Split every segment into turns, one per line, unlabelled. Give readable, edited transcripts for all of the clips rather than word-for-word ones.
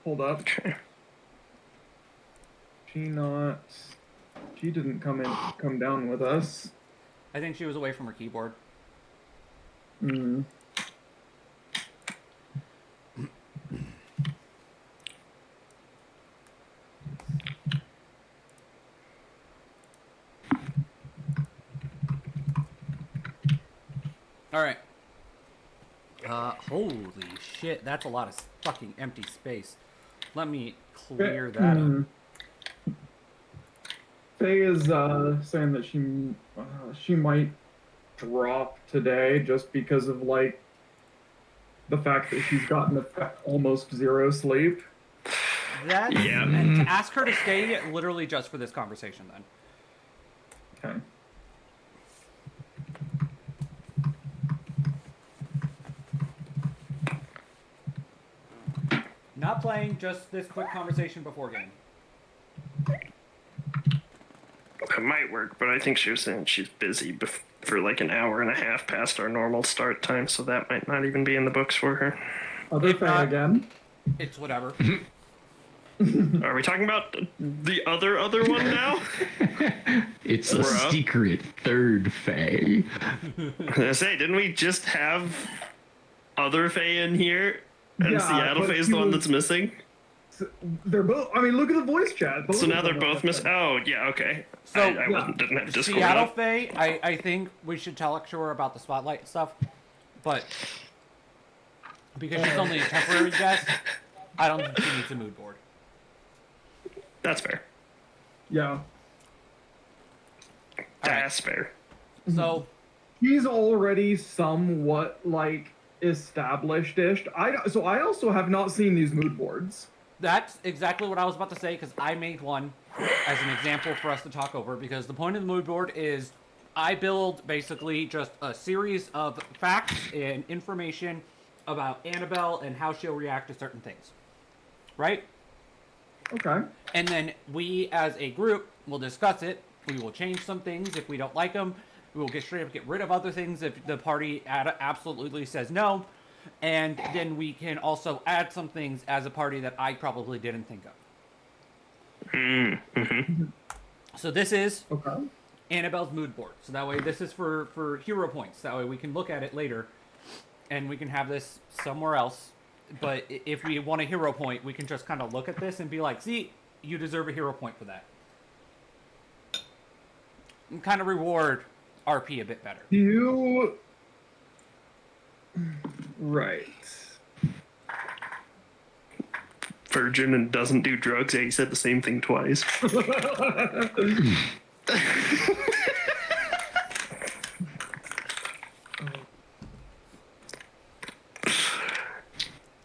Hold up.
Okay.
She didn't come down with us.
I think she was away from her keyboard.
Hmm.
All right. Holy shit, that's a lot of fucking empty space. Let me clear that up.
Faye is saying that she might drop today just because of like the fact that she's gotten almost zero sleep.
That's
Yeah.
and to ask her to stay literally just for this conversation then.
Okay.
Not playing, just this quick conversation before game.
It might work, but I think she was saying she's busy for like an hour and a half past our normal start time, so that might not even be in the books for her.
Other Faye again.
It's whatever.
Are we talking about the other one now?
It's a secret third Faye.
I was gonna say, didn't we just have other Faye in here? And Seattle Faye is the one that's missing?
They're both. I mean, look at the voice chat.
So now they're both missing. Oh, yeah, okay.
So
I didn't have Discord.
Seattle Faye, I think we should tell her about the spotlight stuff, but because she's only a temporary guest, I don't think she needs a mood board.
That's fair.
Yeah.
That's fair.
So
he's already somewhat like established-ish. So I also have not seen these mood boards.
that's exactly what I was about to say, because I made one as an example for us to talk over, because the point of the mood board is I build basically just a series of facts and information about Annabelle and how she'll react to certain things. Right?
Okay.
And then we as a group will discuss it. We will change some things if we don't like them. We will get rid of other things if the party absolutely says no. And then we can also add some things as a party that I probably didn't think of.
Mm-hmm.
So this is
Okay.
Annabelle's mood board. So that way this is for hero points. That way we can look at it later and we can have this somewhere else. But if we want a hero point, we can just kind of look at this and be like, see, you deserve a hero point for that. And kind of reward RP a bit better.
Right.
Virgin and doesn't do drugs. Yeah, he said the same thing twice.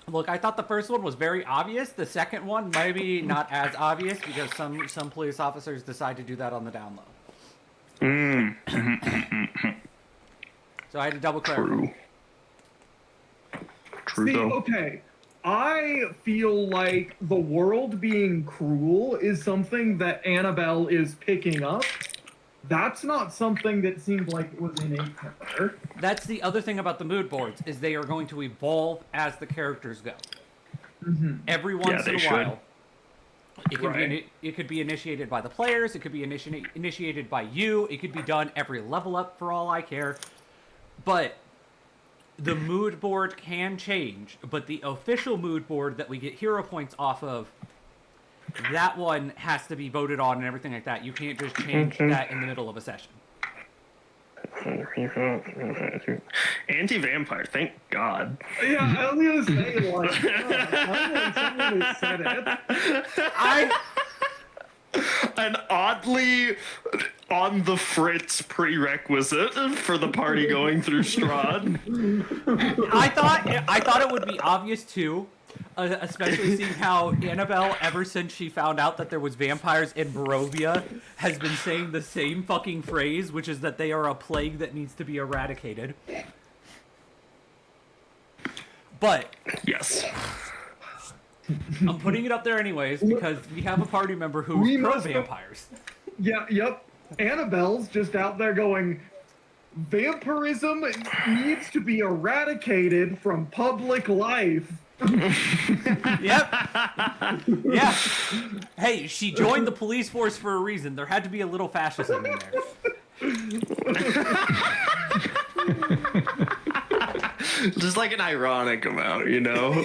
Look, I thought the first one was very obvious. The second one, maybe not as obvious, because some police officers decide to do that on the down low. So I had to double clarify.
True
See,
though.
okay. I feel like the world being cruel is something that Annabelle is picking up. That's not something that seemed like it was innate to her.
That's the other thing about the mood boards, is they are going to evolve as the characters go.
Mm-hmm.
Every once in a
should.
while. It can
Right.
it could be initiated by the players, it could be initiated by you, it could be done every level up for all I care. But the mood board can change, but the official mood board that we get hero points off of, that one has to be voted on and everything like that. You can't just change that in the middle of a session.
Anti-vampire, thank God.
Yeah, I was gonna say, like, someone has said it.
An oddly on the fritz prerequisite for the party going through Strad.
I thought it would be obvious too, especially seeing how Annabelle, ever since she found out that there was vampires in Barovia, has been saying the same fucking phrase, which is that they are a plague that needs to be eradicated. But
Yes.
I'm putting it up there anyways because we have a party member who's pro vampires.
Yeah, yep. Annabelle's just out there going, vampirism needs to be eradicated from public life.
Yep. Yeah. Hey, she joined the police force for a reason. There had to be a little fascism in there.
Just like an ironic amount, you know?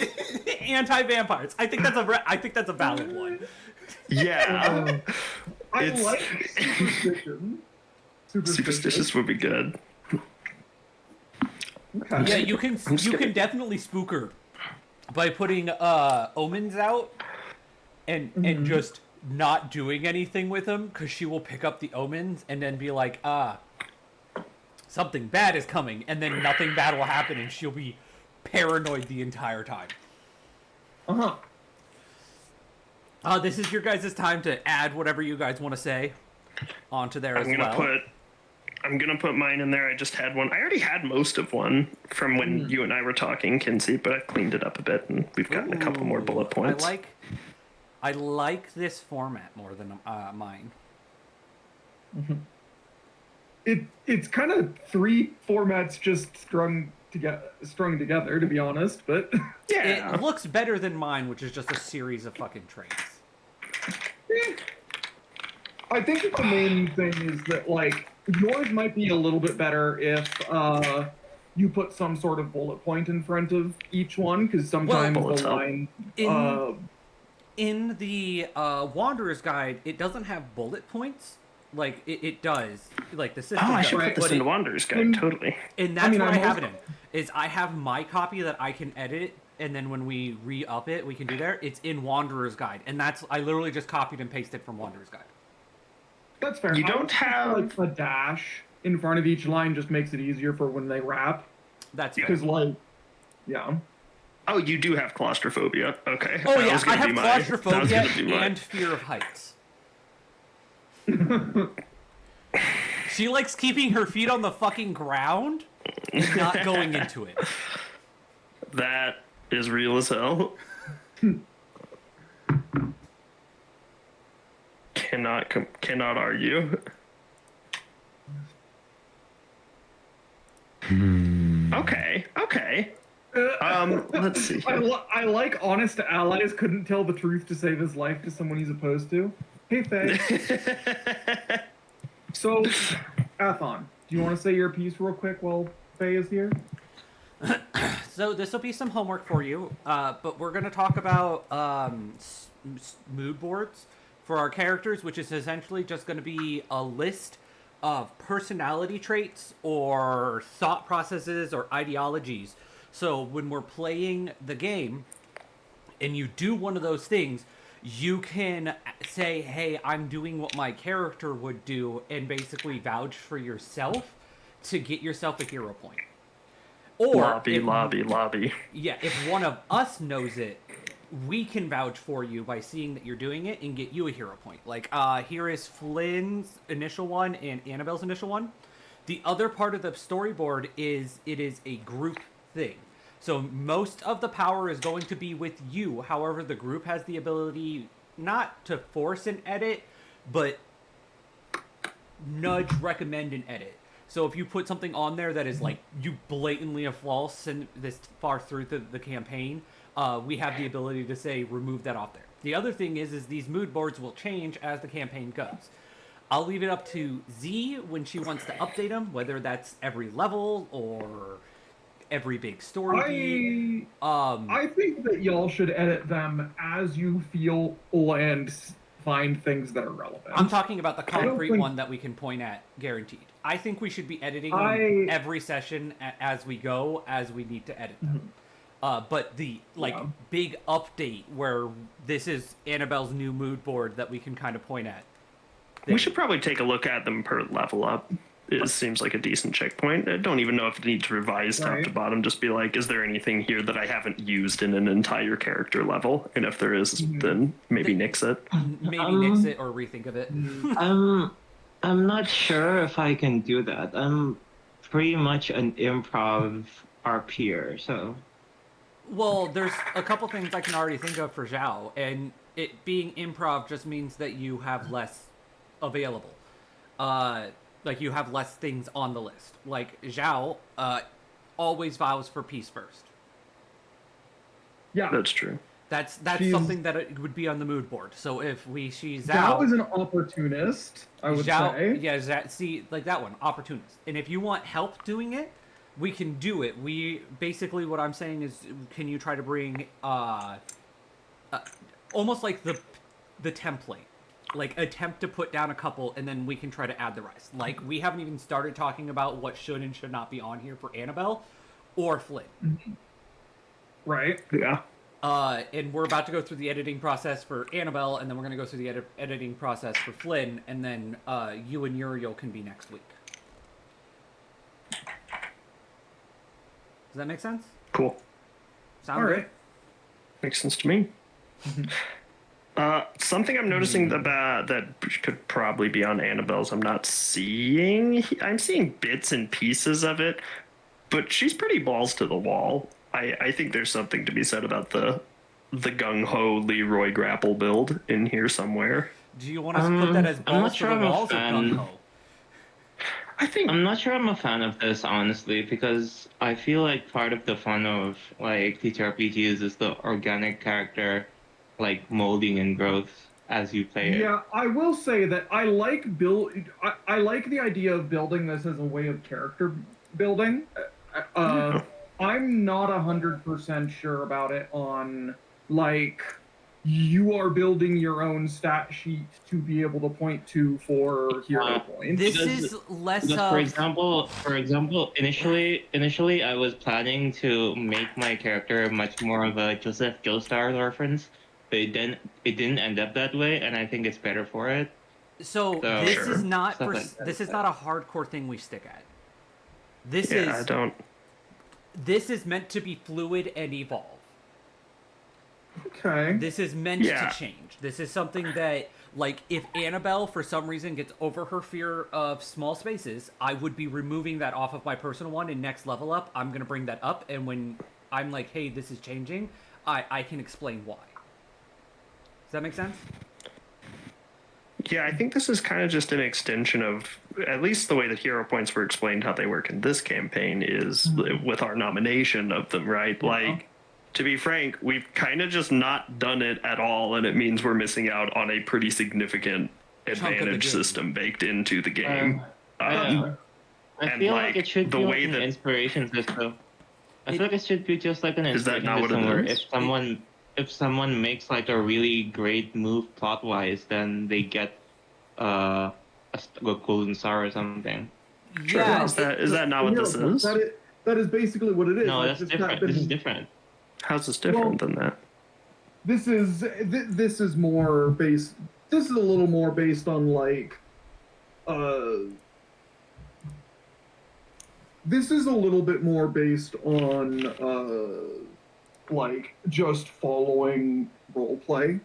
Anti-vampires. I think that's a valid one.
Yeah.
I
It's-
like superstition.
Superstitious would be good.
Okay.
Yeah, you can
I'm just gonna-
definitely spook her by putting omens out and just not doing anything with them, because she will pick up the omens and then be like, something bad is coming, and then nothing bad will happen, and she'll be paranoid the entire time.
Uh-huh.
This is your guys' time to add whatever you guys want to say onto there as well.
I'm gonna put mine in there. I just had one. I already had most of one from when you and I were talking, Kinsey, but I've cleaned it up a bit, and we've gotten a couple more bullet points.
I like this format more than mine.
It's kind of 3 formats just strung together, to be honest, but
Yeah.
It looks better than mine, which is just a series of fucking traits.
I think the main thing is that, like, yours might be a little bit better if you put some sort of bullet point in front of each one, because sometimes
bullets
the
help.
line...
In the Wanderer's Guide, it doesn't have bullet points. Like, it does. Like, the system
Oh, I
does.
should put this
But
in the Wanderer's Guide, totally.
And that's what I
I'm
have it
also-
in. Is I have my copy that I can edit, and then when we re-up it, we can do there. It's in Wanderer's Guide. And I literally just copied and pasted from Wanderer's Guide.
That's fair.
You
I
don't
would think,
have-
like, a dash in front of each line just makes it easier for when they rap.
That's
Yeah.
fair.
Because, like, yeah.
Oh, you do have claustrophobia. Okay.
Oh
That
yeah,
was
I
gonna
have
be That was
claustrophobia
gonna be mine.
and fear of heights. She likes keeping her feet on the fucking ground and not going into it.
That is real as hell. Cannot argue. Okay. Let's see.
I like honest allies couldn't tell the truth to save his life to someone he's opposed to. Hey, Faye. So, Athon, do you want to say your piece real quick while Faye is here?
So this will be some homework for you, but we're going to talk about mood boards for our characters, which is essentially just going to be a list of personality traits or thought processes or ideologies. So when we're playing the game and you do one of those things, you can say, hey, I'm doing what my character would do, and basically vouch for yourself to get yourself a hero point. Or
lobby.
yeah, if one of us knows it, we can vouch for you by seeing that you're doing it and get you a hero point. Like, here is Flynn's initial one and Annabelle's initial one. The other part of the storyboard is it is a group thing. So most of the power is going to be with you. However, the group has the ability not to force an edit, but nudge, recommend an edit. So if you put something on there that is like you blatantly are false and this far through the campaign, we have the ability to say remove that off there. The other thing is these mood boards will change as the campaign goes. I'll leave it up to Z when she wants to update them, whether that's every level or every big story beat.
I think that y'all should edit them as you feel and find things that are relevant.
I'm talking about the concrete
think-
one that we can point at, guaranteed. I think we should be editing them every session as we go, as we need to edit them. But the big update where this is Annabelle's new mood board that we can kind of point at.
We should probably take a look at them per level up. It seems like a decent checkpoint. I don't even know if it needs revised top to bottom. Just be like, is there anything here that I haven't used in an entire character level? And if there is, then maybe nix it.
Maybe nix it or rethink of it.
I'm not sure if I can do that. I'm pretty much an improv RPer, so.
Well, there's a couple things I can already think of for Zhao, and it being improv just means that you have less available. Like, you have less things on the list. Like, Zhao always vows for peace first.
Yeah.
That's true.
That's
She's-
something that it would be on the mood board. So if she's
Zhao
out,
is an opportunist, I would say.
yeah, see, like that one, opportunist. And if you want help doing it, we can do it. We basically what I'm saying is, can you try to bring almost like the template, like attempt to put down a couple, and then we can try to add the rest. Like we haven't even started talking about what should and should not be on here for Annabelle or Flynn.
Right.
Yeah.
And we're about to go through the editing process for Annabelle, and then we're going to go through the editing process for Flynn, and then you and Uriel can be next week. Does that make sense?
Cool.
Sound
All
good?
right.
Makes sense to me. Something I'm noticing about that could probably be on Annabelle's. I'm seeing bits and pieces of it, but she's pretty balls to the wall. I think there's something to be said about the gung-ho Leroy grapple build in here somewhere.
Do you want us to put that as
I'm not
balls
sure
to the
I'm a
walls or
fan.
gung-ho?
I think
I'm not sure I'm a fan of this, honestly, because I feel like part of the fun of like TTRPGs is the organic character, like molding and growth as you play it.
Yeah, I will say that I like I like the idea of building this as a way of character building. I'm not 100% sure about it on like you are building your own stat sheet to be able to point to for hero points.
This
Because-
is less
Because,
of...
for example, initially I was planning to make my character much more of a Joseph Joestar reference, but it didn't end up that way, and I think it's better for it.
So
So,
this
sure.
is not
Stuff
for,
like that.
this is not a hardcore thing we stick at. This
I
is
don't.
this is meant to be fluid and evolve.
Okay.
This is meant
Yeah.
to change. This is something that, like, if Annabelle for some reason gets over her fear of small spaces, I would be removing that off of my personal one. In next level up, I'm gonna bring that up, and when I'm like, hey, this is changing, I can explain why. Does that make sense?
Yeah, I think this is kind of just an extension of at least the way that hero points were explained how they work in this campaign is with our nomination of them, right? Like, to be frank, we've kind of just not done it at all, and it means we're missing out on a pretty significant
of the
advantage
game.
system baked into the game.
I
and,
feel
like,
like it should
the
be
way
like an
that-
inspiration system. I feel like it should be just like an
Is that
inspiration
not what it
system where
is?
if someone makes like a really great move plot wise, then they get a golden star or something.
Sure.
Yeah.
Is that not what this is?
That is basically what it is.
No,
Like,
that's
this
different.
got
This is
been-
different.
How's this different than that?
This is more based. This is a little more based on like, this is a little bit more based on like just following roleplay.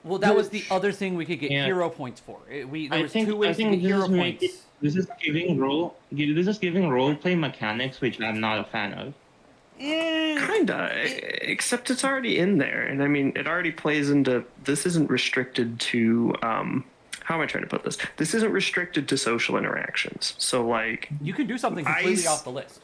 Well, that was the other thing we could get
Yeah.
hero points for. There
I
was
think
two ways to get hero points.
this is giving role play mechanics which I'm not a fan of.
Kinda, except it's already in there, and I mean, it already plays into. This isn't restricted to. How am I trying to put this? This isn't restricted to social interactions. So, like,
You can do something completely off the list.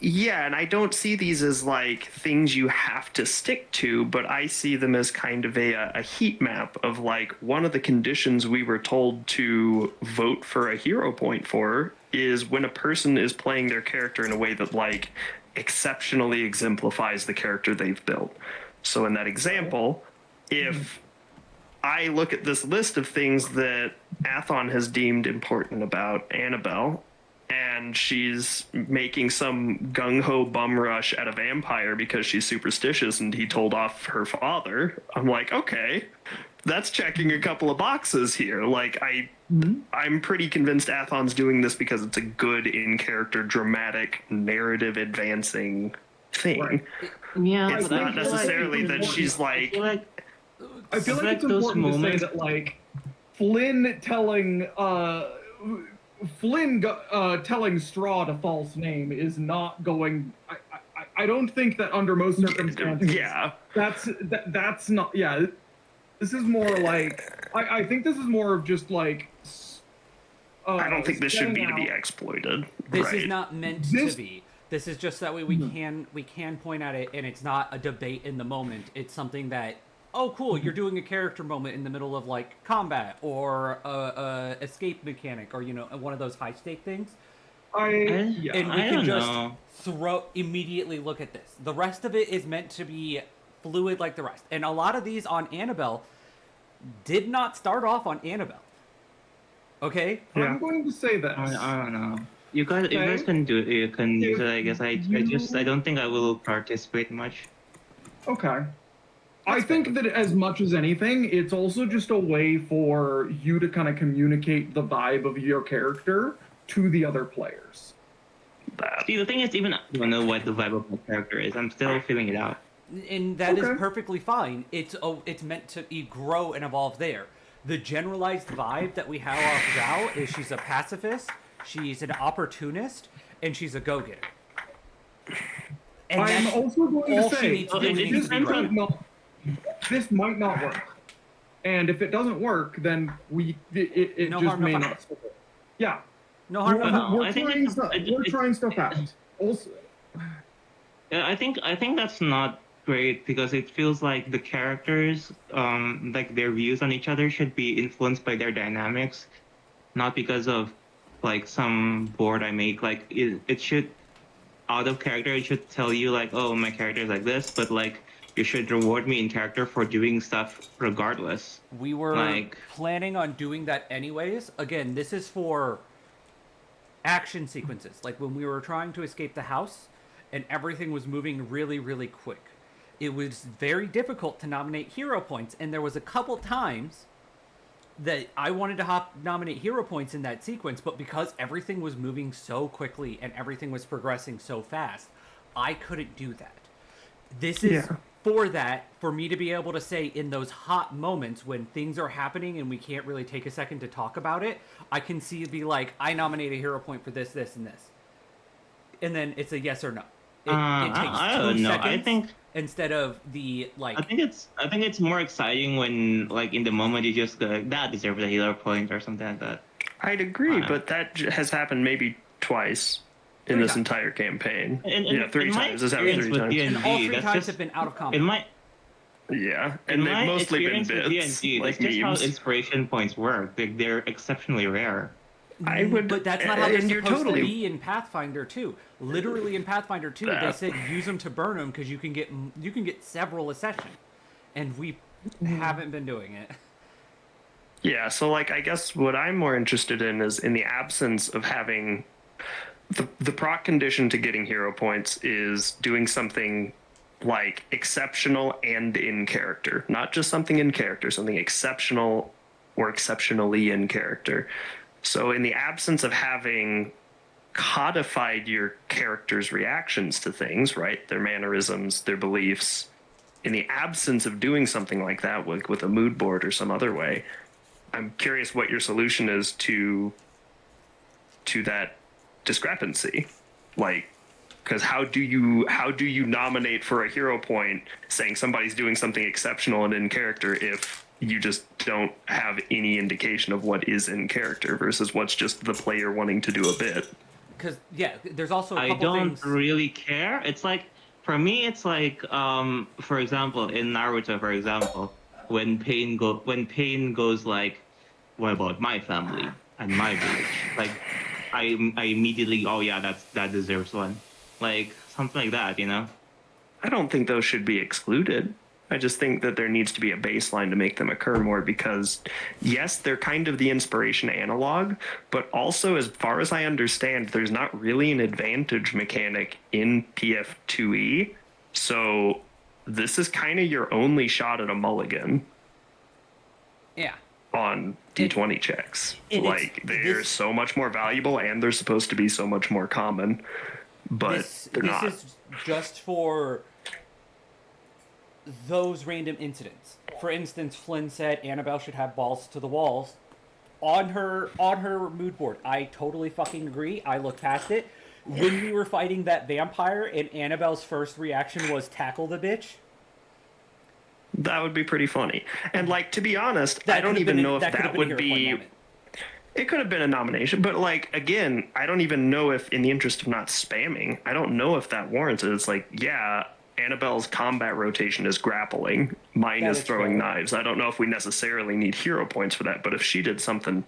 yeah, and I don't see these as like things you have to stick to, but I see them as kind of a heat map of like one of the conditions we were told to vote for a hero point for is when a person is playing their character in a way that like exceptionally exemplifies the character they've built. So in that example, if I look at this list of things that Athon has deemed important about Annabelle, and she's making some gung-ho bum rush at a vampire because she's superstitious and he told off her father, I'm like, okay, that's checking a couple of boxes here. Like, I'm pretty convinced Athon's doing this because it's a good in-character, dramatic, narrative advancing thing.
Right.
Yeah,
It's
but I
not
feel like
necessarily
it's
that
important.
she's
I feel like
I feel like
like
it's
those
important to say
moments-
that like Flynn telling telling Strad a false name is not going. I don't think that under most circumstances.
Yeah.
That's not. Yeah. This is more like. I think this is more of just like.
I don't think this should be
setting
to be
out-
exploited.
This
right.
is not meant
This-
to be. This is just that way we can point at it, and it's not a debate in the moment. It's something that, oh, cool, you're doing a character moment in the middle of like combat or a escape mechanic or one of those high stake things. And we can just immediately look at this. The rest of it is meant to be fluid like the rest, and a lot of these on Annabelle did not start off on Annabelle. Okay,
I'm going to say this.
I don't know. You guys can do it. You can use it. I guess I don't think I will participate much.
Okay. I think that as much as anything, it's also just a way for you to kind of communicate the vibe of your character to the other players.
See, the thing is, even I don't know what the vibe of my character is. I'm still feeling it out.
And that is perfectly fine. It's meant to grow and evolve there. The generalized vibe that we have off Zhao is she's a pacifist, she's an opportunist, and she's a go-getter. And
I'm also going to say this might not work, and if it doesn't work, then it
no
just
harm,
may
no
not. Yeah,
no harm, no foul.
We're trying stuff out. Also,
yeah, I think that's not great because it feels like the characters, like their views on each other should be influenced by their dynamics, not because of like some board I make. Like it should, out of character, it should tell you like, oh, my character is like this, but like you should reward me in character for doing stuff regardless.
We were planning on doing that anyways. Again, this is for action sequences. Like when we were trying to escape the house and everything was moving really, really quick. It was very difficult to nominate hero points, and there was a couple times that I wanted to nominate hero points in that sequence, but because everything was moving so quickly and everything was progressing so fast, I couldn't do that. This is for me to be able to say in those hot moments when things are happening and we can't really take a second to talk about it, I can be like, I nominate a hero point for this, this, and this. And then it's a yes or no. It takes
I don't know.
seconds
I think
instead of the like.
I think it's more exciting when like in the moment you just go, that deserves a hero point or something like that.
I'd agree, but that has happened maybe twice in this entire campaign.
And
3 times. This happened 3 times.
And all 3 times have been out of combat.
And they've mostly been bits,
D&D,
like
that's just
memes.
how inspiration points work. They're exceptionally rare.
But that's not how they're supposed
totally
to be in Pathfinder 2. Literally in Pathfinder 2, they said use them to burn them because you can get several a session, and we haven't been doing it.
Yeah, so like I guess what I'm more interested in is in the absence of having the proc condition to getting hero points is doing something like exceptional and in character, not just something in character, something exceptional or exceptionally in character. So in the absence of having codified your character's reactions to things, right, their mannerisms, their beliefs, in the absence of doing something like that with a mood board or some other way, I'm curious what your solution is to that discrepancy. Like, because how do you nominate for a hero point saying somebody's doing something exceptional and in character if you just don't have any indication of what is in character versus what's just the player wanting to do a bit?
Because there's also a couple
I don't
things.
really care. It's like for me, it's like for example, in Naruto, for example, when Pain goes like, what about my family and my village? Like, I immediately, oh yeah, that deserves one, like something like that, you know.
I don't think those should be excluded. I just think that there needs to be a baseline to make them occur more because, yes, they're kind of the inspiration analog, but also, as far as I understand, there's not really an advantage mechanic in PF2E. So this is kind of your only shot at a mulligan.
Yeah.
On D20 checks. Like, they're so much more valuable and they're supposed to be so much more common, but they're not.
This is just for those random incidents. For instance, Flynn said Annabelle should have balls to the walls on her mood board. I totally fucking agree. I looked past it. When we were fighting that vampire and Annabelle's first reaction was tackle the bitch.
That would be pretty funny. And like, to be honest, I don't even know if that would be It could have been a nomination, but like again, I don't even know if, in the interest of not spamming, I don't know if that warrants it. It's like, yeah, Annabelle's combat rotation is grappling. Mine
That
is
is
throwing
fair.
knives. I don't know if we necessarily need hero points for that, but if she did something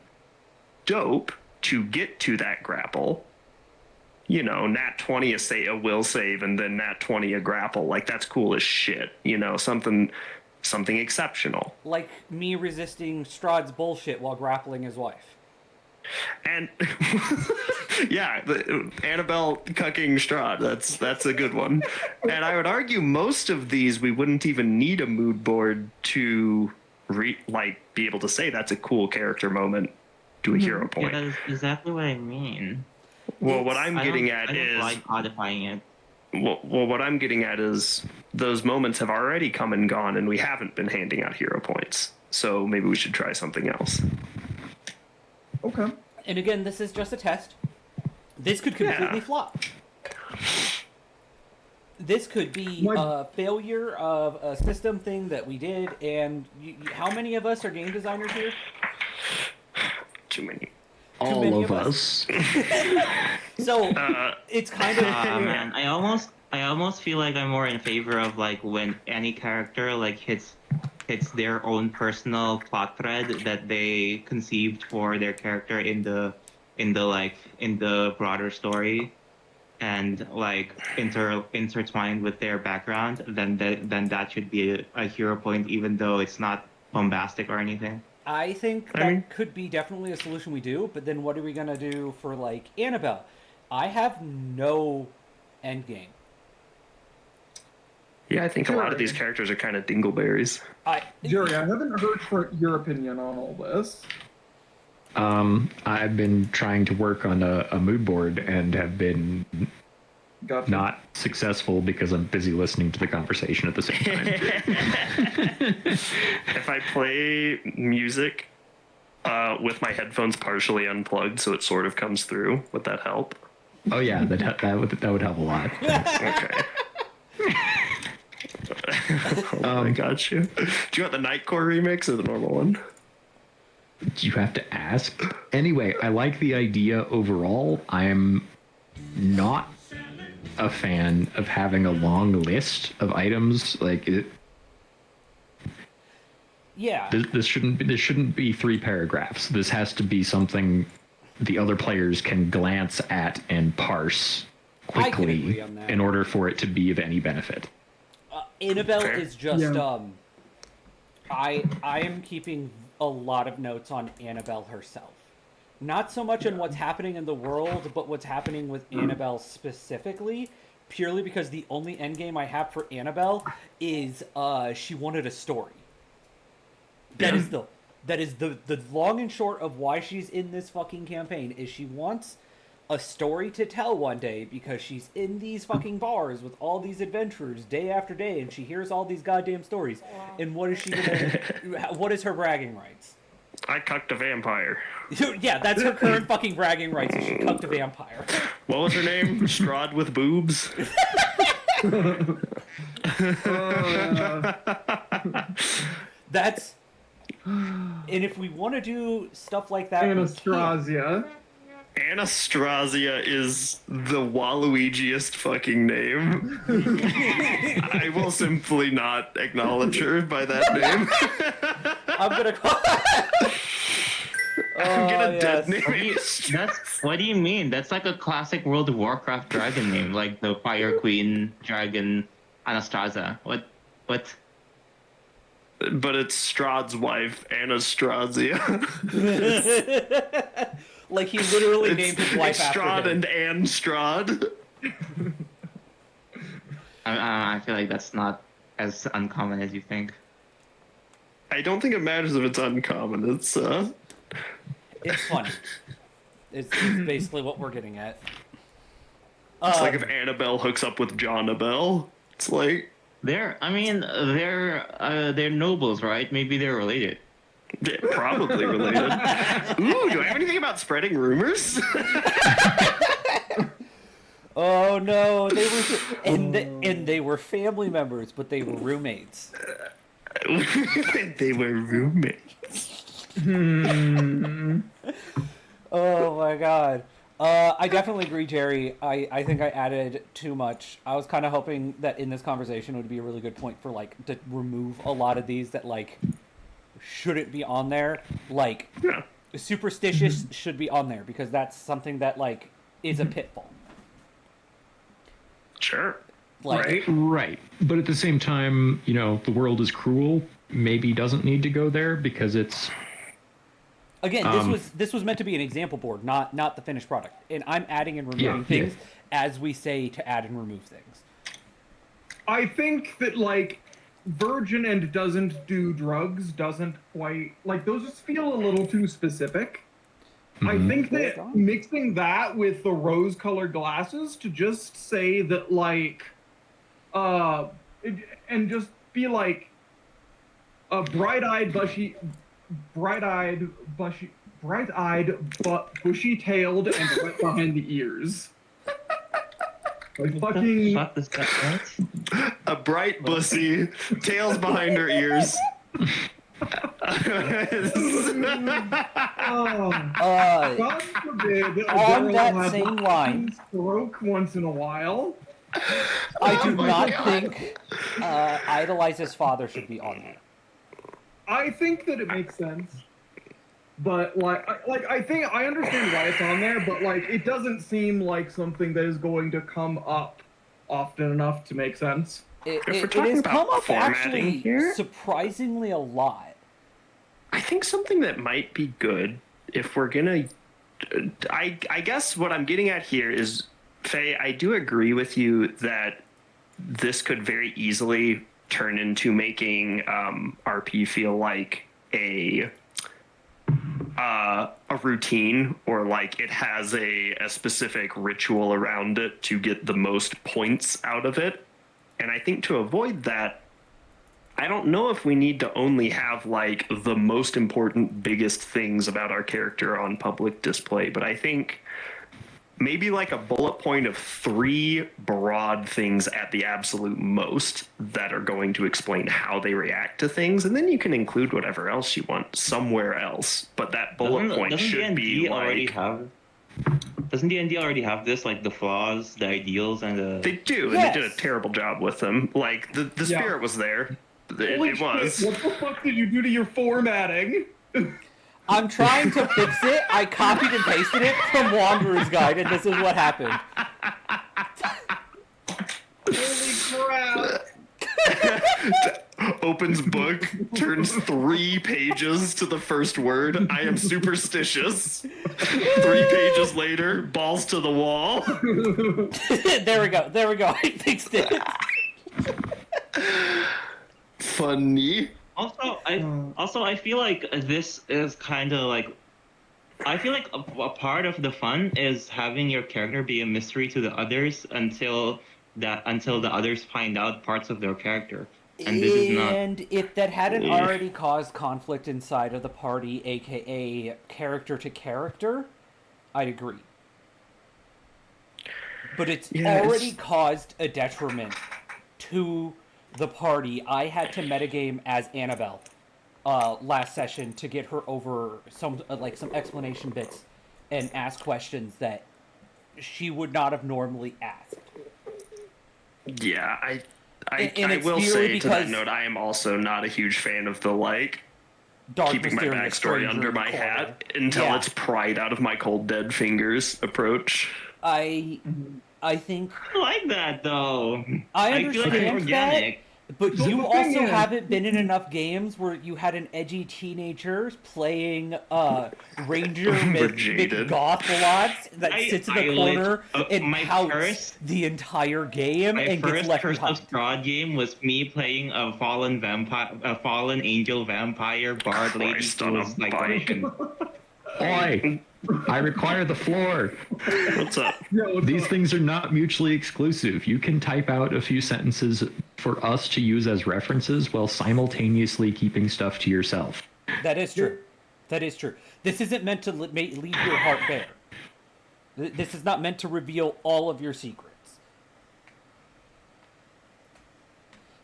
dope to get to that grapple, you know, nat 20 a will save and then nat 20 a grapple, like that's cool as shit. You know, something exceptional.
Like me resisting Strad's bullshit while grappling his wife.
And yeah, Annabelle cucking Strad, that's a good one. And I would argue most of these we wouldn't even need a mood board to be able to say that's a cool character moment to a hero
Yeah,
point.
that's exactly what I mean.
Well, what I'm
I
getting
don't-
at
I don't
is
like codifying it.
well, what I'm getting at is those moments have already come and gone, and we haven't been handing out hero points. So maybe we should try something else.
Okay.
And again, this is just a test. This could completely
Yeah.
flop. This could be
What-
a failure of a system thing that we did. And how many of us are game designers here?
Too many.
All
many
of
of
us.
So it's kind of
Man, I almost feel like I'm more in favor of like when any character like hits their own personal plot thread that they conceived for their character in the broader story, and like intertwined with their background, then that should be a hero point, even though it's not bombastic or anything.
I think
I
that
mean-
could be definitely a solution we do, but then what are we going to do for, like, Annabelle? I have no endgame.
Yeah, I think a lot of these characters are kind of dingleberries.
Jerry, I haven't heard your opinion on all this.
I've been trying to work on a mood board and have been
Gotcha.
not successful because I'm busy listening to the conversation at the same time.
If I play music with my headphones partially unplugged so it sort of comes through, would that help?
Oh yeah, that would help a lot.
Okay. I got you. Do you want the Nightcore remix or the normal one?
You have to ask. Anyway, I like the idea overall. I'm not a fan of having a long list of items. Like
Yeah.
this shouldn't be 3 paragraphs. This has to be something the other players can glance at and parse
I can agree
quickly
on that.
in order for it to be of any benefit.
Annabelle
Fair.
is just
Yeah.
I am keeping a lot of notes on Annabelle herself. Not so much on what's happening in the world, but what's happening with Annabelle specifically, purely because the only endgame I have for Annabelle is she wanted a story. That is the long and short of why she's in this fucking campaign is she wants a story to tell one day because she's in these fucking bars with all these adventurers day after day and she hears all these goddamn stories. And what is she gonna what is her bragging rights?
I cucked a vampire.
Yeah, that's her current fucking bragging rights is she cucked a vampire.
What was her name? Strad with boobs?
That's and if we want to do stuff like that, we can.
Anastasia.
Anastasia is the Waluigiest fucking name. I will simply not acknowledge her by that name.
I'm gonna call.
I'm gonna
yes.
dead name Anastasia.
What do you mean? That's like a classic World of Warcraft dragon name, like the Fire Queen dragon Anastasia. What?
But it's Strad's wife, Anastasia.
Like he literally named his wife
it's
after
Strad
him.
and Anne Strad.
I feel like that's not as uncommon as you think.
I don't think it matters if it's uncommon.
It's funny. It's basically what we're getting at.
It's like if Annabelle hooks up with Johnabelle. It's like
They're nobles, right? Maybe they're related.
they're probably related. Ooh, do I have anything about spreading rumors?
Oh no, they were and they were family members, but they were roommates.
They were roommates.
Oh my god. I definitely agree, Jerry. I think I added too much. I was kind of hoping that in this conversation would be a really good point for like to remove a lot of these that like shouldn't be on there. Like
Yeah.
superstitious should be on there because that's something that like is a pitfall.
Sure.
Like,
Right.
Right. But at the same time, the world is cruel. Maybe doesn't need to go there because it's
again, this was meant to be an example board, not the finished product. And I'm adding and removing
Yeah.
things as we say to add and remove things.
I think that like virgin and doesn't do drugs doesn't quite like those just feel a little too specific. I think that mixing that with the rose-colored glasses to just say that like and just be like a bright-eyed but bushy-tailed and wet behind the ears. Like fucking
What the fuck is that?
A bright bussy, tails behind her ears.
oh,
Uh,
God forbid a
On
girl
that
has
same
a
line-
stroke once in a while.
I do
my
not
God.
think Idolize's father should be on there.
I think that it makes sense, but I think I understand why it's on there, but like it doesn't seem like something that is going to come up often enough to make sense.
It
we're
has
talking
come
about
up
formatting
actually
here-
surprisingly a lot.
I think something that might be good if we're gonna. I guess what I'm getting at here is, Faye, I do agree with you that this could very easily turn into making RP feel like a routine, or like it has a specific ritual around it to get the most points out of it. And I think to avoid that, I don't know if we need to only have like the most important, biggest things about our character on public display, but I think maybe like a bullet point of 3 broad things at the absolute most that are going to explain how they react to things, and then you can include whatever else you want somewhere else. But that bullet point
Doesn't
should
D&D
be
already
like
have? Doesn't D&D already have this, like the flaws, the ideals, and the?
they do, and
Yes.
they did a terrible job with them. Like the
Yeah.
spirit was there.
Holy
It was.
shit, what the fuck did you do to your formatting?
I'm trying to fix it. I copied and pasted it from Wanderer's Guide, and this is what happened.
Holy crap!
Opens book, turns 3 pages to the first word. I am superstitious. 3 pages later, balls to the wall.
There we go. There we go. I fixed it.
Funny.
Also, I feel like this is kind of like. I feel like a part of the fun is having your character be a mystery to the others until the others find out parts of their character. And this is not.
And if that hadn't already caused conflict inside of the party, aka character to character, I'd agree. But it's already caused a detriment to the party. I had to metagame as Annabelle last session to get her over some explanation bits and ask questions that she would not have normally asked.
Yeah, I
And it's
will
weird
say to that
because-
note, I am also not a huge fan of the like
Dark
keeping my
mysterious
backstory
stranger
under
in the
my
corner.
hat until
Yeah.
it's pried out of my cold dead fingers approach.
I think
I like that though.
I
feel like it's
understand
organic.
but
So
you
the thing
also
is-
haven't been in enough games where you had an edgy teenager playing Ranger
Jaded.
McGoth that
I-
sits in
I
the corner
lit-
and
my
pouts
first-
the entire game
My
and gets
first
left
Curse of
behind.
Strad game was me playing a fallen angel vampire bard lady
Christ
who
on a
was like
bike.
Oi! I require the floor.
What's up?
Yeah, what's
These
up?
things are not mutually exclusive. You can type out a few sentences for us to use as references while simultaneously keeping stuff to yourself.
That is true. That is true. This isn't meant to leave your heart bare. This is not meant to reveal all of your secrets.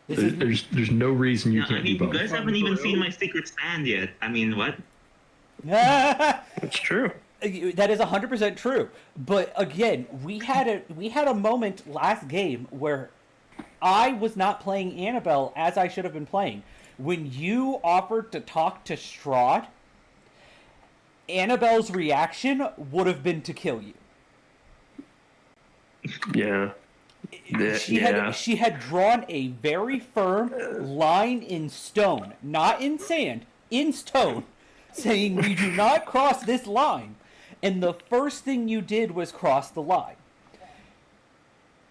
This is
There's no reason you
Yeah,
can't
I mean,
do
you
both.
guys haven't even seen my secret stand yet. I mean, what?
It's true.
That is 100% true. But again, we had a moment last game where I was not playing Annabelle as I should have been playing. When you offered to talk to Strad, Annabelle's reaction would have been to kill you.
Yeah.
She had drawn a very firm line in stone, not in sand, in stone, saying we do not cross this line. And the first thing you did was cross the line.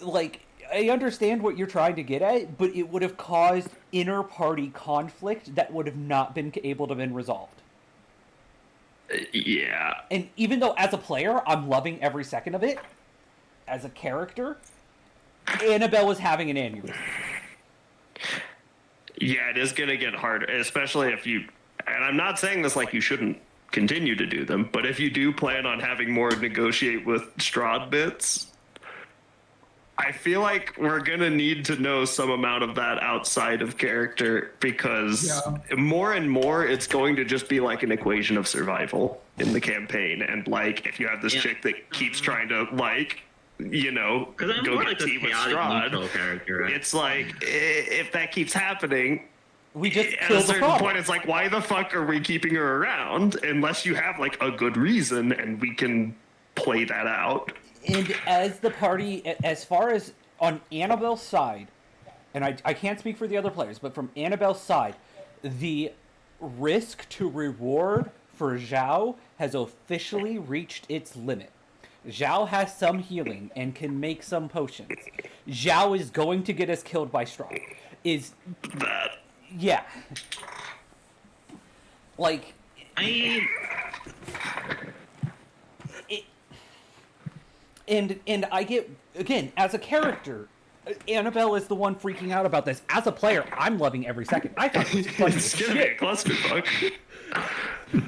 Like, I understand what you're trying to get at, but it would have caused inter-party conflict that would have not been able to have been resolved.
Yeah.
And even though as a player, I'm loving every second of it, as a character, Annabelle was having an aneurysm.
Yeah, it is going to get harder, especially if you... And I'm not saying this like you shouldn't continue to do them, but if you do plan on having more negotiate with Strad bits, I feel like we're going to need to know some amount of that outside of character, because more and more it's going to just be like an equation of survival in the campaign. And like, if you have this chick that keeps trying to like, you know, go get tea with Strad,
character, right?
it's like, if that keeps happening,
We just
at
killed
a
the
certain
problem.
point, it's like, why the fuck are we keeping her around unless you have like a good reason and we can play that out?
And as the party, as far as on Annabelle's side, and I can't speak for the other players, but from Annabelle's side, the risk to reward for Zhao has officially reached its limit. Zhao has some healing and can make some potions. Zhao is going to get us killed by Strad.
That.
Yeah. Like... And I get, again, as a character, Annabelle is the one freaking out about this. As a player, I'm loving every second. I thought it was funny as
It's gonna be a
shit,
clusterfuck.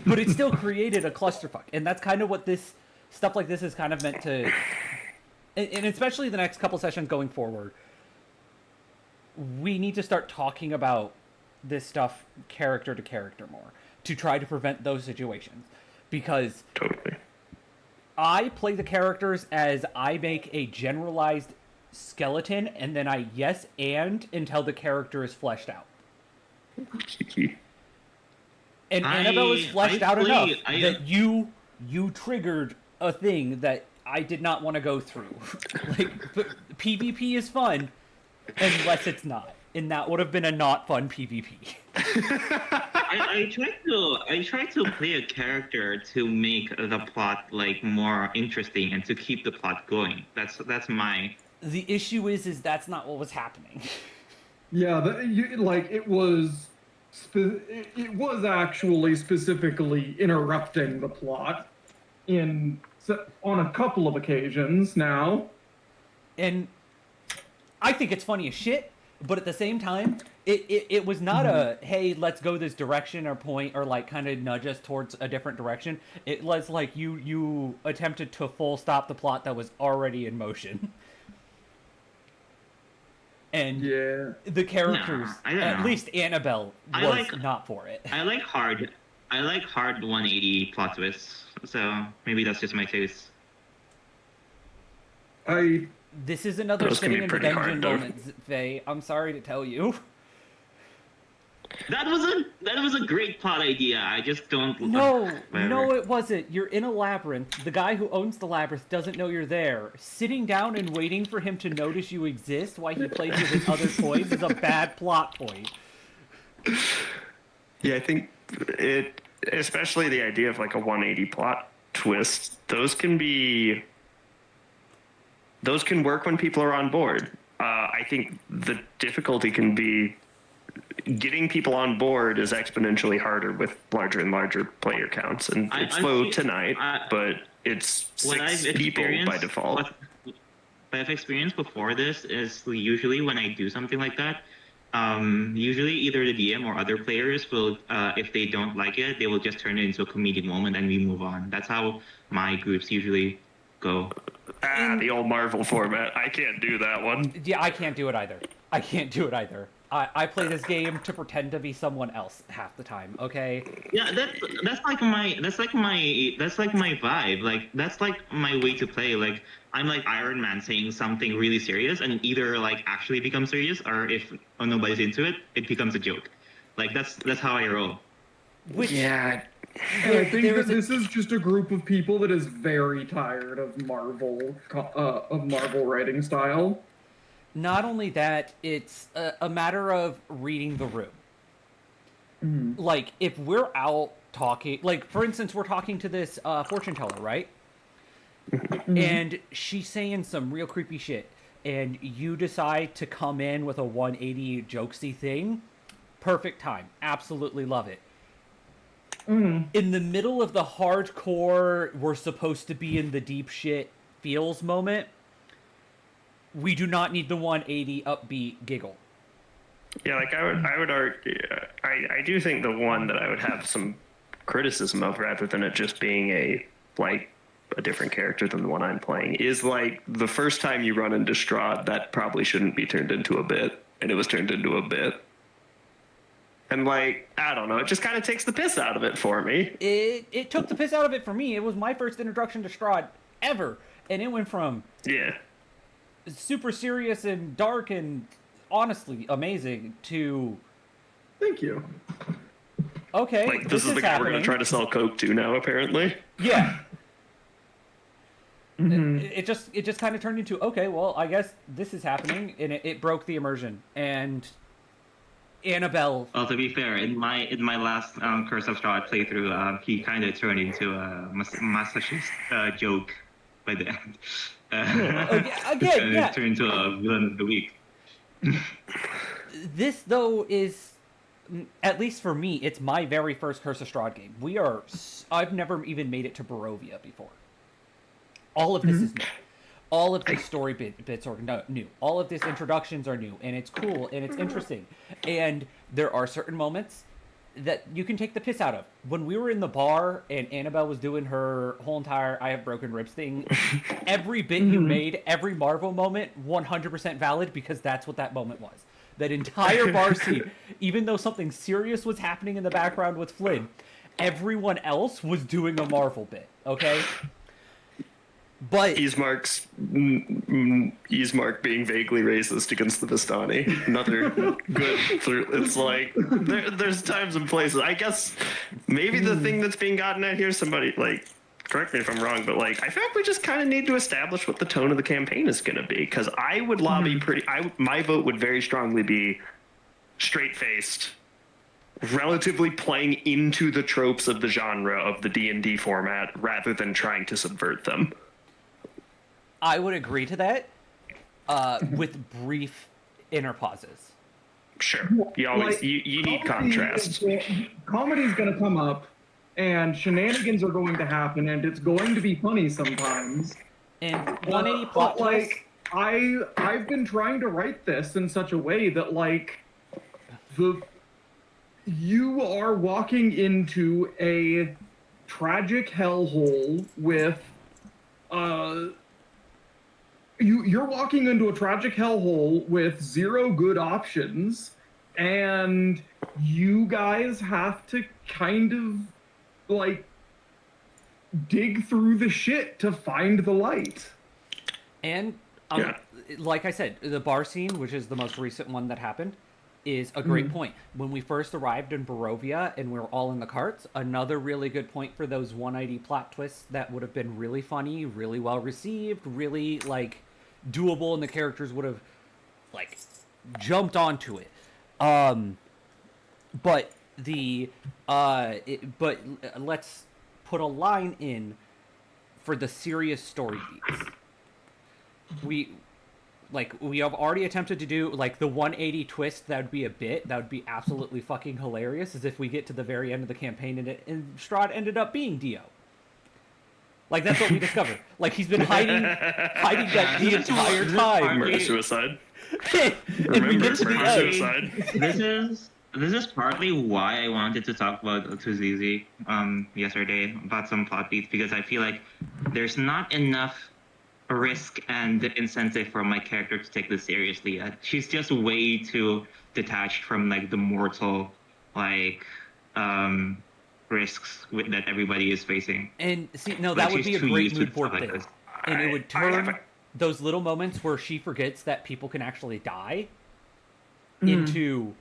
but it still created a clusterfuck. And that's kind of what this, stuff like this is kind of meant to, and especially the next couple sessions going forward, we need to start talking about this stuff character to character more to try to prevent those situations. Because
Totally.
I play the characters as I make a generalized skeleton, and then I yes and until the character is fleshed out. And Annabelle is fleshed out enough that you triggered a thing that I did not want to go through. Like, PvP is fun unless it's not, and that would have been a not fun PvP.
I try to play a character to make the plot like more interesting and to keep the plot going. That's my.
The issue is that's not what was happening.
Yeah, it was actually specifically interrupting the plot on a couple of occasions now.
And I think it's funny as shit, but at the same time, it was not a, hey, let's go this direction or point or like kind of nudge us towards a different direction. It was like you attempted to full stop the plot that was already in motion. And the characters, at least Annabelle, was not for it.
I like hard 180 plot twists. So maybe that's just my taste.
This is another
Those can
sitting
be
in the
pretty
dungeon
hard, though.
moment, Faye. I'm sorry to tell you.
That was a great plot idea. I just don't.
No,
whatever.
it wasn't. You're in a labyrinth. The guy who owns the labyrinth doesn't know you're there. Sitting down and waiting for him to notice you exist while he plays with his other toys is a bad plot point.
Yeah, I think it, especially the idea of like a 180 plot twist, those can work when people are on board. I think the difficulty can be getting people on board is exponentially harder with larger and larger player counts, and it's low tonight, but it's 6 people by default.
What I've experienced before this is usually when I do something like that, usually either the DM or other players will, if they don't like it, they will just turn it into a comedic moment and we move on. That's how my groups usually go.
The old Marvel format. I can't do that one.
Yeah, I can't do it either. I play this game to pretend to be someone else half the time. Okay.
Yeah, that's like my vibe. Like that's like my way to play. Like I'm like Iron Man saying something really serious and either like actually becomes serious or if nobody's into it, it becomes a joke. Like that's how I roll.
Which
Yeah.
And I think
there
that
is a-
this is just a group of people that is very tired of Marvel writing style.
not only that, it's a matter of reading the room. Like, if we're out talking, like, for instance, we're talking to this fortune teller, right? And she's saying some real creepy shit, and you decide to come in with a 180 jokesy thing, perfect time. Absolutely love it. In the middle of the hardcore, we're supposed to be in the deep shit feels moment, we do not need the 180 upbeat giggle.
Yeah, like I would argue, I do think the one that I would have some criticism of, rather than it just being a different character than the one I'm playing, is like the first time you run into Strad, that probably shouldn't be turned into a bit, and it was turned into a bit. And like, I don't know, it just kind of takes the piss out of it for me.
It took the piss out of it for me. It was my first introduction to Strad ever, and it went from
Yeah.
super serious and dark and honestly amazing to
Thank you.
okay,
Like, this is the guy
happening.
we're going to try to sell Coke to now, apparently.
Yeah. It just kind of turned into, okay, well, I guess this is happening, and it broke the immersion. And Annabelle,
Well, to be fair, in my last Curse of Strahd playthrough, he kind of turned into a masochist joke by the end.
again, yeah.
It turned into a villain of the week.
This though is, at least for me, it's my very first Curse of Strahd game. I've never even made it to Barovia before. All of this is new. All of these story bits are new. All of these introductions are new, and it's cool, and it's interesting. And there are certain moments that you can take the piss out of. When we were in the bar and Annabelle was doing her whole entire I have broken ribs thing, every bit you made, every Marvel moment, 100% valid, because that's what that moment was. That entire bar scene, even though something serious was happening in the background with Flynn, everyone else was doing a Marvel bit, okay? But
Ismark being vaguely racist against the Vistani. Another good through. It's like there's times and places. I guess maybe the thing that's being gotten at here, somebody like correct me if I'm wrong, but like I feel like we just kind of need to establish what the tone of the campaign is going to be. Because I would lobby my vote would very strongly be straight-faced, relatively playing into the tropes of the genre of the D&D format rather than trying to subvert them.
I would agree to that, with brief inner pauses.
Sure. You always you need contrast.
Comedy's going to come up, and shenanigans are going to happen, and it's going to be funny sometimes.
And 180 plot
But,
twist.
I've been trying to write this in such a way that like you are walking into a tragic hellhole with you're walking into a tragic hellhole with zero good options, and you guys have to kind of like dig through the shit to find the light.
And
Yeah.
like I said, the bar scene, which is the most recent one that happened, is a great point. When we first arrived in Barovia and we were all in the carts, another really good point for those 180 plot twists that would have been really funny, really well received, really like doable, and the characters would have like jumped onto it. But let's put a line in for the serious story beats. We have already attempted to do like the 180 twist. That would be a bit. That would be absolutely fucking hilarious. As if we get to the very end of the campaign and Strad ended up being Dio. Like that's what we discovered. Like he's been hiding that the entire time.
Murder suicide.
And we get to the
Murder
end.
suicide.
This is partly why I wanted to talk about Tuzizi yesterday about some plot beats, because I feel like there's not enough risk and the incentive for my character to take this seriously. She's just way too detached from like the mortal like risks that everybody is facing.
And see, no,
Like,
that would
she's
be a
too
great
used to
mood board
stuff like
thing.
this.
And it would
I have
turn
a-
those little moments where she forgets that people can actually die into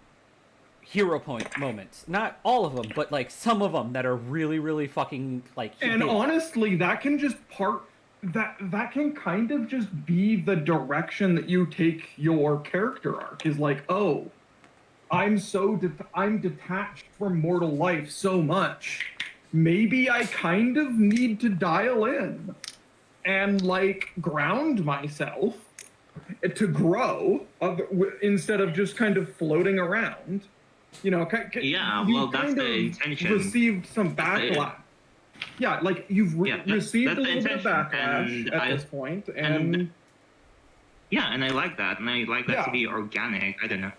hero point moments. Not all of them, but like some of them that are really, really fucking like.
And
big.
honestly, that can just that can kind of just be the direction that you take your character arc. Is like, oh, I'm I'm detached from mortal life so much. Maybe I kind of need to dial in and like ground myself to grow instead of just kind of floating around. You know,
Yeah,
you
well, that's
kind
the
of
intention.
received some backlash. Yeah, like you've received
that's
a
the
little bit of
intention,
backlash
and
at
I-
this point,
and-
and
Yeah, and I like that, and I like that
Yeah.
to be organic. I don't know.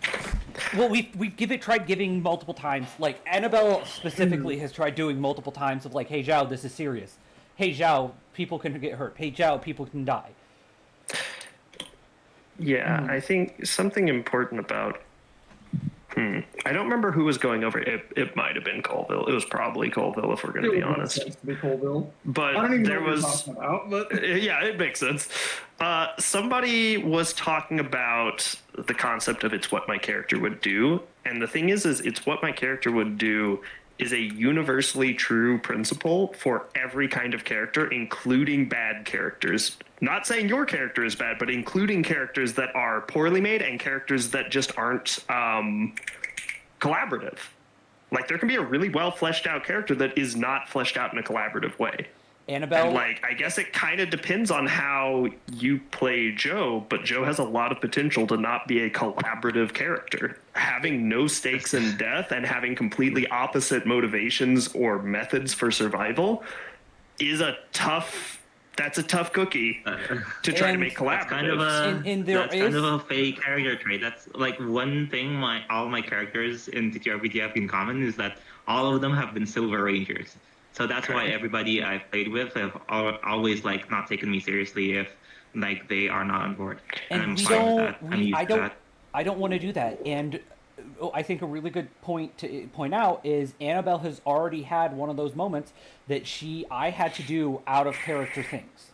Well, we've tried giving multiple times. Like Annabelle specifically has tried doing multiple times of like, hey Zhao, this is serious. Hey Zhao, people can get hurt. Hey Zhao, people can die.
Yeah, I think something important about. I don't remember who was going over it. It might have been Colville. It was probably Colville, if we're going to be honest.
To be Colville.
But
I don't even
there
know what
was.
you're talking about, but
Yeah, it makes sense. Somebody was talking about the concept of it's what my character would do, and the thing is it's what my character would do is a universally true principle for every kind of character, including bad characters. Not saying your character is bad, but including characters that are poorly made and characters that just aren't collaborative. Like there can be a really well fleshed out character that is not fleshed out in a collaborative way.
Annabelle,
And like, I guess it kind of depends on how you play Joe, but Joe has a lot of potential to not be a collaborative character. Having no stakes in death and having completely opposite motivations or methods for survival is that's a tough cookie to try to
And
make
That's kind of
collaborative.
And there
that's kind
is-
of a fake character trait. That's like one thing all my characters in TTRPG have in common is that all of them have been Silver Rangers. So that's why everybody I've played with have always like not taken me seriously if like they are not on board.
and
I'm
we
fine with
don't.
that. I'm used to that.
I don't want to do that. And I think a really good point to point out is Annabelle has already had one of those moments that I had to do out of character things.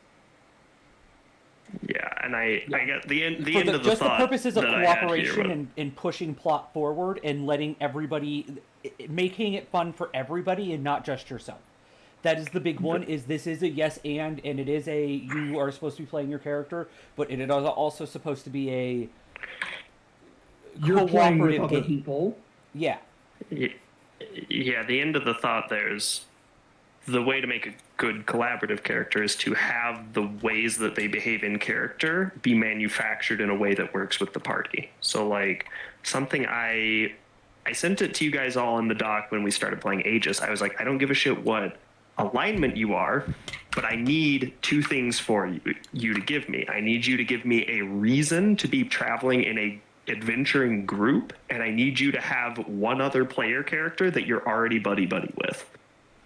Yeah, and I get the end
For
of the
just the
thought
purposes of
that I had here
cooperation
was-
and pushing plot forward and letting everybody, making it fun for everybody and not just yourself. That is the big one. Is this is a yes and it is a you are supposed to be playing your character, but it is also supposed to be a
you're playing with
cooperative
other
game.
people.
Yeah.
Yeah, the end of the thought there is the way to make a good collaborative character is to have the ways that they behave in character be manufactured in a way that works with the party. So like something I sent it to you guys all in the doc when we started playing Aegis. I was like, I don't give a shit what alignment you are, but I need two things for you to give me. I need you to give me a reason to be traveling in a adventuring group, and I need you to have one other player character that you're already buddy with.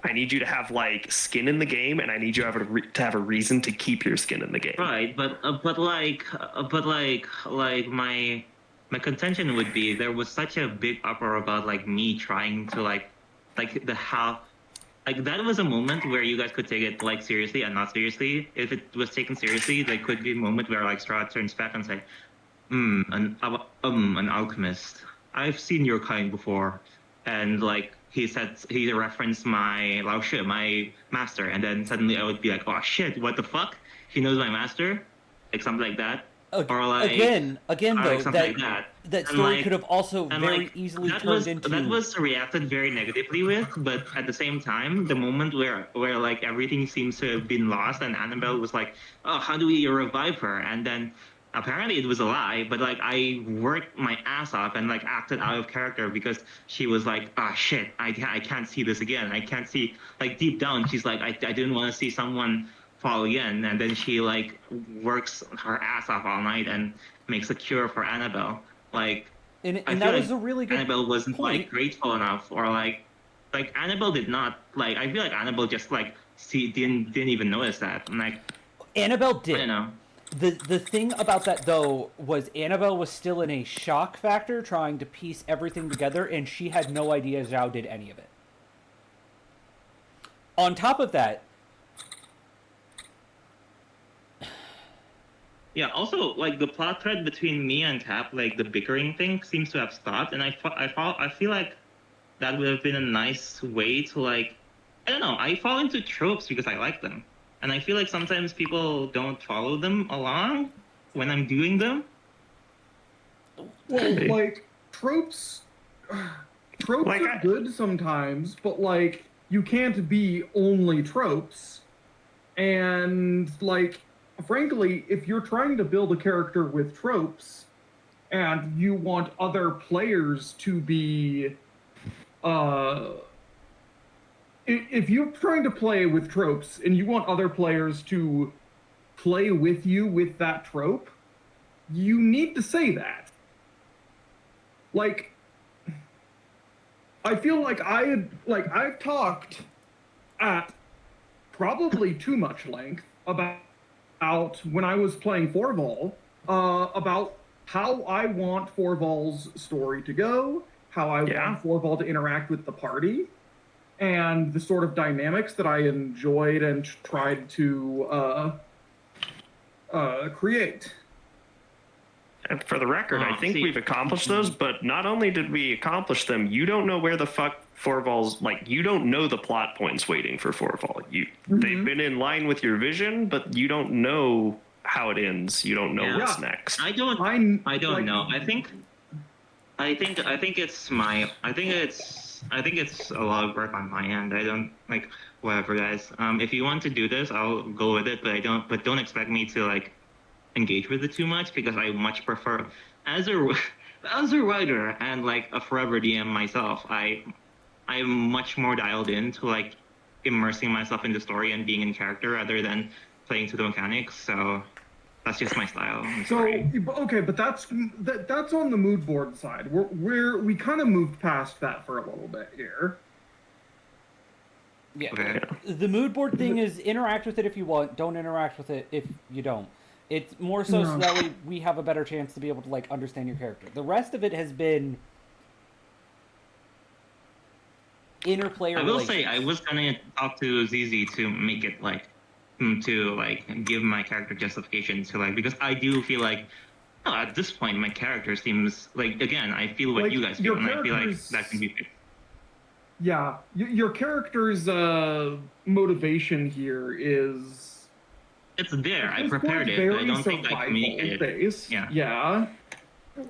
I need you to have like skin in the game, and I need you to have a reason to keep your skin in the game.
Right, but my contention would be there was such a big uproar about like me trying to like the how like that was a moment where you guys could take it like seriously and not seriously. If it was taken seriously, there could be a moment where like Strad turns back and say, an alchemist. I've seen your kind before, and like he referenced my Lao Shi, my master, and then suddenly I would be like, oh shit, what the fuck? He knows my master, like something like that. Or like
again
or
though,
like something like that.
that
And,
story
like-
could have also
and,
very
like,
easily
that
turned
was,
into
that was reacted very negatively with, but at the same time, the moment where like everything seems to have been lost, and Annabelle was like, oh, how do we revive her? And then apparently it was a lie, but like I worked my ass off and like acted out of character because she was like, ah, shit, I can't see this again. I can't see, like deep down, she's like, I didn't want to see someone fall again. And then she like works her ass off all night and makes a cure for Annabelle. Like,
and
I
that
feel
was a really good
Annabelle wasn't
point.
like grateful enough, or like Annabelle did not like. I feel like Annabelle just like didn't even notice that. And like
Annabelle
I
did.
don't know.
The thing about that though was Annabelle was still in a shock factor trying to piece everything together, and she had no idea Zhao did any of it. On top of that,
Yeah. Also, like the plot thread between me and Cap, like the bickering thing, seems to have stopped, and I feel like that would have been a nice way to like, I don't know. I fall into tropes because I like them, and I feel like sometimes people don't follow them along when I'm doing them.
Well, like tropes, tropes
Like,
are good sometimes, but like you can't be only tropes. And like, frankly, if you're trying to build a character with tropes, and you want other players to be, if you're trying to play with tropes and you want other players to play with you with that trope, you need to say that. Like, I feel like I've talked at probably too much length about when I was playing Forval, about how I want Forval's story to go, how I want Forval to interact with the party, and the sort of dynamics that I enjoyed and tried to create.
And for the record, I think we've accomplished those, but not only did we accomplish them, you don't know where the fuck Forval's, like, you don't know the plot points waiting for Forval. They've been in line with your vision, but you don't know how it ends. You don't know what's next.
I don't know. I think it's a lot of work on my end. I don't like whatever, guys. If you want to do this, I'll go with it, but don't expect me to like engage with it too much, because I much prefer as a writer and like a forever DM myself, I'm much more dialed in to like immersing myself in the story and being in character rather than playing to the mechanics. So that's just my style.
But that's on the mood board side. We kind of moved past that for a little bit here.
yeah,
Okay.
the mood board thing is interact with it if you want, don't interact with it if you don't. It's more so
No.
that way we have a better chance to be able to like understand your character. The rest of it has been interplayer.
I will
relations.
say I was gonna talk to ZZ to make it like to like give my character justification to like, because I do feel like at this point my character seems like, again, I feel what
Like,
you guys feel,
your
and I feel like
character's-
that can be fixed.
Yeah, your character's motivation here is
It's there. I
it's
prepared it, but I don't think I communicated it.
based.
Yeah.
Yeah.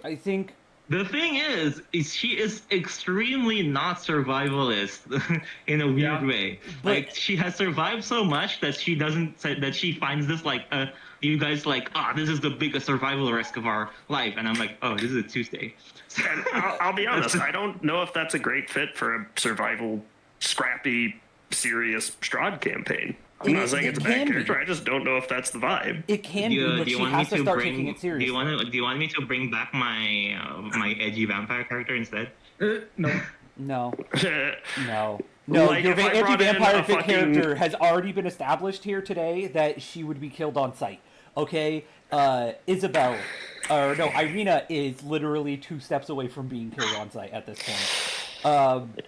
I think
The thing is she is extremely not survivalist in a weird way. Like she has survived so much that she doesn't that she finds this like you guys like, this is the biggest survival risk of our life, and I'm like, oh, this is a Tuesday.
And I'll be honest, I don't know if that's a great fit for a survival, scrappy, serious Strad campaigin. I'm not saying it's a bad character. I just don't know if that's the vibe.
it can be, but she has to start taking it seriously.
Do you want me to bring back my my edgy vampire character instead?
No.
No. No.
Like,
Your
if I brought in
anti-vampire
a
fit
fucking-
character has already been established here today that she would be killed on sight. Okay? Irina is literally 2 steps away from being killed on sight at this point.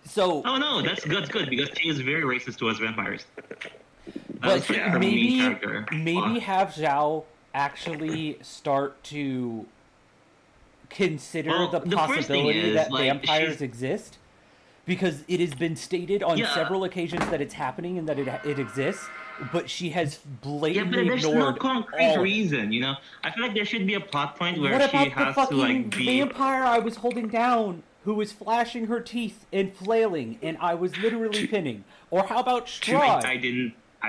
So...
Oh no, that's good because she is very racist towards vampires.
But
her main character.
maybe have Zhao actually start to consider
Well,
the
the first thing
possibility
is,
that
like,
vampires
she's-
exist, because it has been stated on
Yeah.
several occasions that it's happening and that it exists, but she has
Yeah,
blatantly
but there's no
ignored
concrete
all of it.
reason, you know? I feel like there should be a plot point where
What
she
about the
has to
fucking
like be
vampire I was holding down, who was flashing her teeth and flailing, and I was literally pinning? Or how about Strad?
I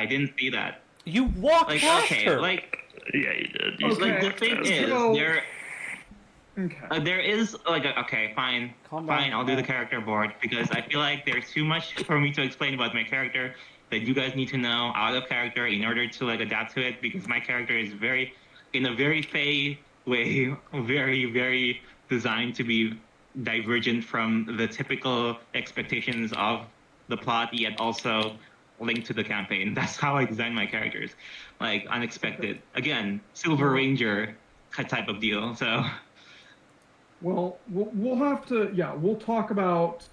didn't see that.
You walked
Like,
past
okay,
her.
like
Yeah, you did.
Okay.
like the thing is
So-
there
Okay.
there is like okay, fine,
Calm down.
fine. I'll do the character board because I feel like there's too much for me to explain about my character that you guys need to know out of character in order to like adapt to it, because my character is in a very Fey way, very designed to be divergent from the typical expectations of the plot, yet also linked to the campaign. That's how I design my characters, like unexpected. Again, Silver Ranger type of deal. So.
Well, we'll have to. Yeah, we'll talk about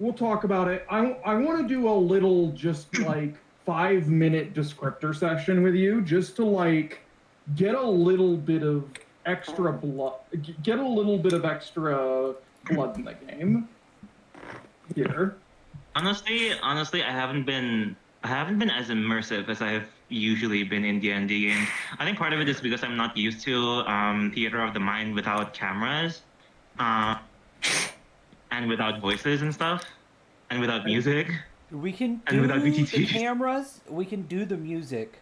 it. I want to do a little just like 5-minute descriptor session with you, just to like get a little bit of extra blood, get a little bit of extra blood in the game here.
Honestly, I haven't been as immersive as I've usually been in D&D games. I think part of it is because I'm not used to theater of the mind without cameras, and without voices and stuff, and without music.
We can
And
do
without
the
BTTs.
cameras. We can do the music.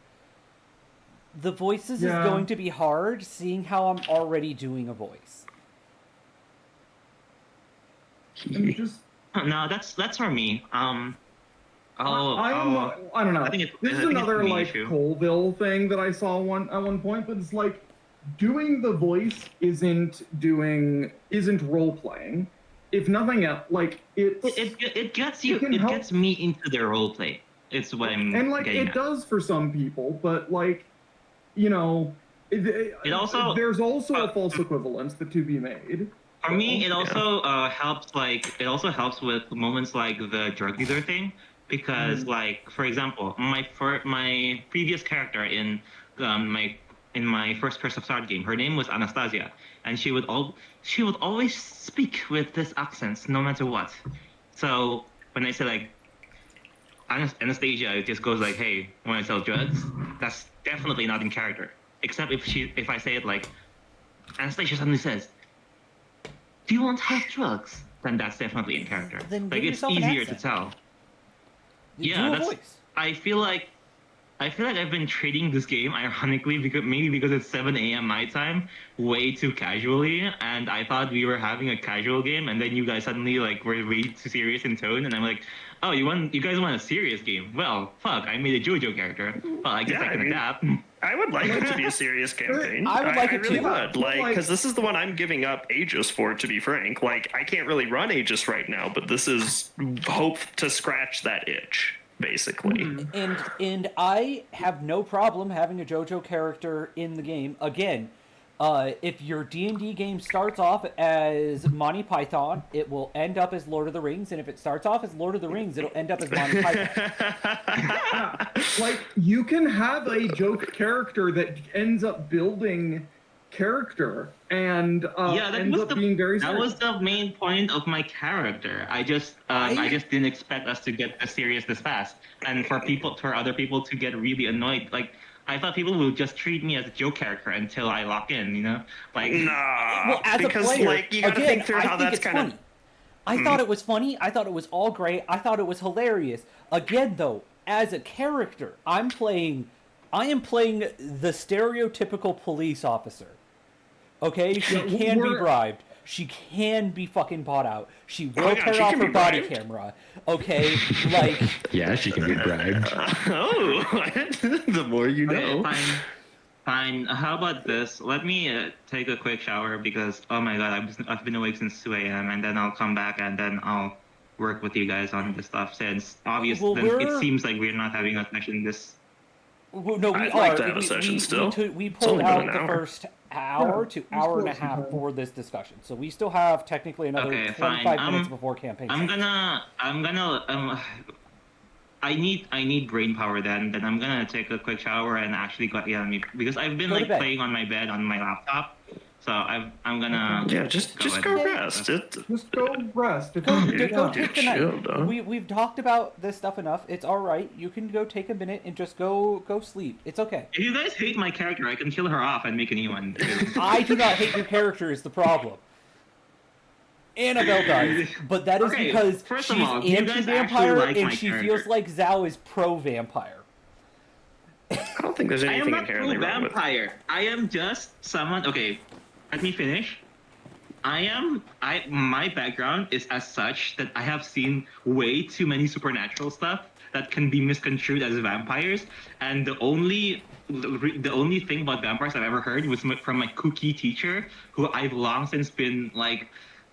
The voices
Yeah.
is going to be hard, seeing how I'm already doing a voice.
And just
No, that's for me.
I don't know.
I think
This is
it's
another
a me
like
issue.
Colville thing that I saw at one point, but it's like doing the voice isn't role playing. If nothing else, like
It gets you.
it can
It
help-
gets me into their role play. It's what I'm
and like
getting
it
at.
does for some people, but like it
also-
there's also a false equivalence that to be made.
For me, it
Yeah.
also helps. Like, it also helps with moments like the drug dealer thing, because, like, for example, my previous character in my first Curse of Strad game, her name was Anastasia, and she would always speak with this accent, no matter what. So when I say like Anastasia, it just goes like, "Hey, want to sell drugs?" That's definitely not in character. Except if I say it like, Anastasia suddenly says, "Do you want to have drugs?" Then that's definitely in character.
Then
Like,
give
it's
yourself an
easier to
accent.
tell.
Do
Yeah,
a
that's.
voice.
I feel like I've been treating this game, ironically, because it's 7 a.m. my time, way too casually, and I thought we were having a casual game, and then you guys suddenly like were way too serious in tone, and I'm like, oh, you guys want a serious game? Well, fuck, I made a JoJo character. Well, I guess
Yeah,
I can
I mean-
adapt.
I would like it to be a serious campaign.
I would like it
really
too.
would. Like,
Like-
because this is the one I'm giving up Aegis for, to be frank. Like, I can't really run Aegis right now, but this is hope to scratch that itch, basically.
And I have no problem having a JoJo character in the game. Again, if your D&D game starts off as Monty Python, it will end up as Lord of the Rings, and if it starts off as Lord of the Rings, it'll end up as Monty Python.
Like you can have a joke character that ends up building character and
Yeah, that
ends
was
up
the
being very
that was the main point of my character. I just didn't expect us to get this serious this fast, and for other people to get really annoyed. Like, I thought people would just treat me as a joke character until I lock in. You know, like
Nah,
Well, as
because
a player,
like you gotta
again,
think through
I
how
think
that's
it's
kind
funny.
of.
I thought it was funny. I thought it was all great. I thought it was hilarious. Again, though, as a character, I am playing the stereotypical police officer. Okay, she
Yeah,
can be
we're-
bribed. She can be fucking bought out. She will
Oh, yeah,
turn
she
off
can
her
be
body
bribed.
camera. Okay, like
Yeah, she can be bribed.
Oh, the more you know.
okay, fine. How about this? Let me take a quick shower because oh my god, I've been awake since 2 a.m. and then I'll come back and then I'll work with you guys on this stuff. Since obviously
Well,
it
we're-
seems like we're not having a session this.
well, no, we
I'd
are.
like to have a
we,
session
we,
still.
we
It's
pulled
only been
out
an
the
hour.
first hour
Yeah,
to
we're
hour and a
still
half
some time.
for this discussion, so we still have technically another
Okay,
25
fine.
minutes before campaign.
I'm
starts.
gonna I need brain power then I'm gonna take a quick shower and actually go because I've been
Go to
like
bed.
playing on my bed on my laptop, so I'm gonna
Yeah, just go
Okay.
rest.
just go rest. If
Go,
you-
go, go
yeah.
take the
chill,
night.
dog.
We've talked about this stuff enough. It's all right. You can go take a minute and just go sleep. It's okay.
If you guys hate my character, I can kill her off and make a new one.
I do not hate your character is the problem. Annabelle does, but that is
Okay,
because
first
she's
of all, do you guys
anti-vampire
actually like
and
my
she
character?
feels like Zhao is pro-vampire.
I don't think there's
I am
anything
not
inherently
pro
wrong with.
vampire. I am just someone. Okay, let me finish. My background is as such that I have seen way too many supernatural stuff that can be misconstrued as vampires, and the only thing about vampires I've ever heard was from my kooky teacher, who I've long since been like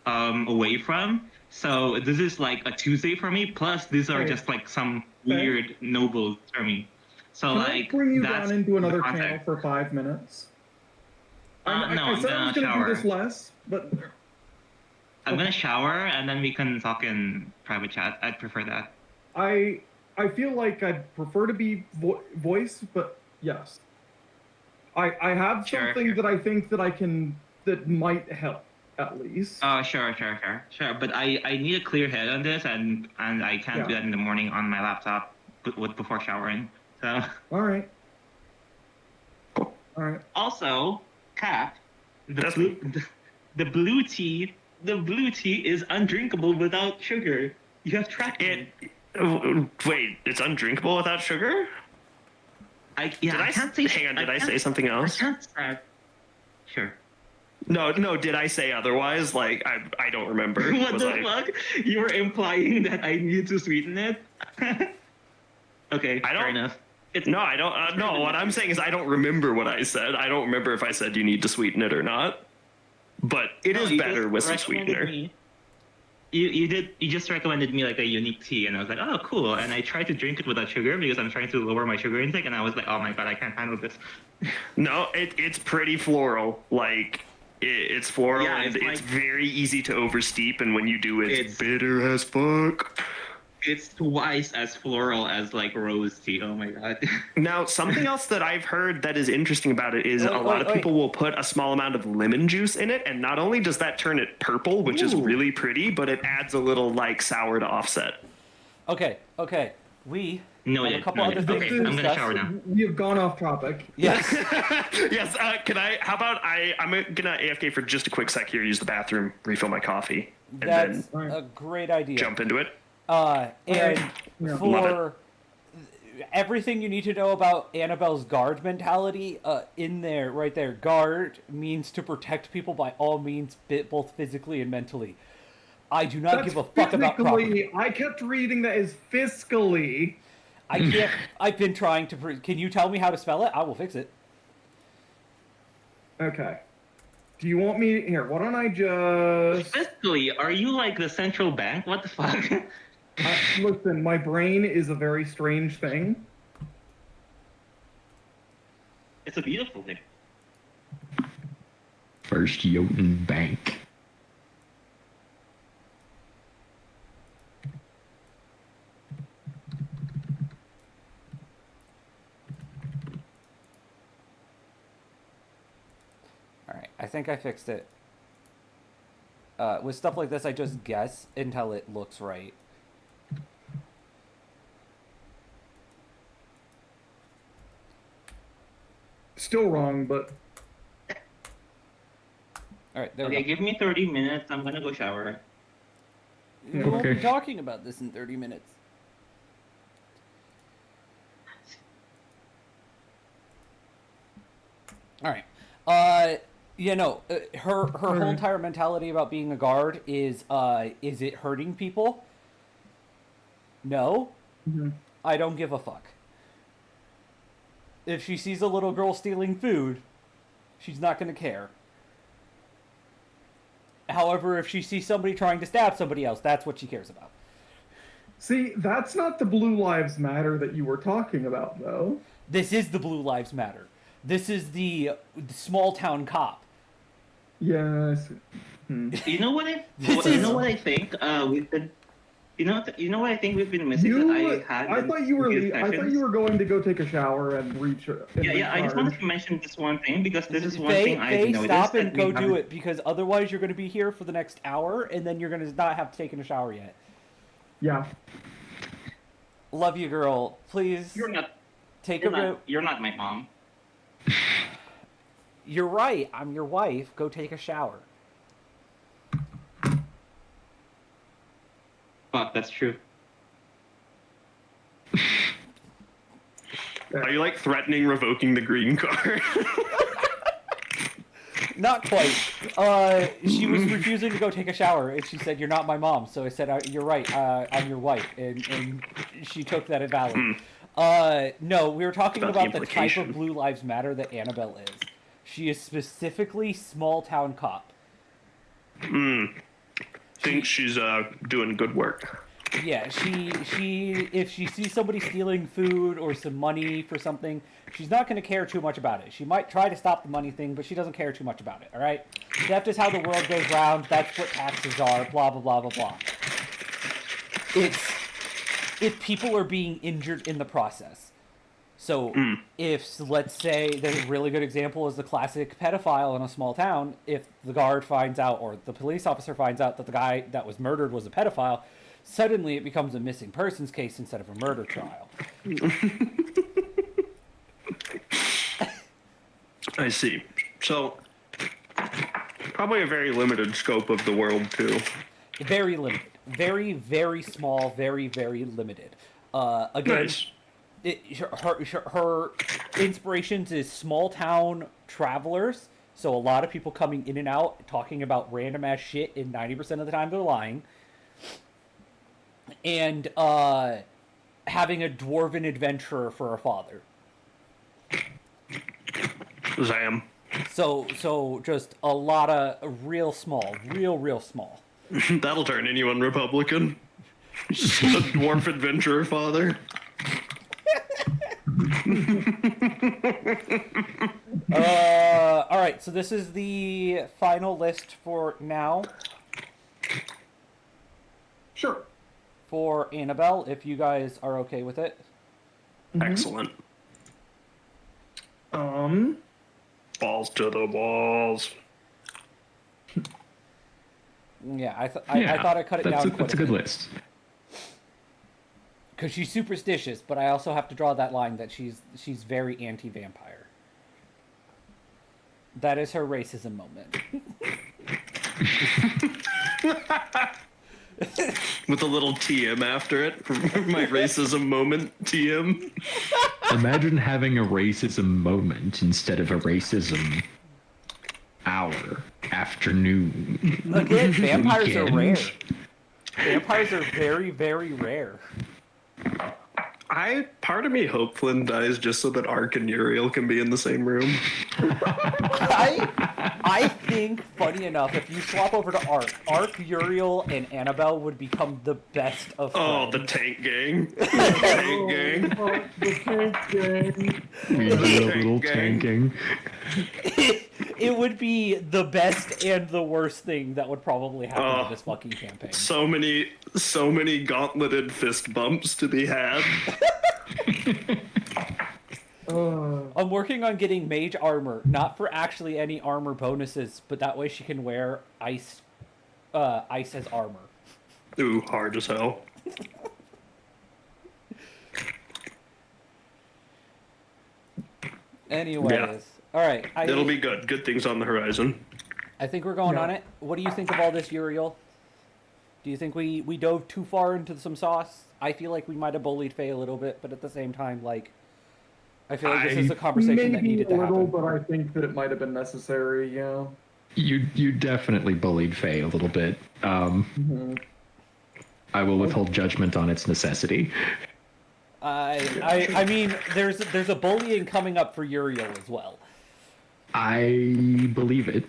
away from. So this is like a Tuesday for me. Plus, these are
Okay.
just like some
Okay.
weird nobles for me. So
Can
like
I bring you
that's
down into
the
another channel
context.
for 5 minutes?
No,
I
I'm
said I was
gonna
gonna do this
shower.
less, but
I'm gonna shower and then we can talk in private chat. I'd prefer that.
I feel like I'd prefer to be voice, but yes. I have
Sure,
something
sure.
that I think that might help at least.
Oh, sure. But I need a clear head on this, and I can't do
Yeah.
that in the morning on my laptop before showering. So
All right. All right.
also, Cap,
That's
the blue tea, is undrinkable without sugar. You have tracked
it.
it.
Wait, it's undrinkable without sugar? Did I
can't say.
hang on? Did I
can't-
say something
I
else?
can't. Sure.
No. Did I say otherwise? Like I don't remember.
What
Was
the
I?
fuck? You were implying that I need to sweeten it? Okay,
I don't-
fair enough. It's
No, I don't. No, what I'm saying is I don't remember what I said. I don't remember if I said you need to sweeten it or not. But it is
you
better
just
with some
recommended
sweetener.
me- You just recommended me like a unique tea, and I was like, oh, cool. And I tried to drink it without sugar because I'm trying to lower my sugar intake, and I was like, oh my god, I can't handle this.
No, it's pretty floral. Like it's floral
Yeah,
and
it's
it's
like-
very easy to oversteep. And when you do, it's
It's-
bitter as fuck.
It's twice as floral as like rose tea. Oh my god.
Now, something else that I've heard that is interesting about it is a lot of people will put a small amount of lemon juice in it, and not only does that turn it purple, which is
Ooh.
really pretty, but it adds a little like sour to offset.
Okay. We
No,
have a couple other things
Okay,
to
I'm gonna
discuss.
shower now.
We have gone off topic.
Yes.
Yes. Can I? How about I'm gonna AFK for just a quick sec here, use the bathroom, refill my coffee, and
That's
then
a great idea.
jump into it.
And
Yeah.
Love
for everything you need to know about Annabelle's guard mentality, in there, right there, guard means to protect people by all means, both physically and mentally. I do not give a fuck about property.
physically. I kept reading that as fiscally.
I can't. I've been trying to. Can you tell me how to spell it? I will fix it.
Okay. Do you want me here? Why don't I just
Fiscally, are you like the central bank? What the fuck?
listen? My brain is a very strange thing.
It's a beautiful thing.
First Jotun Bank.
Alright, I think I fixed it. With stuff like this, I just guess until it looks right.
Still wrong, but
Alright, there
Okay,
we go.
give me 30 minutes. I'm gonna go shower.
We won't be
Okay.
talking about this in 30 minutes. Alright. Her whole entire mentality about being a guard is it hurting people? No.
Mhm.
I don't give a fuck. If she sees a little girl stealing food, she's not gonna care. However, if she sees somebody trying to stab somebody else, that's what she cares about.
see, that's not the Blue Lives Matter that you were talking about, though.
This is the Blue Lives Matter. This is the small town cop.
Yes.
You know what I?
This
you
is-
know what I think? We've been. You know what I think we've been missing. That I had.
I
in
thought you were.
previous
I thought
sessions?
you were going to go take a shower and reach.
Yeah. I just wanted to mention this one thing because this is one thing I've
Faye,
noticed.
stop
that
and
we
go do
haven't-
it, because otherwise you're going to be here for the next hour, and then you're going to not have taken a shower yet.
Yeah.
Love you, girl. Please
You're not.
take
You're
a bit.
you're not my mom.
You're right. I'm your wife. Go take a shower.
Fuck, that's true.
Are you like threatening revoking the green card?
Not quite. She was refusing to go take a shower, and she said, "You're not my mom." So I said, "You're right. I'm your wife," and she took that as valid. No, we were talking
About the
about the type
implication.
of Blue Lives Matter that Annabelle is. She is specifically small town cop.
think she's doing good work.
Yeah, she if she sees somebody stealing food or some money for something, she's not going to care too much about it. She might try to stop the money thing, but she doesn't care too much about it, all right? Theft is how the world goes round. That's what taxes are, blah, blah, blah, blah, blah. It's if people are being injured in the process. So if, let's say, the really good example is the classic pedophile in a small town, if the guard finds out or the police officer finds out that the guy that was murdered was a pedophile, suddenly it becomes a missing persons case instead of a murder trial.
I see. So, probably a very limited scope of the world, too.
Very limited. Very, very small, very, very limited. Again,
Nice.
her inspirations is small town travelers, so a lot of people coming in and out, talking about random ass shit, and 90% of the time they're lying. And having a dwarven adventurer for a father.
Zam.
So just a lot of real small, real small.
That'll turn anyone Republican. A dwarf adventurer father.
All right, so this is the final list for now.
Sure.
For Annabelle, if you guys are okay with it.
Excellent. Balls to the walls.
Yeah, I thought I cut it down.
That's a good list.
Because she's superstitious, but I also have to draw that line that she's very anti-vampire. That is her racism moment.
With a little TM after it. My racism moment, TM.
Imagine having a racism moment instead of a racism hour, afternoon.
Again, vampires are rare.
weekend.
Vampires are very, very rare.
Part of me hope Flynn dies just so that Ark and Uriel can be in the same room.
I think, funny enough, if you swap over to Ark, Uriel, and Annabelle would become the best of friends.
Oh, the tank gang. The tank gang.
The tank gang.
We did a little
Gang.
tanking.
It would be the best and the worst thing that would probably happen
Oh.
in this fucking campaign.
So many gauntleted fist bumps to be had.
I'm working on getting mage armor, not for actually any armor bonuses, but that way she can wear ice as armor.
Ooh, hard as hell.
Anyways,
Yeah.
all right.
It'll be good. Good things on the horizon.
I think we're going
Yeah.
on it. What do you think of all this, Uriel? Do you think we dove too far into some sauce? I feel like we might have bullied Faye a little bit, but at the same time, like, I feel like this is a conversation
Maybe
that needed
a
to
little,
happen.
but I think that it might have been necessary. Yeah.
You definitely bullied Faye a little bit. I will withhold judgment on its necessity.
I mean, there's a bullying coming up for Uriel as well.
I believe it.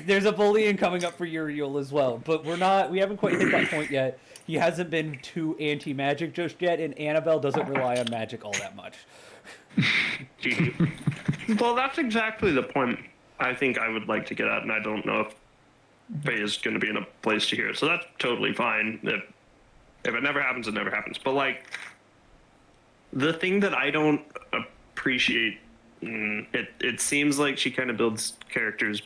There's a bullying coming up for Uriel as well, but we haven't quite hit that point yet. He hasn't been too anti-magic just yet, and Annabelle doesn't rely on magic all that much.
Well, that's exactly the point I think I would like to get at, and I don't know if Faye is going to be in a place to hear it. So that's totally fine. If it never happens, it never happens. But, like, the thing that I don't appreciate, it seems like she kind of builds characters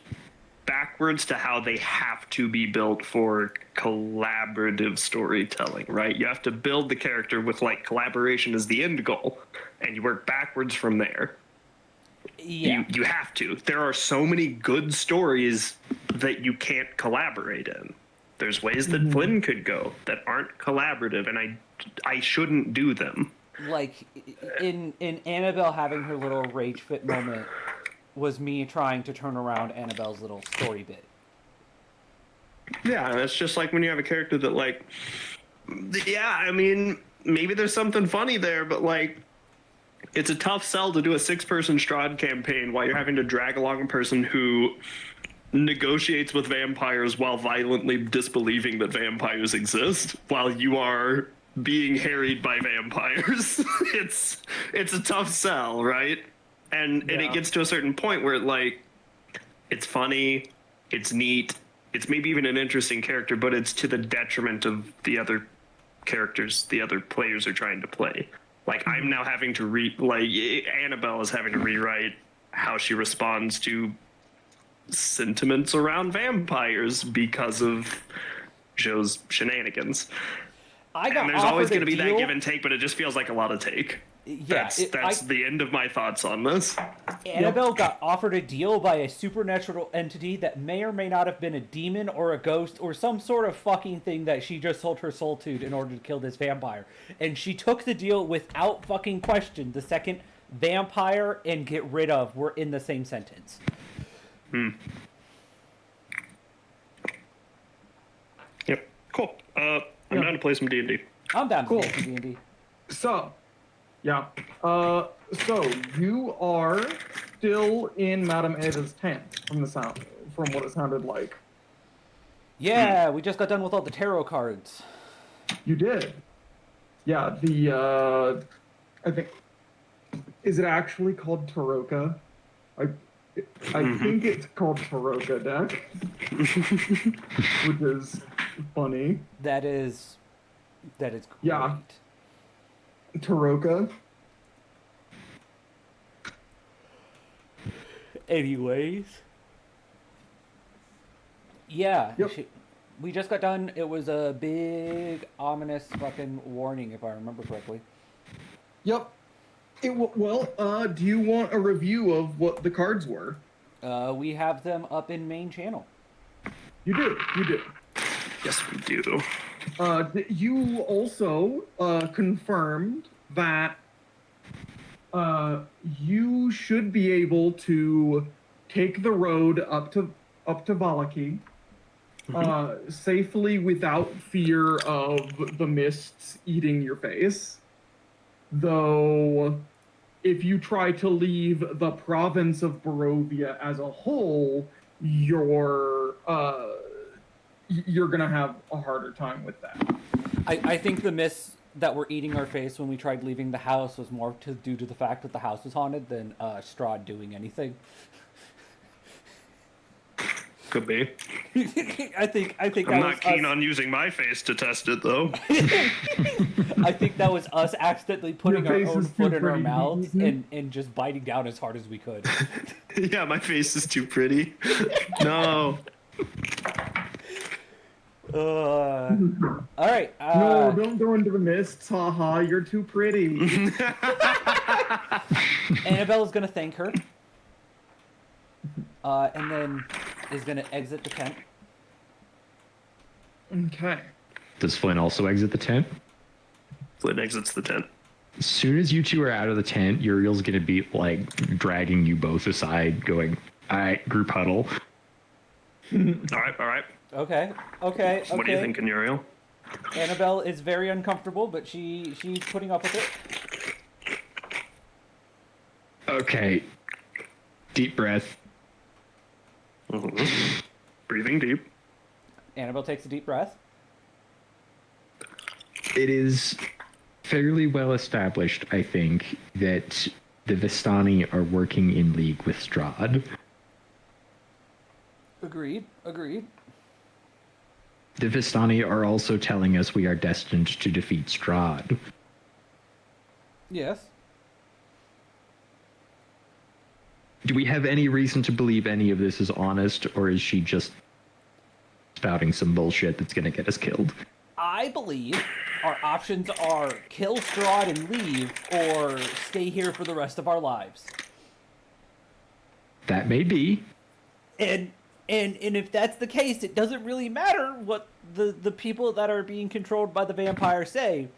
backwards to how they have to be built for collaborative storytelling, right? You have to build the character with, like, collaboration as the end goal, and you work backwards from there.
Yeah.
You have to. There are so many good stories that you can't collaborate in. There's ways that Flynn could go that aren't collaborative, and I shouldn't do them.
Like, in Annabelle having her little rage fit moment was me trying to turn around Annabelle's little story bit.
Yeah, and it's just like when you have a character that, like, yeah, I mean, maybe there's something funny there, but, like, it's a tough sell to do a 6-person Strad campaign while you're having to drag along a person who negotiates with vampires while violently disbelieving that vampires exist, while you are being harried by vampires. it's a tough sell, right? And it gets to a certain point where like it's funny, it's neat, it's maybe even an interesting character, but it's to the detriment of the other characters the other players are trying to play. Like I'm now having to Annabelle is having to rewrite how she responds to sentiments around vampires because of Joe's shenanigans. And there's always going to be that give and take, but it just feels like a lot of take.
Yeah,
that's the end of my thoughts on this.
Annabelle got offered a deal by a supernatural entity that may or may not have been a demon or a ghost or some sort of fucking thing that she just sold her soul to in order to kill this vampire. And she took the deal without fucking question the second vampire and get rid of were in the same sentence.
Yep. Cool. I'm down to play some D&D.
I'm down to play some D&D.
So, yeah. So you are still in Madame Eva's tent from what it sounded like.
Yeah, we just got done with all the tarot cards.
You did. Yeah, I think, is it actually called Taroka? I think it's called Taroka deck, which is funny.
That is great.
Yeah. Taroka.
Anyways. Yeah.
Yep.
We just got done. It was a big, ominous fucking warning, if I remember correctly.
Yep. Do you want a review of what the cards were?
We have them up in main channel.
You do.
Yes, we do.
You also confirmed that you should be able to take the road up to Valaki safely without fear of the mists eating your face. Though, if you try to leave the province of Barovia as a whole, you're gonna have a harder time with that.
I think the mists that were eating our face when we tried leaving the house was more due to the fact that the house was haunted than Strad doing anything.
Could be.
I think
I'm not keen on using my face to test it, though.
I think that was us accidentally putting our own foot in our
pretty.
mouths and just biting down as hard as we could.
Yeah, my face is too pretty. No.
All right.
No, don't go into the mists. Haha, you're too pretty.
Annabelle is going to thank her. And then is going to exit the tent.
Okay.
Does Flynn also exit the tent?
Flynn exits the tent.
As soon as you two are out of the tent, Uriel's gonna be like dragging you both aside, going, "All right, group huddle."
All right.
Okay.
What are you thinking, Uriel?
Annabelle is very uncomfortable, but she's putting up with it.
Okay. Deep breath.
Mm-hmm. Breathing deep.
Annabelle takes a deep breath.
It is fairly well established, I think, that the Vistani are working in league with Strad.
Agreed.
The Vistani are also telling us we are destined to defeat Strad.
Yes.
Do we have any reason to believe any of this is honest, or is she just spouting some bullshit that's gonna get us killed?
I believe our options are kill Strad and leave, or stay here for the rest of our lives.
That may be.
And if that's the case, it doesn't really matter what the people that are being controlled by the vampire say.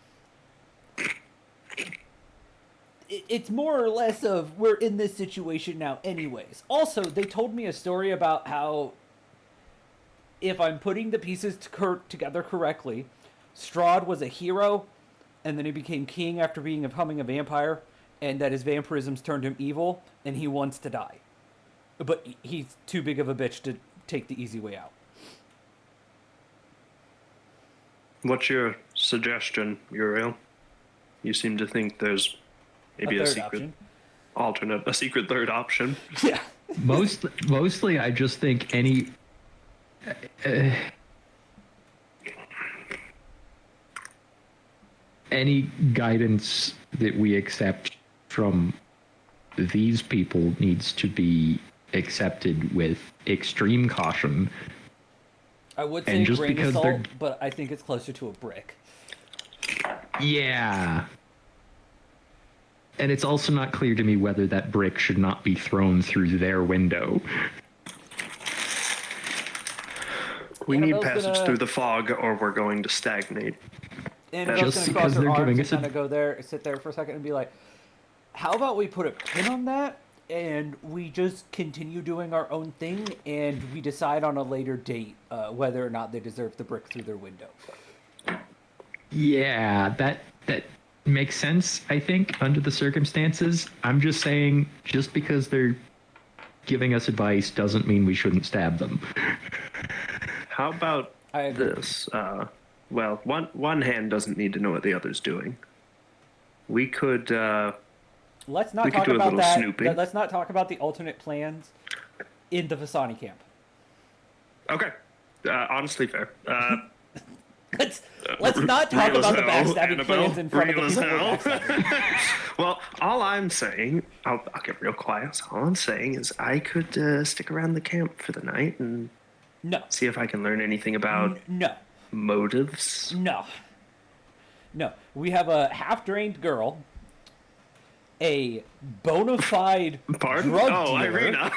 It's more or less of we're in this situation now anyways. Also, they told me a story about how if I'm putting the pieces together correctly, Strad was a hero, and then he became king after becoming a vampire, and that his vampirisms turned him evil, and he wants to die. But he's too big of a bitch to take the easy way out.
What's your suggestion, Uriel? You seem to think there's maybe a
third
secret alternate, a secret third option.
Yeah.
Mostly, I just think any guidance that we accept from these people needs to be accepted with extreme caution.
I would
And
say
just
grain of
because
salt,
they're-
but I think it's closer to a brick.
Yeah. And it's also not clear to me whether that brick should not be thrown through their window.
We need
Annabelle's
passage
gonna-
through the fog, or we're going to stagnate.
Annabelle's
Just
gonna cross
because
her
they're
arms
giving
and
us a-
kind of go there, sit there for a second, and be like, "How about we put a pin on that, and we just continue doing our own thing, and we decide on a later date whether or not they deserve the brick through their window."
Yeah, that makes sense, I think, under the circumstances. I'm just saying, just because they're giving us advice doesn't mean we shouldn't stab them.
How about
I agree.
this? Well, one hand doesn't need to know what the other's doing. We could.
Let's not
We could
talk
do a
about
little
that.
snooping.
Let's not talk about the alternate plans in the Vasani camp.
Okay. Honestly, fair.
Let's not talk
Real as
about the
hell,
backstabbing
Annabelle.
plans in front of the
Real as
people we're
hell.
backstabbing.
Well, all I'm saying, I'll get real quiet. So all I'm saying is I could stick around the camp for the night and
No.
see if I can learn anything about
No.
motives.
No. No. We have a half-drained girl, a bona fide
Pardon?
drug
Oh,
dealer,
Irina.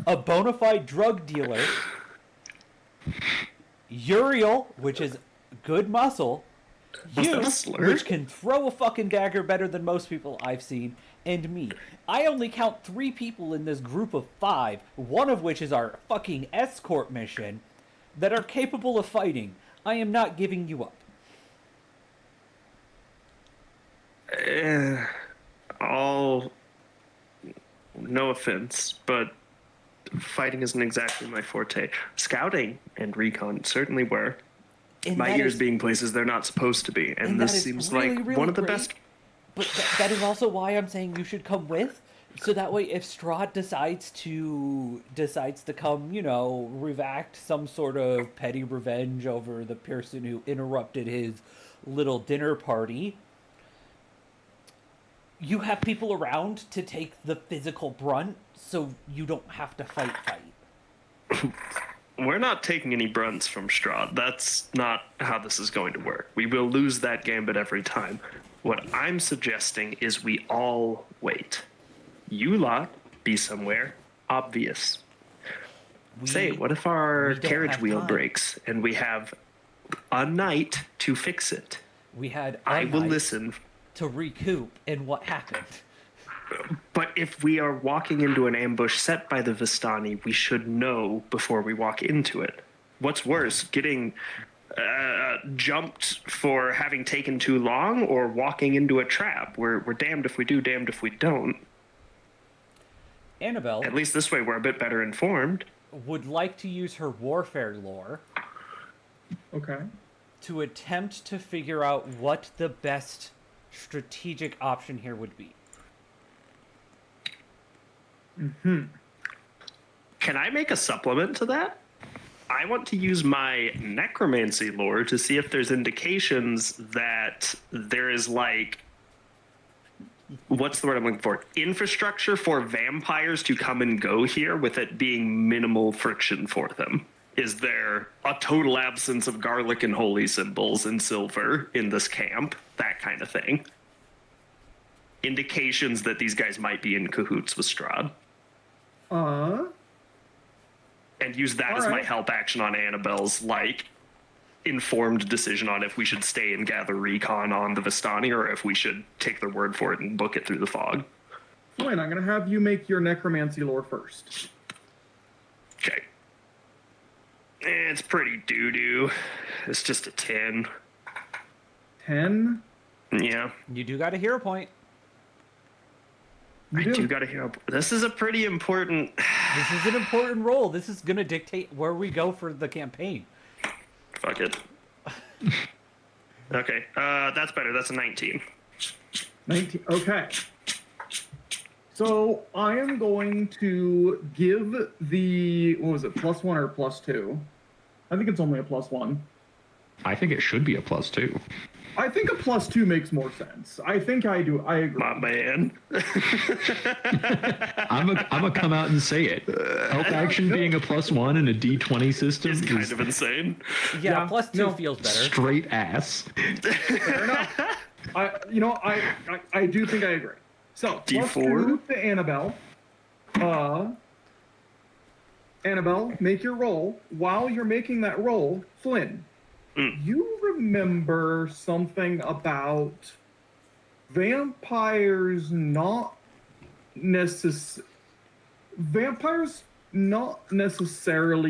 a bona fide drug dealer, Uriel, which is good muscle,
Was
you,
that a slur?
which can throw a fucking dagger better than most people I've seen, and me. I only count 3 people in this group of 5, one of which is our fucking escort mission, that are capable of fighting. I am not giving you up.
All, no offense, but fighting isn't exactly my forte. Scouting and recon certainly were.
And
My
that
ears
is-
being places they're not supposed to be, and
and
this
that is
seems
really,
like
really
one of the
great.
best.
But that is also why I'm saying you should come with, so that way if Strad decides to come, react some sort of petty revenge over the person who interrupted his little dinner party, you have people around to take the physical brunt, so you don't have to fight.
We're not taking any brunts from Strad. That's not how this is going to work. We will lose that gambit every time. What I'm suggesting is we all wait. You lot be somewhere obvious. Say, what if our
we don't
carriage
have
wheel
time.
breaks and we have a night to fix it?
We had
I will
night
listen.
to recoup, and what happened?
But if we are walking into an ambush set by the Vistani, we should know before we walk into it. What's worse, getting jumped for having taken too long, or walking into a trap? We're damned if we do, damned if we don't.
Annabelle
At least this way we're a bit better informed.
would like to use her warfare lore
Okay.
to attempt to figure out what the best strategic option here would be.
Can I make a supplement to that? I want to use my necromancy lore to see if there's indications that there is, like, what's the word I'm looking for? Infrastructure for vampires to come and go here with it being minimal friction for them. Is there a total absence of garlic and holy symbols and silver in this camp? That kind of thing. Indications that these guys might be in cahoots with Strad. And use that as my
Alright.
help action on Annabelle's, like, informed decision on if we should stay and gather recon on the Vistani or if we should take their word for it and book it through the fog.
Fine, I'm gonna have you make your necromancy lore first.
Okay. It's pretty doo-doo. It's just a 10.
10.
Yeah.
You do got a hero point.
You
I do gotta hear. This is a pretty important.
This is an important role. This is gonna dictate where we go for the campaign.
Fuck it. Okay, that's better. That's a 19.
19. Okay. So I am going to give the, what was it, +1 or +2? I think it's only a +1.
I think it should be a +2.
I think a +2 makes more sense. I think I do. I agree.
My man.
I'm gonna come out and say it. Help action being a +1 in a D20 system
It's kind
is
of insane.
Yeah,
Yeah,
+2
no.
feels better.
straight ass.
Fair enough. I do think I agree. So
D4?
+2 to Annabelle. Annabelle, make your roll. While you're making that roll, Flynn, you remember something about vampires not necessarily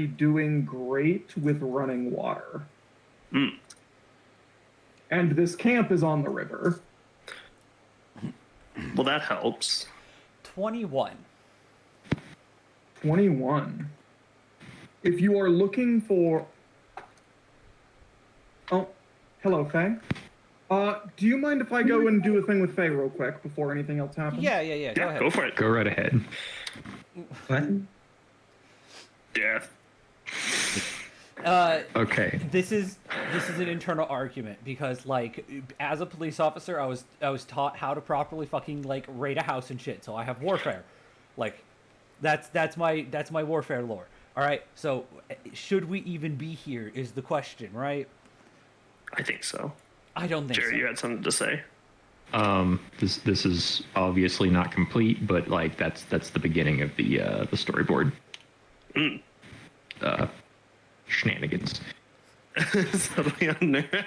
doing great with running water. And this camp is on the river.
Well, that helps.
21.
21. If you are looking for... Oh, hello, Faye. Do you mind if I go and do a thing with Faye real quick before anything else happens?
Yeah. Go
Yeah,
ahead.
go for it.
Go right ahead.
What?
Yeah.
Okay.
This is an internal argument because like as a police officer I was taught how to properly fucking like raid a house and shit, so I have warfare. Like that's my warfare lore. All right, so should we even be here is the question, right?
I think so.
I don't think
Jerry,
so.
you had something to say.
This is obviously not complete, but like that's the beginning of the storyboard. Shenanigans.
Suddenly on there.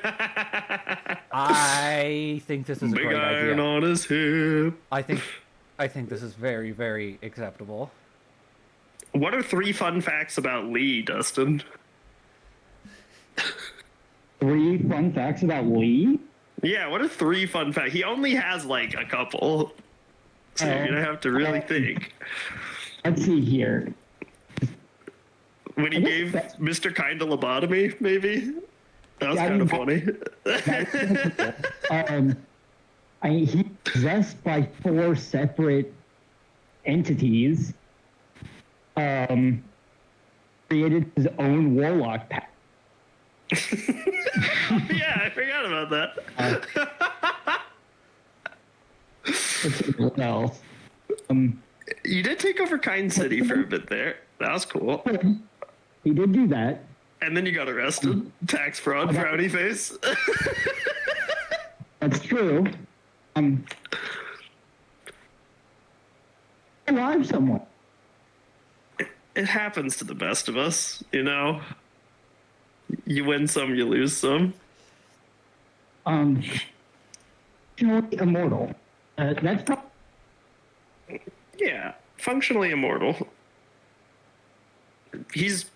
I think this is a
Big
great
iron
idea.
on his hip.
I think this is very, very acceptable.
What are 3 fun facts about Lee, Dustin?
3 fun facts about Lee?
Yeah, what are 3 fun facts? He only has like a couple. So you're gonna have to really think.
Let's see here.
When he gave Mr. Kind a lobotomy, maybe? That was kind of funny.
He's possessed by 4 separate entities. Created his own warlock pack.
Yeah, I forgot about that.
What else?
You did take over Kind City for a bit there. That was cool.
He did do that.
And then you got arrested. Tax fraud, frowny face.
That's true. Alive someone.
It happens to the best of us, you know? You win some, you lose some.
Functionally immortal. That's probably
Yeah, functionally immortal. His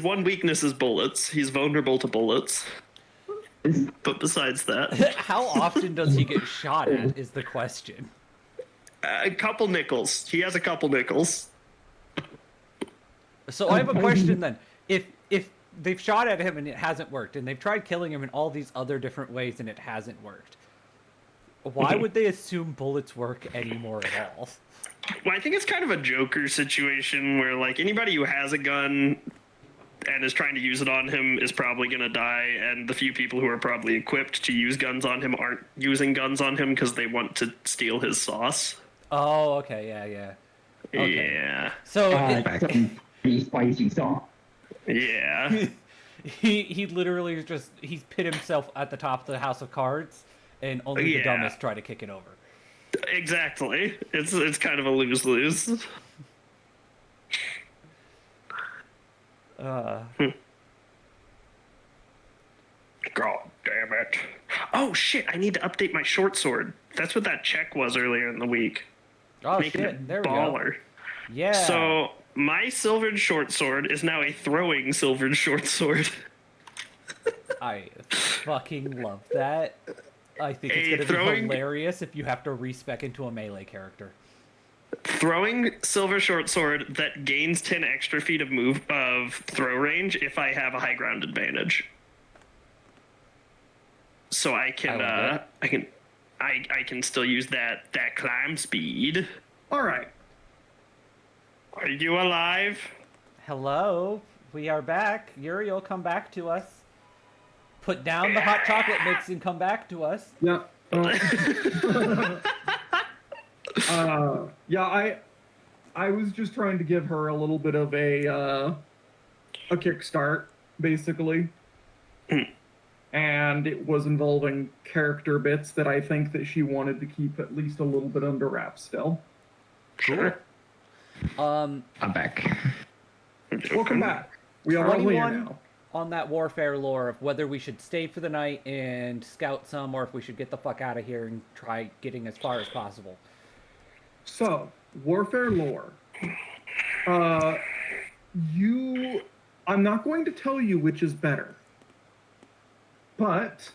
one weakness is bullets. He's vulnerable to bullets. But besides that,
How often does he get shot at is the question.
a couple nickels. He has a couple nickels.
So I have a question then. If they've shot at him and it hasn't worked, and they've tried killing him in all these other different ways and it hasn't worked, why would they assume bullets work anymore at all?
Well, I think it's kind of a Joker situation where, like, anybody who has a gun and is trying to use it on him is probably going to die, and the few people who are probably equipped to use guns on him aren't using guns on him because they want to steal his sauce.
Oh, okay, yeah. Okay.
Yeah.
So
some pretty spicy sauce.
Yeah.
he literally is just he's pit himself at the top of the house of cards, and only the
Yeah.
dumbest try to kick it over.
Exactly. It's kind of a lose-lose. God damn it. Oh shit, I need to update my short sword. That's what that check was earlier in the week.
Oh
Making
shit!
it
There we
baller.
go. Yeah.
So my silvered short sword is now a throwing silvered short sword.
I fucking love that. I think it's
A
gonna be
throwing-
hilarious if you have to respec into a melee character.
throwing silver short sword that gains 10 extra feet of throw range if I have a high ground advantage. So I can I can still use that climb speed.
All right.
Are you alive?
Hello, we are back. Uriel, come back to us. Put down the hot chocolate mix and come back to us.
Yeah. Yeah. I was just trying to give her a little bit of a kickstart, basically, and it was involving character bits that I think that she wanted to keep at least a little bit under wraps still.
Sure.
I'm back.
Welcome back. We are all here
21
now.
on that warfare lore of whether we should stay for the night and scout some, or if we should get the fuck out of here and try getting as far as possible.
So, warfare lore. I'm not going to tell you which is better. But,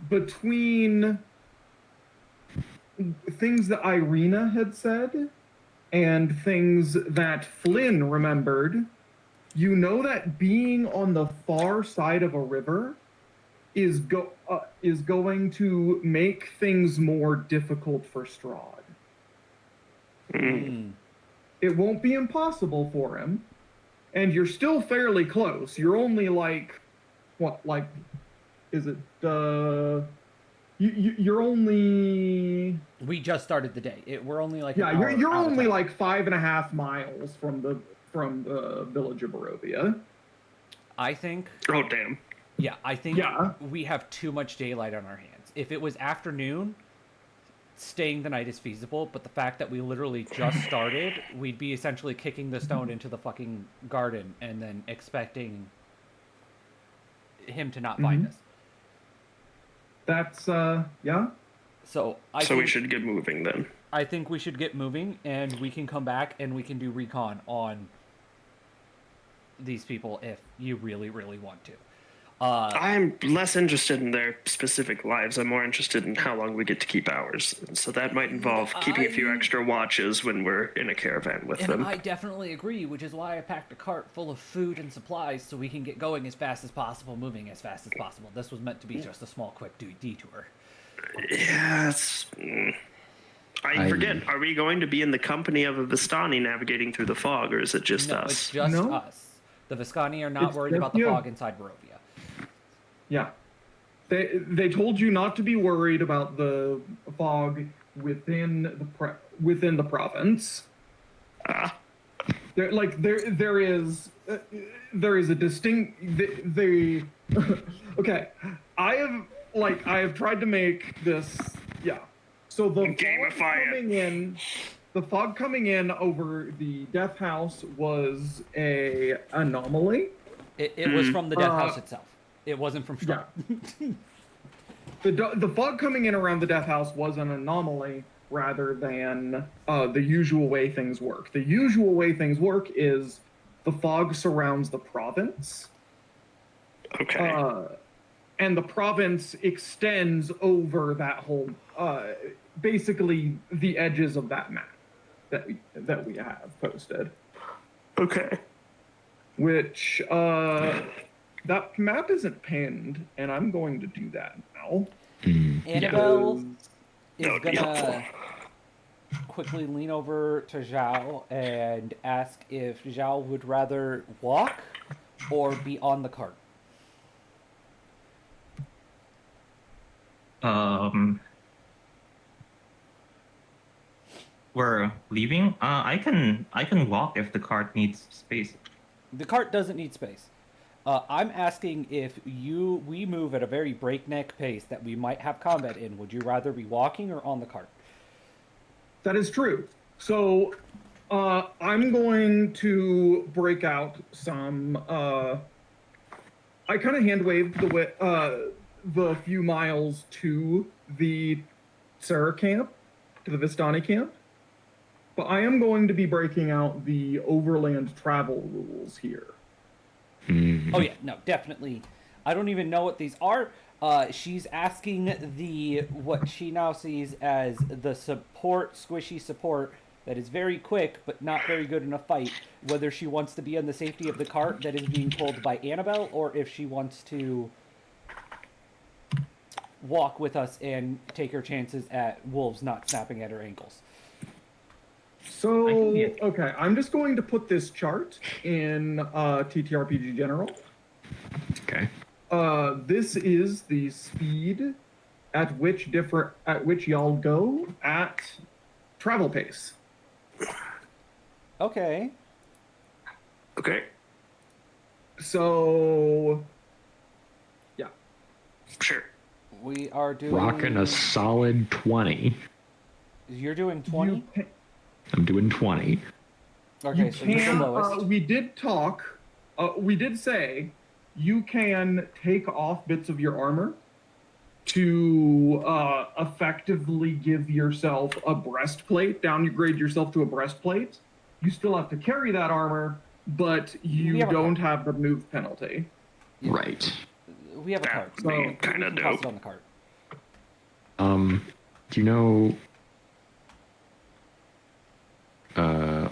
between things that Irina had said and things that Flynn remembered, you know that being on the far side of a river is going to make things more difficult for Strad. It won't be impossible for him, and you're still fairly close. You're only is it you're only.
We just started the day. We're only like
Yeah,
an hour
you're
out of
only
town.
like 5.5 miles from the village of Barovia.
I think.
Oh damn.
Yeah, I think
Yeah.
we have too much daylight on our hands. If it was afternoon, staying the night is feasible, but the fact that we literally just started, we'd be essentially kicking the stone into the fucking garden and then expecting him to not find us.
That's yeah.
So I
So we
think-
should get moving then.
I think we should get moving, and we can come back and we can do recon on these people if you really, really want to.
I'm less interested in their specific lives. I'm more interested in how long we get to keep ours. And so that might involve keeping a few extra watches when we're in a caravan with
And
them.
I definitely agree, which is why I packed a cart full of food and supplies so we can get going as fast as possible, moving as fast as possible. This was meant to be just a small, quick detour.
Yeah, I forget. Are we going to be in the company of a Vistani navigating through the fog, or is it just
No,
us?
it's just
No?
us. The Viscani are not
It's
worried
just
about the
you.
fog inside Barovia.
Yeah. They told you not to be worried about the fog within the province. There is a distinct okay. I have tried to make this So
Gamify
the fog coming in over the death house was a anomaly.
It was from the death house itself. It wasn't from Strad.
Yeah. The fog coming in around the death house was an anomaly rather than the usual way things work. The usual way things work is the fog surrounds the province.
Okay.
And the province extends over that whole, basically the edges of that map that we have posted.
Okay.
Which, that map isn't pinned, and I'm going to do that now.
Annabelle
That
is
would be helpful.
gonna quickly lean over to Zhao and ask if Zhao would rather walk or be on the cart.
We're leaving. I can walk if the cart needs space.
The cart doesn't need space. I'm asking if we move at a very breakneck pace that we might have combat in. Would you rather be walking or on the cart?
That is true. So, I'm going to break out some. I kind of hand waved the few miles to the Sarah camp, to the Vistani camp. But I am going to be breaking out the overland travel rules here.
Oh yeah, no, definitely. I don't even know what these are. She's asking what she now sees as the squishy support that is very quick but not very good in a fight, whether she wants to be on the safety of the cart that is being pulled by Annabelle, or if she wants to walk with us and take her chances at wolves not snapping at her ankles.
So,
I can be a-
okay, I'm just going to put this chart in TTRPG General.
Okay.
This is the speed at which y'all go at travel pace.
Okay.
Okay.
So, yeah.
Sure.
We are doing...
Rocking a solid 20.
You're doing 20?
I'm doing 20.
Okay, so you're the lowest.
we did talk, we did say you can take off bits of your armor to effectively give yourself a breastplate, downgrade yourself to a breastplate. You still have to carry that armor, but you don't have the move penalty.
Right.
We have a cart.
That would be
So
kind
we
of
can toss
dope.
it on the cart.
Do you know...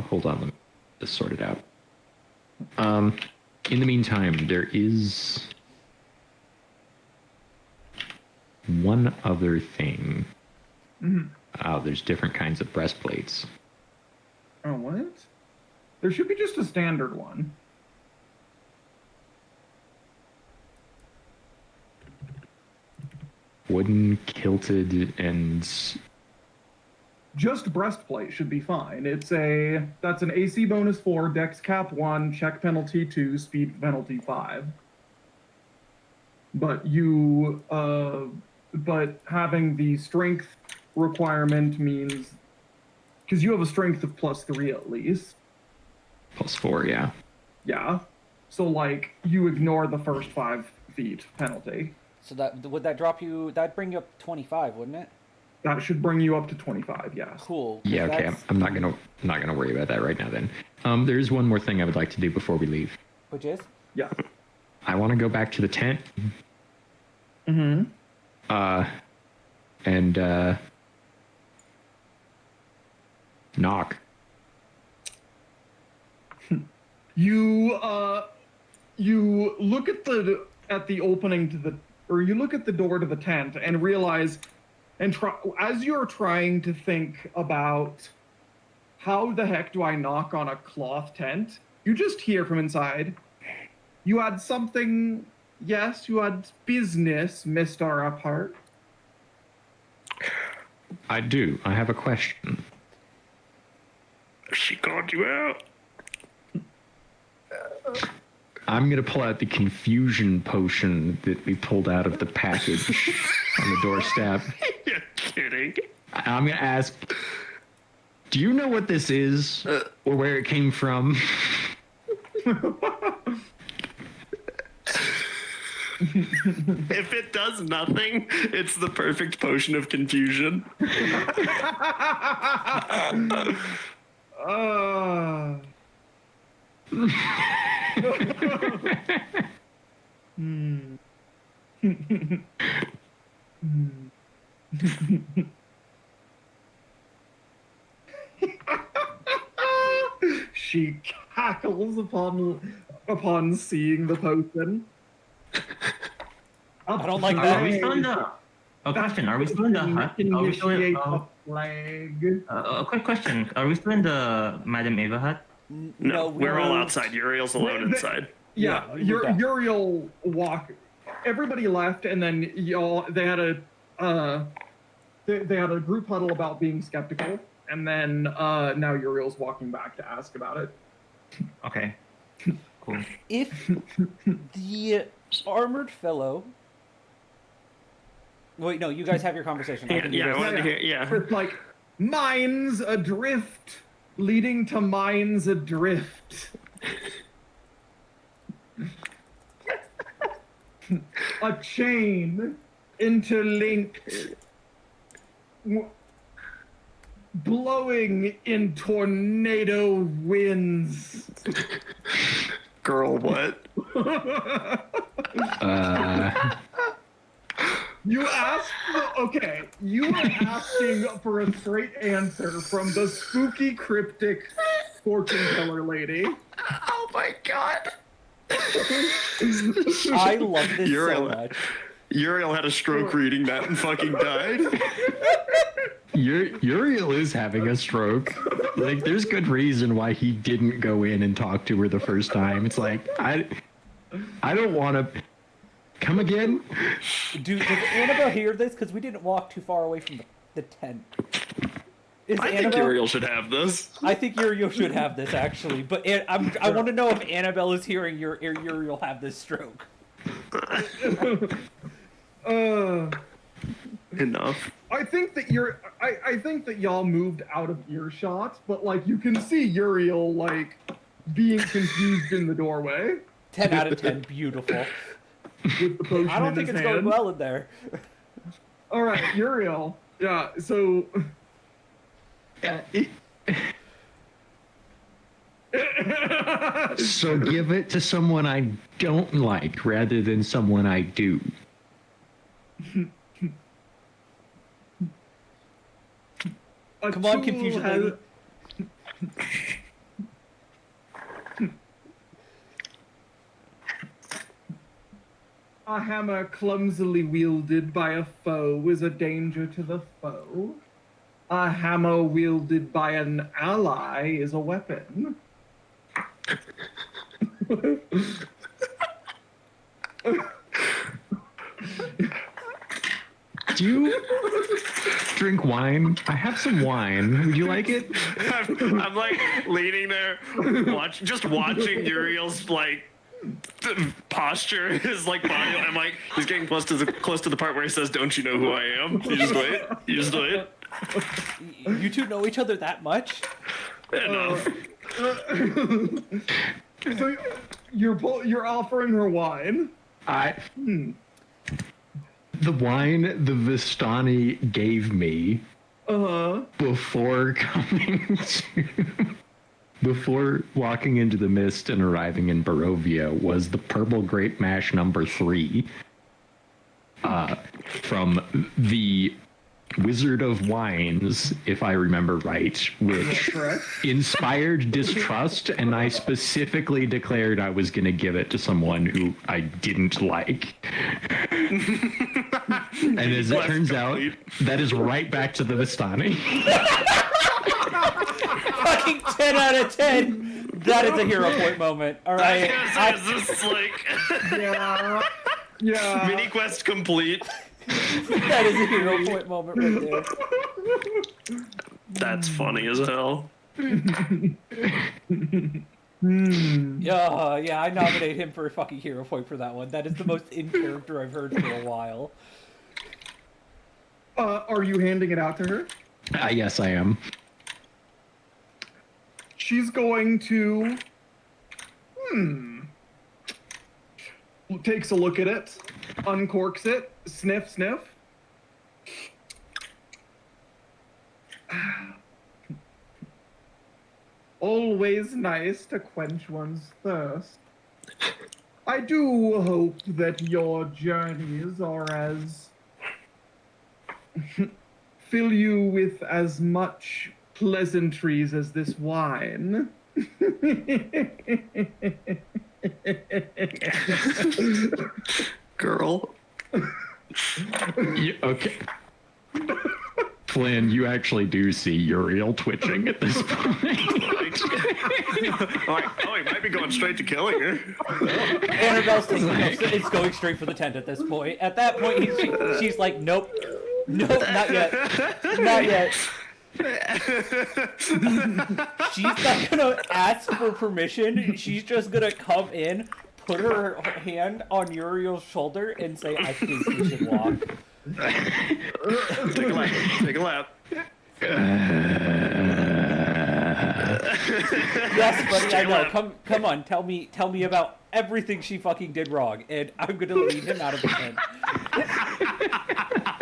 hold on, let me just sort it out. In the meantime, there is one other thing. Oh, there's different kinds of breastplates.
Oh, what? There should be just a standard one.
Wooden, kilted, and...
Just breastplate should be fine. That's an AC bonus 4, Dex cap 1, check penalty 2, speed penalty 5. But but having the strength requirement means, because you have a strength of +3 at least.
+4, yeah.
Yeah. So like you ignore the first 5 feet penalty.
So would that drop you? That'd bring you up to 25, wouldn't it?
That should bring you up to 25. Yes.
Cool. 'cause
Yeah, okay.
that's-
I'm not gonna worry about that right now. Then, there is one more thing I would like to do before we leave.
Which is?
Yeah.
I want to go back to the tent.
Mm-hmm.
And knock.
You look at the opening to the, or you look at the door to the tent and realize, as you're trying to think about how the heck do I knock on a cloth tent, you just hear from inside, "You had something? Yes, you had business, Mr. Apart."
I do. I have a question.
She called you out.
I'm gonna pull out the confusion potion that we pulled out of the package on the doorstep.
You're kidding.
I'm gonna ask, do you know what this is or where it came from?
If it does nothing, it's the perfect potion of confusion.
She cackles upon seeing the potion.
I don't like
Are
that.
we still in the... A question, are we still in the hut? Are we still in...
Initiate the plague.
A quick question. Are we still in the Madame Eva hut?
No, we're all
moved.
outside. Uriel's alone inside.
Yeah,
Yeah, we moved out.
Uriel everybody left, and then they had a group huddle about being skeptical, and then now Uriel's walking back to ask about it.
Okay. Cool.
If the armored fellow... Wait, no, you guys have your conversation. I can do
Yeah, I
this.
wanted to hear. Yeah.
It's like mines adrift, leading to mines adrift. A chain interlinked, blowing in tornado winds.
Girl, what?
You asked, okay, you are asking for a straight answer from the spooky, cryptic fortune teller lady.
Oh my god.
I love this so much.
Uriel had a stroke reading that and fucking died.
Uriel is having a stroke. Like, there's good reason why he didn't go in and talk to her the first time. It's like, I don't want to. Come again?
Does Annabelle hear this? Because we didn't walk too far away from the tent.
I think Uriel should have this.
I think Uriel should have this, actually. But I want to know if Annabelle is hearing Uriel have this stroke.
Enough.
I think that I think that y'all moved out of earshot, but like you can see Uriel like being confused in the doorway.
10 out of 10, beautiful.
With the potion
I don't
in
think
his
it's
hand.
going well in there.
All right, Uriel. Yeah. So.
So give it to someone I don't like rather than someone I do.
Come on, confusion lady.
A hammer clumsily wielded by a foe is a danger to the foe. A hammer wielded by an ally is a weapon.
Do you drink wine? I have some wine. Would you like it?
I'm like leaning there, just watching Uriel's like posture, his like body. I'm like, he's getting close to the part where he says, "Don't you know who I am?" You just wait. You just wait.
You two know each other that much?
Enough.
So you're offering her wine.
The wine the Vistani gave me before before walking into the mist and arriving in Barovia was the Purple Grape Mash number 3 from the Wizard of Wines, if I remember right, which inspired distrust, and I specifically declared I was going to give it to someone who I didn't like. And as it turns out, that is right back to the Vistani.
Fucking 10 out of 10! That is a hero point moment. Alright.
Is this like
Yeah.
mini quest complete?
That is a hero point moment right there.
That's funny as hell.
Yeah, I nominate him for a fucking hero point for that one. That is the most in character I've heard for a while.
Are you handing it out to her?
Yes, I am.
She's going to. Takes a look at it, uncorks it, sniff, sniff. Always nice to quench one's thirst. I do hope that your journeys are as. Fill you with as much pleasantries as this wine.
Girl.
Okay. Flynn, you actually do see Uriel twitching at this point.
He might be going straight to killing her.
Annabelle's thinking it's going straight for the tent at this point. At that point, she's like, nope, not yet, not yet. She's not gonna ask for permission. She's just gonna come in, put her hand on Uriel's shoulder, and say, "I think we should walk."
Take a lap. Take a lap.
Yes, buddy, I know. Come on. Tell me about everything she fucking did wrong, and I'm gonna lead him out of the tent.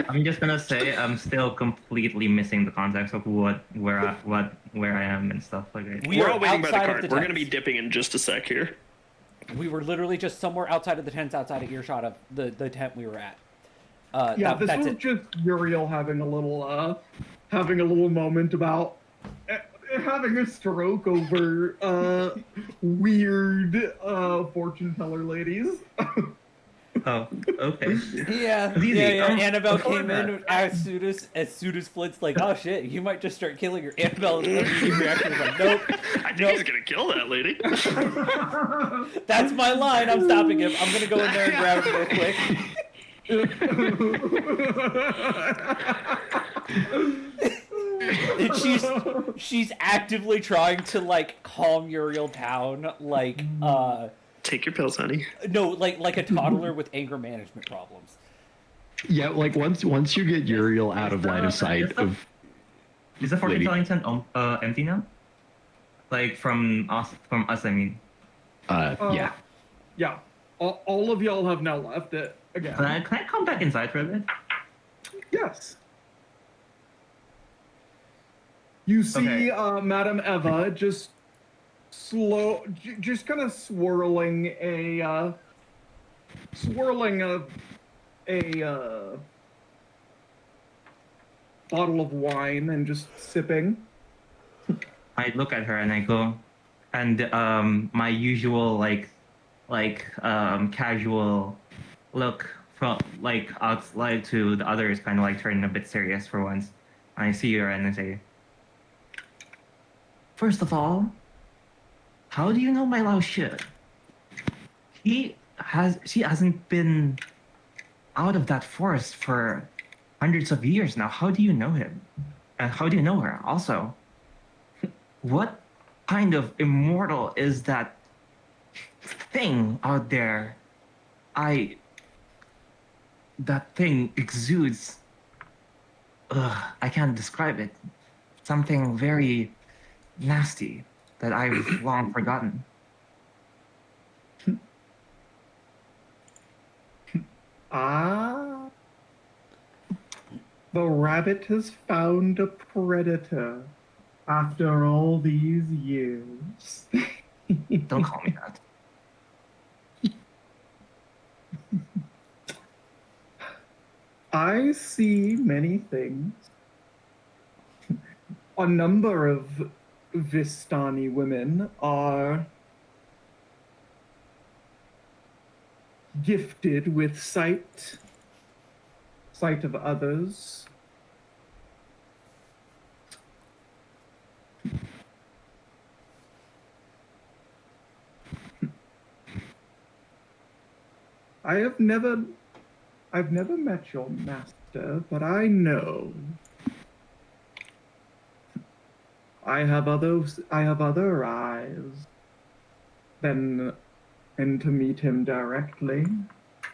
I'm just gonna say I'm still completely missing the context of where I am and stuff like that.
We're all waiting by the
outside of
cart.
the
We're gonna be
tents.
dipping in just a sec here.
We were literally just somewhere outside of the tents, outside of earshot of the tent we were at.
Yeah, this
that's
was
it.
just Uriel having a little moment about having a stroke over weird fortune teller ladies.
Oh, okay.
Yeah,
It's easy.
Annabelle
before
came in
that-
as soon as Flint's like, "Oh shit, you might just start killing her." Annabelle's immediate reaction was like, "Nope,
I think he's gonna kill that lady.
that's my line. I'm stopping him. I'm gonna go in there and grab him real quick." And she's actively trying to like calm Uriel down, like
Take your pills, honey.
no, like a toddler with anger management problems.
Yeah, like once you get Uriel out of line of sight of
Is the fortune
lady.
telling tent empty now? Like from us, I mean.
yeah.
Yeah, all of y'all have now left it again.
Can I come back inside for a bit?
Yes. You see
Okay.
Madame Eva just just kind of swirling a bottle of wine and just sipping.
I look at her and I go, and my usual casual look from like outside to the others kind of like turning a bit serious for once. I see her and I say, first of all, how do you know my Lao shit? She hasn't been out of that forest for hundreds of years now. How do you know him? And how do you know her? Also, what kind of immortal is that thing out there? That thing exudes. I can't describe it. Something very nasty that I've long forgotten.
Ah. The rabbit has found a predator after all these years.
Don't call me that.
I see many things. A number of Vistani women are gifted with sight of others. I've never met your master, but I know. I have other eyes than and to meet him directly.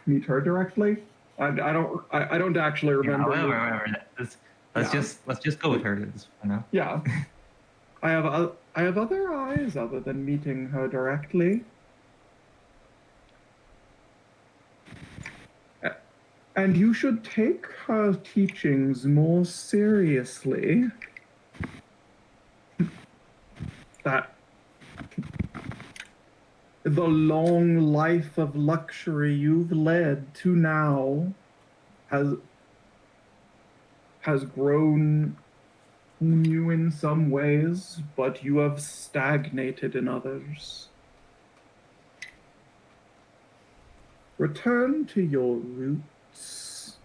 Meet her directly? I don't actually remember.
Whatever. Let's just go with her for now.
Yeah. I have other eyes other than meeting her directly. And you should take her teachings more seriously. That the long life of luxury you've led to now has grown you in some ways, but you have stagnated in others. Return to your roots.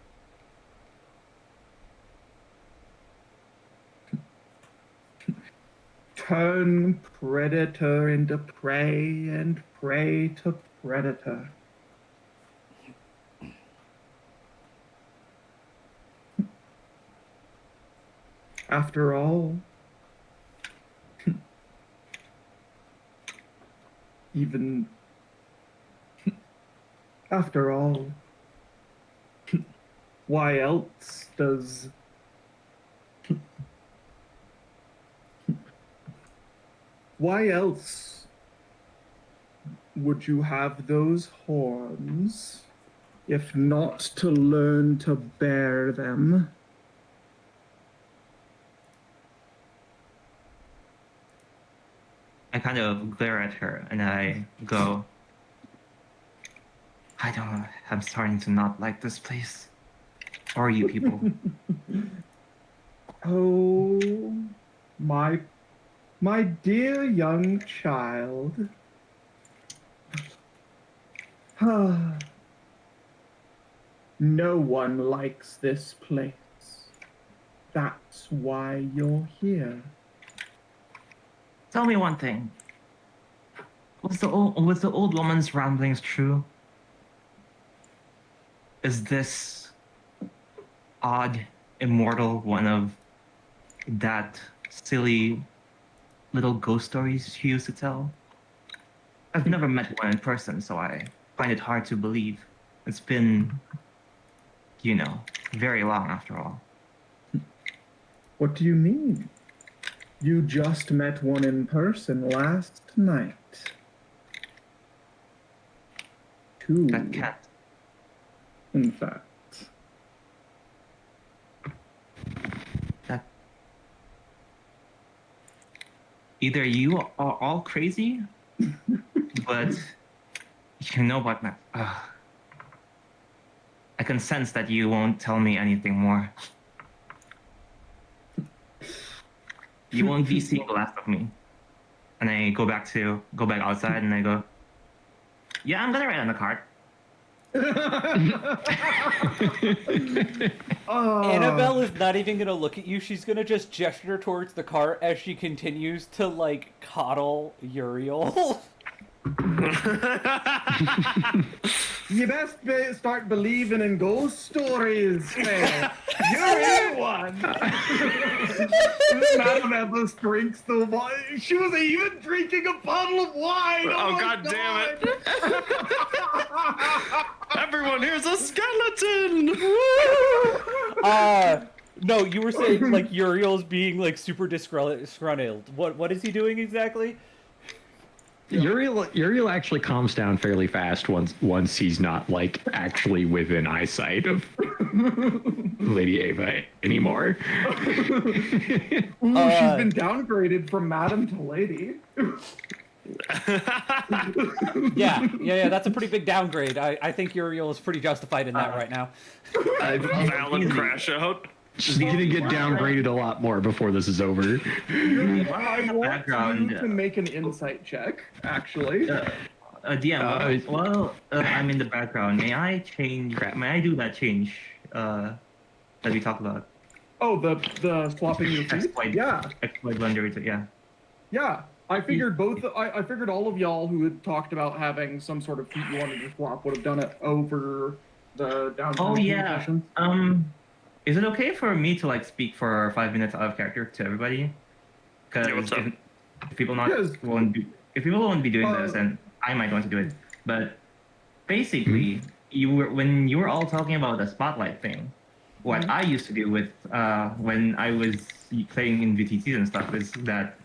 Turn predator into prey and prey to predator. After all, even after all, why else does why else would you have those horns if not to learn to bear them?
I kind of glare at her and I go, I'm starting to not like this place. for you people?
Oh, my dear young child. No one likes this place. That's why you're here.
Tell me one thing. Was the old woman's ramblings true? Is this odd immortal one of that silly little ghost stories she used to tell? I've never met one in person, so I find it hard to believe. It's been, very long after all.
What do you mean? You just met one in person last night. Two,
That cat.
in fact.
That. Either you are all crazy, but you know what, man. I can sense that you won't tell me anything more. You won't be seeing the last of me. And I go back outside and I go, yeah, I'm gonna ride on the cart.
Annabelle is not even gonna look at you. She's gonna just gesture towards the cart as she continues to like coddle Uriel.
You best start believing in ghost stories, man. You're in one. Madam Evans drinks the wine. She was even drinking a bottle of wine.
Oh,
my
God damn it. Everyone, here's a skeleton!
No, you were saying like Uriel's being like super disgruntled. What is he doing exactly?
Uriel actually calms down fairly fast once he's not like actually within eyesight of Lady Ava anymore.
Ooh, she's been downgraded from Madam to Lady.
Yeah, that's a pretty big downgrade. I think Uriel is pretty justified in that right now.
Valid crash out.
She's gonna get downgraded a lot more before this is over.
I want
background,
you to make an insight check, actually.
DM, I'm in the background. May I change?
Crap.
May I do that change that we talked about?
Oh, the swapping your feet?
Exploit.
Yeah.
Exploit blender, yeah.
Yeah. I figured I figured all of y'all who had talked about having some sort of feat you wanted to swap would have done it over the down.
Oh yeah.
Sessions.
Is it okay for me to like speak for 5 minutes out of character to everybody? Because
Yeah, what's up?
if people
Yes.
won't be doing this, and I might want to do it. But basically, when you were all talking about the spotlight thing, what I used to do with when I was playing in VTTs and stuff is that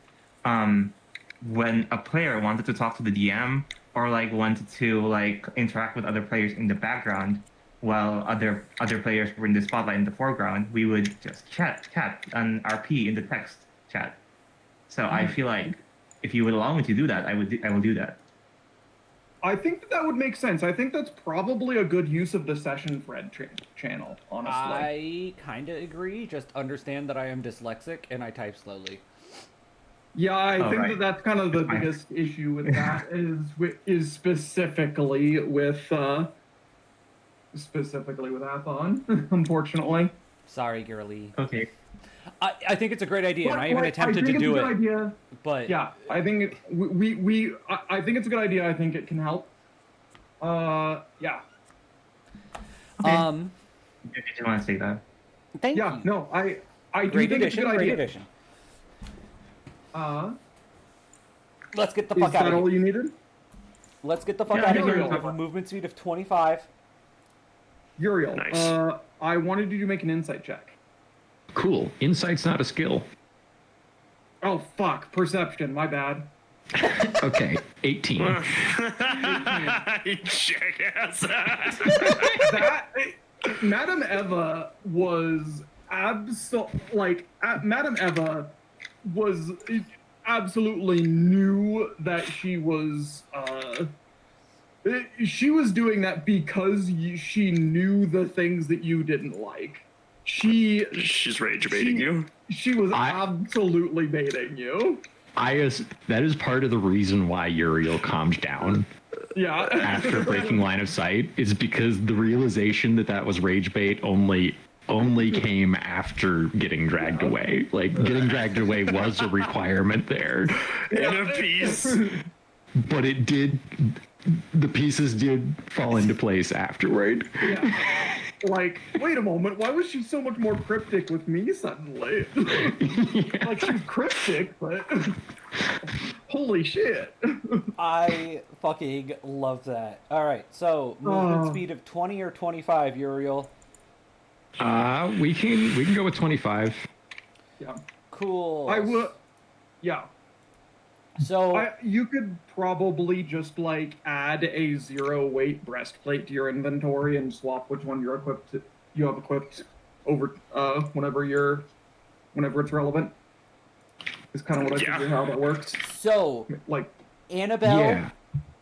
when a player wanted to talk to the DM or like wanted to like interact with other players in the background while other players were in the spotlight in the foreground, we would just chat and RP in the text chat. So I feel like if you would allow me to do that, I will do that.
I think that would make sense. I think that's probably a good use of the session thread channel, honestly.
I kind of agree. Just understand that I am dyslexic and I type slowly.
Yeah, I think
right.
that's kind of the biggest issue with that is specifically with Athon, unfortunately.
Sorry, girly.
Okay.
I think it's a great idea, and I
But,
even
like,
attempted
I think
to do
it's a
it.
good idea.
But
Yeah, I think I think it's a good idea. I think it can help. Yeah.
If you want to say that.
Thank
Yeah,
you.
no, I do
Great
think it's a
addition.
good
Great
idea.
addition.
Uh,
Let's get the
is
fuck out
that
of
all
here.
you needed?
Let's get the fuck
Yeah,
out of here.
Uriel.
We have a movement speed of 25.
Uriel,
Nice.
I wanted you to make an insight check.
Cool. Insight's not a skill.
Oh, fuck. Perception. My bad.
Okay, 18.
You jackass.
Madam Eva was Madam Eva was absolutely knew that she was She was doing that because she knew the things that you didn't like.
She's rage baiting you.
She was absolutely baiting you.
That is part of the reason why Uriel calmed down
Yeah.
after breaking line of sight, is because the realization that was rage bait only came after getting dragged away. Like, getting dragged away was a requirement there.
In a piece.
But the pieces did fall into place afterward.
Yeah. Like, wait a moment, why was she so much more cryptic with me suddenly? Like, she's cryptic, but holy shit.
I fucking love that. All right, so movement speed of 20 or 25, Uriel.
We can go with 25.
Yeah.
Cool.
I would. Yeah.
So
you could probably just like add a 0 weight breastplate to your inventory and swap which one you have equipped over whenever it's relevant. Is kind of what I figure how that works.
So
like
Annabelle,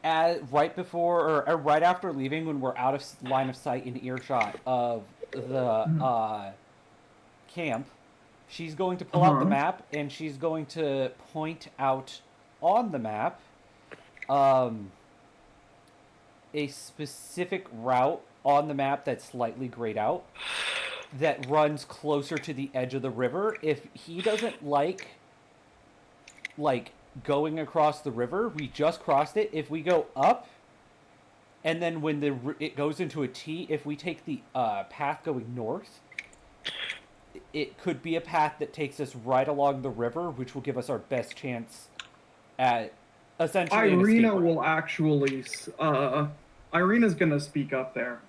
right before or right after leaving, when we're out of line of sight in earshot of the camp, she's going to pull out the map and she's going to point out on the map a specific route on the map that's slightly grayed out that runs closer to the edge of the river. If he doesn't like going across the river, we just crossed it. If we go up and then when it goes into a T, if we take the path going north, it could be a path that takes us right along the river, which will give us our best chance at essentially
Irina will actually Irina's gonna speak up there.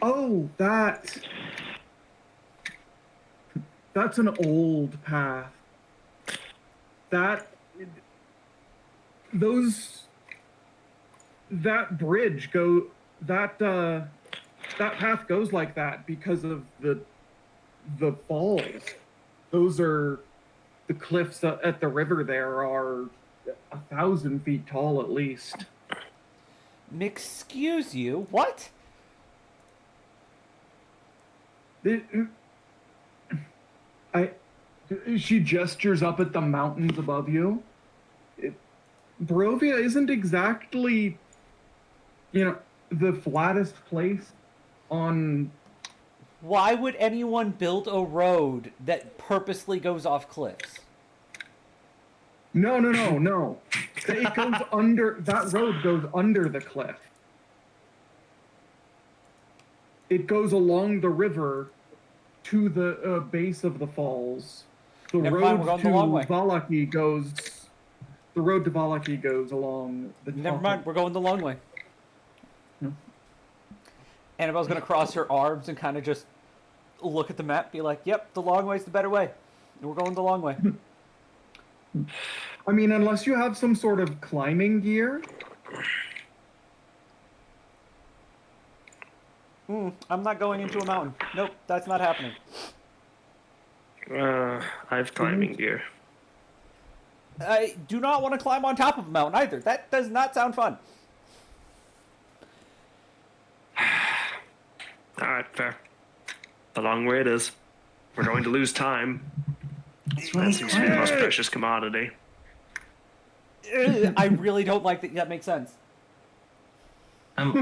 Oh, that's an old path. That path goes like that because of the falls. Those are the cliffs at the river. There are 1,000 feet tall at least.
Excuse you? What?
She gestures up at the mountains above you. Barovia isn't exactly, the flattest place on...
Why would anyone build a road that purposely goes off cliffs?
No. It goes under... That road goes under the cliff. It goes along the river to the base of the falls. The road to Valaki goes... The road to Valaki goes along the top.
Never mind, we're going the long way.
No.
Annabelle's going to cross her arms and kind of just look at the map, be like, yep, the long way's the better way. We're going the long way.
I mean, unless you have some sort of climbing gear.
I'm not going into a mountain. Nope, that's not happening.
I have climbing gear.
I do not want to climb on top of a mountain either. That does not sound fun.
Alright, fair. The long way it is. We're going to lose time. That seems to be the most precious commodity.
I really don't like that. That makes sense.
I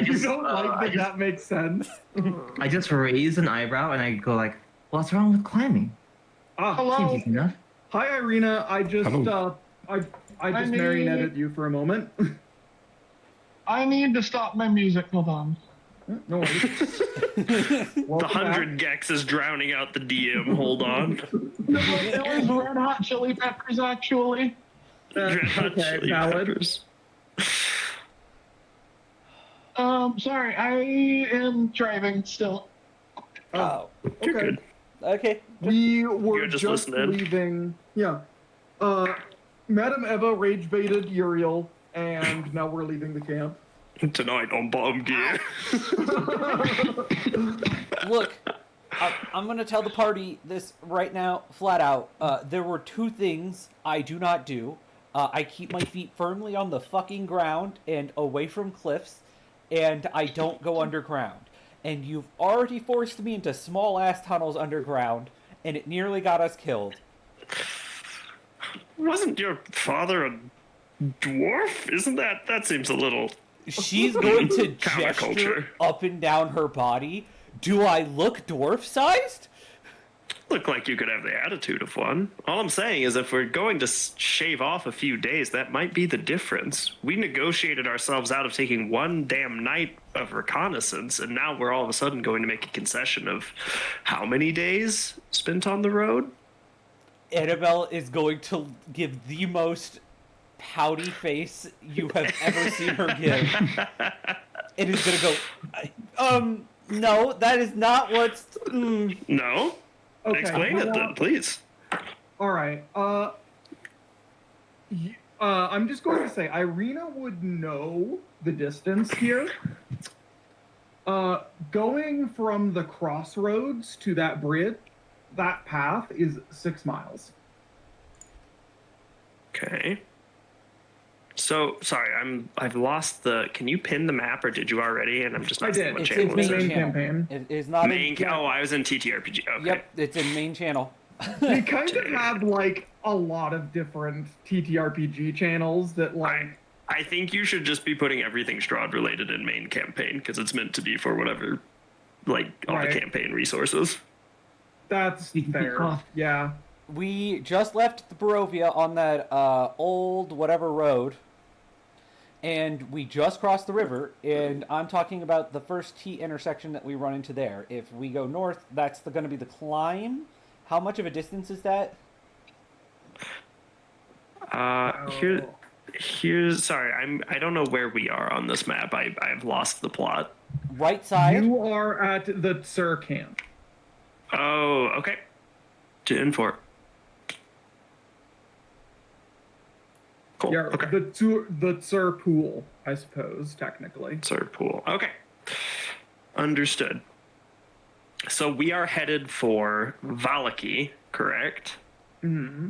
just don't like that makes sense.
I just raise an eyebrow and I go like, "What's wrong with climbing?"
Hello.
Seems easy enough.
Hi, Irina. I just marionetted you for a moment.
I need to stop my music. Hold on.
No worries.
The 100 Gex is drowning out the DM. Hold on.
No, it was Red Hot Chili Peppers, actually.
Red Hot Chili Peppers.
Sorry, I am driving still.
Oh.
You're good.
Okay.
We were
You're just
just
listening.
leaving. Yeah. Madam Eva rage baited Uriel, and now we're leaving the camp.
Tonight on Bottom Gear.
Look, I'm going to tell the party this right now, flat out. There were two things I do not do. I keep my feet firmly on the fucking ground and away from cliffs, and I don't go underground. And you've already forced me into small ass tunnels underground, and it nearly got us killed.
Wasn't your father a dwarf? Isn't that seems a little
She's going to gesture
counterculture.
up and down her body. Do I look dwarf-sized?
Look like you could have the attitude of one. All I'm saying is if we're going to shave off a few days, that might be the difference. We negotiated ourselves out of taking one damn night of reconnaissance, and now we're all of a sudden going to make a concession of how many days spent on the road?
Annabelle is going to give the most pouty face you have ever seen her give. It is going to go, no, that is not what's...
No?
Okay,
Explain it then, please.
All right. I'm just going to say Irina would know the distance here. Going from the crossroads to that bridge, that path is 6 miles.
Okay. So sorry, I've lost the. Can you pin the map, or did you already? And I'm just not
I
seeing
did.
what
It's
channel
in
it's
main
in.
channel.
campaign.
It is not
Main.
in...
Oh, I was in TTRPG. Okay.
Yep, it's in main channel.
They kind of have like a lot of different TTRPG channels that like.
I think you should just be putting everything Strad related in main campaign because it's meant to be for whatever, like all
Right.
the campaign resources.
That's
You can pick
fair.
off.
Yeah.
We just left the Barovia on that old whatever road, and we just crossed the river, and I'm talking about the first T intersection that we run into there. If we go north, that's going to be the climb. How much of a distance is that?
Here's sorry, I don't know where we are on this map. I've lost the plot.
Right side.
You are at the Sir camp.
Oh, okay. 2 and 4. Cool.
Yeah,
Okay.
the Sir pool, I suppose, technically.
Third pool. Okay. Understood. So we are headed for Valaki, correct?
Hmm.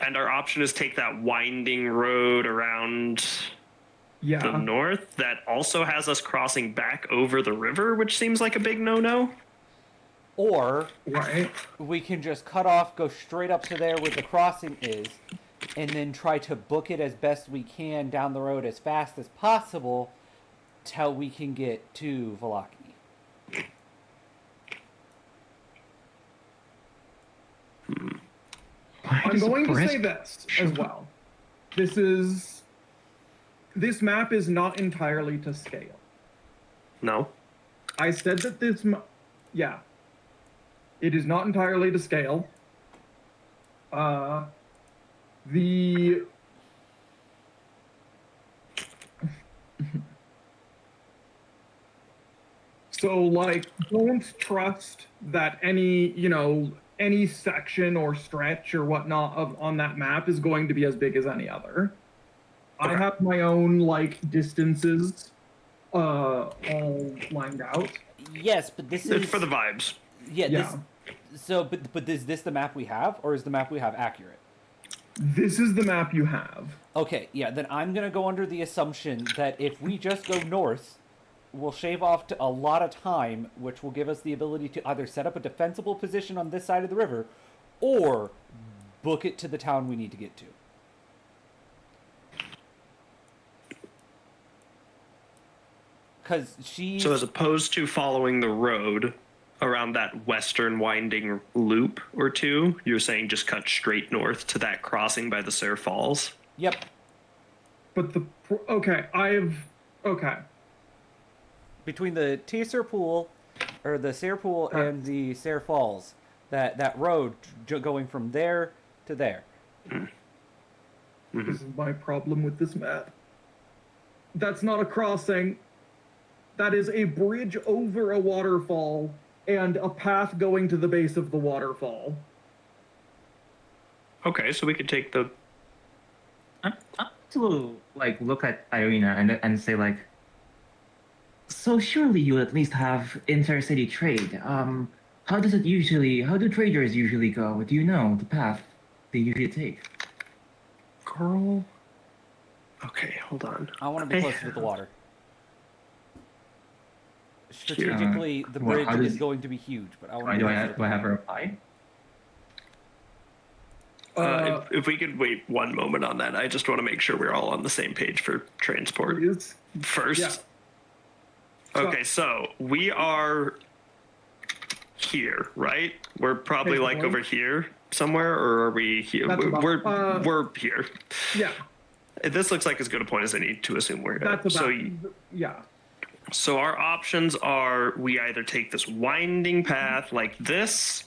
And our option is take that winding road around
Yeah.
the north that also has us crossing back over the river, which seems like a big no-no.
Or
Right.
we can just cut off, go straight up to there where the crossing is, and then try to book it as best we can down the road as fast as possible till we can get to Valaki.
Why
I'm
does a
going to
breast-
say this as well. This map is not entirely to scale.
No.
I said that yeah. It is not entirely to scale. The So like don't trust that any section or stretch or whatnot on that map is going to be as big as any other. I
Okay.
have my own like distances all lined out.
Yes, but this
It's
is
for the vibes.
yeah.
Yeah.
But is this the map we have, or is the map we have accurate?
This is the map you have.
Okay, yeah. Then I'm gonna go under the assumption that if we just go north, we'll shave off a lot of time, which will give us the ability to either set up a defensible position on this side of the river, or book it to the town we need to get to. Because she's...
So as opposed to following the road around that western winding loop or two, you're saying just cut straight north to that crossing by the Sir Falls?
Yep.
But okay.
Between the Teaser Pool, or the Sayre Pool and the Sayre Falls, that road going from there to there.
This is my problem with this map. That's not a crossing. That is a bridge over a waterfall and a path going to the base of the waterfall.
Okay, so we could take the.
I'm to like look at Irina and say like, so surely you at least have intercity trade. How do traders usually go? Do you know the path they usually take?
Carl. Okay, hold on.
I want to be closer to the water. Strategically, the
well,
bridge
how does-
is going to be huge, but I want
Why
to be
do I
closer
have,
to
do I
the
have a
water.
reply?
If we could wait one moment on that, I just want to make sure we're all on the same page for transport
Please.
first.
Yeah.
Okay, so we are here, right? We're probably like
Basically.
over here somewhere, or are we here?
That's about-
We're here.
Yeah.
This looks like as good a point as any to assume we're here.
That's about. Yeah.
So our options are we either take this winding path like this,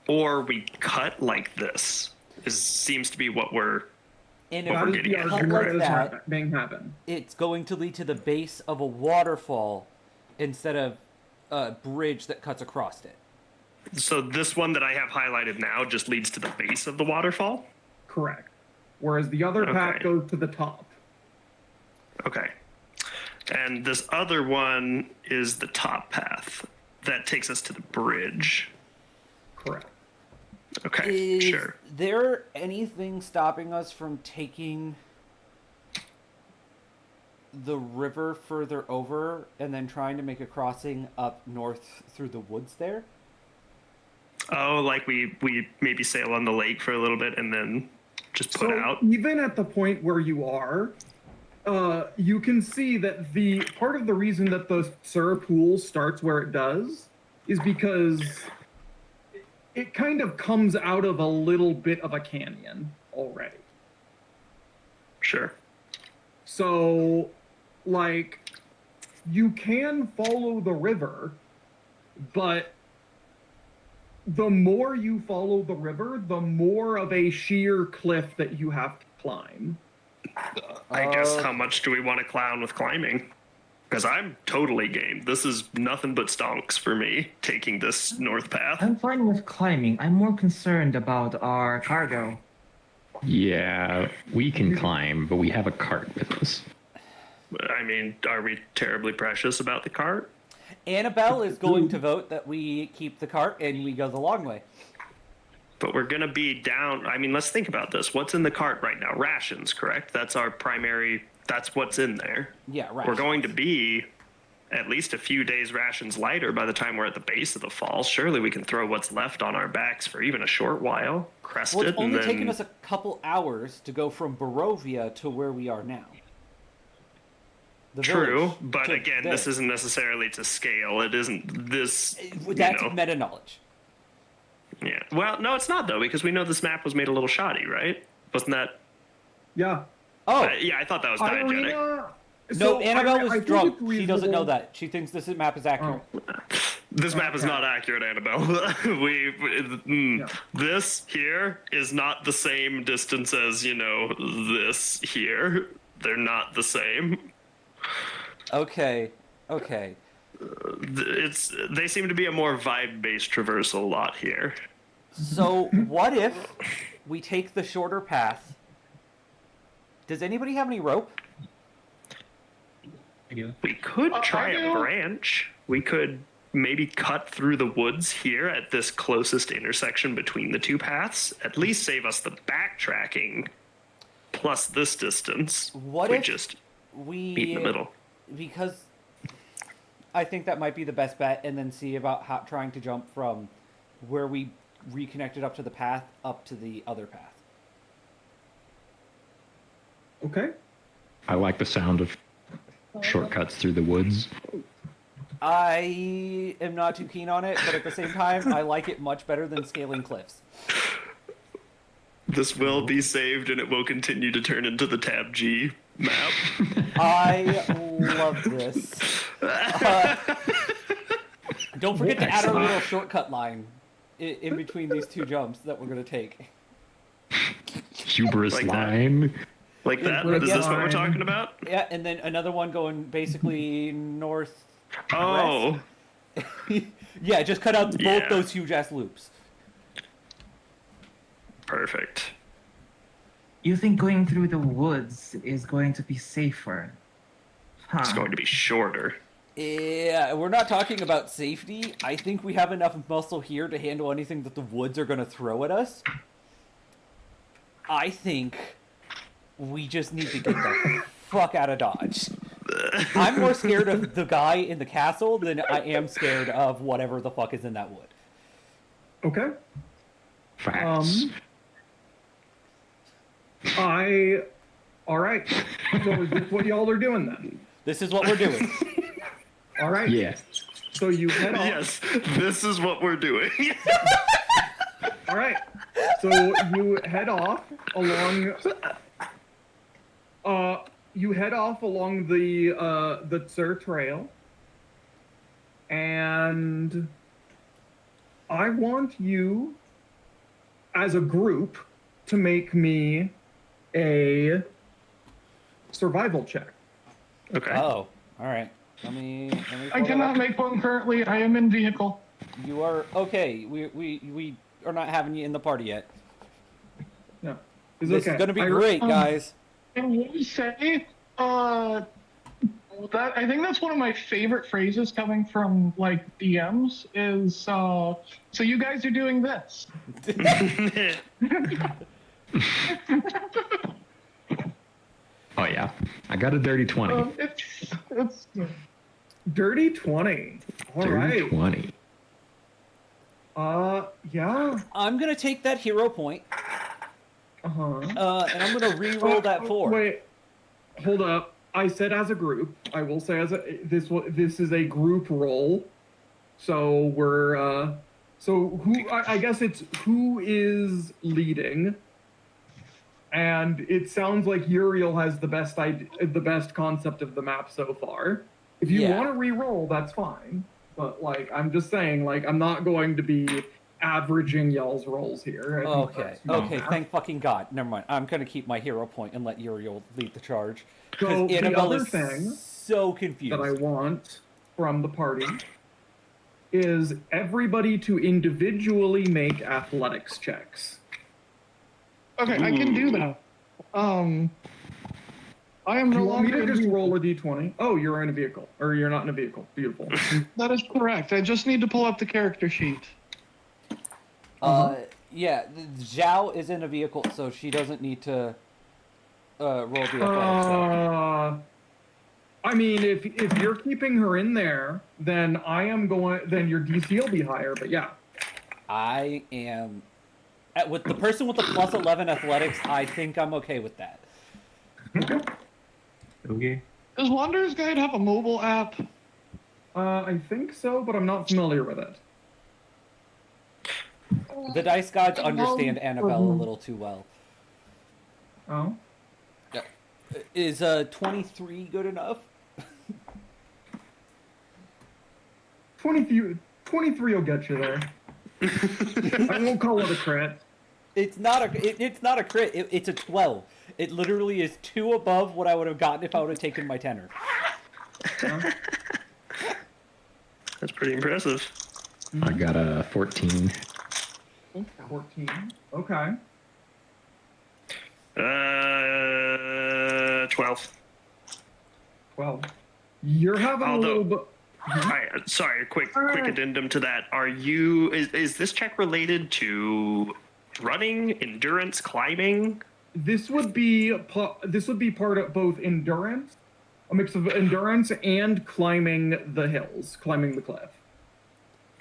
or we cut like this. Seems to be what we're
And
What
if
we're
we
getting at
cut
here,
like
correct?
that,
Being happen.
it's going to lead to the base of a waterfall instead of a bridge that cuts across it.
So this one that I have highlighted now just leads to the base of the waterfall?
Correct. Whereas the other path
Okay.
goes to the top.
Okay. And this other one is the top path. That takes us to the bridge.
Correct.
Okay,
Is
sure.
there anything stopping us from taking the river further over and then trying to make a crossing up north through the woods there?
Oh, like we maybe sail on the lake for a little bit and then just put
So
out?
even at the point where you are, you can see that the part of the reason that the Sur pool starts where it does is because it kind of comes out of a little bit of a canyon already.
Sure.
So, like, you can follow the river, but the more you follow the river, the more of a sheer cliff that you have to climb.
I guess how much do we want to clown with climbing? Because I'm totally game. This is nothing but stonks for me, taking this north path.
I'm fine with climbing. I'm more concerned about our cargo.
Yeah, we can climb, but we have a cart with us.
I mean, are we terribly precious about the cart?
Annabelle is going to vote that we keep the cart and we go the long way.
But we're going to be down. I mean, let's think about this. What's in the cart right now? Rations, correct? That's our primary, that's what's in there.
Yeah, right.
We're going to be at least a few days rations lighter by the time we're at the base of the falls. Surely we can throw what's left on our backs for even a short while, crest
Well,
it,
it's
and
only
then...
taken us a couple hours to go from Barovia to where we are now. The
True,
village
but
to
again,
there.
this isn't necessarily to scale. It isn't this,
That's
you know.
meta knowledge.
Yeah. Well, no, it's not, though, because we know this map was made a little shoddy, right? Wasn't that...
Yeah.
Oh,
yeah, I thought that was diegetic.
Irina,
no,
so
Annabelle
I
was
think
drunk.
it's
She doesn't know
reasonable-
that. She thinks this map is accurate.
Oh.
This map is
Okay.
not accurate, Annabelle.
Yeah.
This here is not the same distance as, you know, this here. They're not the same.
Okay.
They seem to be a more vibe-based traversal lot here.
So what if we take the shorter path? Does anybody have any rope?
We could try
I
a
do.
branch. We could maybe cut through the woods here at this closest intersection between the two paths. At least save us the backtracking plus this distance.
What
we
if
just
we
meet in the middle?
Because I think that might be the best bet, and then see about trying to jump from where we reconnected up to the path up to the other path.
Okay.
I like the sound of shortcuts through the woods.
I am not too keen on it, but at the same time, I like it much better than scaling cliffs.
This will be saved and it will continue to turn into the Tab G map.
I love this. Don't forget to add our little shortcut line in between these two jumps that we're going to take.
Hubris
Like that.
line.
Like that?
Yeah,
Is this what we're
fine.
talking about?
Yeah, and then another one going basically north.
Oh,
Yeah, just cut out both
Yeah.
those huge ass loops.
perfect.
You think going through the woods is going to be safer? Huh.
It's going to be shorter.
Yeah, we're not talking about safety. I think we have enough muscle here to handle anything that the woods are going to throw at us. I think We just need to get the fuck out of Dodge. I'm more scared of the guy in the castle than I am scared of whatever the fuck is in that wood.
Okay.
Facts.
All right. So is this what y'all are doing then?
This is what we're doing.
All right.
Yeah.
So you head off.
Yes, this is what we're doing.
All right. So you head off along. You head off along the Tsur Trail, and I want you, as a group, to make me a survival check.
Okay.
Oh, all right. Let me
I
pull that
cannot
up.
make one currently. I am in vehicle.
You are okay. We are not having you in the party yet.
No, it's
This
okay.
is gonna be
I-
great, guys.
And what you say? That I think that's one of my favorite phrases coming from like DMs is so you guys are doing this.
Oh yeah. I got a dirty 20.
It's
Dirty 20. All
Dirty
right.
20.
Yeah.
I'm gonna take that hero point,
Uh-huh.
and I'm gonna re-roll that 4.
Wait. Hold up. I said as a group. I will say this is a group roll. So we're so who I guess it's who is leading. And it sounds like Uriel has the best concept of the map so far. If you
Yeah.
want to re-roll, that's fine. But like I'm just saying, like I'm not going to be averaging y'all's rolls here. I think
Okay,
that's not
okay,
math.
thank fucking God. Never mind. I'm gonna keep my hero point and let Uriel lead the charge.
So
Because
the
Annabelle
other
is
thing
so confused.
that I want from the party is everybody to individually make athletics checks.
okay. I can do that. I am
Do
no
you want me
longer
to
in
just
vehicle.
roll a d20? Oh, you're in a vehicle. Or you're not in a vehicle. Beautiful.
That is correct. I just need to pull up the character sheet.
Yeah, Zhao is in a vehicle, so she doesn't need to roll the athletics. check.
I mean, if you're keeping her in there, then then your DC will be higher, but yeah.
I am with the person with the plus 11 athletics. I think I'm okay with that.
Okay.
Does Wanderer's Guide have a mobile app?
I think so, but I'm not familiar with it.
The dice gods understand Annabelle a little too well.
Oh.
Is 23 good enough?
23 will get you there. I won't call it a crit.
It's not a crit. It's a 12. It literally is 2 above what I would have gotten if I would have taken my tenor.
That's pretty impressive.
I got a 14.
14. Okay.
12.
12. You're having a little bit.
Sorry, a quick addendum to that. Is this check related to running, endurance, climbing?
This would be part of both endurance, a mix of endurance and climbing the hills, climbing the cliff.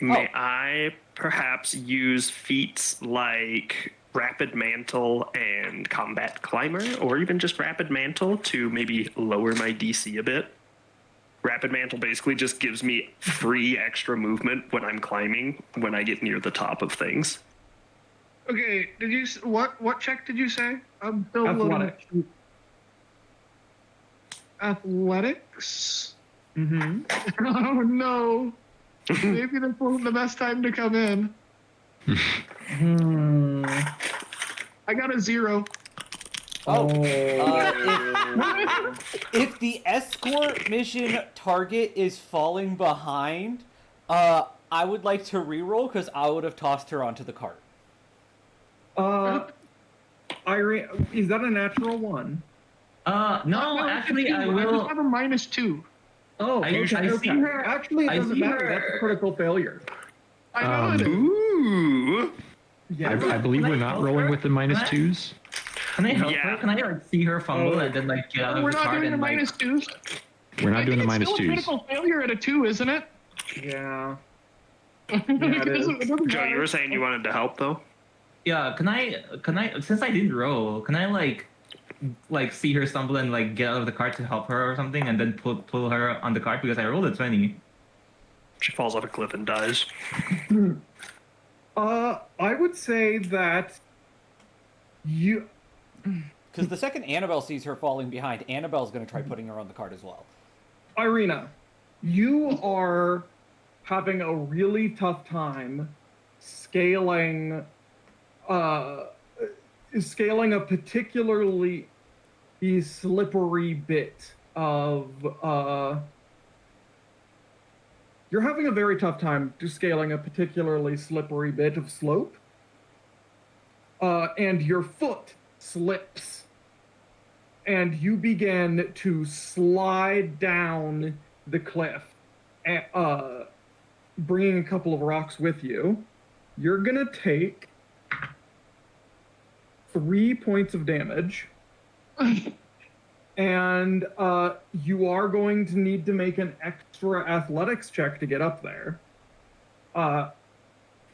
May I perhaps use feats like Rapid Mantle and Combat Climber, or even just Rapid Mantle to maybe lower my DC a bit? Rapid Mantle basically just gives me free extra movement when I'm climbing, when I get near the top of things.
Okay. What check did you say? I'm still loading. Athletics.
Mm-hmm.
Oh no. Maybe this wasn't the best time to come in. I got a 0.
If the escort mission target is falling behind, I would like to reroll because I would have tossed her onto the cart.
Irene, is that a natural 1?
No, actually, I
I just
will.
have a -2.
Oh,
I see her-
Actually, it
I
doesn't
see
matter.
her-
That's a critical failure.
I know it is.
Ooh!
Yeah.
I believe we're not rolling with the -2s.
Can I help
Yeah.
her? Can I like see her fumble and then like get out of
We're
the
not
cart
doing the
and like?
minus twos.
We're not doing the minus
It's still a
twos.
critical failure at a 2, isn't it?
Yeah.
It
is.
doesn't
Joe, you
matter.
were saying you wanted to help though.
Yeah. Can I? Since I didn't roll, can I like see her stumble and like get out of the cart to help her or something, and then pull her on the cart because I rolled a 20.
She falls off a cliff and dies.
I would say that you.
Because the second Annabelle sees her falling behind, Annabelle's going to try putting her on the cart as well.
Irina, you are having a really tough time scaling a particularly slippery bit of you're having a very tough time scaling a particularly slippery bit of slope, and your foot slips and you begin to slide down the cliff, bringing a couple of rocks with you. You're gonna take 3 points of damage, and you are going to need to make an extra athletics check to get up there.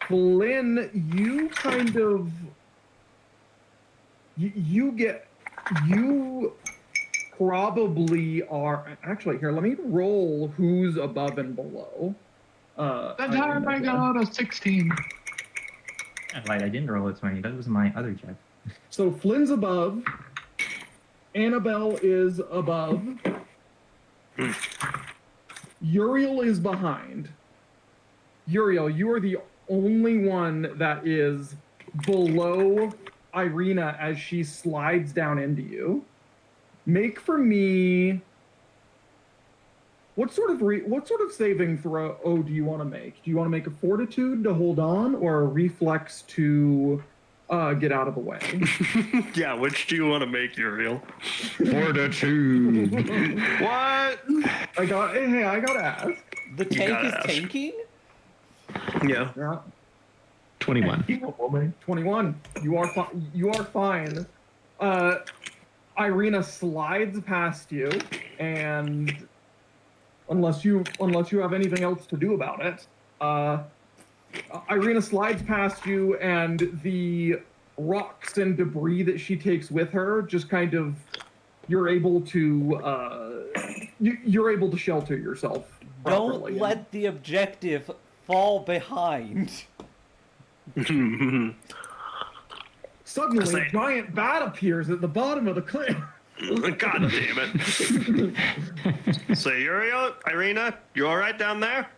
Flynn, you kind of you probably are actually here. Let me roll who's above and below.
That time I got a 16.
Right, I didn't roll a 20. That was my other check.
So Flynn's above. Annabelle is above. Uriel is behind. Uriel, you are the only one that is below Irina as she slides down into you. Make for me. What sort of saving throw do you want to make? Do you want to make a fortitude to hold on, or a reflex to get out of the way?
Yeah, which do you want to make, Uriel?
Fortitude.
What?
I gotta ask.
The tank
gotta
is
ask.
tanking?
Yeah.
Yeah.
21.
21. You are fine. Irina slides past you, and unless you have anything else to do about it, Irina slides past you, and the rocks and debris that she takes with her just kind of you're able to shelter yourself properly.
Don't let the objective fall behind.
Suddenly, a
Say-
giant bat appears at the bottom of the cliff.
God damn it. So, Uriel, Irina, you all right down there?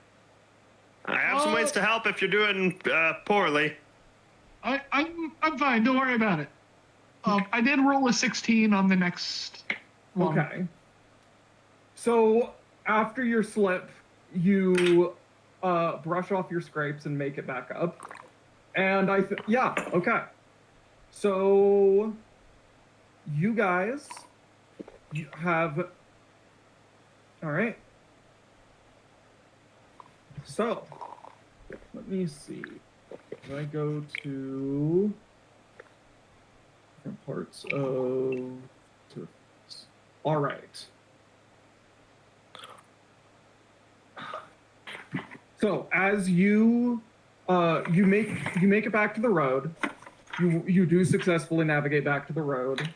I have some ways to help if you're doing poorly.
I'm fine. Don't worry about it. I did roll a 16 on the next one.
Okay. So after your slip, you brush off your scrapes and make it back up. And okay. So you guys have all right. So let me see. If I go to different parts of all right. So as you make it back to the road, you do successfully navigate back to the road.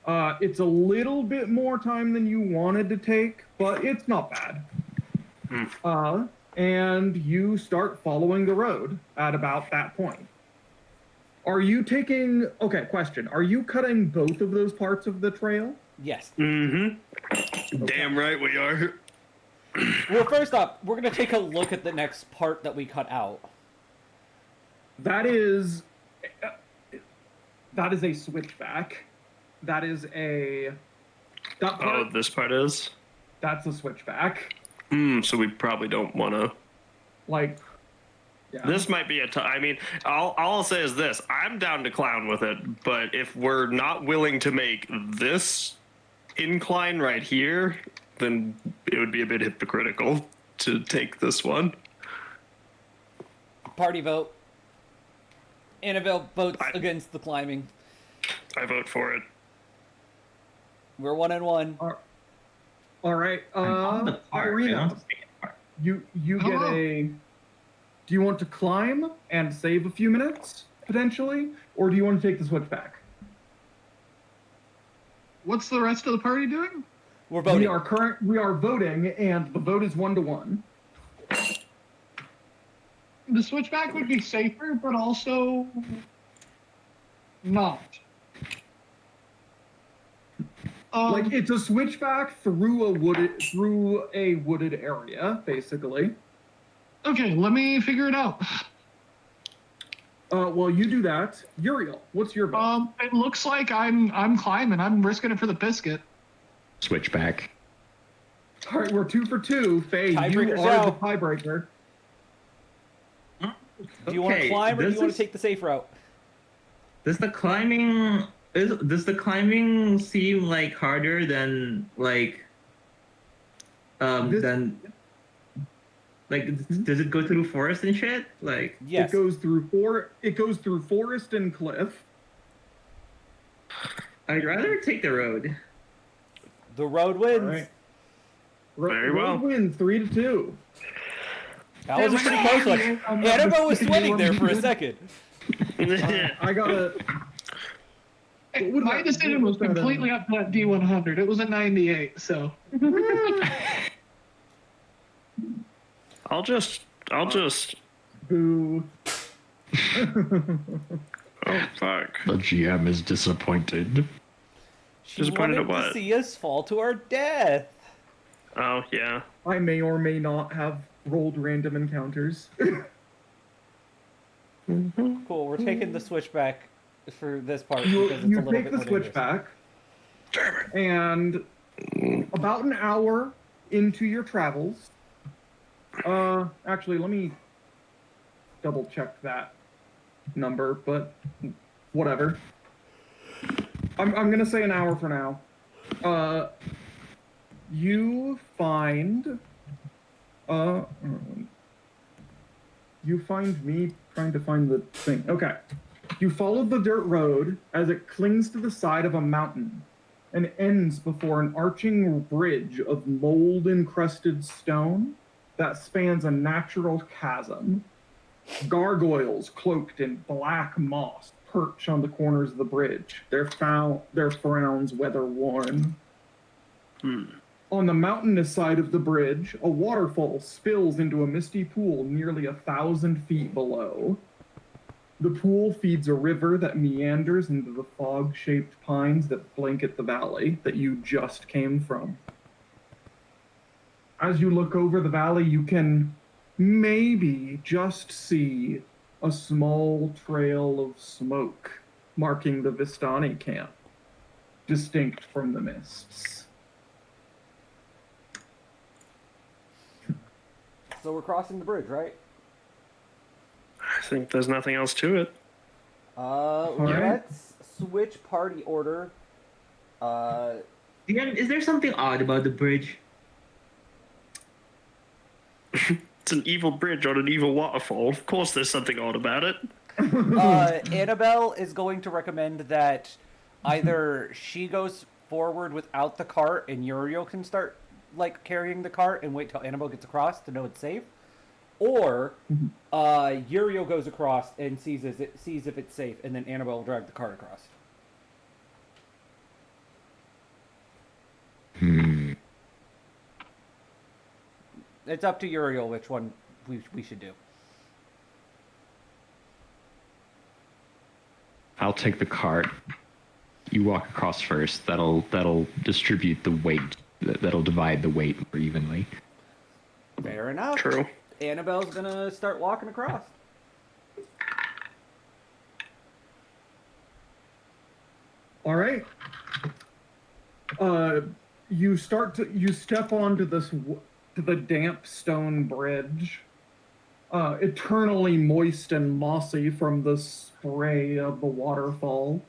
It's a little bit more time than you wanted to take, but it's not bad. And you start following the road at about that point. Are you taking? Okay, question. Are you cutting both of those parts of the trail?
Yes.
Mm-hmm. Damn right we are.
Well, first off, we're going to take a look at the next part that we cut out.
That is a switchback. That is a. That part,
Oh, this part is?
that's a switchback.
So we probably don't want to.
Like, yeah.
This might be I mean, all I'll say is this. I'm down to clown with it, but if we're not willing to make this incline right here, then it would be a bit hypocritical to take this one.
Party vote. Annabelle votes
I-
against the climbing.
I vote for it.
We're 1-1.
All right.
I'm on the part. I
Irina,
want to stay in the part.
you get
Hello.
a. Do you want to climb and save a few minutes potentially, or do you want to take the switchback?
What's the rest of the party doing?
We're voting.
We are voting, and the vote is 1-1.
The switchback would be safer, but also not.
Like it's a switchback through a wooded area, basically.
Okay, let me figure it out.
Well, you do that. Uriel, what's your vote?
It looks like I'm climbing. I'm risking it for the biscuit.
Switchback.
All right, we're 2 for 2. Faye, you
Tiebreaker's
are the
out.
tiebreaker.
Do you want to
Okay,
climb or do you want
this
to take the safe route?
Does the climbing seem like harder than like
This-
does it go through forest and shit? Like
Yes.
It goes through forest and cliff.
I'd rather take the road.
The road wins.
All right.
Very well.
Road wins 3-2.
That was a pretty close one. Annabelle was sweating there for a second.
I gotta. What
My
about-
decision was
what about,
completely up to that D100. It was a 98, so.
I'll just.
Boo.
Oh fuck.
The GM is disappointed.
She
Disappointed
wanted
at
to
what?
see us fall to our death.
Oh yeah.
I may or may not have rolled random encounters.
Cool, we're taking the switchback for this part
you
because it's a little
take
bit
the
more dangerous.
switchback, and about an hour into your travels, actually, let me double check that number, but whatever. I'm gonna say an hour for now. You find me trying to find the thing. Okay. You follow the dirt road as it clings to the side of a mountain and ends before an arching bridge of mold-encrusted stone that spans a natural chasm. Gargoyles cloaked in black moss perch on the corners of the bridge, their frowns weather-worn. On the mountainous side of the bridge, a waterfall spills into a misty pool nearly 1,000 feet below. The pool feeds a river that meanders into the fog-shaped pines that blanket the valley that you just came from. As you look over the valley, you can maybe just see a small trail of smoke marking the Vistani camp, distinct from the mists.
So we're crossing the bridge, right?
I think there's nothing else to it.
right.
Let's switch party order.
Is there something odd about the bridge?
It's an evil bridge on an evil waterfall. Of course, there's something odd about it.
Annabelle is going to recommend that either she goes forward without the cart and Uriel can start like carrying the cart and wait till Annabelle gets across to know it's safe, or Uriel goes across and sees if it's safe, and then Annabelle will drag the cart across. It's up to Uriel which one we should do.
I'll take the cart. You walk across first. That'll distribute the weight. That'll divide the weight more evenly.
Fair enough.
True.
Annabelle's gonna start walking across.
All right. You step onto to the damp stone bridge, eternally moist and mossy from the spray of the waterfall.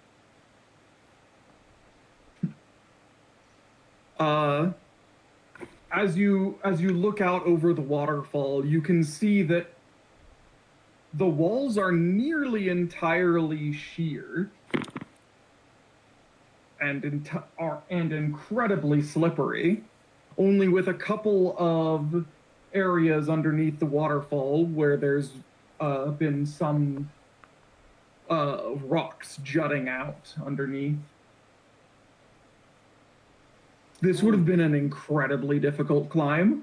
As you look out over the waterfall, you can see that the walls are nearly entirely sheer. and incredibly slippery, only with a couple of areas underneath the waterfall where there's been some rocks jutting out underneath. This would have been an incredibly difficult climb.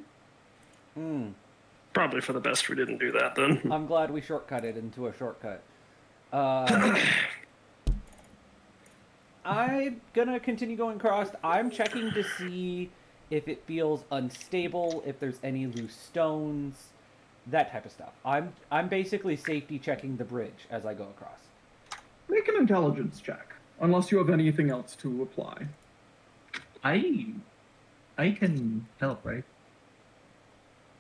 Probably for the best we didn't do that then.
I'm glad we shortcutted into a shortcut. I'm gonna continue going across. I'm checking to see if it feels unstable, if there's any loose stones, that type of stuff. I'm basically safety checking the bridge as I go across.
Make an intelligence check, unless you have anything else to apply.
I can help, right?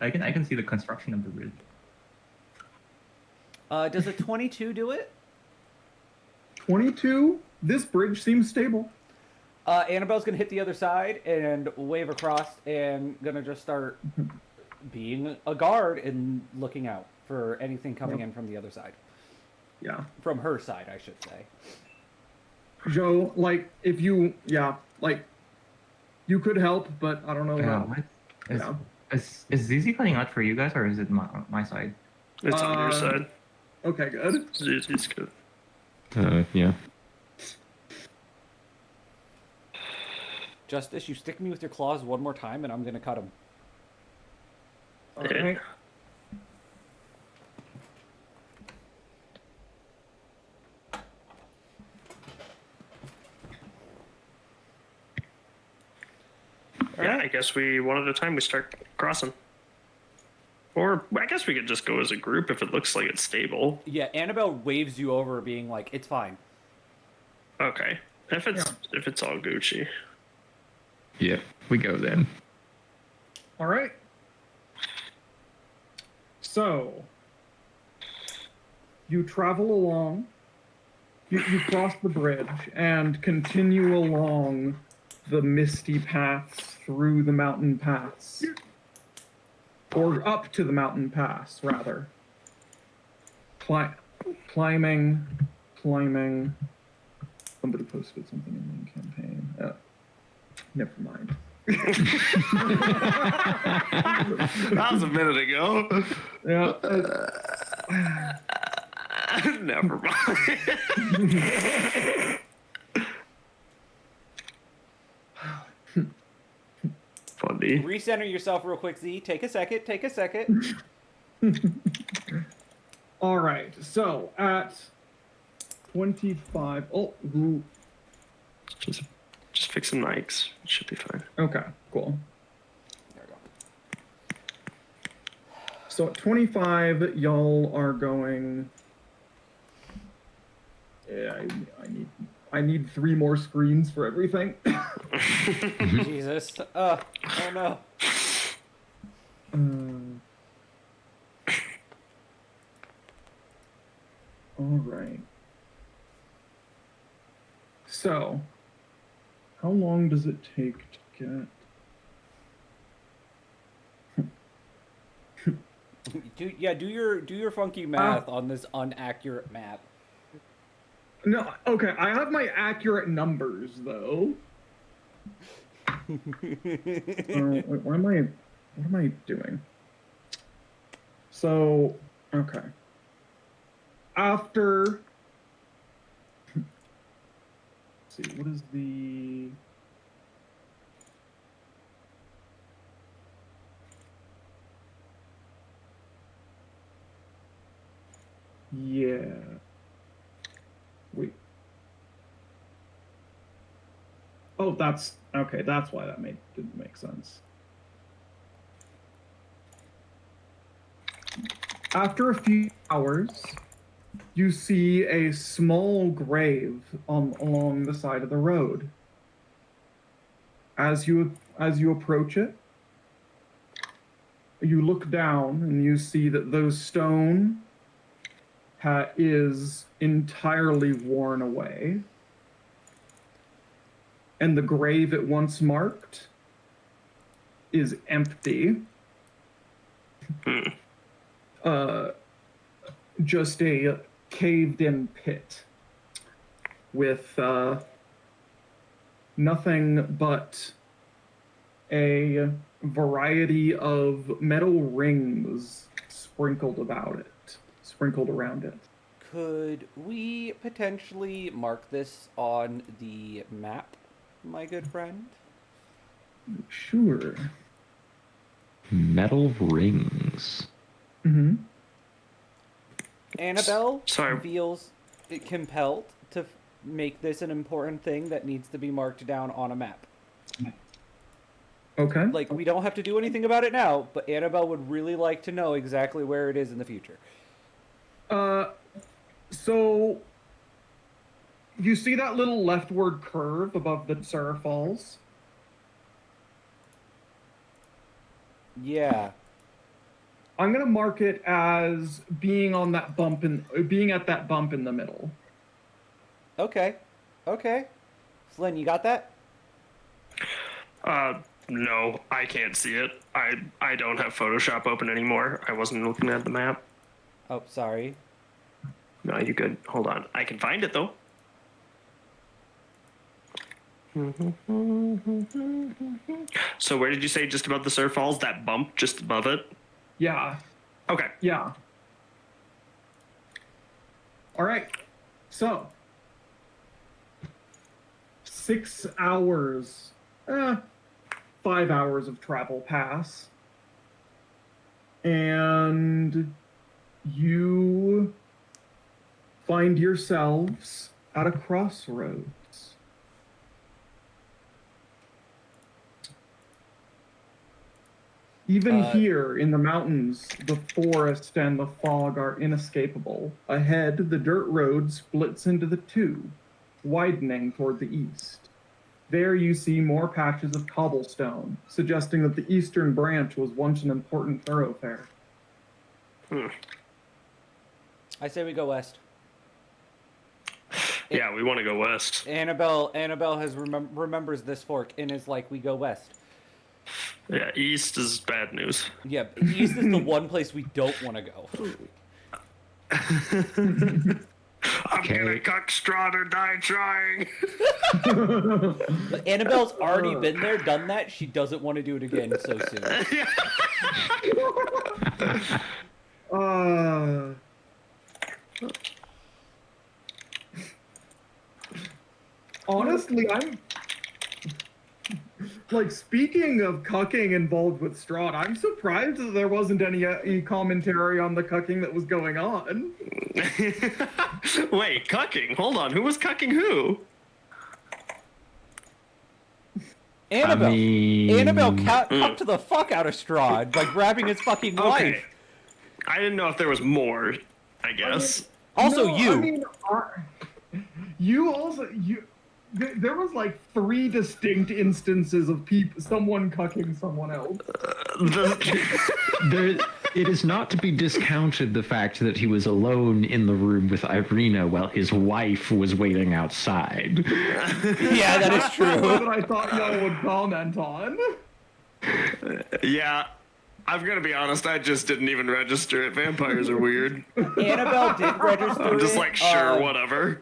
I can see the construction of the bridge.
Does a 22 do it?
22. This bridge seems stable.
Annabelle's gonna hit the other side and wave across, and gonna just start being a guard and looking out for anything coming in from the other side.
Yeah.
From her side, I should say.
Joe, like, if you, you could help, but I don't know how.
Is ZZ cutting out for you guys, or is it my side?
It's on your side.
Okay, good.
It's good.
Yeah.
Justice, you stick me with your claws one more time, and I'm gonna cut him.
Okay.
Yeah, I guess we, one at a time, we start crossing. Or I guess we could just go as a group if it looks like it's stable.
Yeah, Annabelle waves you over, being like, "It's fine."
Okay. If it's all Gucci.
Yeah, we go then.
All right. So, you travel along, you cross the bridge, and continue along the misty paths through the mountain paths. Or up to the mountain pass, rather. Climbing. Somebody posted something in the campaign. Never mind.
That was a minute ago.
Yeah.
Never mind. Funny.
Recenter yourself real quick, Z. Take a second.
All right. So at 25. Oh, ooh.
Just fix some mics. It should be fine.
Okay. Cool.
There we go.
So at 25, y'all are going. Yeah, I need 3 more screens for everything.
Jesus. Oh no.
All right. So, how long does it take to get?
Do your funky math on this inaccurate map.
No, okay. I have my accurate numbers though. Wait, what am I doing? So, okay. After, let's see, what is the? Yeah. Wait. Oh, that's okay. That's why that didn't make sense. After a few hours, you see a small grave along the side of the road. As you approach it, you look down and you see that those stone is entirely worn away. And the grave it once marked is empty. Just a caved-in pit with nothing but a variety of metal rings sprinkled around it.
Could we potentially mark this on the map, my good friend?
Sure.
Metal rings.
Mm-hmm.
Annabelle
Sorry.
feels compelled to make this an important thing that needs to be marked down on a map.
Okay.
Like, we don't have to do anything about it now, but Annabelle would really like to know exactly where it is in the future.
So you see that little leftward curve above the Sarah Falls?
Yeah.
I'm gonna mark it as being at that bump in the middle.
Okay. Okay. Flynn, you got that?
No, I can't see it. I don't have Photoshop open anymore. I wasn't looking at the map.
Oh, sorry.
No, you good. Hold on. I can find it though. So where did you say just above the Surf Falls? That bump just above it?
Yeah.
Okay.
Yeah. All right. So 6 hours, 5 hours of travel pass, and you find yourselves at a crossroads. Even here in the mountains, the forest and the fog are inescapable. Ahead, the dirt road splits into the two, widening toward the east. There you see more patches of cobblestone, suggesting that the eastern branch was once an important thoroughfare.
I say we go west.
Yeah, we want to go west.
Annabelle remembers this fork and is like, we go west.
Yeah, east is bad news.
Yeah, east is the one place we don't want to go.
I'm gonna cuck Strad or die trying.
But Annabelle's already been there, done that. She doesn't want to do it again so soon.
Honestly, I'm like, speaking of cucking involved with Strahd, I'm surprised that there wasn't any commentary on the cucking that was going on.
Wait, cucking? Hold on, who was cucking who?
Annabelle.
I mean-
Annabelle cucked the fuck out of Strahd by grabbing his fucking wife.
I didn't know if there was more, I guess.
Also,
No,
you.
I mean, there was like 3 distinct instances of someone cucking someone else.
It is not to be discounted the fact that he was alone in the room with Irina while his wife was waiting outside.
Yeah, that is
That's
true.
what I thought y'all would comment on.
Yeah, I'm gonna be honest, I just didn't even register it. Vampires are weird.
Annabelle did register
I'm just
it,
like, sure, whatever.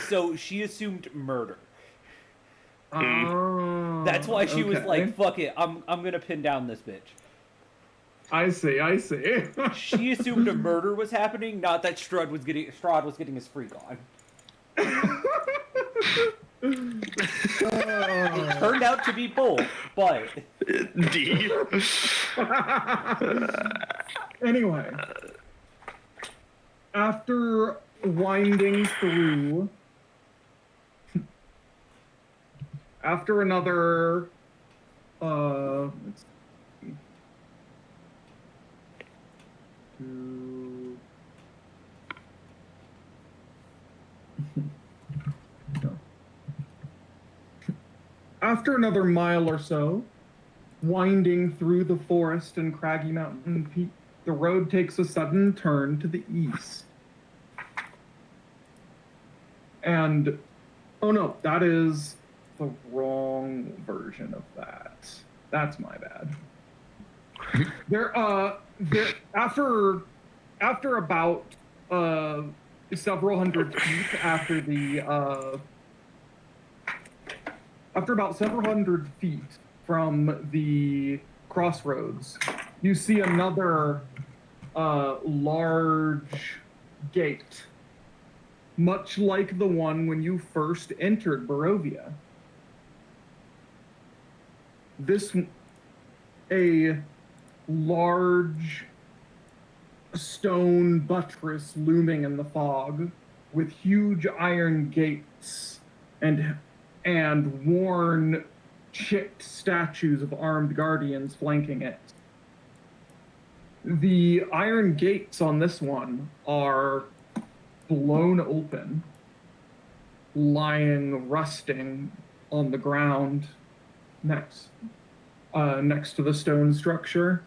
So she assumed murder.
Oh,
That's why she was
okay.
like, fuck it, I'm gonna pin down this bitch.
I see.
She assumed a murder was happening, not that Strahd was getting his freak on. It turned out to be both, but
D.
Anyway, after winding through, after another, let's see, 2. No. After another mile or so, winding through the forest and craggy mountain peak, the road takes a sudden turn to the east. And, oh no, that is the wrong version of that. That's my bad. After about several hundred feet after the after about several hundred feet from the crossroads, you see another large gate, much like the one when you first entered Barovia. A large stone buttress looming in the fog, with huge iron gates and worn, chipped statues of armed guardians flanking it. The iron gates on this one are blown open, lying rusting on the ground next to the stone structure.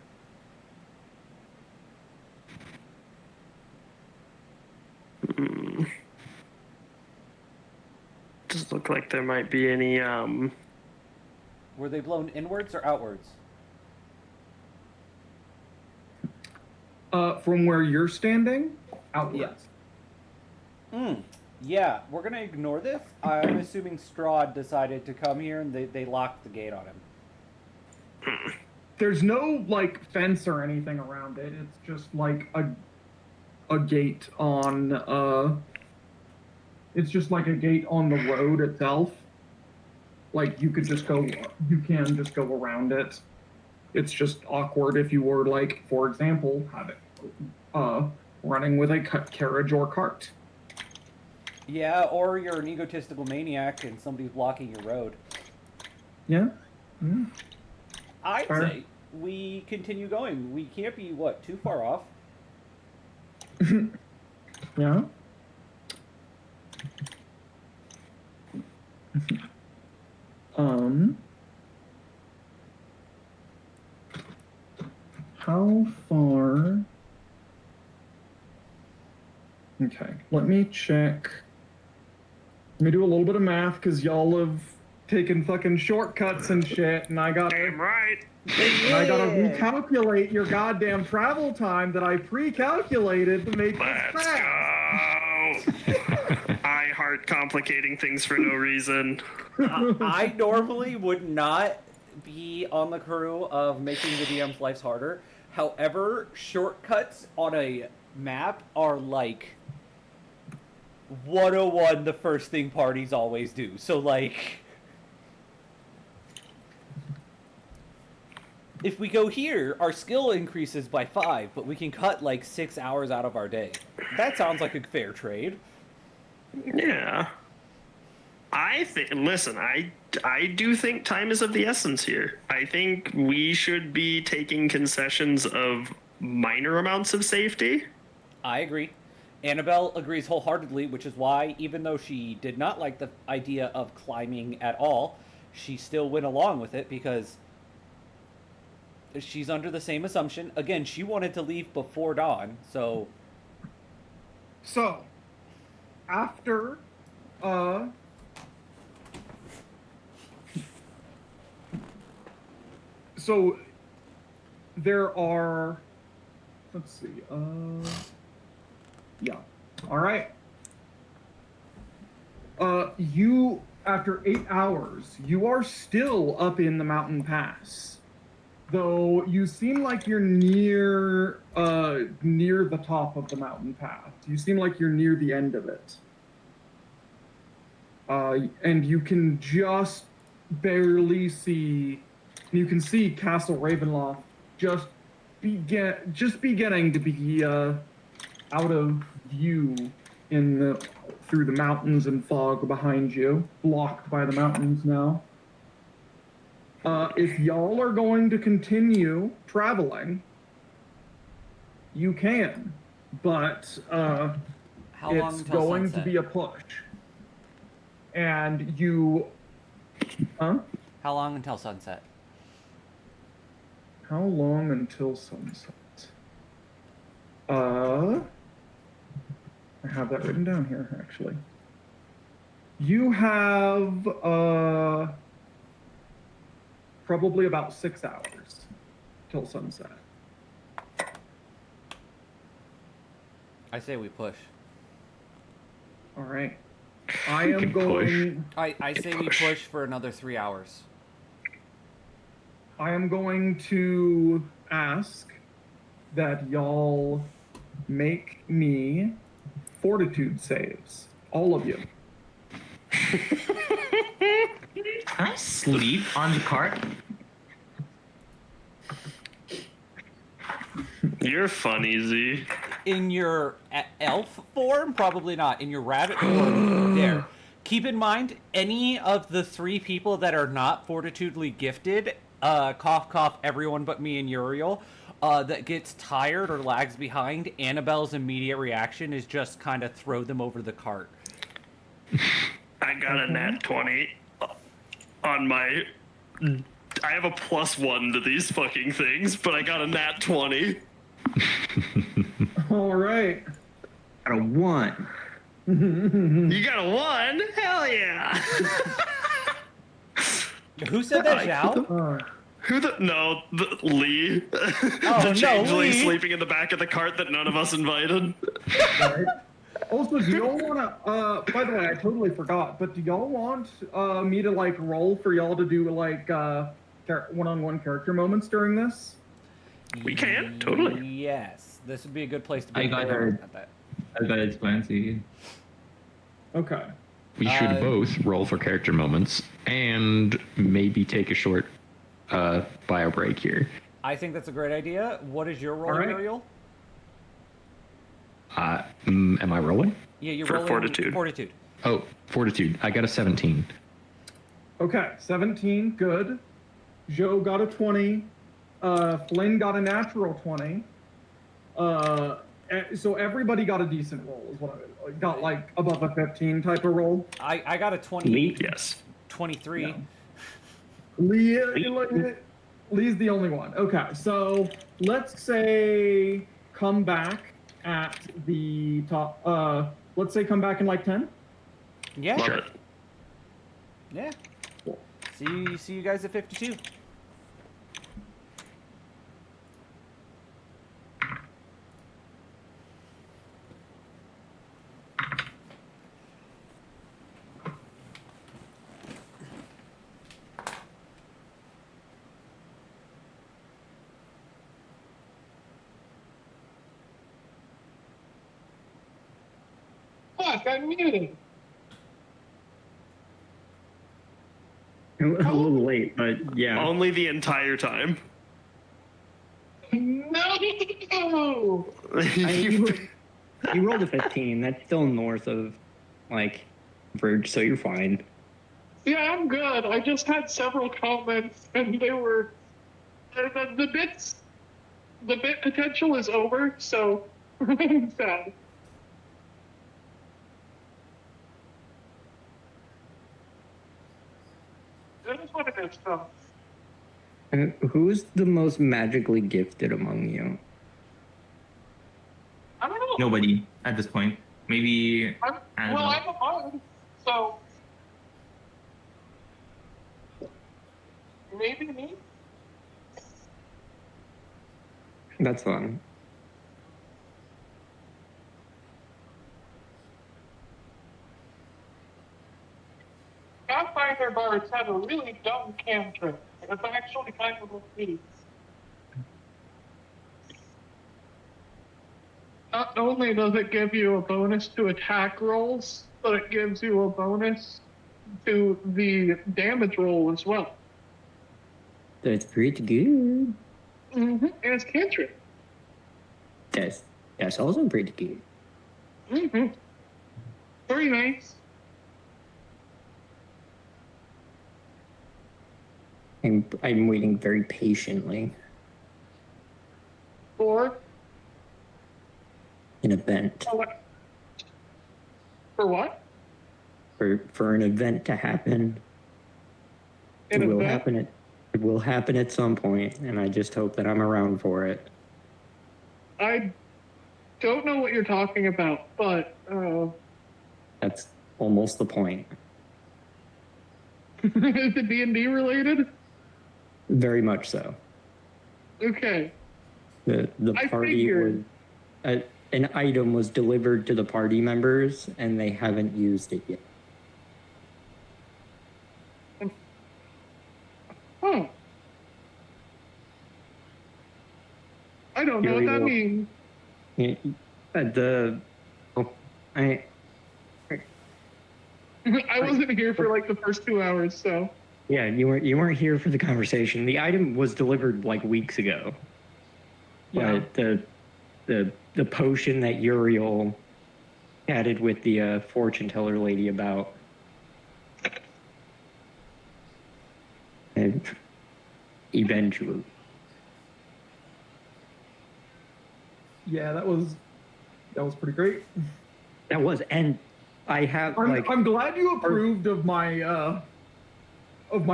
Does look like there might be any
Were they blown inwards or outwards?
From where you're standing, outwards.
Yeah, we're gonna ignore this. I'm assuming Strad decided to come here and they locked the gate on him.
There's no like fence or anything around it. It's just like a gate on it's just like a gate on the road itself. Like you can just go around it. It's just awkward if you were like, for example, running with a carriage or cart.
Yeah, or you're an egotistical maniac and somebody's blocking your road.
Yeah.
I'd
Fair.
say we continue going. We can't be, too far off?
Yeah. How far? Okay, let me check. Let me do a little bit of math because y'all have taken fucking shortcuts and shit, and I gotta
right.
recalculate your goddamn travel time that I pre-calculated to make this
Let's
fast.
go. I heart complicating things for no reason.
I normally would not be on the crew of making the DM's lives harder. However, shortcuts on a map are like 101, the first thing parties always do. So, like, if we go here, our skill increases by 5, but we can cut like 6 hours out of our day. That sounds like a fair trade.
Yeah. Listen, I do think time is of the essence here. I think we should be taking concessions of minor amounts of safety.
I agree. Annabelle agrees wholeheartedly, which is why, even though she did not like the idea of climbing at all, she still went along with it because she's under the same assumption. Again, she wanted to leave before dawn, so...
So, after, so there are, let's see, yeah, all right. After 8 hours, you are still up in the mountain pass. Though you seem like you're near the top of the mountain path. You seem like you're near the end of it. And you can just barely see. You can see Castle Ravenloft just beginning to be out of view through the mountains and fog behind you, blocked by the mountains now. If y'all are going to continue traveling, you can, but
How long
it's
until
going
sunset?
to be a push. And you,
How long until sunset?
How long until sunset? I have that written down here, actually. You have, probably about 6 hours till sunset.
I say we push.
All right. I am going.
I say we push for another 3 hours.
I am going to ask that y'all make me fortitude saves, all of you.
Can I sleep on the cart?
You're funny, Z.
In your elf form, probably not. In your rabbit form, there. Keep in mind, any of the 3 people that are not fortitudely gifted, cough cough, everyone but me and Uriel, that gets tired or lags behind, Annabelle's immediate reaction is just kind of throw them over the cart.
I got a nat 20 on my. I have a +1 to these fucking things, but I got a nat 20.
All right.
Got a 1.
You got a 1? Hell yeah!
Who said that, Zhao?
Who the. No, Lee.
Oh,
The
no,
changeling
Lee.
sleeping in the back of the cart that none of us invited.
Right. Also, do y'all want to? By the way, I totally forgot. But do y'all want me to like roll for y'all to do like one-on-one character moments during this?
We can, totally.
Yes. This would be a good place to be.
I got her. I got it, Clancy.
Okay.
We should both roll for character moments and maybe take a short bio break here.
I think that's a great idea. What is your role,
All right.
Uriel?
Am I rolling?
Yeah, you're
For
rolling
fortitude.
Fortitude.
Oh, fortitude. I got a 17.
Okay. 17. Good. Joe got a 20. Flynn got a natural 20. So everybody got a decent roll. Is what I got, like above a 15 type of roll.
I got a 20.
Yes.
23.
Yeah. Lee's the only one. Okay, so let's say come back at the top. Let's say come back in like 10.
Yeah.
Love
Sure.
it.
Yeah. See you guys at 52.
Fuck, I'm muted.
A little late, but yeah.
Only the entire time.
No!
You rolled a 15. That's still north of, like, average, so you're fine.
Yeah, I'm good. I just had several comments, and they were the bit potential is over, so I'm sad. It is what it is, though.
Who's the most magically gifted among you?
I don't know.
Nobody at this point. Maybe.
I'm a bard, so maybe me.
That's fun.
Pathfinder bards have a really dumb cantrip. It's actually kind of a feat. Not only does it give you a bonus to attack rolls, but it gives you a bonus to the damage roll as well.
That's pretty good.
Mm-hmm. And it's cantrip.
That's also pretty good.
Mm-hmm. Very nice.
I'm waiting very patiently.
For
An event.
what? For what?
For an event to happen.
An
It will
event?
happen it will happen at some point, and I just hope that I'm around for it.
I don't know what you're talking about, but
That's almost the point.
is it D&D related?
Very much so.
Okay.
The
I
party
figured.
was an item was delivered to the party members, and they haven't used it yet.
I don't know what that
Uriel.
means.
Yeah, I
I wasn't here for like the first 2 hours, so.
yeah, you weren't here for the conversation. The item was delivered like weeks ago.
Yeah.
But the potion that Uriel chatted with the fortune teller lady about, and eventually,
Yeah, that was pretty great.
that was, and I have
I'm glad you approved of my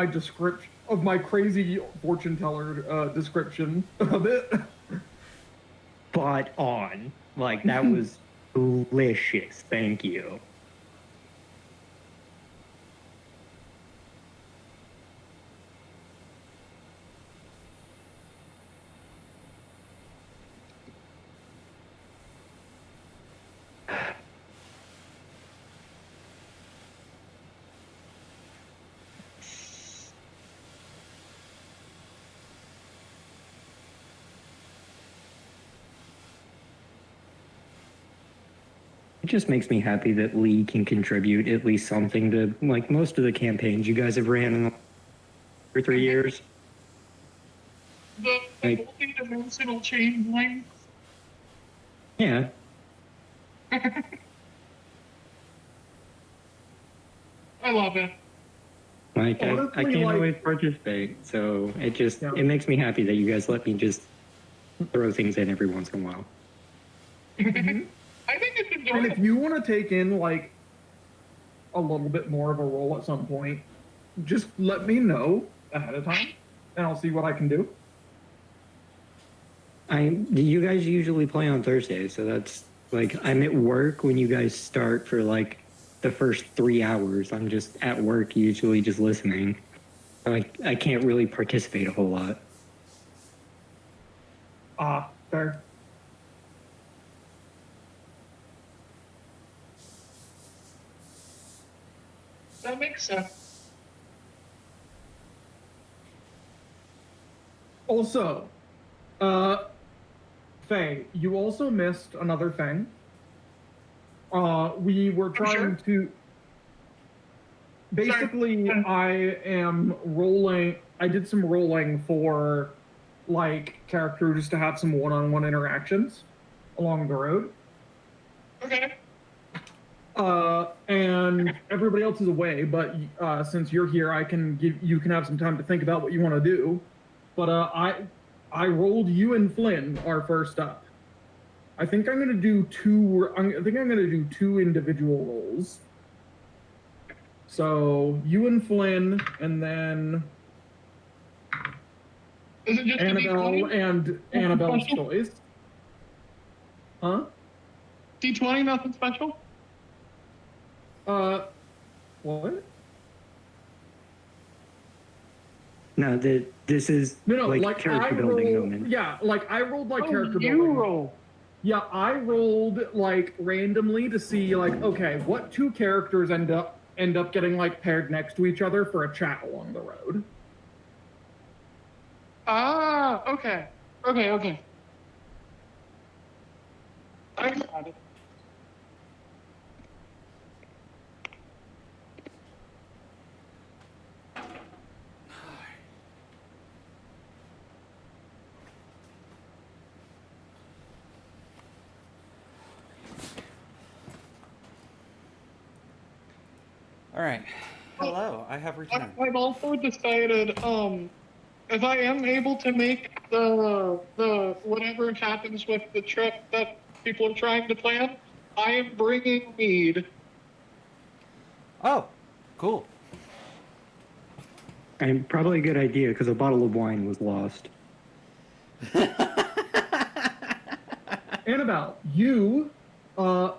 description of my crazy fortune teller description of it.
spot on. Like that was delicious. Thank you. It just makes me happy that Lee can contribute at least something to like most of the campaigns you guys have ran in 2 or 3 years.
The
Like-
multi-dimensional chain link.
Yeah.
I love it.
Like I
Honestly,
can't
like-
always participate, so
Yeah.
it makes me happy that you guys let me just throw things in every once in a while.
I think it's
And
enjoyable.
if you want to take in like a little bit more of a role at some point, just let me know ahead of time, and I'll see what I can do.
You guys usually play on Thursdays, so that's like I'm at work when you guys start for like the first 3 hours. I'm just at work, usually just listening. I can't really participate a whole lot.
Fair.
That makes sense.
Also, Faye, you also missed another thing. We were trying to. Basically,
Sorry.
I am rolling. I did some rolling for, like, characters to have some one-on-one interactions along the road.
Okay.
And everybody else is away, but since you're here, you can have some time to think about what you want to do. But I rolled you and Flynn are first up. I think I'm gonna do two. I think I'm gonna do two individual rolls. So you and Flynn, and then
Is it just
Annabelle
D20?
and Annabelle's
Special?
choice. Huh?
D20, nothing special?
What?
No, this is
No,
like
like
character
I
building
rolled.
moment.
Yeah, like I rolled like
Oh,
character
you
building.
roll.
Yeah, I rolled like randomly to see like, okay, what two characters end up getting like paired next to each other for a chat along the road.
Ah, okay. Okay. I got it.
All right. Hello, I have returned.
I've also decided, if I am able to make the whatever happens with the trip that people are trying to plan, I am bringing mead.
Oh, cool.
And probably a good idea because a bottle of wine was lost.
Annabelle, you, so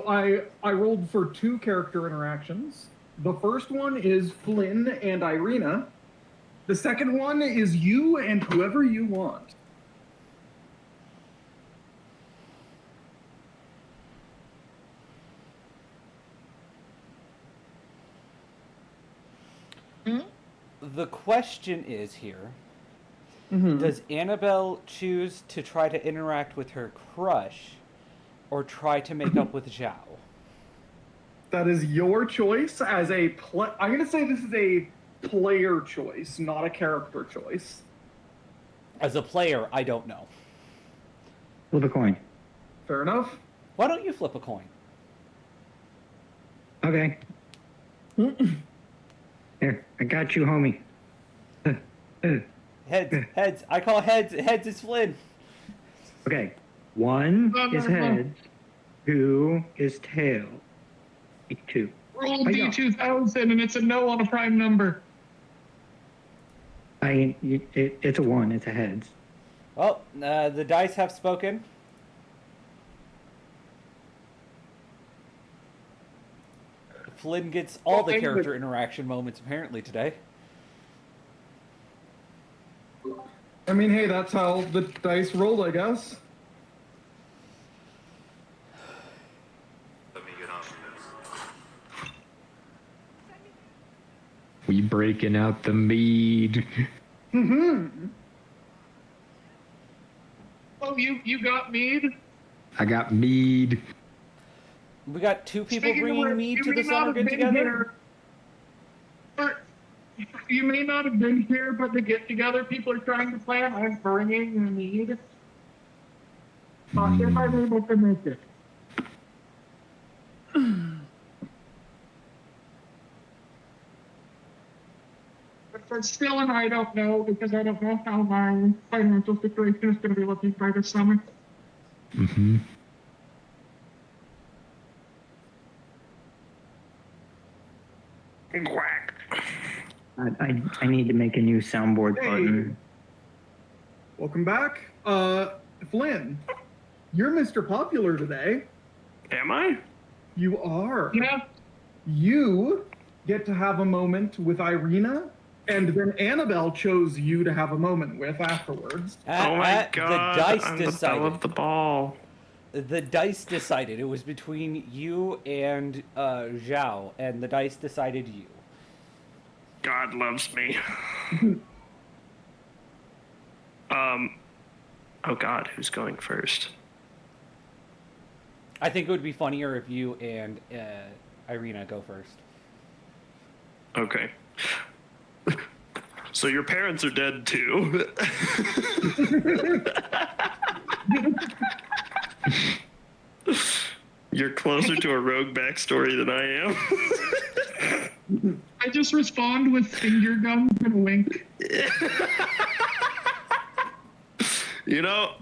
I rolled for two character interactions. The first one is Flynn and Irina. The second one is you and whoever you want.
The question is here, Does Annabelle choose to try to interact with her crush or try to make up with Zhao?
That is your choice as a I'm going to say this is a player choice, not a character choice.
As a player, I don't know.
Flip a coin.
Fair enough.
Why don't you flip a coin?
Okay. Here, I got you, homie.
Heads, heads. I call heads. Heads is Flynn.
Okay. 1 is heads, 2 is tail. 2.
Roll D2000 and it's a no on a prime number.
It's a 1. It's a heads.
Well, the dice have spoken. Flynn gets all the character interaction moments apparently today.
I mean, hey, that's how the dice rolled, I guess.
We breaking out the mead.
Oh, you got mead?
I got mead.
We got 2 people
Speaking of
bringing
which,
mead
you
to
may
the
not
summer
have
get
been
together.
here, you may not have been here, but the get together people are trying to plan. I'm bringing mead. If I'm able to make it. But still, and I don't know because I don't know how my financial situation is going to be looking by this summer.
Mm-hmm.
Quack.
I need to make a new soundboard
Hey.
button.
Welcome back. Flynn, you're Mr. Popular today.
Am I?
You are.
Yeah.
You get to have a moment with Irina, and then Annabelle chose you to have a moment with afterwards.
Oh my god!
The dice
I'm the
decided.
belle of the ball.
The dice decided. It was between you and Zhao, and the dice decided you.
God loves me. Oh god, who's going first?
I think it would be funnier if you and Irina go first.
Okay. So your parents are dead too. You're closer to a rogue backstory than I am.
I just respond with finger guns and a wink.
You know,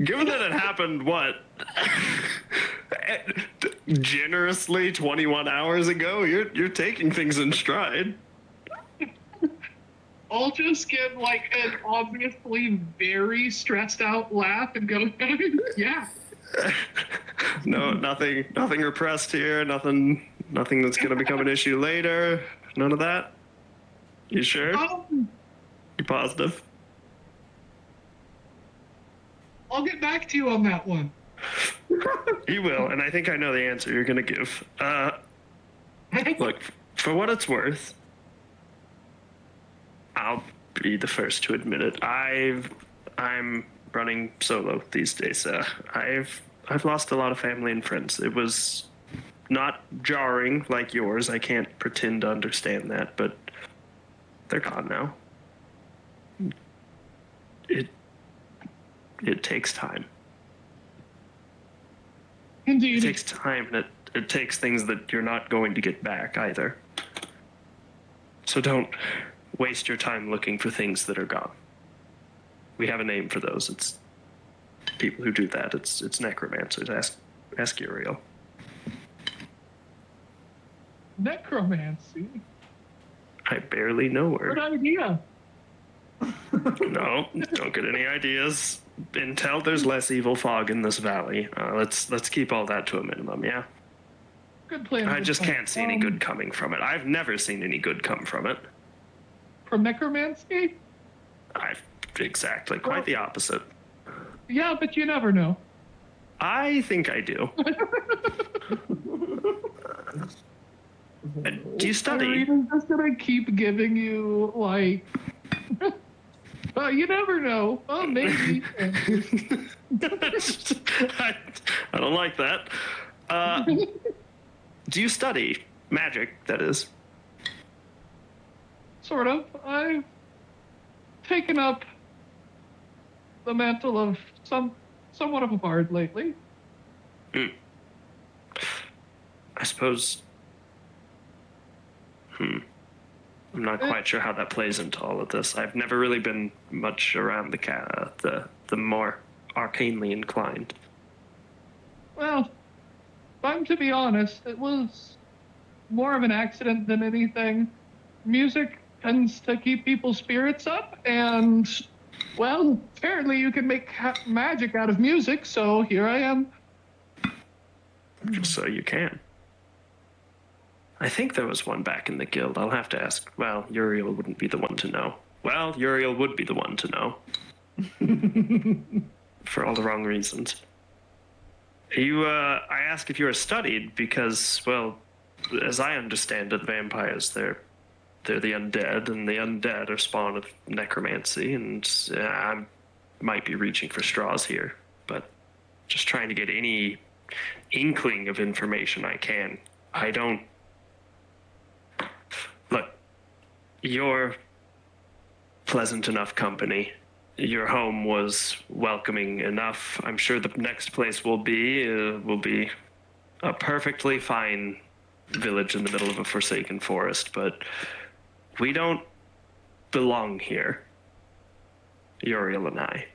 given that it happened, what? Generously 21 hours ago, you're taking things in stride.
I'll just get like an obviously very stressed out laugh and go, yeah.
No, nothing repressed here. Nothing that's gonna become an issue later. None of that. You sure? You positive?
I'll get back to you on that one.
You will, and I think I know the answer you're gonna give. Look, for what it's worth, I'll be the first to admit it. I'm running solo these days. I've lost a lot of family and friends. It was not jarring like yours. I can't pretend to understand that, but they're gone now. It takes time.
Indeed.
It takes time, and it takes things that you're not going to get back either. So don't waste your time looking for things that are gone. We have a name for those. It's people who do that. It's necromancers. Ask Uriel.
Necromancy?
I barely know her.
Good idea.
No, don't get any ideas. Until there's less evil fog in this valley, let's keep all that to a minimum, yeah?
Good plan.
I
good
just
plan.
can't see any good coming from it. I've never seen any good come from it.
From necromancy?
Exactly, quite the opposite.
Yeah, but you never know.
I think I do. Do you study?
I'm just gonna keep giving you like You never know. Oh, maybe.
I don't like that. Do you study magic, that is?
Sort of. I've taken up the mantle of somewhat of a bard lately.
I suppose. I'm not quite sure how that plays into all of this. I've never really been much around the more arcanely inclined.
Well, if I'm to be honest, it was more of an accident than anything. Music tends to keep people's spirits up, and, well, apparently you can make magic out of music, so here I am.
Just so you can. I think there was one back in the guild. I'll have to ask. Well, Uriel wouldn't be the one to know. Well, Uriel would be the one to know. For all the wrong reasons. I ask if you are studied because, well, as I understand it, vampires, they're the undead, and the undead are spawn of necromancy, and I might be reaching for straws here, but just trying to get any inkling of information I can. I don't... Look, you're pleasant enough company. Your home was welcoming enough. I'm sure the next place will be a perfectly fine village in the middle of a forsaken forest, but we don't belong here. Uriel and I.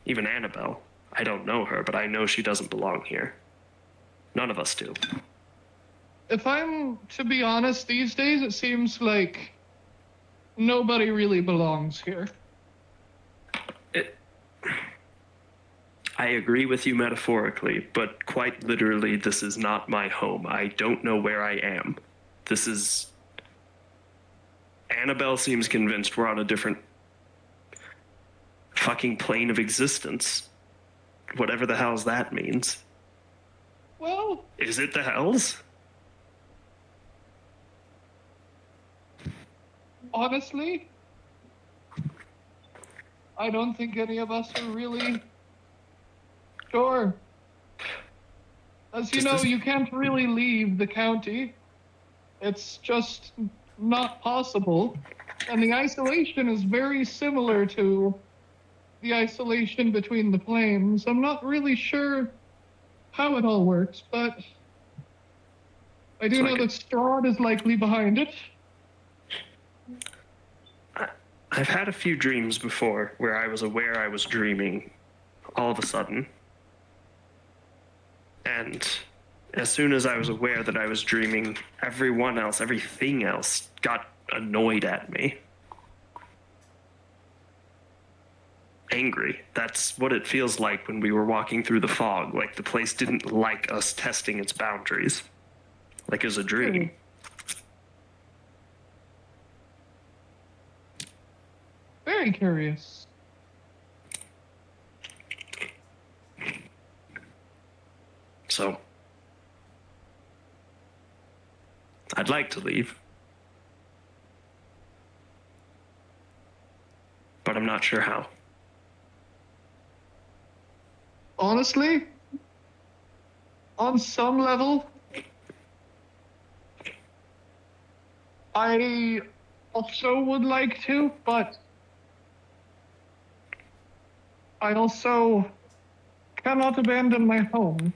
Even Annabelle. I don't know her, but I know she doesn't belong here. None of us do.
If I'm to be honest, these days it seems like nobody really belongs here.
I agree with you metaphorically, but quite literally, this is not my home. I don't know where I am. This is... Annabelle seems convinced we're on a different fucking plane of existence. Whatever the hell's that means.
Well...
Is it the hells?
Honestly, I don't think any of us are really sure. As you know, you can't really leave the county. It's just not possible. And the isolation is very similar to the isolation between the planes. I'm not really sure how it all works, but I do know that Strad is likely behind it.
I've had a few dreams before where I was aware I was dreaming all of a sudden. And as soon as I was aware that I was dreaming, everyone else, everything else got annoyed at me. Angry. That's what it feels like when we were walking through the fog. Like the place didn't like us testing its boundaries. Like it was a dream.
Very curious.
So, I'd like to leave. But I'm not sure how.
Honestly, on some level, I also would like to, but I also cannot abandon my home.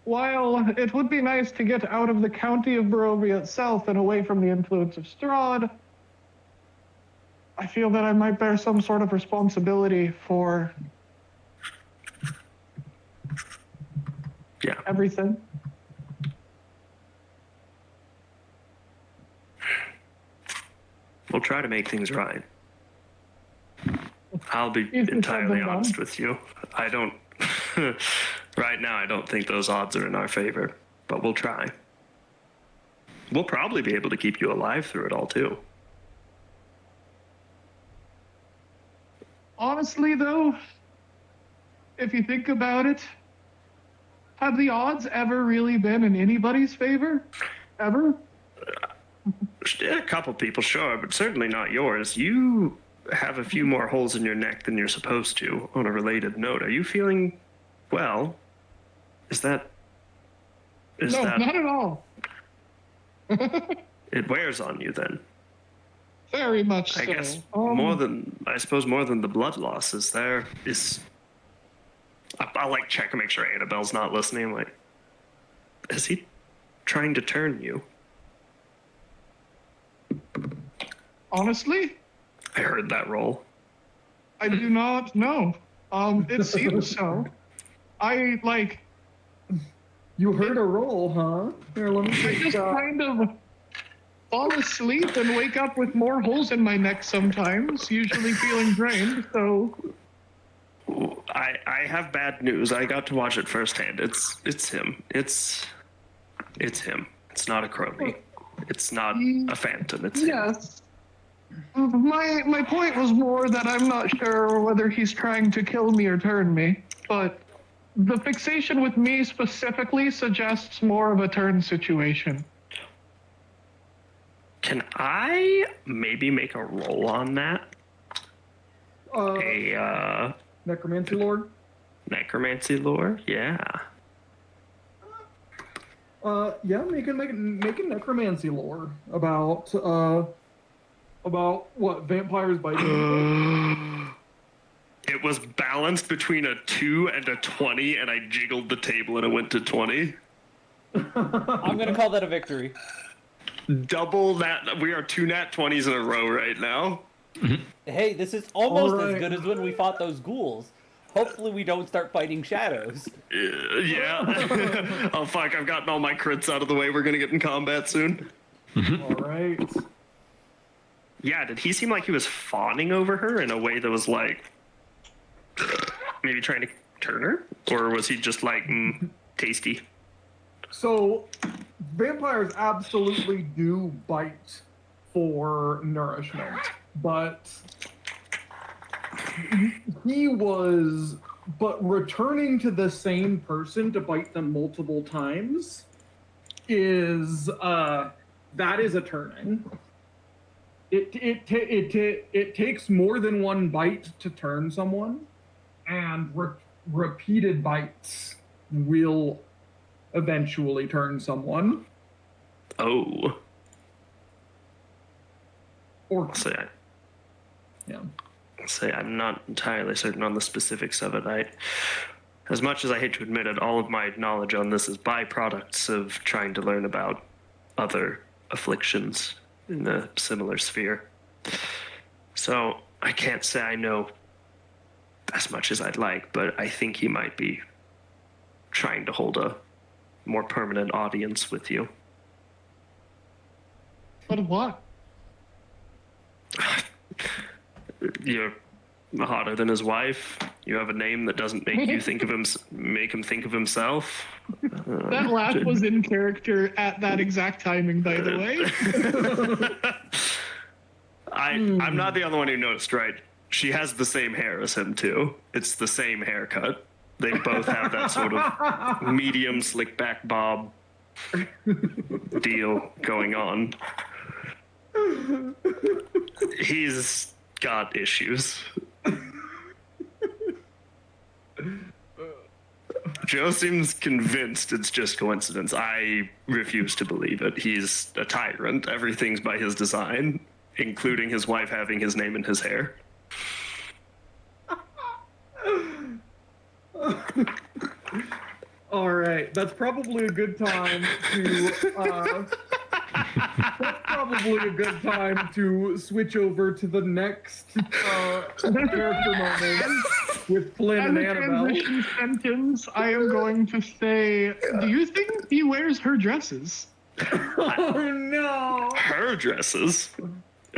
While it would be nice to get out of the county of Barovia itself and away from the influence of Strad, I feel that I might bear some sort of responsibility for everything.
We'll try to make things right. I'll be entirely honest with you. I don't... right now, I don't think those odds are in our favor, but we'll try. We'll probably be able to keep you alive through it all, too.
Honestly, though, if you think about it, have the odds ever really been in anybody's favor? Ever?
A couple people, sure, but certainly not yours. You have a few more holes in your neck than you're supposed to. On a related note, are you feeling well? Is that
No, not at all.
it wears on you then?
Very much
I
so.
guess more than the blood loss. I'll like check and make sure Annabelle's not listening. I'm like, is he trying to turn you?
Honestly,
I heard that roll.
I do not know. It seems so.
You heard a roll, huh? Here, let me
I
take
just kind of fall asleep and wake up with more holes in my neck sometimes, usually feeling drained, so...
I have bad news. I got to watch it firsthand. It's him. It's him. It's not a crony. It's not a phantom. It's him.
Yes. My point was more that I'm not sure whether he's trying to kill me or turn me, but the fixation with me specifically suggests more of a turn situation.
Can I maybe make a roll on that?
Necromancy Lord?
Necromancy lore? Yeah.
Yeah, make a necromancy lore about what vampires biting.
It was balanced between a 2 and a 20, and I jiggled the table and it went to 20.
I'm gonna call that a victory.
Double that. We are 2 nat 20s in a row right now.
Hey, this is almost as
Alright.
good as when we fought those ghouls. Hopefully we don't start fighting shadows.
Yeah. Oh, fuck. I've gotten all my crits out of the way. We're going to get in combat soon.
All right.
Yeah, did he seem like he was fawning over her in a way that was like maybe trying to turn her? Or was he just like, tasty?
So, vampires absolutely do bite for nourishment, but returning to the same person to bite them multiple times is that is a turning. It takes more than one bite to turn someone, and repeated bites will eventually turn someone.
Oh.
Or
yeah. Say I'm not entirely certain on the specifics of it. As much as I hate to admit it, all of my knowledge on this is byproducts of trying to learn about other afflictions in a similar sphere. So I can't say I know as much as I'd like, but I think he might be trying to hold a more permanent audience with you.
But what?
You're hotter than his wife. You have a name that doesn't make you make him think of himself.
That laugh was in character at that exact timing, by the way.
I'm not the only one who noticed, right? She has the same hair as him too. It's the same haircut. They both have that sort of medium slick back bob deal going on. He's got issues. Joe seems convinced it's just coincidence. I refuse to believe it. He's a tyrant. Everything's by his design, including his wife having his name in his hair.
all right, that's probably a good time to switch over to the next character moment with Flynn
As
and
a
Annabelle.
transition sentence, I am going to say, do you think he wears her dresses?
Oh no!
Her dresses?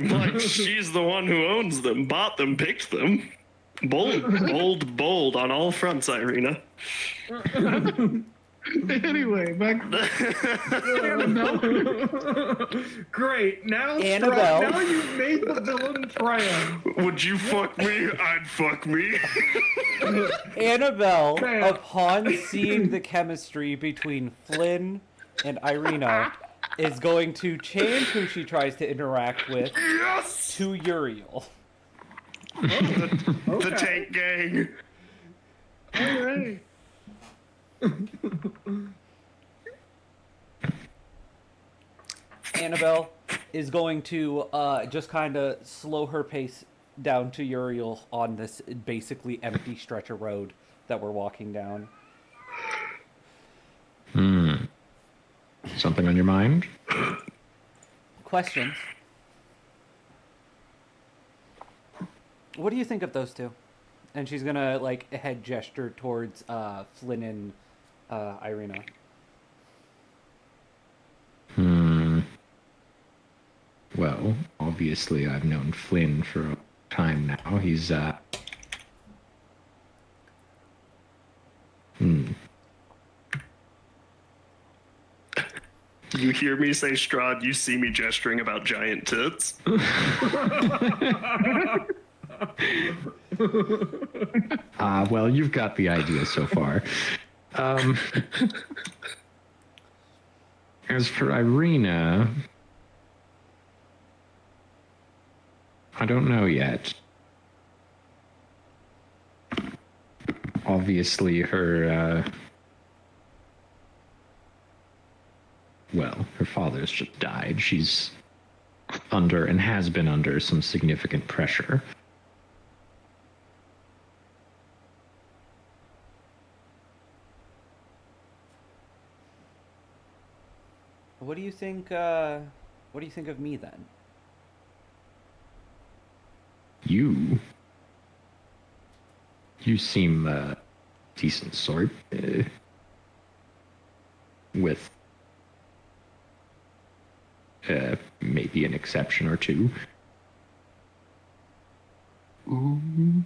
Like, she's the one who owns them, bought them, picked them. Bold on all fronts, Irina.
Anyway, back Annabelle.
Great. Now,
Annabelle.
Strad, now you've made the villain triumph.
Would you fuck me? I'd fuck me.
Annabelle,
Man.
upon seeing the chemistry between Flynn and Irina, is going to change who she tries to interact with
Yes!
to Uriel.
The
Okay.
tank gang.
All right.
Annabelle is going to just kind of slow her pace down to Uriel on this basically empty stretch of road that we're walking down.
Something on your mind?
Questions? What do you think of those two? And she's gonna like head gesture towards Flynn and Irina.
Well, obviously I've known Flynn for a time now. He's
You hear me say Strad, you see me gesturing about giant tits.
Well, you've got the idea so far. As for Irina, I don't know yet. Obviously, her father's just died. She's under and has been under some significant pressure.
What do you think? What do you think of me then?
You seem decent sort, with maybe an exception or two.
In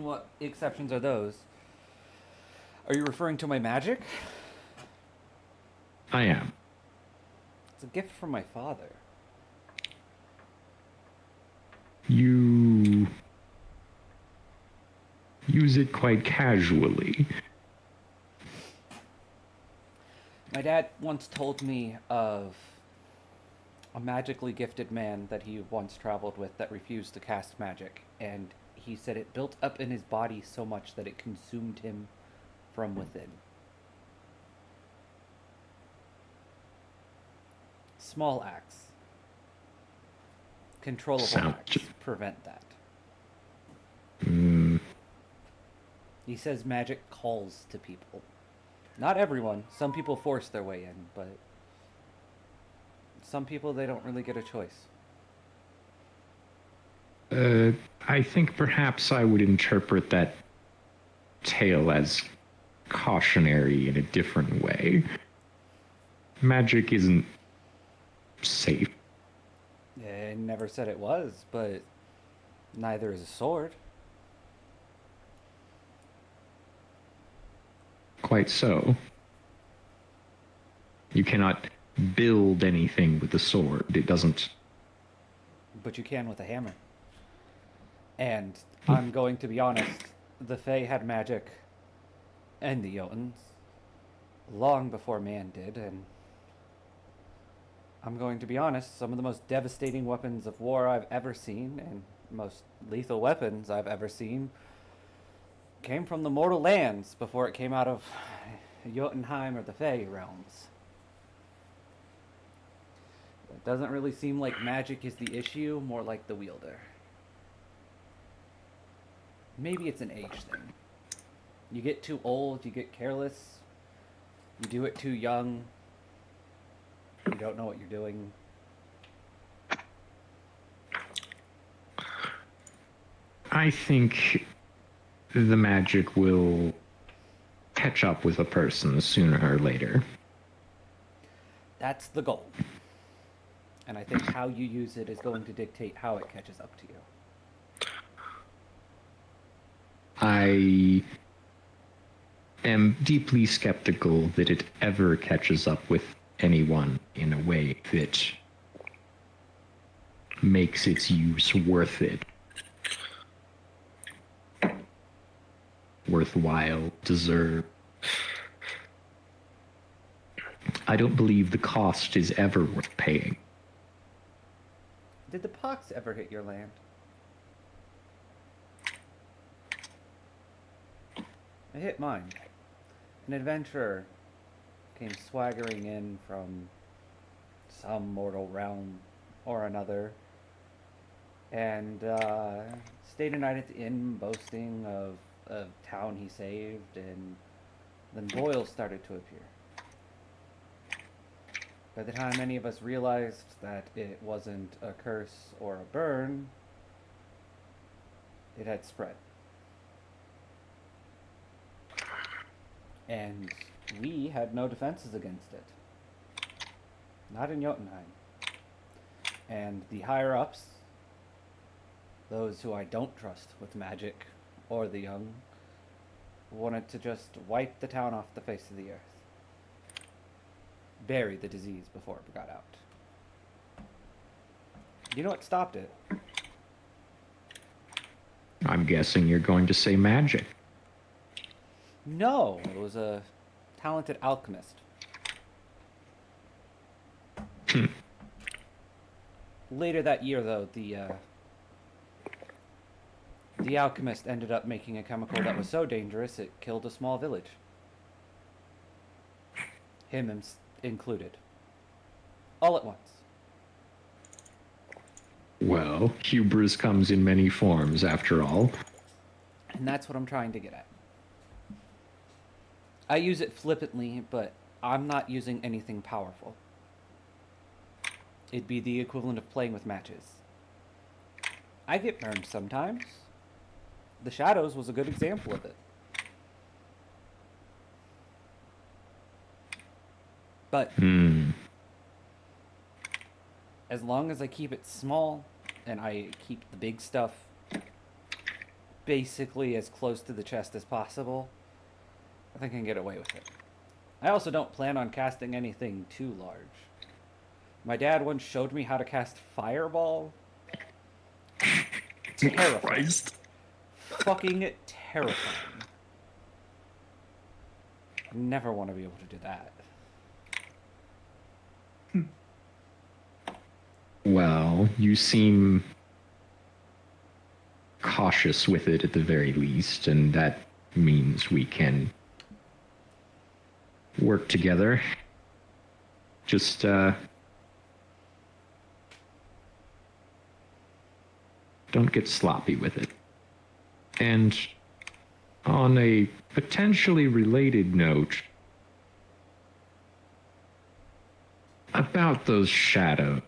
what exceptions are those? Are you referring to my magic?
I am.
It's a gift from my father.
You use it quite casually.
My dad once told me of a magically gifted man that he once traveled with that refused to cast magic, and he said it built up in his body so much that it consumed him from within. Small acts. Controllable acts prevent that. He says magic calls to people. Not everyone. Some people force their way in, but some people, they don't really get a choice.
I think perhaps I would interpret that tale as cautionary in a different way. Magic isn't safe.
I never said it was, but neither is a sword.
Quite so. You cannot build anything with a sword. It doesn't...
But you can with a hammer. And I'm going to be honest, the Fae had magic, and the Jotuns, long before man did, and I'm going to be honest, some of the most devastating weapons of war I've ever seen, and most lethal weapons I've ever seen, came from the mortal lands before it came out of Jotunheim or the Fae realms. It doesn't really seem like magic is the issue, more like the wielder. Maybe it's an age thing. You get too old, you get careless, you do it too young, you don't know what you're doing.
I think the magic will catch up with a person sooner or later.
That's the goal. And I think how you use it is going to dictate how it catches up to you.
I am deeply skeptical that it ever catches up with anyone in a way that makes its use worth it. Worthwhile, deserve. I don't believe the cost is ever worth paying.
Did the pox ever hit your land? I hit mine. An adventurer came swaggering in from some mortal realm or another, and stayed a night at the inn, boasting of a town he saved, and then boils started to appear. By the time any of us realized that it wasn't a curse or a burn, it had spread. And we had no defenses against it. Not in Jotunheim. And the higher ups, those who I don't trust with magic or the young, wanted to just wipe the town off the face of the earth. Bury the disease before it got out. You know what stopped it?
I'm guessing you're going to say magic.
No, it was a talented alchemist. Later that year, though, the alchemist ended up making a chemical that was so dangerous it killed a small village. Him included. All at once.
Well, hubris comes in many forms, after all.
And that's what I'm trying to get at. I use it flippantly, but I'm not using anything powerful. It'd be the equivalent of playing with matches. I get burned sometimes. The Shadows was a good example of it. But as long as I keep it small and I keep the big stuff basically as close to the chest as possible, I think I can get away with it. I also don't plan on casting anything too large. My dad once showed me how to cast Fireball. Terrifying.
Christ.
Fucking terrifying. Never want to be able to do that.
Well, you seem cautious with it at the very least, and that means we can work together. Just, don't get sloppy with it. And on a potentially related note, about those shadows.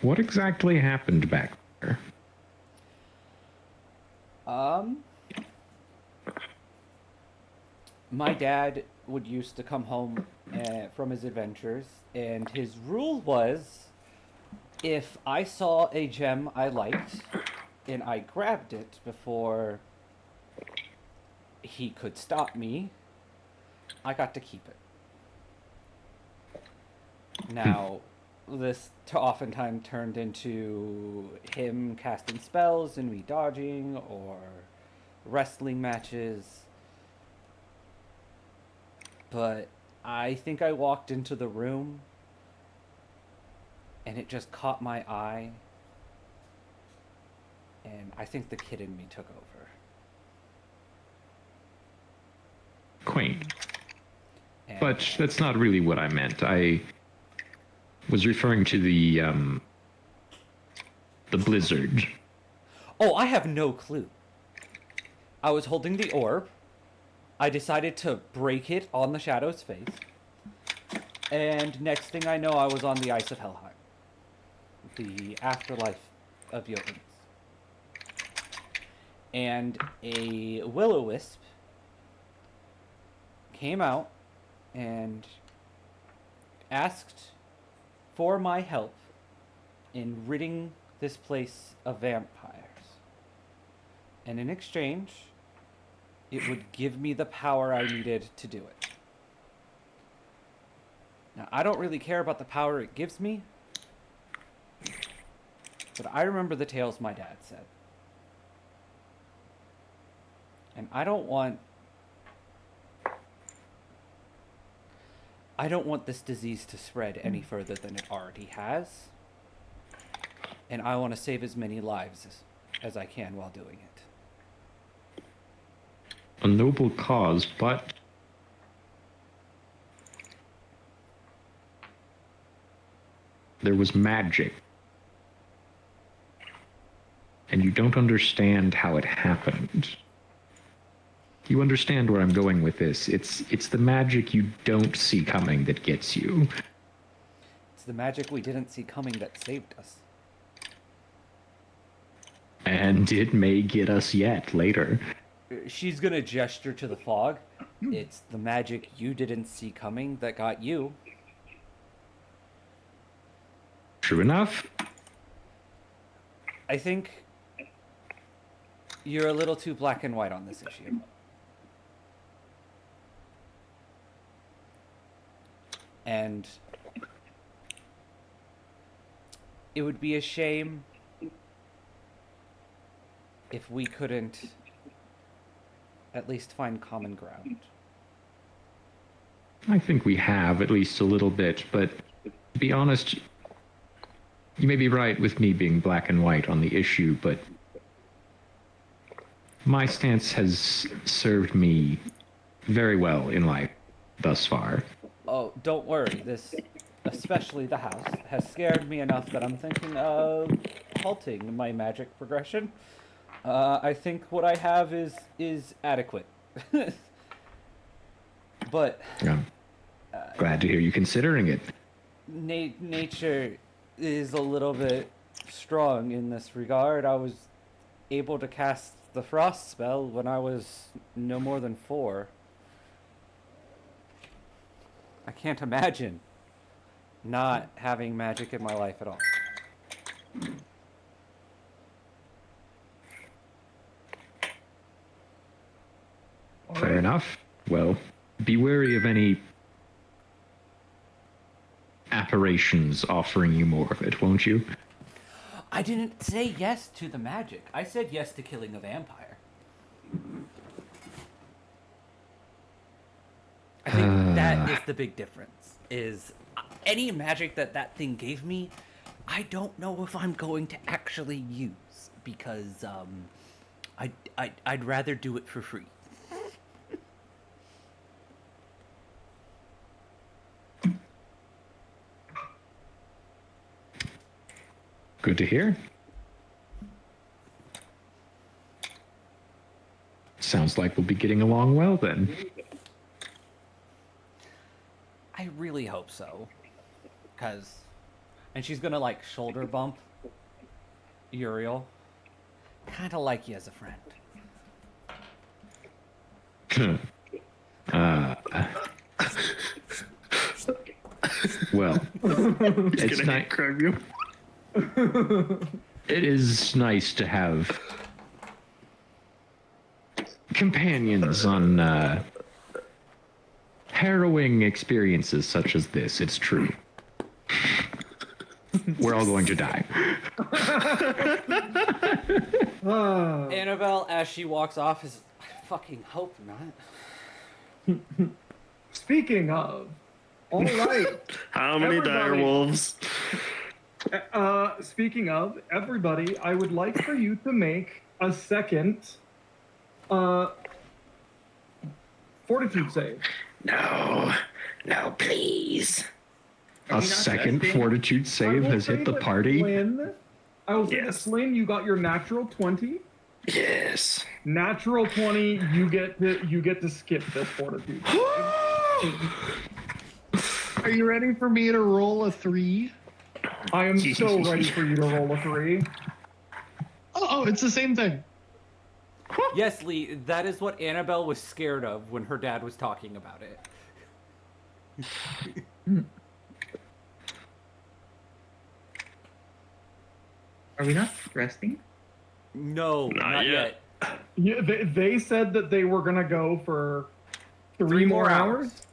What exactly happened back there?
My dad would used to come home from his adventures, and his rule was, if I saw a gem I liked, and I grabbed it before he could stop me, I got to keep it. Now, this oftentimes turned into him casting spells and me dodging, or wrestling matches. But I think I walked into the room and it just caught my eye, and I think the kid in me took over.
Quaint.
And,
But that's not really what I meant. I was referring to the blizzard.
oh, I have no clue. I was holding the orb. I decided to break it on the Shadow's face. And next thing I know, I was on the ice of Helheim. The afterlife of Jotuns. And a will-o-wisp came out and asked for my help in ridding this place of vampires. And in exchange, it would give me the power I needed to do it. Now, I don't really care about the power it gives me, but I remember the tales my dad said. And I don't want this disease to spread any further than it already has. And I want to save as many lives as I can while doing it.
A noble cause, but there was magic. And you don't understand how it happened. You understand where I'm going with this. It's the magic you don't see coming that gets you.
It's the magic we didn't see coming that saved us.
And it may get us yet later.
She's gonna gesture to the fog. It's the magic you didn't see coming that got you.
True enough.
I think you're a little too black and white on this issue. And it would be a shame if we couldn't at least find common ground.
I think we have, at least a little bit, but to be honest, you may be right with me being black and white on the issue, but my stance has served me very well in life thus far.
Oh, don't worry. This, especially the house, has scared me enough that I'm thinking of halting my magic progression. I think what I have is adequate. But
Yeah. Glad to hear you considering it.
nature is a little bit strong in this regard. I was able to cast the frost spell when I was no more than 4. I can't imagine not having magic in my life at all.
Fair enough. Well, be wary of any apparitions offering you more of it, won't you?
I didn't say yes to the magic. I said yes to killing a vampire. I think that is the big difference. Is any magic that thing gave me, I don't know if I'm going to actually use because I'd rather do it for free.
Good to hear. Sounds like we'll be getting along well then.
I really hope so. And she's gonna like shoulder bump Uriel. Kinda like you as a friend.
Well, it's
Gonna
nice.
grab you.
It is nice to have companions on harrowing experiences such as this. It's true. We're all going to die.
Annabelle, as she walks off, is I fucking hope not.
Speaking of, all right.
How many
Everybody-
direwolves?
Speaking of, everybody, I would like for you to make a second fortitude save.
No, please.
A second fortitude save has hit the party.
I will say that
Yes.
Slyn, you got your natural 20.
Yes.
Natural 20, you get to skip this fortitude.
Are you ready for me to roll a 3?
I am so ready for you to roll a 3.
Oh, it's the same thing.
Yes, Lee, that is what Annabelle was scared of when her dad was talking about it.
Are we not resting?
No, not yet.
Yeah, they said that they were gonna go for three more hours.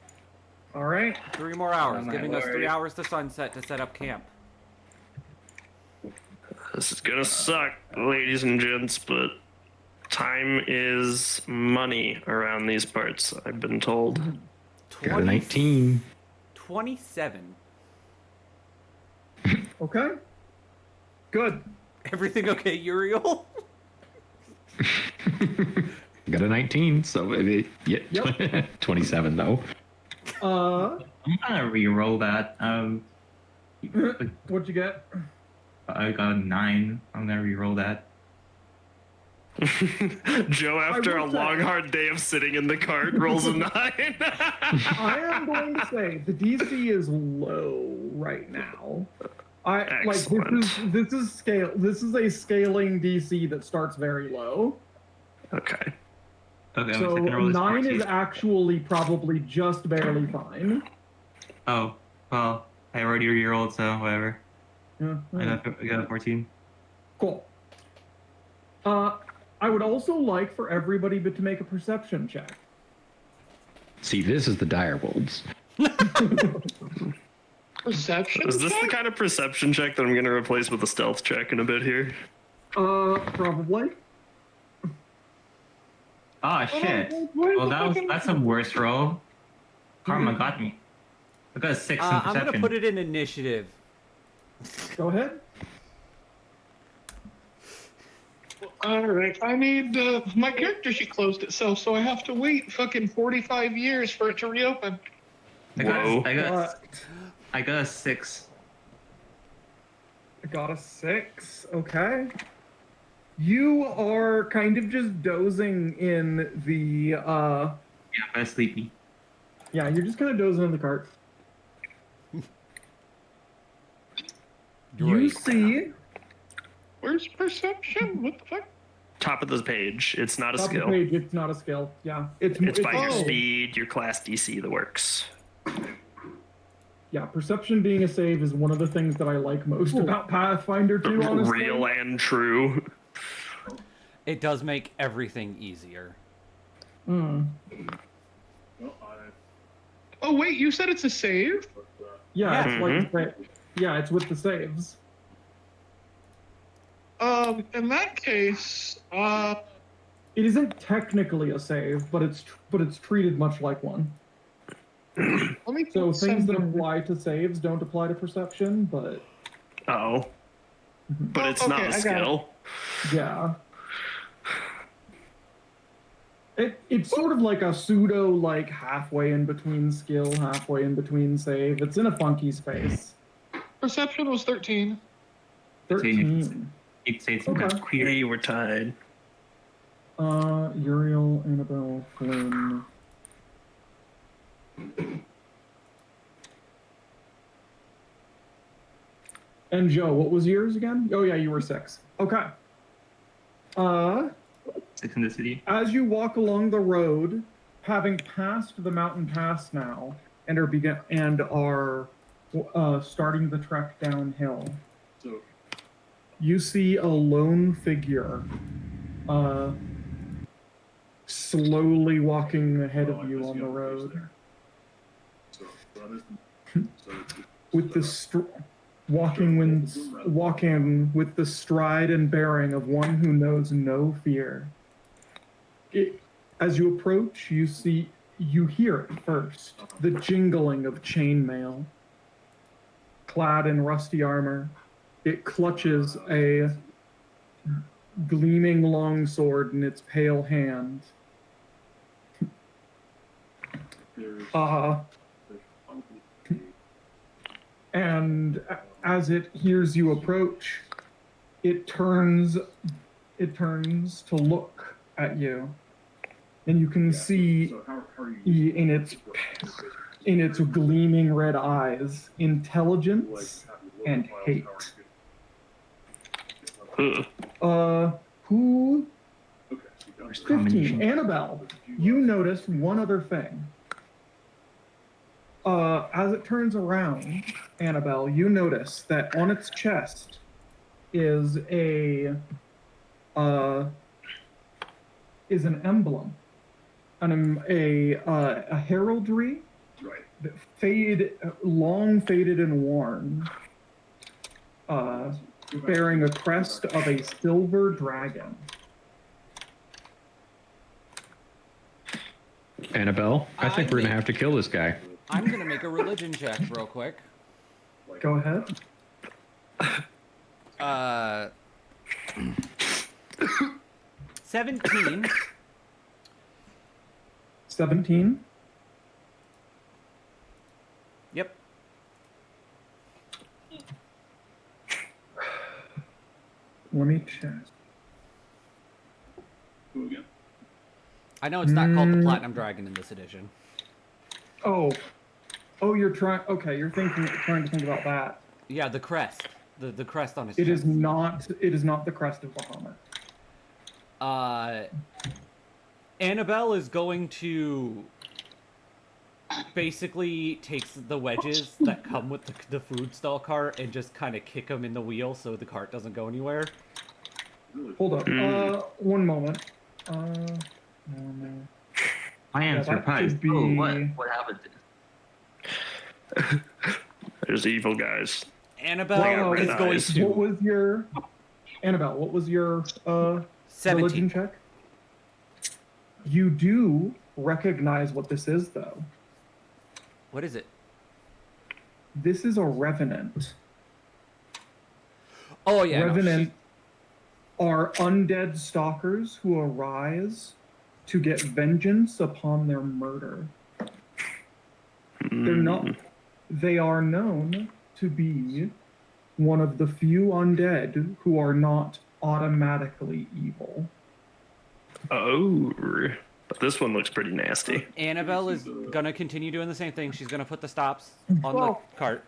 All right.
3 more hours,
Oh, my
giving us
lord.
3 hours to sunset to set up camp.
This is gonna suck, ladies and gents, but time is money around these parts, I've been told.
Got a 19.
27.
Okay. Good.
Everything okay, Uriel?
Got a 19, so maybe yeah.
Yep.
27 though.
I'm gonna re-roll that.
What'd you get?
I got a 9. I'm gonna re-roll that.
Joe, after a
will say-
long, hard day of sitting in the cart, rolls a 9.
I am going to say the DC is low right now.
Excellent.
This is scale. This is a scaling DC that starts very low.
Okay.
Okay,
So
my second roll is
9 is
14.
actually probably just barely fine.
Oh, well, I already re-rolled, so whatever.
Yeah,
I got a 14.
cool. I would also like for everybody to make a perception check.
See, this is the direwolves.
Perception.
Is this the
check?
kind of perception check that I'm going to replace with a stealth check in a bit here?
Probably.
Oh shit. Well, that's a worse roll. Karma got me. I got a 6 in
I'm
perception.
gonna put it in initiative.
Go ahead.
All right, I need my character sheet closed itself, so I have to wait fucking 45 years for it to reopen.
Whoa.
I got a 6.
I got a 6. Okay. You are kind of just dozing in the
Yeah, but sleepy.
yeah, you're just kind of dozing in the cart. You
Great.
see
Where's perception? What the fuck?
Top of the page. It's not a
top of the
skill.
page, it's not a skill. Yeah.
It's by your
oh.
speed, your class DC, the works.
Yeah, perception being a save is one of the things that I like most about Pathfinder 2, honestly.
Real and true.
It does make everything easier.
Mm.
Oh wait, you said it's a save?
Yeah,
Yeah.
it's like yeah, it's with the saves.
In that case,
It isn't technically a save, but it's treated much like one.
let me
So things that
send-
apply to saves don't apply to perception, but
Oh. But
Oh,
it's not
okay,
a
I got
skill.
yeah. It's sort of like a pseudo, like halfway in between skill, halfway in between save. It's in a funky space.
Perception was 13.
13.
You'd say it's
Okay.
that's
Yeah,
queer.
you were tied.
Uriel, Annabelle, Flynn. And Joe, what was yours again? Oh yeah, you were 6. Okay.
6 in the city.
As you walk along the road, having passed the mountain pass now, and are starting the trek downhill, you see a lone figure slowly walking ahead of you on the road. With the walking with the stride and bearing of one who knows no fear. As you approach, you hear it first, the jingling of chainmail. Clad in rusty armor, it clutches a gleaming longsword in its pale hand. And as it hears you approach, it turns to look at you, and you can see in its gleaming red eyes intelligence and hate. Who? 15. Annabelle, you notice one other thing. As it turns around, Annabelle, you notice that on its chest is an emblem, a heraldry, long faded and worn, bearing a crest of a silver dragon.
Annabelle, I think we're gonna have to kill this guy.
I'm gonna make a religion check real quick.
Go ahead.
17.
17.
Yep.
Let me check.
I know it's not called the Platinum Dragon in this edition.
Oh, you're trying. Okay, you're trying to think about that.
Yeah, the crest. The crest on his
It
chest.
is not. It is not the crest of Bahamut.
Annabelle is going to basically takes the wedges that come with the food stall cart and just kind of kick them in the wheel so the cart doesn't go anywhere.
Hold up. One moment.
I am
that
surprised.
could be-
Oh, what happened?
There's evil guys.
Annabelle
Wow,
is
red
going
eyes.
to
What was your Annabelle? What was your
17.
religion check? You do recognize what this is, though.
What is it?
This is a revenant.
Oh yeah,
Revenant are undead stalkers who arise to get vengeance upon their murder. They're not. They are known to be one of the few undead who are not automatically evil.
Oh, but this one looks pretty nasty.
Annabelle is gonna continue doing the same thing. She's gonna put the stops on
Well-
the cart,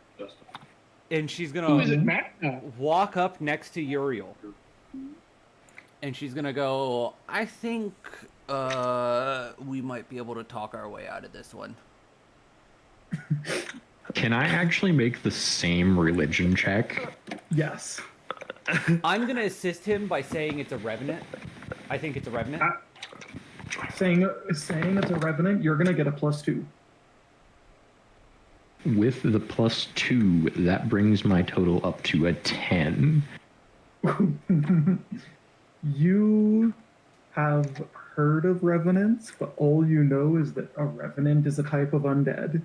and she's
Who is it,
gonna
Matt? No.
walk up next to Uriel, and she's gonna go, I think we might be able to talk our way out of this one.
Can I actually make the same religion check?
Yes.
I'm gonna assist him by saying it's a revenant. I think it's a revenant.
Saying it's a revenant, you're gonna get a +2.
With the +2, that brings my total up to a 10.
You have heard of revenants, but all you know is that a revenant is a type of undead.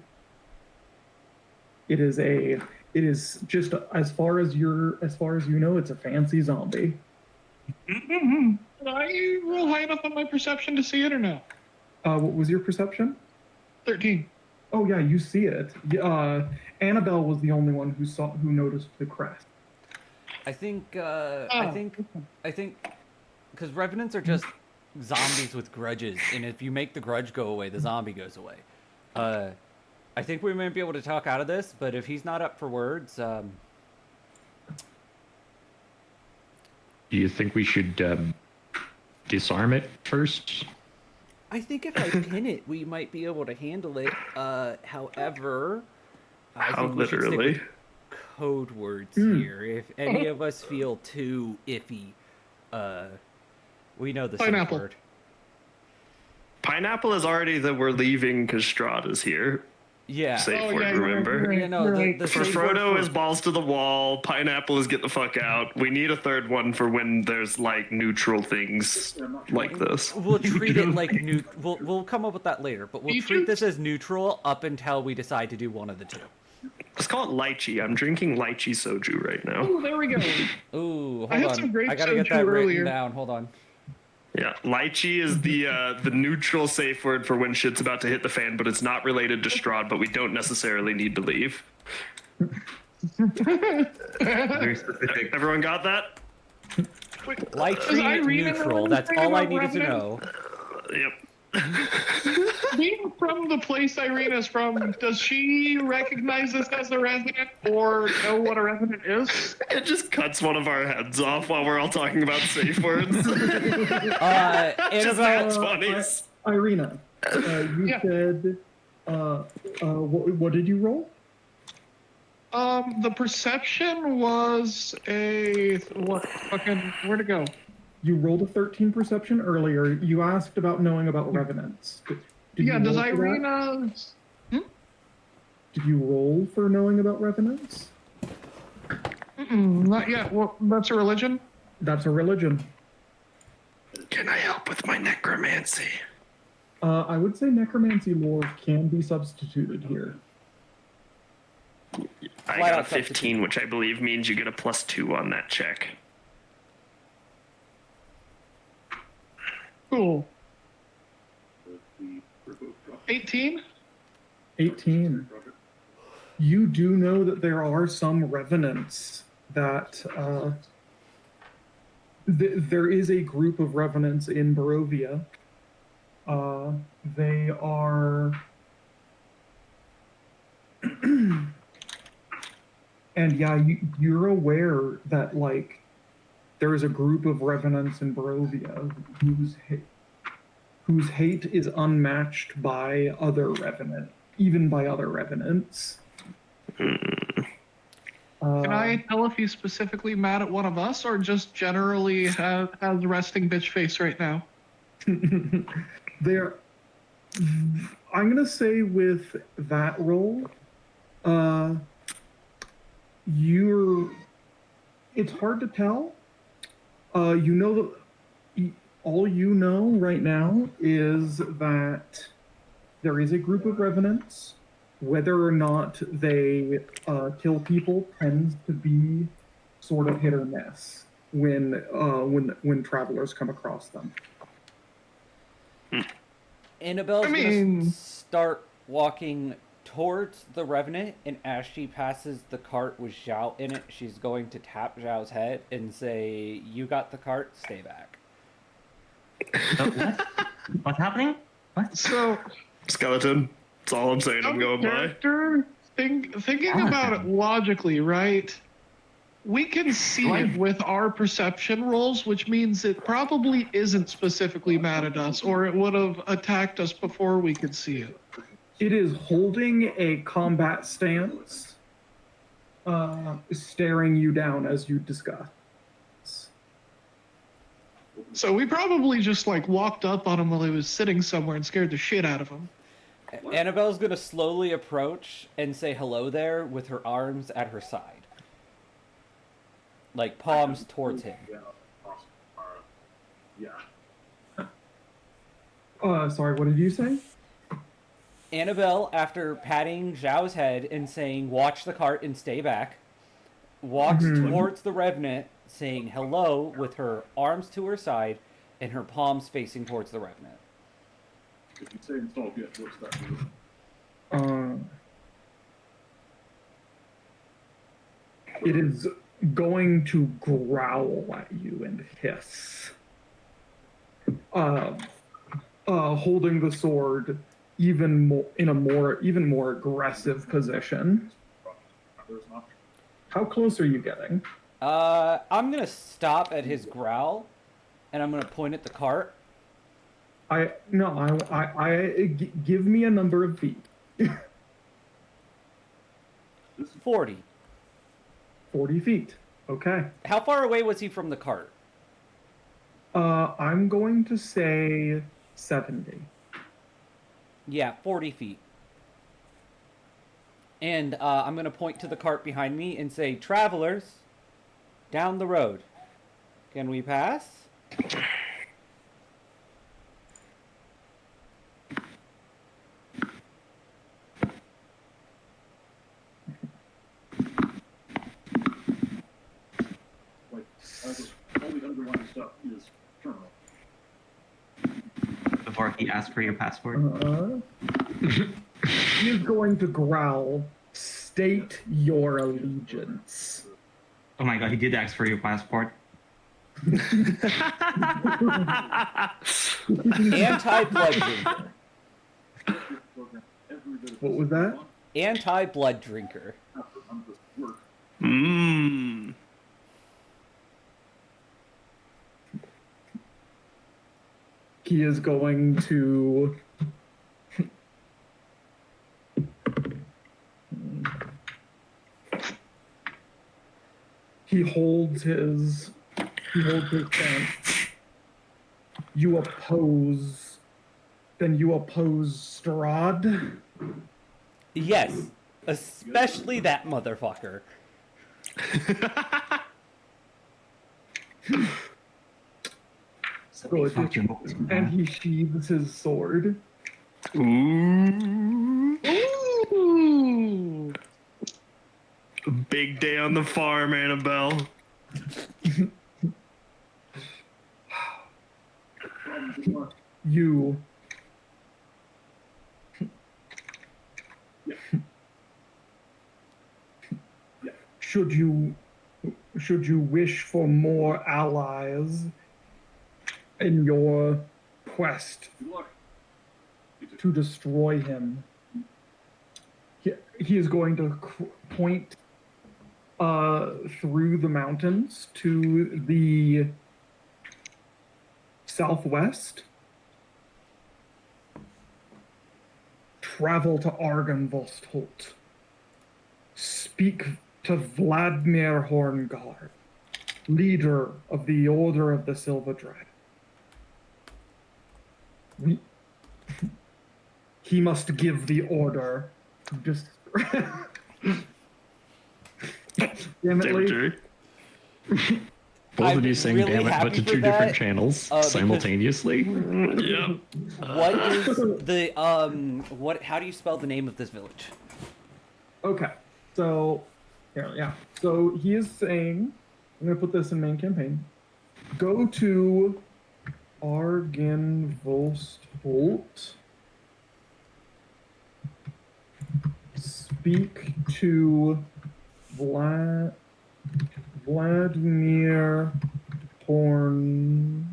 It is just as far as you know, it's a fancy zombie.
Did I roll high enough on my perception to see it or no?
What was your perception?
13.
Oh yeah, you see it. Annabelle was the only one who noticed the crest.
I think, because revenants are just zombies with grudges, and if you make the grudge go away, the zombie goes away. I think we might be able to talk out of this, but if he's not up for words,
Do you think we should disarm it first?
I think if I pin it, we might be able to handle it. However, I
How
think we should stick
literally?
with code words here. If any of us feel too iffy, we know the safe
Pineapple.
word.
Pineapple is already that we're leaving because Strad is here.
Yeah.
Safe
Oh,
word,
yeah,
remember?
Yeah, no, the
For
safe word
Frodo
for-
is balls to the wall. Pineapple is get the fuck out. We need a third one for when there's like neutral things like this.
We'll treat it like we'll come up with that later, but we'll treat this as neutral up until we decide to do one of the two.
Let's call it lychee. I'm drinking lychee soju right now.
Oh, there we go.
Ooh, hold
I had
on.
some grape
I gotta get
soju
that written
earlier.
down. Hold on.
Yeah, lychee is the neutral safe word for when shit's about to hit the fan, but it's not related to Strahd, but we don't necessarily need to leave.
Very specific.
Everyone got that?
Lychee
Irina
neutral.
know
That's
anything
all I
about
needed to
Revenant?
know.
Yep.
Being from the place Irina's from, does she recognize this as a revenant or know what a revenant is?
It just cuts one of our heads off while we're all talking about safe words. Just
Annabelle,
that's funny.
Irina, you
Yeah.
said, what did you roll?
The perception was where'd it go?
You rolled a 13 perception earlier. You asked about knowing about revenants. Did
Yeah,
you
does
roll for that?
Irina?
Did you roll for knowing about revenants?
Not yet. Well, that's a religion.
That's a religion.
Can I help with my necromancy?
I would say necromancy lore can be substituted here.
I
Flat
got a
out
15, which I believe means you get a +2 on that check.
Cool. 18?
18. You do know that there are some revenants that there is a group of revenants in Barovia. They are and yeah, you're aware that like there is a group of revenants in Barovia whose hate is unmatched by other revenant, even by other revenants.
Can I tell if he's specifically mad at one of us or just generally has resting bitch face right now?
There, I'm gonna say with that roll, it's hard to tell. You know that all you know right now is that there is a group of revenants. Whether or not they kill people tends to be sort of hit or miss when travelers come across them.
Annabelle's
I mean-
gonna start walking towards the Revenant, and as she passes the cart with Zhao in it, she's going to tap Zhao's head and say, "You got the cart, stay back."
What? What's happening? What?
So,
Skeleton. That's all I'm saying. I'm going by.
character, thinking about it logically, right? We can see it with our perception rolls, which means it probably isn't specifically mad at us, or it would have attacked us before we could see it.
It is holding a combat stance, staring you down as you discuss.
So we probably just like walked up on him while he was sitting somewhere and scared the shit out of him.
Annabelle's gonna slowly approach and say hello there with her arms at her side. Like palms towards him.
Sorry, what did you say?
Annabelle, after patting Zhao's head and saying, "Watch the cart and stay back," walks towards the Revenant, saying hello with her arms to her side and her palms facing towards the Revenant.
If you say install Git, what's that do?
It is going to growl at you and hiss. Holding the sword even more in a even more aggressive position. How close are you getting?
I'm gonna stop at his growl, and I'm gonna point at the cart.
Give me a number of feet.
40.
40 feet. Okay.
How far away was he from the cart?
I'm going to say 70.
Yeah, 40 feet. And I'm going to point to the cart behind me and say, "Travelers, down the road. Can we pass?"
Like, all the underlying stuff is terminal.
Before he asks for your passport.
He is going to growl, "State your allegiance."
Oh my god, he did ask for your passport.
Anti-blood drinker.
What was that?
Anti-blood drinker.
Mmm.
He is going to he holds his stance. You oppose Strad?
Yes, especially that motherfucker.
Good.
Fuck your moves,
And
man.
he sheathes his sword.
Ooh.
Ooh!
Big day on the farm, Annabelle.
you should you wish for more allies in your quest
Good luck.
to destroy him, he is going to point through the mountains to the southwest. Travel to Argenvost. Speak to Vladimir Horngard, leader of the Order of the Silver Dragon. He must give the order to Damn it, Lee.
Jerry.
Both of
I'm
you saying
really
damn it,
happy
but to
for
two
that,
different channels
because-
simultaneously.
Yep.
What is the what? How do you spell the name of this village?
Okay, so yeah. So he is saying, I'm gonna put this in main campaign. Go to Argenvost. Speak to Vladimir Horngard,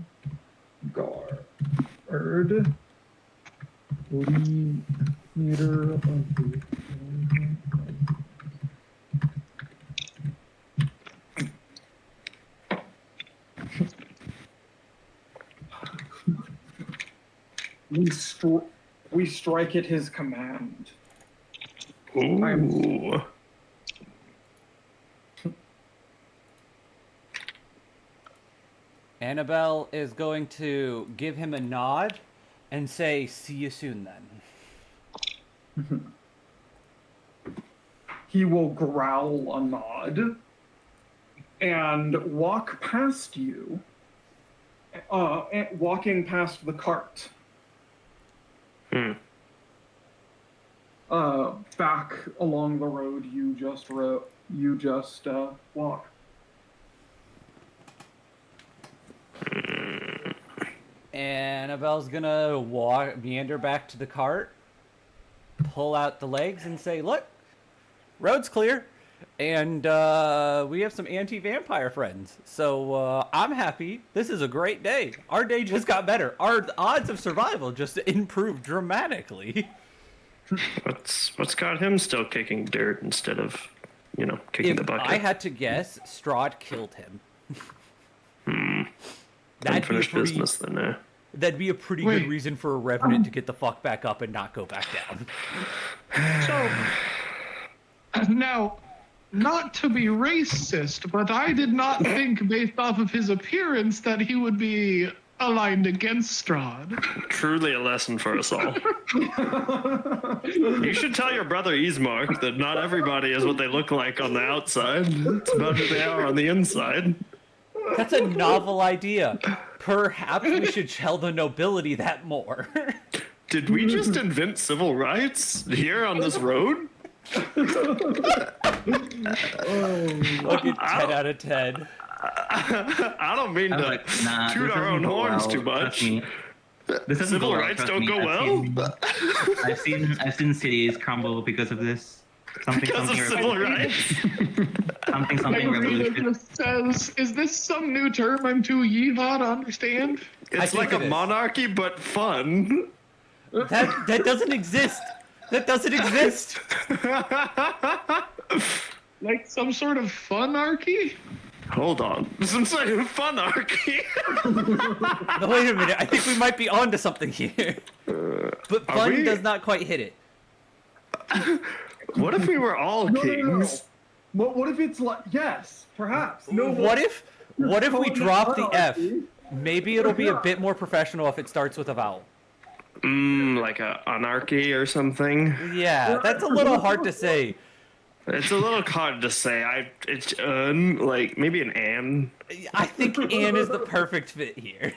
leader of the. We strike at his command.
Ooh.
Annabelle is going to give him a nod and say, "See you soon, then."
He will growl a nod and walk past you, walking past the cart. Back along the road you just walked.
Annabelle's gonna meander back to the cart, pull out the legs, and say, "Look, road's clear, and we have some anti-vampire friends. So I'm happy. This is a great day. Our day just got better. Our odds of survival just improved dramatically."
What's got him still kicking dirt instead of, kicking the
If
bucket?
I had to guess, Strad killed him.
Unfinished business then, eh?
That'd be a pretty
Wait.
good reason for a revenant to get the fuck back up and not go back down.
So, now, not to be racist, but I did not think, based off of his appearance, that he would be aligned against Strad.
Truly a lesson for us all. You should tell your brother Ismark that not everybody is what they look like on the outside. It's about who they are on the inside.
That's a novel idea. Perhaps we should tell the nobility that more.
Did we just invent civil rights here on this road?
Look at 10 out of 10.
I don't mean
I was
to
like, nah,
toot
this
our own
doesn't go
horns
well,
too
trust
much.
me. This doesn't
Civil
go well,
rights
trust
don't
me.
go well
I've seen cities crumble because of this.
because of civil rights.
Something
Like Rita
revolution.
just says, is this some new term I'm too yeehaw to understand?
It's
think
like a
it is.
monarchy, but fun.
That doesn't exist. That doesn't exist.
Like some sort of funarchy?
Hold on. Some sort of funarchy.
No, wait a minute. I think we might be onto something here. But
are
fun
we?
does not quite hit it.
What if we were all kings?
What if it's like, yes, perhaps. No.
What if we
calling it
drop the F?
monarchy.
Maybe it'll be a bit more professional if it starts with a vowel.
Like a anarchy or something.
Yeah, that's a little hard to say.
It's a little hard to say. It's like maybe an an.
I think Anne is the perfect fit here.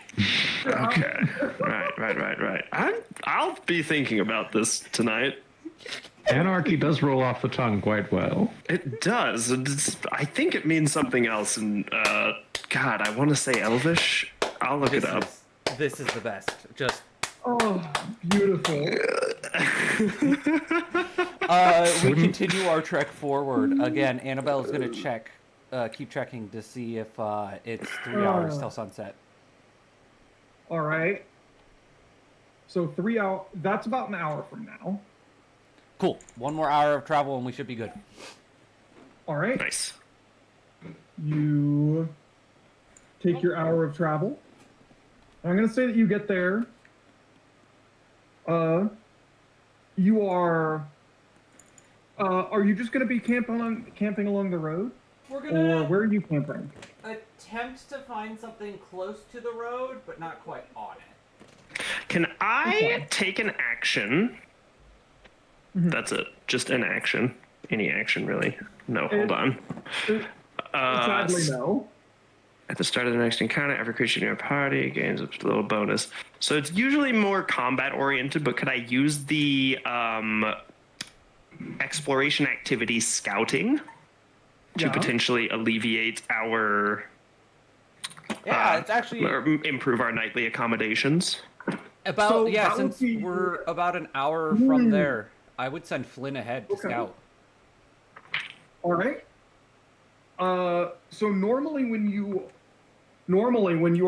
Okay. Right. I'll be thinking about this tonight.
Anarchy does roll off the tongue quite well.
It does. I think it means something else. And God, I want to say Elvish. I'll look it up.
This is the best. Just
Oh, beautiful.
we continue our trek forward. Again, Annabelle is going to keep checking to see if it's 3 hours till sunset.
All right. So 3 hours. That's about an hour from now.
Cool. 1 more hour of travel and we should be good.
All right.
Nice.
You take your hour of travel. I'm going to say that you get there. You are you just going to be camping along the road?
We're
Or where are you camping?
attempt to find something close to the road, but not quite on it.
Can I
Okay.
take an action? That's it. Just an action. Any action, really. No, hold on.
Sadly, no.
At the start of the next encounter, every creature in your party gains a little bonus. So it's usually more combat oriented, but could I use the exploration activity scouting to
Yeah.
potentially alleviate our
Yeah, it's actually
or improve our nightly accommodations?
about
So
yeah.
that would
Since
be-
we're about an hour from there, I would send Flynn ahead to
Okay.
scout.
All right. So normally when you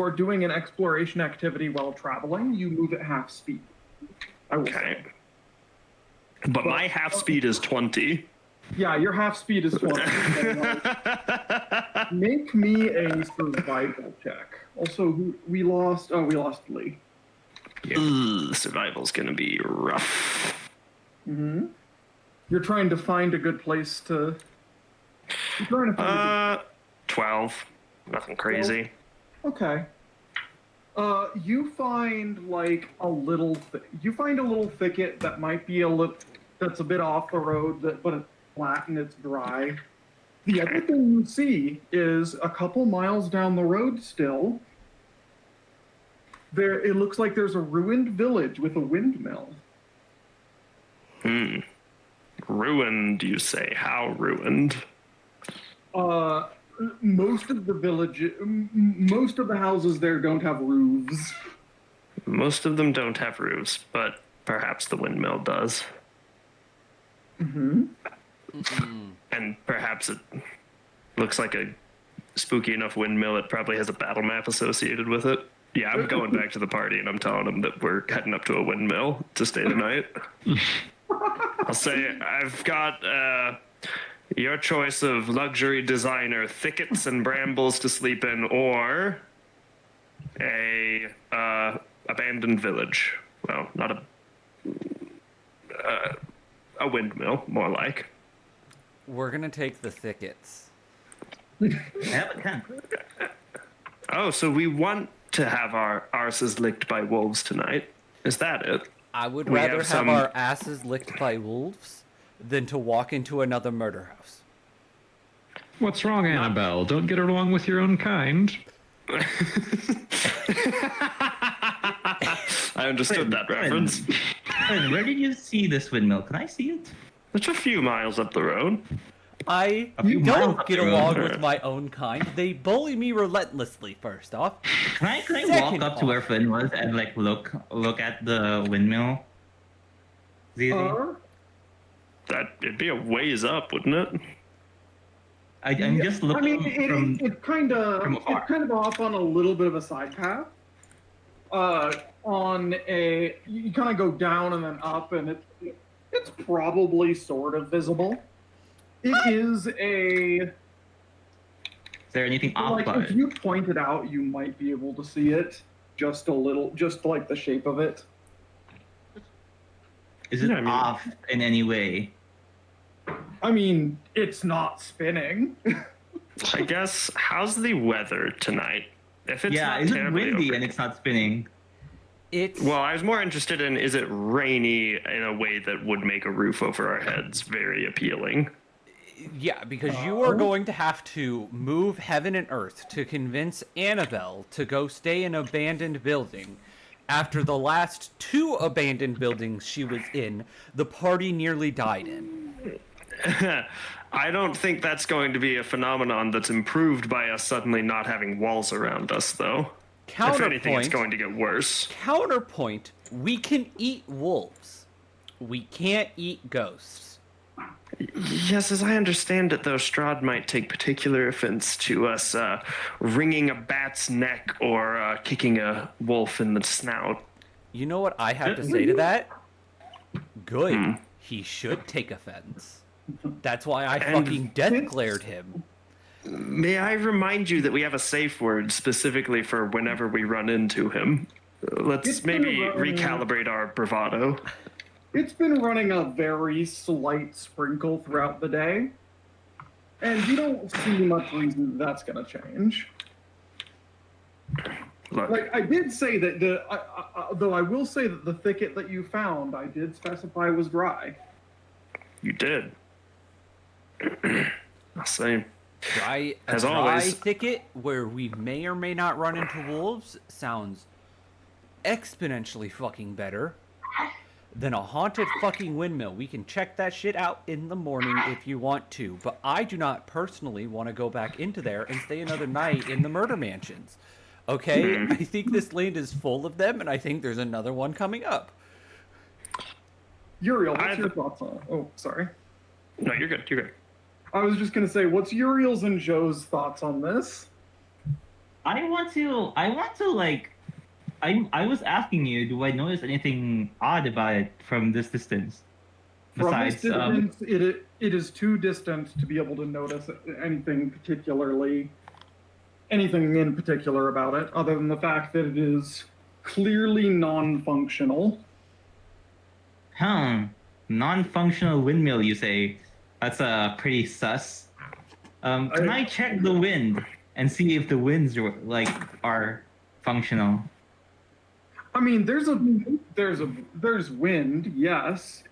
are doing an exploration activity while traveling, you move at half speed. I will
Okay.
say.
But my half speed is 20.
Yeah, your half speed is 20. Make me a survival check. Also, we lost Lee.
Ugh, survival's gonna be rough.
Mm-hmm. You're trying to find a good place to. You're trying to find
12. Nothing crazy.
Okay. You find like a little. You find a little thicket that might be that's a bit off the road, but it's flat and it's dry. The other thing you see is a couple miles down the road still. It looks like there's a ruined village with a windmill.
Ruined, you say? How ruined?
Most of the houses there don't have roofs.
Most of them don't have roofs, but perhaps the windmill does. And perhaps it looks like a spooky enough windmill. It probably has a battle map associated with it. Yeah, I'm going back to the party and I'm telling them that we're heading up to a windmill to stay the night. I'll say I've got your choice of luxury designer thickets and brambles to sleep in, or a abandoned village. Well, not a windmill, more like.
We're gonna take the thickets.
Yeah, but can.
Oh, so we want to have our arses licked by wolves tonight. Is that it?
I would
We
rather
have
have
some-
our asses licked by wolves than to walk into another murder house.
What's wrong, Annabelle? Don't get along with your own kind.
I understood that reference.
Wait, where did you see this windmill? Can I see it?
It's a few miles up the road.
I
A few miles
don't
up
get
the road.
along with my own kind. They bully me relentlessly, first off.
Can I
Second
walk up to
off.
where Flynn was and like look at the windmill? Zizi?
It'd be a ways up, wouldn't it?
I'm just
I
looking
mean,
from.
it's kind of
from afar.
it's kind of off on a little bit of a side path. You kind of go down and then up, and it's probably sort of visible. It is a
Is there anything off
like
by
if
it?
you point it out, you might be able to see it just a little, just like the shape of it.
Is it
Yeah, I mean-
off in any way?
I mean, it's not spinning.
I guess. How's the weather tonight? If it's
Yeah,
not
is it
terribly
windy
over-
and it's not spinning?
It's
Well, I was more interested in, is it rainy in a way that would make a roof over our heads very appealing?
yeah, because you are going to have to move heaven and earth to convince Annabelle to go stay in an abandoned building. After the last 2 abandoned buildings she was in, the party nearly died in.
I don't think that's going to be a phenomenon that's improved by us suddenly not having walls around us, though. If anything, it's
Counterpoint.
going to get worse.
Counterpoint. We can eat wolves. We can't eat ghosts.
Yes, as I understand it, though, Strad might take particular offense to us wringing a bat's neck or kicking a wolf in the snout.
You know what I have to say to that? Good. He should take offense. That's why I fucking death glared him.
May I remind you that we have a safe word specifically for whenever we run into him? Let's
It's been
maybe
running-
recalibrate our bravado.
It's been running a very slight sprinkle throughout the day, and you don't see much reason that's going to change.
Look,
Like I did say that though I will say that the thicket that you found, I did specify was dry.
you did. Same.
A
As
dry
always.
thicket where we may or may not run into wolves sounds exponentially fucking better than a haunted fucking windmill. We can check that shit out in the morning if you want to, but I do not personally want to go back into there and stay another night in the murder mansions. Okay? I think this land is full of them, and I think there's another one coming up.
Uriel, what's your thoughts on it? Oh, sorry.
No, you're good. You're good.
I was just gonna say, what's Uriel's and Joe's thoughts on this?
I want to like, I was asking you, do I notice anything odd about it from this distance?
From
Besides,
this distance, it is too distant to be able to notice anything in particular about it, other than the fact that it is clearly non-functional.
Non-functional windmill, you say? That's pretty sus. Can I check the wind and see if the winds are functional?
I mean, there's wind, yes.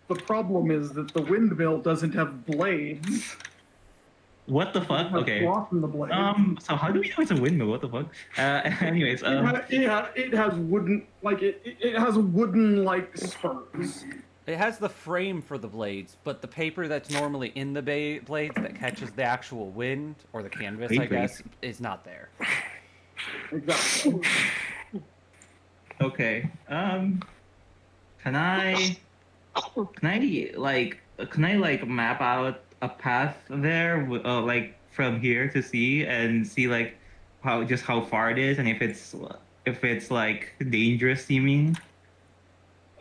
The problem is that the windmill doesn't have blades.
What the
It
fuck?
has
Okay.
cloth in the blade.
So how do we know it's a windmill? What the fuck? Anyways,
it has wooden, like it has wooden like spurs.
It has the frame for the blades, but the paper that's normally in the blades that catches the actual wind, or the canvas, I
Paper.
guess, is not there.
Exactly.
okay. Can I map out a path there, like from here to see and see like how far it is and if it's like dangerous seeming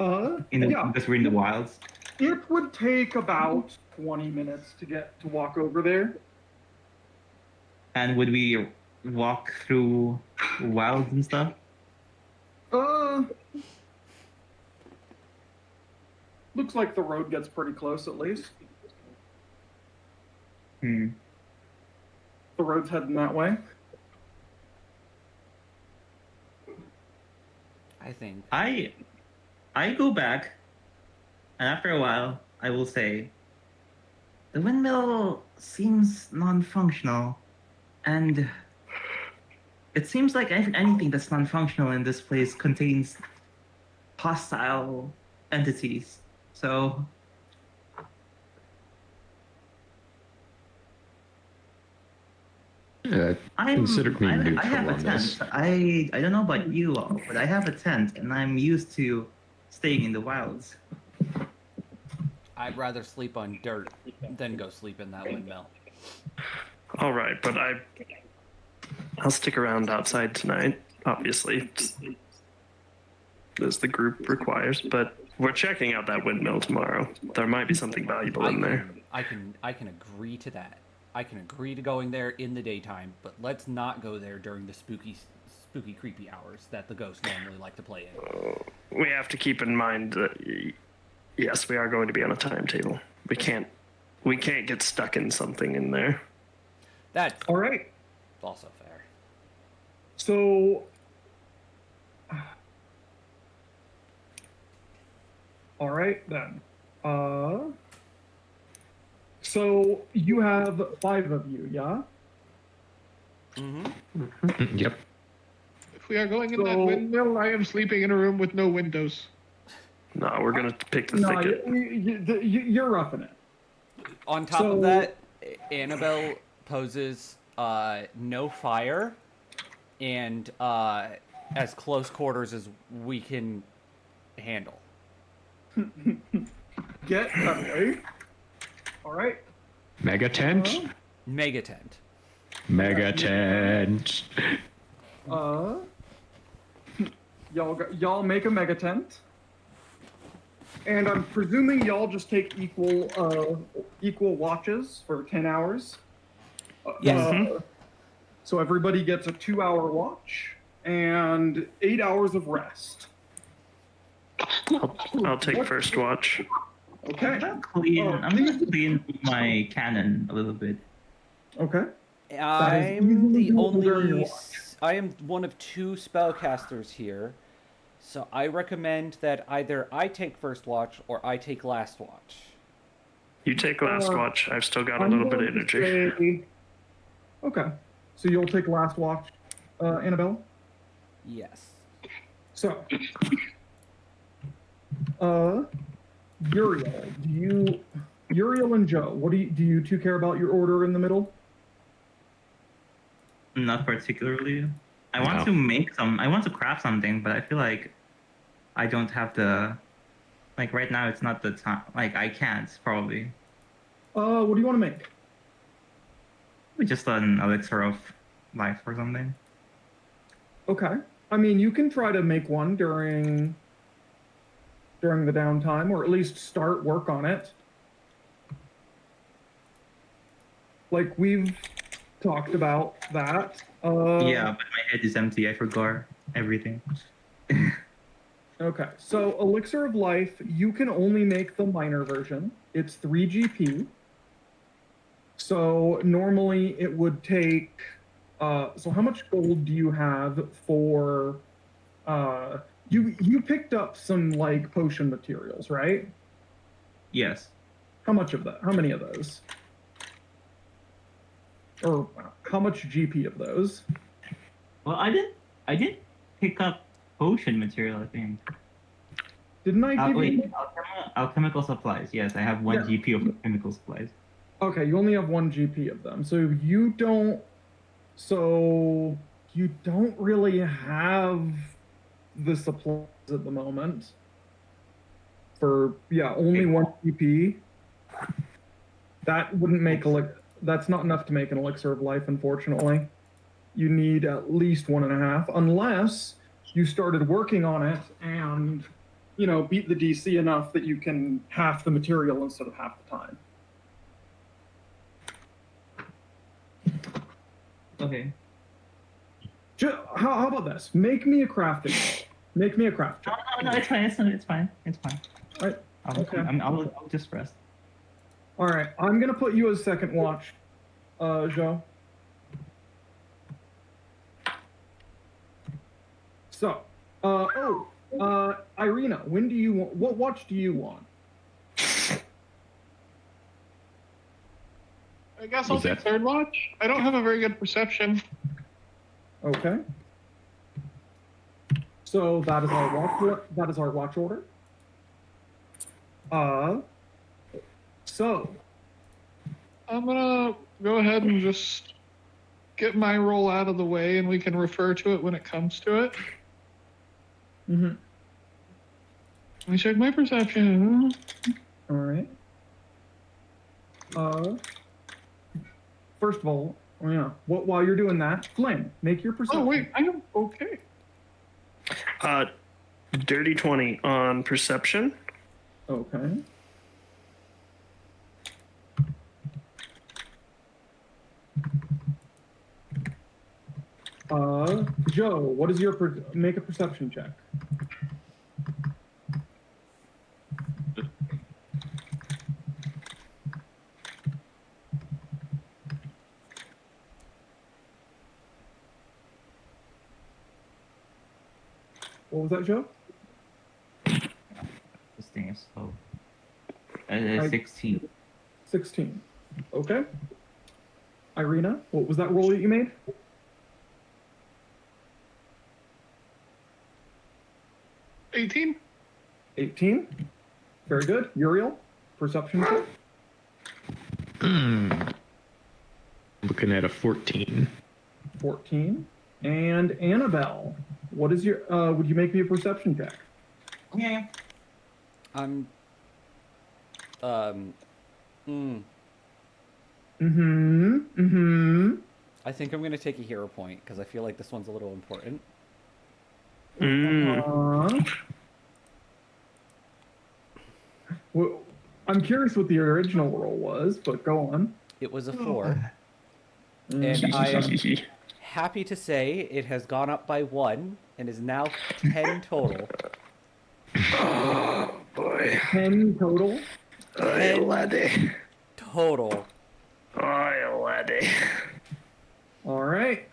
Yeah.
because we're in the wilds.
It would take about 20 minutes to walk over there.
And would we walk through wilds and stuff?
Looks like the road gets pretty close at least. The road's heading that way.
I think.
I go back, and after a while, I will say, the windmill seems non-functional, and it seems like anything that's non-functional in this place contains hostile entities. So
Consider me neutral
I have a
on
tent.
this.
I don't know about you all, but I have a tent, and I'm used to staying in the wilds.
I'd rather sleep on dirt than go sleep in that windmill.
All right, but I'll stick around outside tonight, obviously, as the group requires. But we're checking out that windmill tomorrow. There might be something valuable in there.
I can agree to that. I can agree to going there in the daytime, but let's not go there during the spooky, creepy hours that the ghosts normally like to play in.
We have to keep in mind that yes, we are going to be on a timetable. We can't get stuck in something in there.
That's
All right.
also fair.
So, all right then. So you have 5 of you, yeah?
Yep.
If we are going in that
So-
windmill, I am sleeping in a room with no windows.
No, we're gonna pick the
No,
thicket.
you're roughing it.
On top
So-
of that, Annabelle poses no fire and as close quarters as we can handle.
Get away. All right.
Mega tent.
Mega tent.
Mega tent.
Y'all make a mega tent. And I'm presuming y'all just take equal watches for 10 hours.
Yes.
So everybody gets a 2-hour watch and 8 hours of rest.
I'll take first watch.
Okay.
I'm gonna clean my cannon a little bit.
Okay.
I'm the
easily doable during your
only.
watch.
I am one of 2 spellcasters here, so I recommend that either I take first watch or I take last watch.
You take last watch. I've still got a little bit of energy.
Okay. So you'll take last watch, Annabelle?
Yes.
So, Uriel and Joe, do you two care about your order in the middle?
Not particularly. I want to make some. I want to craft something, but I feel like I don't have the. Like right now, it's not the time. Like I can't probably.
What do you want to make?
Just an elixir of life or something.
Okay. I mean, you can try to make one during the downtime, or at least start work on it. Like we've talked about that.
Yeah, but my head is empty. I forgot everything.
Okay, so Elixir of Life, you can only make the minor version. It's 3 GP. So normally it would take. So how much gold do you have for? You picked up some like potion materials, right?
Yes.
How much of that? How many of those? Or how much GP of those?
Well, I did pick up potion material, I think.
Didn't I give you?
Alchemical supplies. Yes, I have 1 GP of alchemical supplies.
Okay, you only have 1 GP of them, so you don't. So you don't really have the supplies at the moment. For only 1 GP. That wouldn't make that's not enough to make an elixir of life, unfortunately. You need at least 1.5, unless you started working on it and beat the DC enough that you can half the material instead of half the time.
Okay.
How about this? Make me a crafting roll. Make me a craft check.
No, it's fine. It's fine.
All right. Okay.
I'll just rest.
All right. I'm gonna put you as second watch, Joe. So, Irina, when do you want? What watch do you want?
I guess I'll take third watch. I don't have a very good perception.
Okay. So that is our watch. That is our watch order. So
I'm gonna go ahead and just get my roll out of the way, and we can refer to it when it comes to it.
Mm-hmm.
Let me check my perception.
All right. First of all, while you're doing that, Flynn, make your perception.
Oh wait, I am okay.
Dirty 20 on perception.
Okay. Joe, what is your make a perception check? What was that, Joe?
This thing is slow. 16.
16. Okay. Irina, what was that roll that you made?
18.
18. Very good. Uriel, perception check.
Looking at a 14.
14. And Annabelle, what is your? Would you make me a perception check?
Yeah.
I'm. Mm,
Mm-hmm. Mm-hmm.
I think I'm gonna take a hero point because I feel like this one's a little important.
Uh, well, I'm curious what the original roll was, but go on.
It was a 4,
Mm.
and I am happy to say it has gone up by 1 and is now 10 total.
Oh boy.
10 total.
Ay, laddie.
Total.
Ay, laddie.
All right.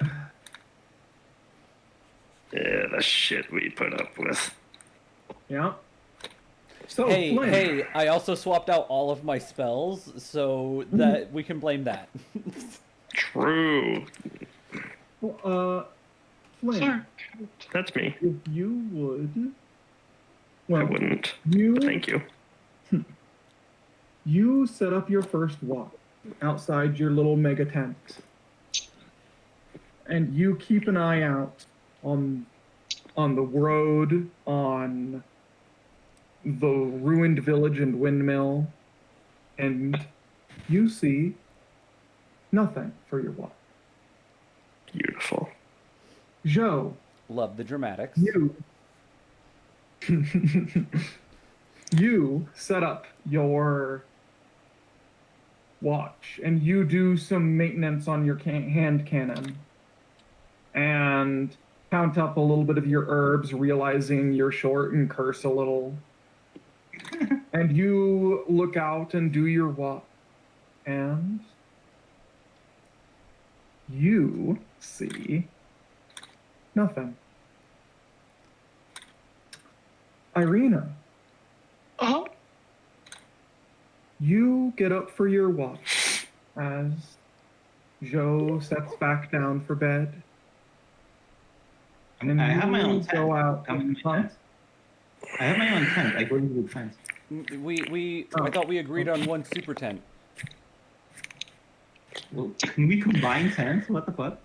Yeah, the shit we put up with.
Yeah. So,
Hey,
Flynn,
hey! I also swapped out all of my spells, so that we can blame that.
True.
Flynn,
Sir,
That's me.
if you would,
I
well,
wouldn't.
you
Thank you.
you set up your first watch outside your little mega tent, and you keep an eye out on the road, on the ruined village and windmill, and you see nothing for your watch.
Beautiful.
Joe,
Love the dramatics.
you you set up your watch and you do some maintenance on your hand cannon and count up a little bit of your herbs, realizing you're short, and curse a little. And you look out and do your watch, and you see nothing. Irina,
uh-huh.
you get up for your watch as Joe sets back down for bed. And
I have my
you
own
go
tent.
out.
I'm in my
Huh?
tent. I have my own tent. I go into the tent.
I thought we agreed on one super tent.
Well, can we combine tents? What the fuck?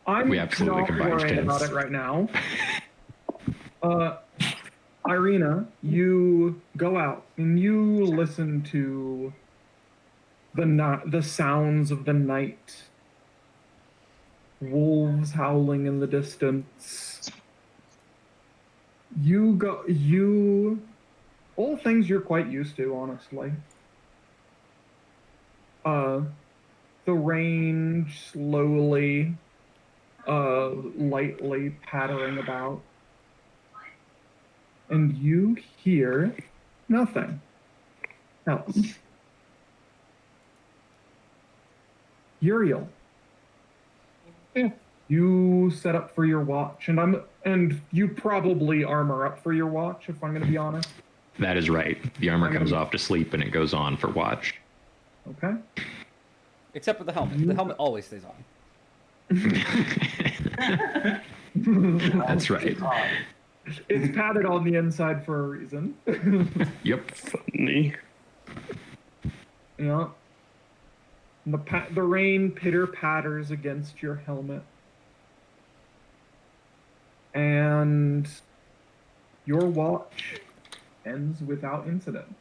I'm
We absolutely
not
combine
worried
tents.
about it right now. Irina, you go out and you listen to the sounds of the night. Wolves howling in the distance. All things you're quite used to, honestly. The rain slowly, lightly pattering about. And you hear nothing else. Uriel,
Yeah.
you set up for your watch, and you probably armor up for your watch, if I'm going to be honest.
That is right. The armor comes off to sleep and it goes on for watch.
Okay.
Except for the helmet. The helmet always stays on.
That's right.
It's padded on the inside for a reason.
Yep.
Funny.
Yeah. And the rain pitter patters against your helmet. And your watch ends without incident.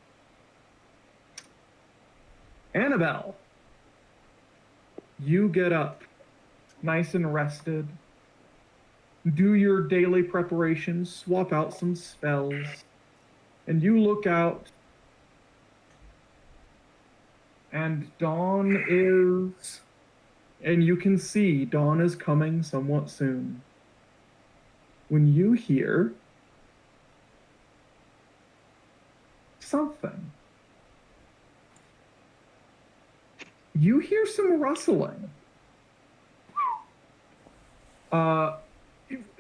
Annabelle, you get up nice and rested. Do your daily preparations, swap out some spells, and you look out, and you can see dawn is coming somewhat soon. When you hear something, you hear some rustling.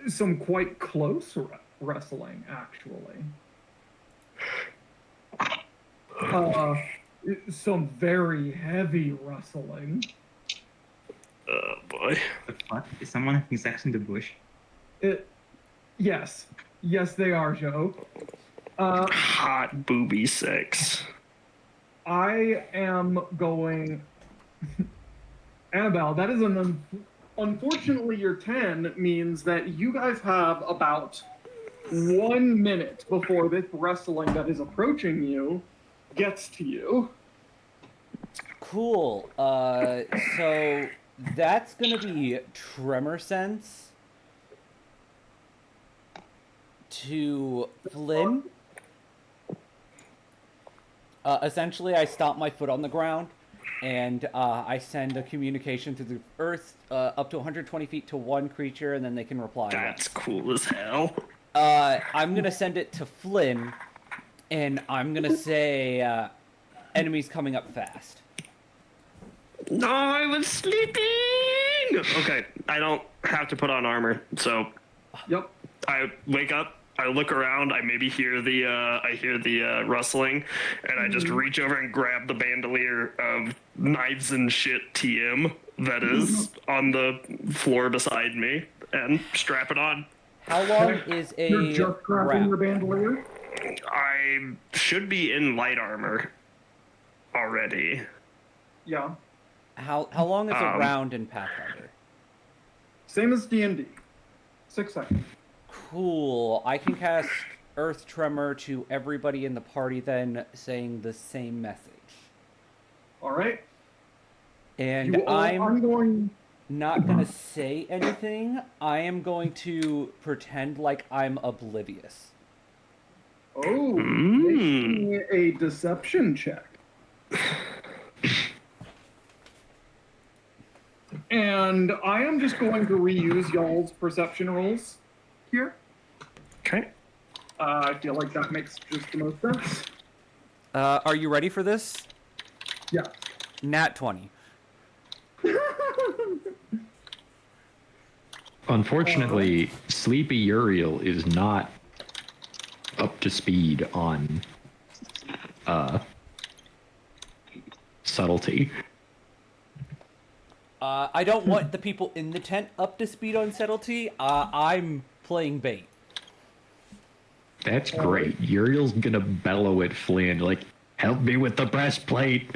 Some quite close rustling, actually. Some very heavy rustling.
Oh boy.
The fuck? Is someone having sex in the bush?
Yes, they are, Joe.
Hot booby sex.
I am going. Annabelle, that is an unfortunately, your 10 means that you guys have about 1 minute before this wrestling that is approaching you gets to you.
Cool. So that's gonna be Tremor Sense to Flynn. Essentially, I stomp my foot on the ground, and I send a communication to the earth up to 120 feet to one creature, and then they can reply.
That's cool as hell.
I'm gonna send it to Flynn, and I'm gonna say, enemies coming up fast.
No, I was sleeping! Okay, I don't have to put on armor, so
Yep.
I wake up, I look around, I maybe hear the rustling, and I just reach over and grab the bandolier of knives and shit TM that is on the floor beside me and strap it on.
How long is
You're
a
just grabbing your
round?
bandolier?
I should be in light armor already.
Yeah.
How long is a round in Pathfinder?
Same as D&D. 6 seconds.
Cool. I can cast Earth Tremor to everybody in the party then, saying the same message.
All right.
And
I'm going.
not gonna say anything. I am going to pretend like I'm oblivious.
Oh, making a deception check. And I am just going to reuse y'all's perception rolls here.
Okay.
I feel like that makes just the most sense.
Are you ready for this?
Yeah.
Nat 20.
Unfortunately, Sleepy Uriel is not up to speed on subtlety.
I don't want the people in the tent up to speed on subtlety. I'm playing bait.
That's great. Uriel's gonna bellow at Flynn like, "Help me with the breastplate."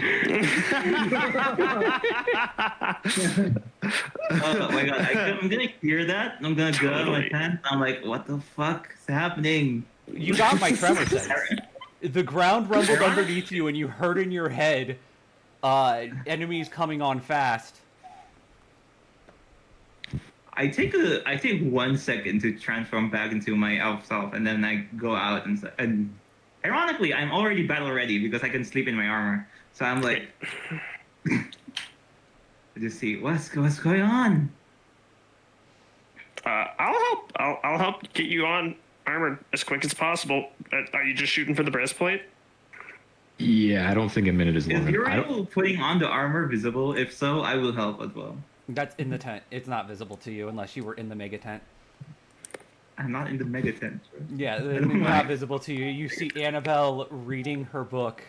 Oh my god, I'm gonna hear that. I'm gonna go to my tent. I'm like, what the fuck is happening?
You got my tremor sense. The ground rumbled underneath you, and you heard in your head, enemies coming on fast.
I take 1 second to transform back into my elf self, and then I go out and ironically, I'm already battle ready because I can sleep in my armor. So I'm like, I just see what's going on.
I'll help get you on armor as quick as possible. Are you just shooting for the breastplate?
Yeah, I don't think a minute is long.
Is
I don't-
Uriel putting on the armor visible? If so, I will help as well.
That's in the tent. It's not visible to you unless you were in the mega tent.
I'm not in the mega tent.
Yeah, it's not visible to you. You see Annabelle reading her book,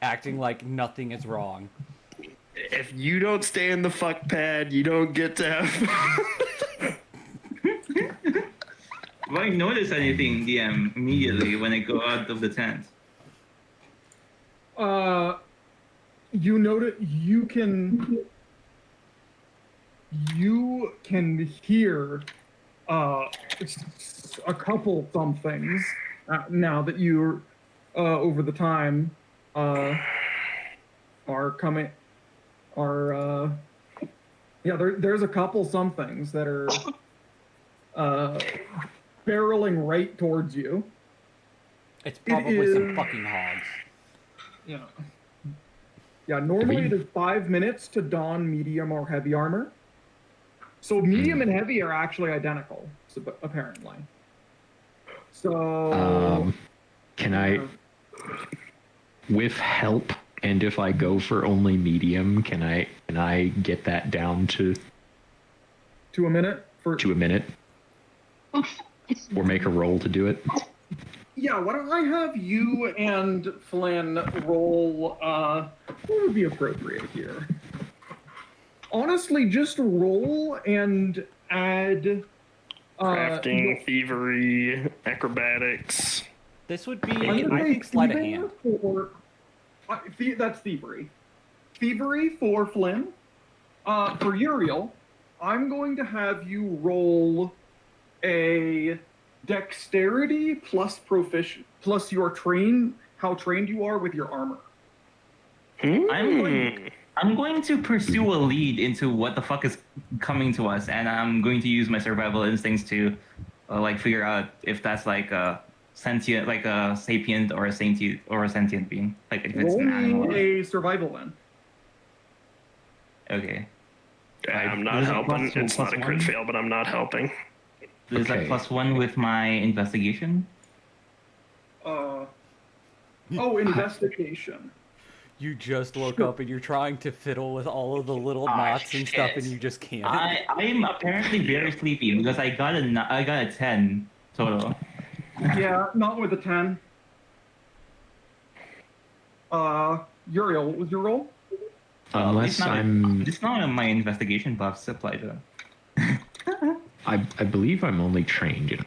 acting like nothing is wrong.
If you don't stay in the fuck pad, you don't get to have.
Do I notice anything, DM, immediately when I go out of the tent?
You notice you can hear a couple somethings now that you're over the time are coming there's a couple somethings that are barreling right towards you.
It's probably some
is-
fucking hogs.
Yeah, normally it is 5 minutes to don medium or heavy armor. So medium and heavy are actually identical, apparently. So
can I, with help, and if I go for only medium, can I get that down to
a minute
a minute, or make a roll to do it?
Yeah, why don't I have you and Flynn roll, what would be appropriate here? Honestly, just roll and add...
Crafting, thievery, acrobatics.
This would
I'm
be,
gonna
I
say
think, sleight of
thieving
hand.
that's thievery. Thievery for Flynn. For Uriel, I'm going to have you roll a dexterity plus proficient plus how trained you are with your armor.
I'm going to pursue a lead into what the fuck is coming to us, and I'm going to use my survival instincts to like figure out if that's like a sentient, like a sapient or a sentient being, like if it's
Roll
an animal.
me a survival then.
Okay.
I'm not
There's a
helping.
plus-
It's
plus
not a crit
one?
fail, but I'm not helping.
There's
Okay.
a +1 with my investigation.
Investigation.
You just woke up and you're trying to fiddle with all of the little knots and stuff, and
shit.
you just can't.
I'm apparently very sleepy because I got a 10 total.
Yeah, not with a 10. Uriel, what was your roll?
Unless I'm,
It's not my investigation buffs apply to them.
I believe I'm only trained. You know?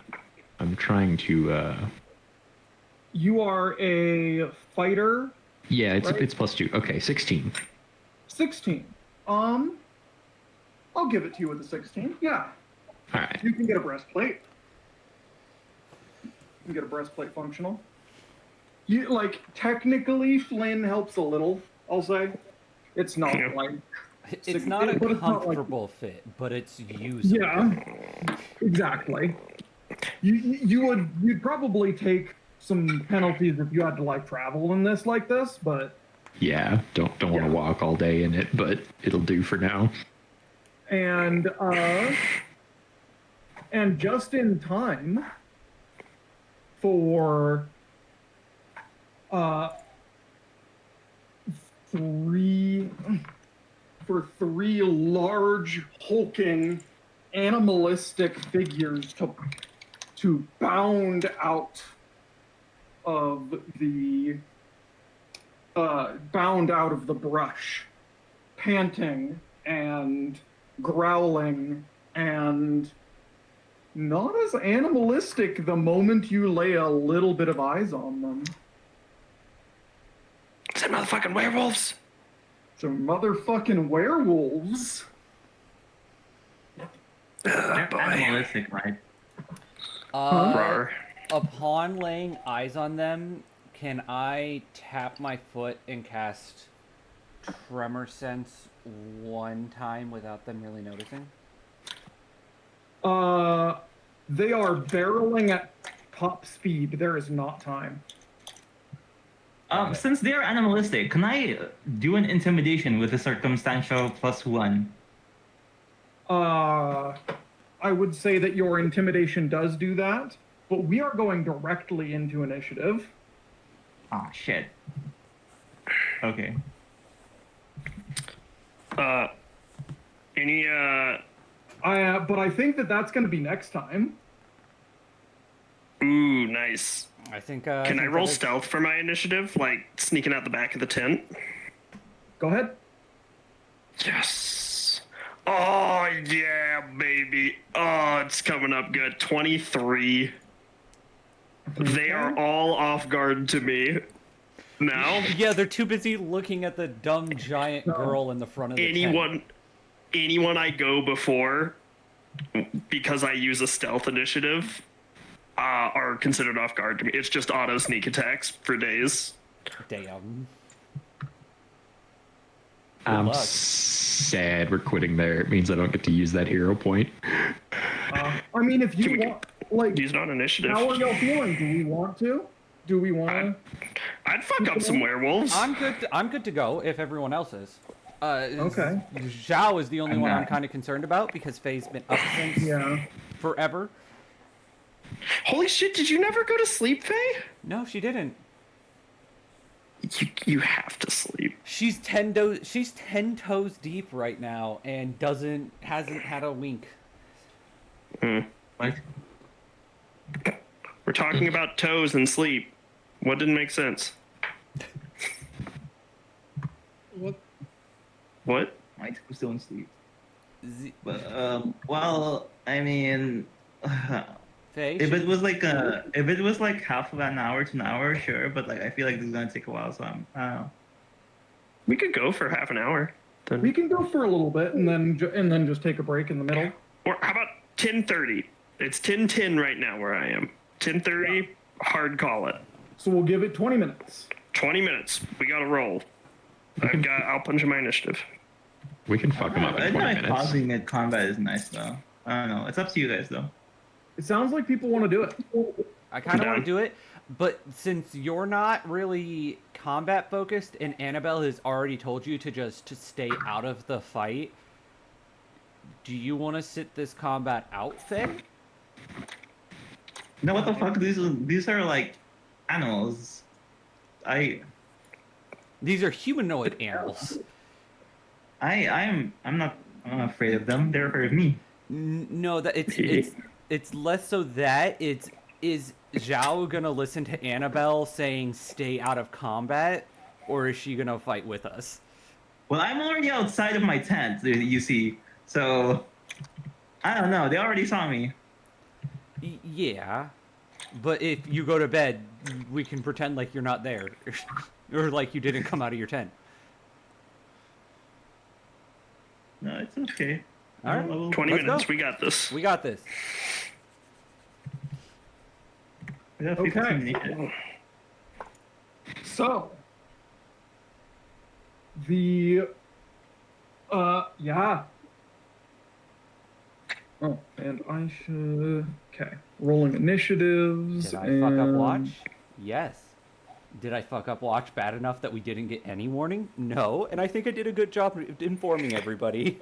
I'm trying to.
You are a fighter.
Yeah, it's
Right.
it's +2. Okay, 16.
16. I'll give it to you with a 16. Yeah.
All right.
You can get a breastplate. You can get a breastplate functional. You like technically Flynn helps a little, I'll say. It's not
Yeah.
like
It's not a
but it's not like-
comfortable fit, but it's usable.
yeah. Exactly. You'd probably take some penalties if you had to like travel in this like this, but
Yeah, don't want to
Yeah.
walk all day in it, but it'll do for now.
and just in time for three large hulking animalistic figures to bound out of the brush, panting and growling and not as animalistic the moment you lay a little bit of eyes on them.
Is that motherfucking werewolves?
So motherfucking werewolves.
They're
Boy.
animalistic, right?
Rawr.
Upon laying eyes on them, can I tap my foot and cast Tremor Sense one time without them really noticing?
They are barreling at top speed. There is not time.
Since they're animalistic, can I do an intimidation with a circumstantial +1?
I would say that your intimidation does do that, but we are going directly into initiative.
Ah, shit. Okay.
Any
But I think that that's going to be next time.
Ooh, nice.
I think.
Can I roll stealth for my initiative, like sneaking out the back of the tent?
Go ahead.
Yes. Oh yeah, baby. Oh, it's coming up good. 23. They are all off guard to me. Now,
Yeah, they're too busy looking at the dumb giant girl in the front of the tent.
anyone I go before, because I use a stealth initiative, are considered off guard to me. It's just auto sneak attacks for days.
Damn.
I'm
luck.
sad we're quitting there. It means I don't get to use that hero point.
I mean, if you
Can we
want, like,
Use it on initiative.
how are y'all feeling? Do we want to? Do we want to?
I'd fuck up some werewolves.
I'm good to go if everyone else is.
Okay.
Zhao is the only
I'm
one I'm
not.
kind of concerned about because Faye's been up since
Yeah.
forever.
Holy shit! Did you never go to sleep, Faye?
No, she didn't.
You have to sleep.
She's 10 toes deep right now and hasn't had a wink.
What?
We're talking about toes and sleep. What didn't make sense?
What?
What?
My toes don't sleep.
Z-
But well, I mean,
Faye,
if it was like half of an hour to an hour, sure. But like, I feel like this is gonna take a while, so I don't know.
We could go for half an hour. Then,
We can go for a little bit and then just take a break in the middle.
or how about 10:30? It's 10:10 right now where I am. 10:30, hard call it.
So we'll give it 20 minutes.
20 minutes. We got to roll. I'll punch in my initiative.
We can fuck them up
I
in
know
20 minutes.
pausing mid combat is nice though. I don't know. It's up to you guys though.
It sounds like people want to do it.
I kind of want
Done.
to do it, but since you're not really combat focused and Annabelle has already told you to stay out of the fight, do you want to sit this combat out then?
No, what the fuck? These are like animals.
These are humanoid animals.
I'm not afraid of them. They're afraid of me.
No, that it's less so that is Zhao gonna listen to Annabelle saying stay out of combat, or is she gonna fight with us?
Well, I'm already outside of my tent, you see. So I don't know. They already saw me.
Yeah, but if you go to bed, we can pretend like you're not there, or like you didn't come out of your tent.
No, it's okay.
All right.
20
Let's
minutes.
go.
We got this.
We got this.
We got
Okay.
15 minutes.
So the yeah. Oh, and I should okay. Rolling initiatives.
Did I fuck up watch? Yes. Did I fuck up watch bad enough that we didn't get any warning? No, and I think I did a good job informing everybody.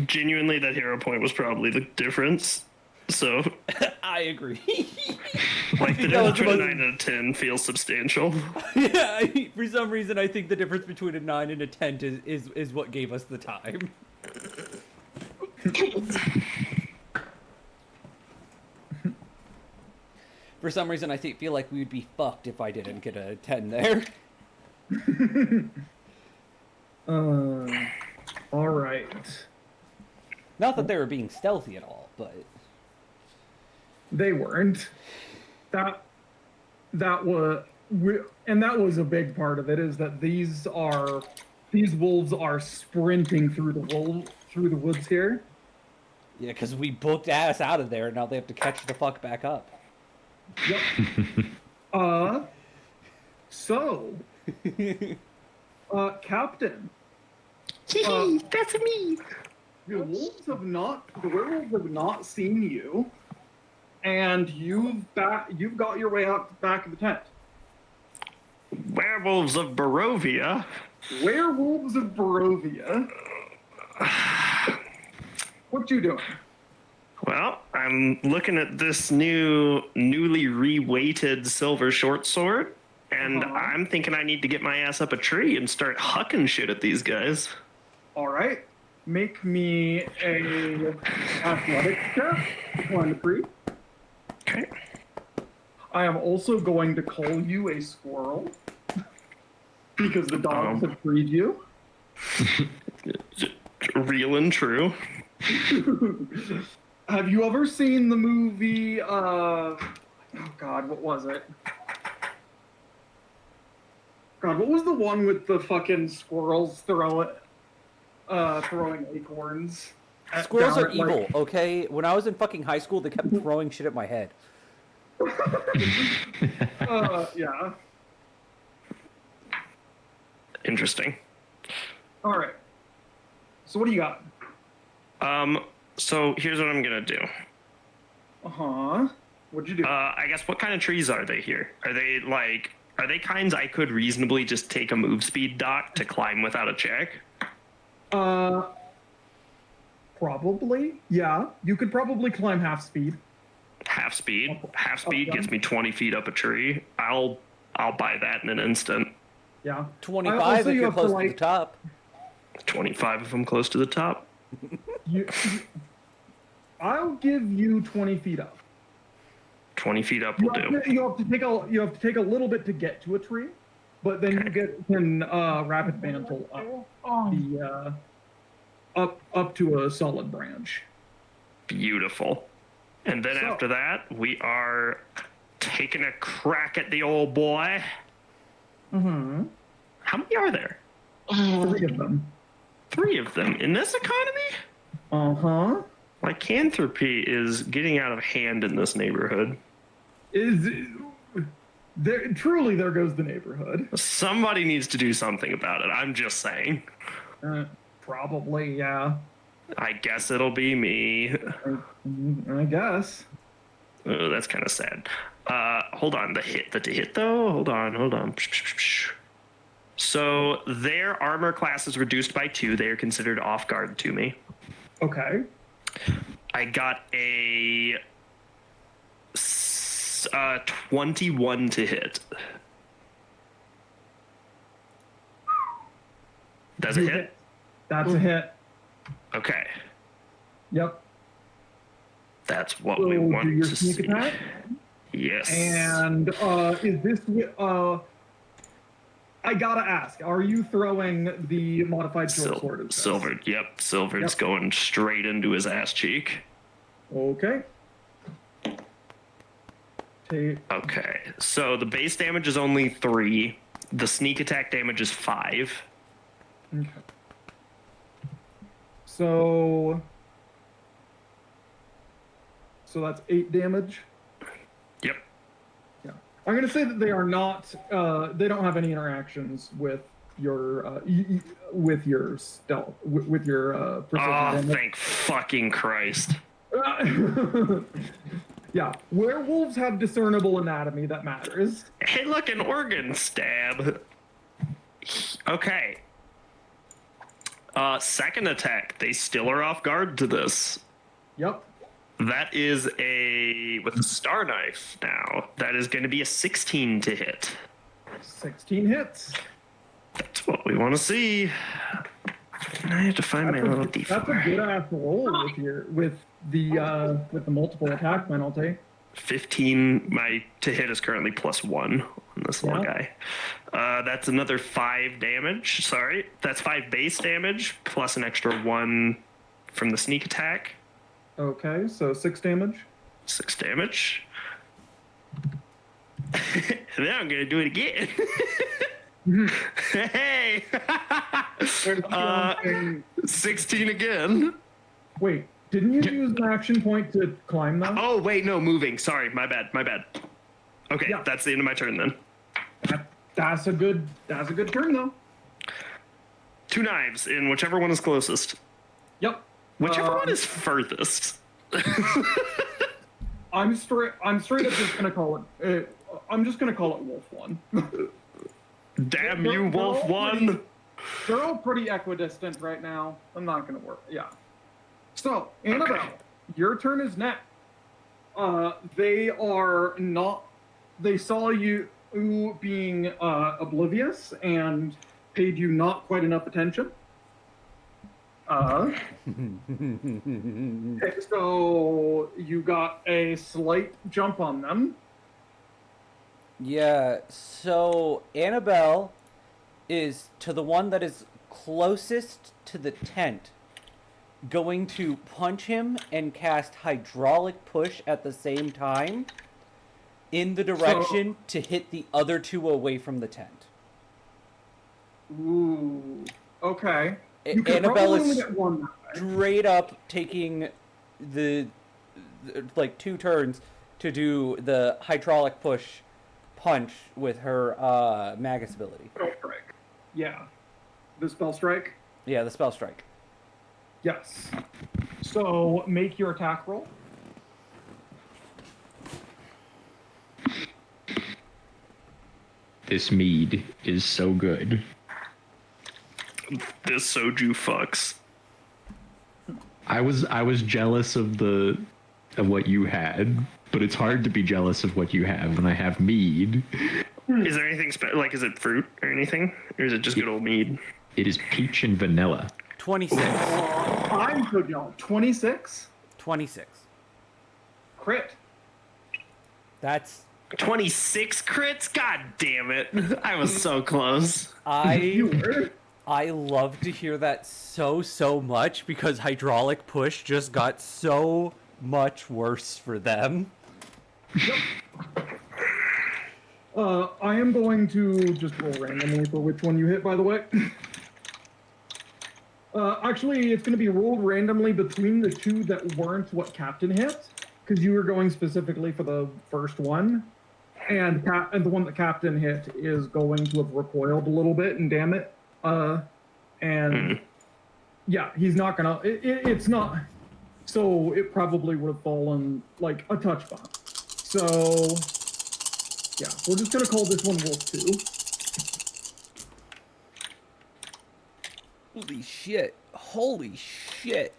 Genuinely, that hero point was probably the difference. So,
I agree.
like, the
That was
difference
the
between a
most-
9 and a 10 feels substantial.
Yeah, for some reason, I think the difference between a 9 and a 10 is what gave us the time. For some reason, I feel like we would be fucked if I didn't get a 10 there.
All right.
Not that they were being stealthy at all, but
They weren't. That was and that was a big part of it, is that these wolves are sprinting through the woods here.
yeah, because we booked ass out of there, and now they have to catch the fuck back up.
Yep. So, Captain.
That's me.
The werewolves have not seen you, and you've got your way out back of the tent.
Werewolves of Barovia.
Werewolves of Barovia. What you doing?
Well, I'm looking at this newly reweighted silver short sword, and I'm thinking I need to get my ass up a tree and start hucking shit at these guys.
All right. Make me a athletics check. Climb the tree.
Okay.
I am also going to call you a squirrel because the dogs have freed you.
Real and true.
Have you ever seen the movie? Oh God, what was it? God, what was the one with the fucking squirrels throwing acorns?
Squirrels
down
are
at, like-
evil, okay? When I was in fucking high school, they kept throwing shit at my head.
Yeah.
Interesting.
All right. So what do you got?
So here's what I'm gonna do.
What'd you do?
I guess what kind of trees are they here? Are they kinds I could reasonably just take a move speed dot to climb without a check?
Probably. Yeah. You could probably climb half speed.
Half speed. Half speed
Okay.
gets me 20 feet up a tree. I'll buy that in an instant.
Yeah.
25
Also,
if
you
you're
have to,
close to
like-
the top.
25 if I'm close to the top.
I'll give you 20 feet up.
20 feet up
You
will
have,
do.
to, you have to take a little bit to get to a tree, but then you can rapid mantle up to a solid branch.
Beautiful. And then
So-
after that, we are taking a crack at the old boy.
Mm-hmm.
How many are there?
3 of them.
3 of them in this economy?
Uh-huh.
Lycanthropy is getting out of hand in this neighborhood.
Truly, there goes the neighborhood.
Somebody needs to do something about it. I'm just saying.
Probably, yeah.
I guess it'll be me.
I guess.
Oh, that's kind of sad. Hold on. The hit though? Hold on. So their armor class is reduced by 2. They are considered off guard to me.
Okay.
I got a 21 to hit. That's a hit?
That's a hit.
Okay.
Yep.
That's what
So
we want
do your
to
sneak
see.
attack.
Yes.
And is this I gotta ask, are you throwing the modified short sword? as this?
Silvered. Yep. Silvered's
Yep.
going straight into his ass cheek.
Okay.
Okay. So the base damage is only 3. The sneak attack damage is 5.
Okay. So that's 8 damage.
Yep.
Yeah. I'm gonna say that they are not. They don't have any interactions with your stealth, with your precision.
Oh,
damage.
thank fucking Christ.
Yeah, werewolves have discernible anatomy that matters.
Hey, look, an organ stab. Okay. Second attack. They still are off guard to this.
Yep.
That is with a star knife now. That is going to be a 16 to hit.
16 hits.
That's what we want to see. I have to find my little D4.
That's a good ass roll with the multiple attack penalty.
15. My to hit is currently +1 on this little guy. That's another 5 damage. Sorry, that's 5 base damage plus an extra 1 from the sneak attack.
Okay, so 6 damage.
6 damage. And then I'm gonna do it again. Hey. 16 again.
Wait, didn't you use an action point to climb them?
Oh wait, no, moving. Sorry, my bad. Okay,
Yeah.
that's the end of my turn then.
That's a good turn though.
2 knives in whichever one is closest.
Yep.
Whichever one is furthest.
I'm straight up just gonna call it. I'm just gonna call it Wolf 1.
Damn you, Wolf 1.
They're all pretty equidistant right now. I'm not gonna work. Yeah. So Annabelle, your turn is next. They are not. They saw you being oblivious and paid you not quite enough attention. Okay, so you got a slight jump on them.
Yeah, so Annabelle is to the one that is closest to the tent, going to punch him and cast hydraulic push at the same time in the direction to hit the other 2 away from the tent.
Ooh. Okay. You could
Annabelle
probably only
is
get one that way.
straight up taking the like 2 turns to do the hydraulic push punch with her Magus ability.
Spell strike. Yeah. The spell strike?
Yeah, the spell strike.
Yes. So make your attack roll.
This mead is so good.
This soju fucks.
I was jealous of what you had, but it's hard to be jealous of what you have when I have mead.
Is there anything like? Is it fruit or anything, or is it just good old mead?
It is peach and vanilla.
26.
I'm good, y'all. 26.
26.
Crit.
That's
26 crits. God damn it! I was so close.
You were.
I love to hear that so much because hydraulic push just got so much worse for them.
I am going to just roll randomly for which one you hit, by the way. Actually, it's going to be rolled randomly between the two that weren't what Captain hit, because you were going specifically for the first one, and the one that Captain hit is going to have recoiled a little bit, and damn it, yeah, he's not gonna. It's not. So it probably would have fallen like a touch bomb. So yeah, we're just gonna call this one Wolf 2.
Holy shit. Holy shit.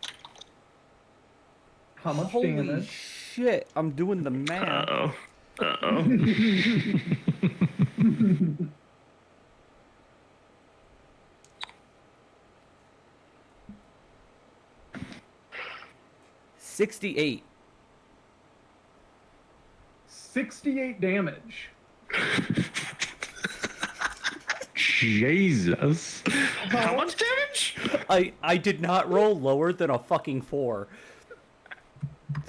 How much
Holy
damage?
shit. I'm doing the math.
Uh-oh. Uh-oh.
68.
68 damage.
Jesus.
How much damage?
I did not roll lower than a fucking 4.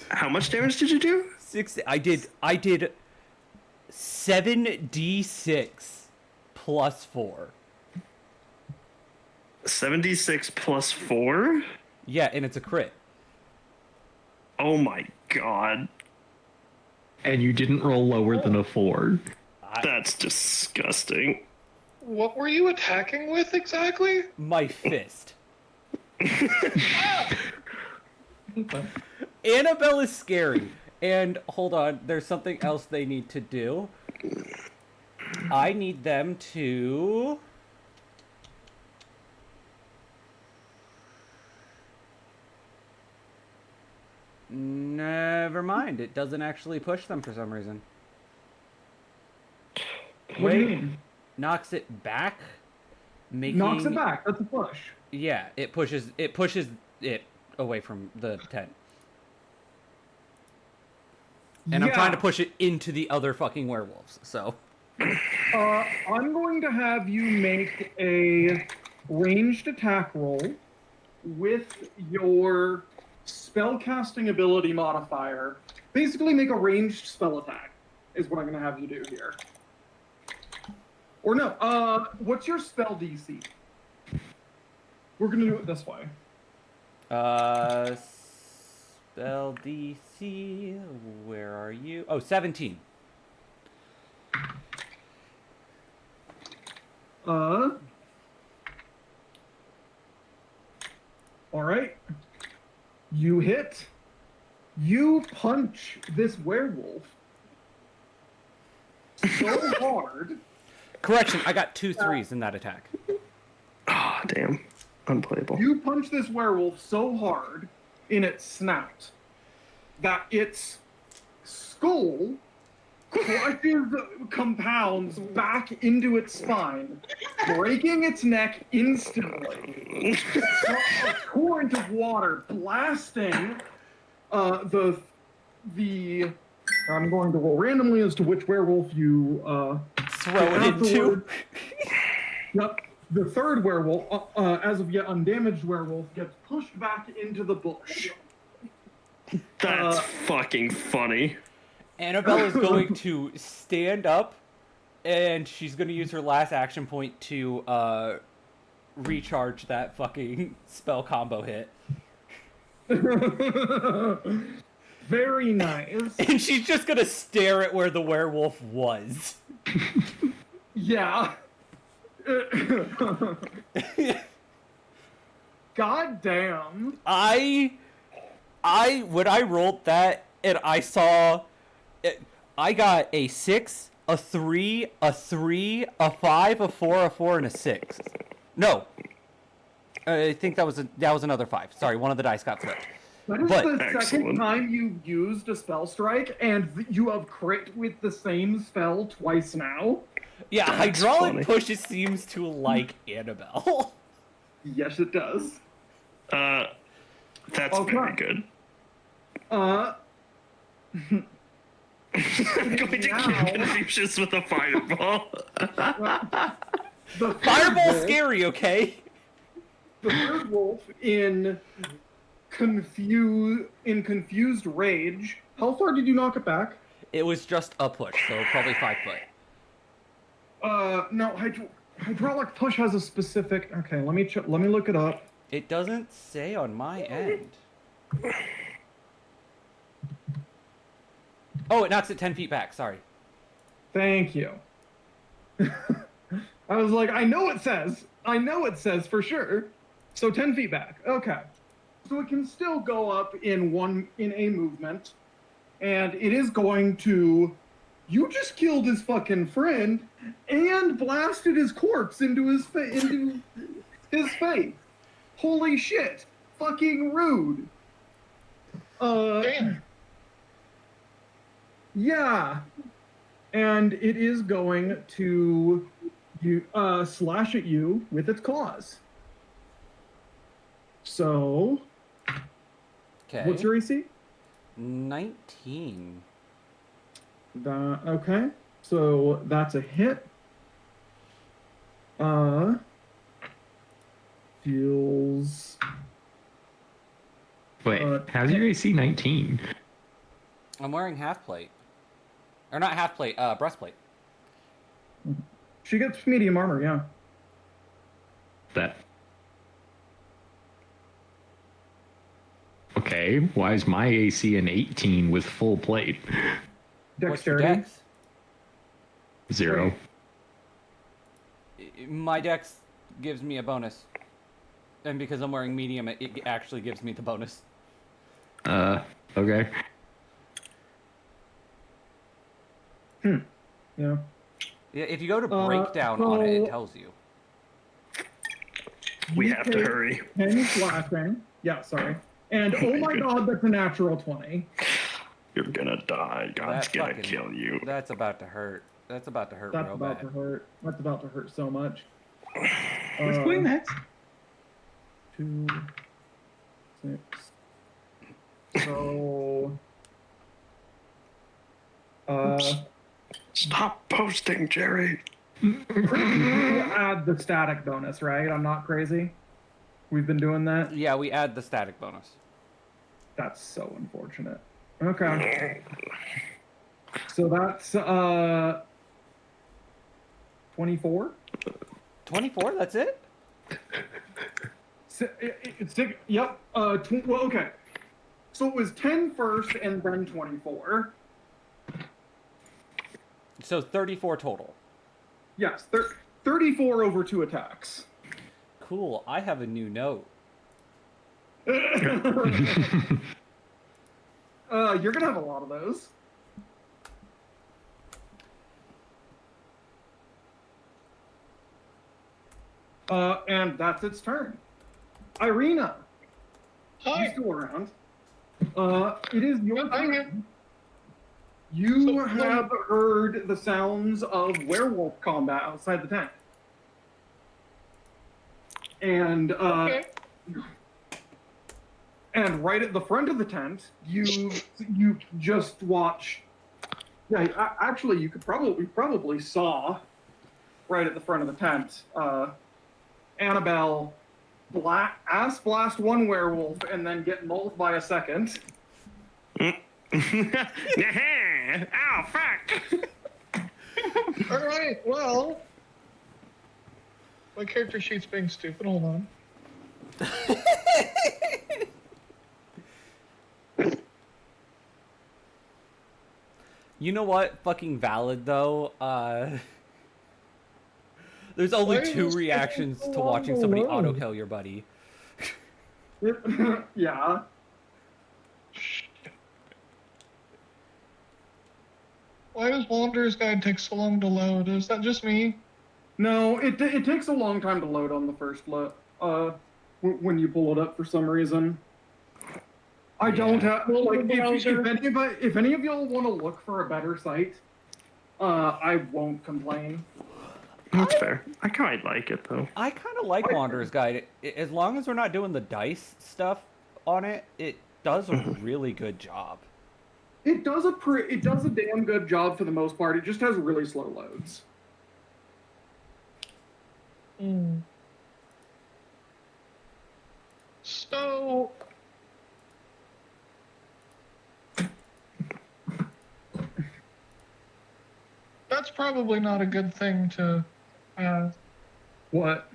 How much damage did you do?
I did 7d6 plus 4.
76 plus 4?
Yeah, and it's a crit.
Oh my god.
And you didn't roll lower than a 4.
That's disgusting.
What were you attacking with exactly?
My fist. Annabelle is scary. And hold on, there's something else they need to do. I need them to... Never mind, it doesn't actually push them for some reason.
What do you mean?
Knocks it back, making...
Knocks it back. That's a push.
Yeah, it pushes it away from the tent. And I'm trying to push it into the other fucking werewolves, so...
I'm going to have you make a ranged attack roll with your spellcasting ability modifier. Basically make a ranged spell attack, is what I'm going to have you do here. Or no, what's your spell DC? We're going to do it this way.
Spell DC, where are you? Oh, 17.
Alright. You hit. You punch this werewolf so hard.
Correction, I got 2 3s in that attack.
Oh, damn. Unplayable.
You punch this werewolf so hard in its snout that its skull compounds back into its spine, breaking its neck instantly. A torrent of water blasting the. I'm going to roll randomly as to which werewolf you
Throw it into.
Yep. The third werewolf, as of yet undamaged werewolf, gets pushed back into the bush.
That's fucking funny.
Annabelle is going to stand up, and she's going to use her last action point to recharge that fucking spell combo hit.
Very nice.
And she's just going to stare at where the werewolf was.
Yeah. God damn.
When I rolled that, and I saw... I got a 6, a 3, a 3, a 5, a 4, a 4, and a 6. No. I think that was another 5. Sorry, one of the dice got flipped.
That is
But-
the second time you've used a spell strike, and you have crit with the same spell twice now.
Yeah,
That's
hydraulic
funny.
pushes seems to like Annabelle.
Yes, it does.
That's
Okay.
very good. I'm going to
Now-
kill Confucius with a fireball.
The
Fireball's
wolf-
scary, okay?
The third wolf in confused rage. How far did you knock it back?
It was just a push, so probably 5 foot.
No, hydraulic push has a specific. Okay, let me look it up.
It doesn't say on my end. Oh, it knocks it 10 feet back. Sorry.
Thank you. I was like, I know it says for sure. So 10 feet back. Okay. So it can still go up in a movement. And it is going to. You just killed his fucking friend and blasted his corpse into his face. Holy shit. Fucking rude.
Damn.
Yeah. And it is going to slash at you with its claws. So,
Okay.
what's your AC?
19.
Okay. So that's a hit. Feels.
Wait, how's your AC 19?
I'm wearing half plate. Or not half plate, breastplate.
She gets medium armor, yeah.
That. Okay, why is my AC an 18 with full plate?
What's your
Dexterity.
dex?
0.
My dex gives me a bonus. And because I'm wearing medium, it actually gives me the bonus.
Okay.
Yeah.
Yeah, if you go to breakdown on it, it tells you.
We
You
have to
take
hurry.
10 slashing. Yeah, sorry. And oh my god, that's a natural 20.
You're gonna die. God's
That
gonna
fucking-
kill you.
That's about to hurt. That's about to hurt
That's
real
about
bad.
to hurt. That's about to hurt so much.
What's going next?
2, 6. So.
Stop posting, Jerry.
You add the static bonus, right? I'm not crazy. We've been doing that.
Yeah, we add the static bonus.
That's so unfortunate. Okay. So that's 24.
24, that's it?
Yep. Well, okay. So it was 10 first and then 24.
So 34 total.
Yes, 34 over 2 attacks.
Cool, I have a new note.
You're gonna have a lot of those. And that's its turn. Irina, you
Hi.
still around? It is your
I'm here.
turn. You
So,
have heard the sounds of werewolf combat outside the tent. And
Okay.
and right at the front of the tent, you just watch. Yeah, actually, you could probably saw right at the front of the tent. Annabelle ass blast one werewolf and then get mauled by a second.
Ow, fuck!
All right. Well, my character sheet's being stupid. Hold on.
You know what? Fucking valid, though. There's only
Why is
2
this
reactions
taking
to
so
watching
long to
somebody
load?
auto-kill your buddy.
Yeah.
Why does Wanderer's Guide take so long to load? Is that just me?
No, it takes a long time to load on the first when you pull it up for some reason. I don't have like if any of y'all want to look for a better site, I won't complain.
That's fair. I kind of like it though.
I kind of like Wanderer's Guide. As long as we're not doing the dice stuff on it, it does a really good job.
It does a damn good job for the most part. It just has really slow loads.
So, that's probably not a good thing to.
What?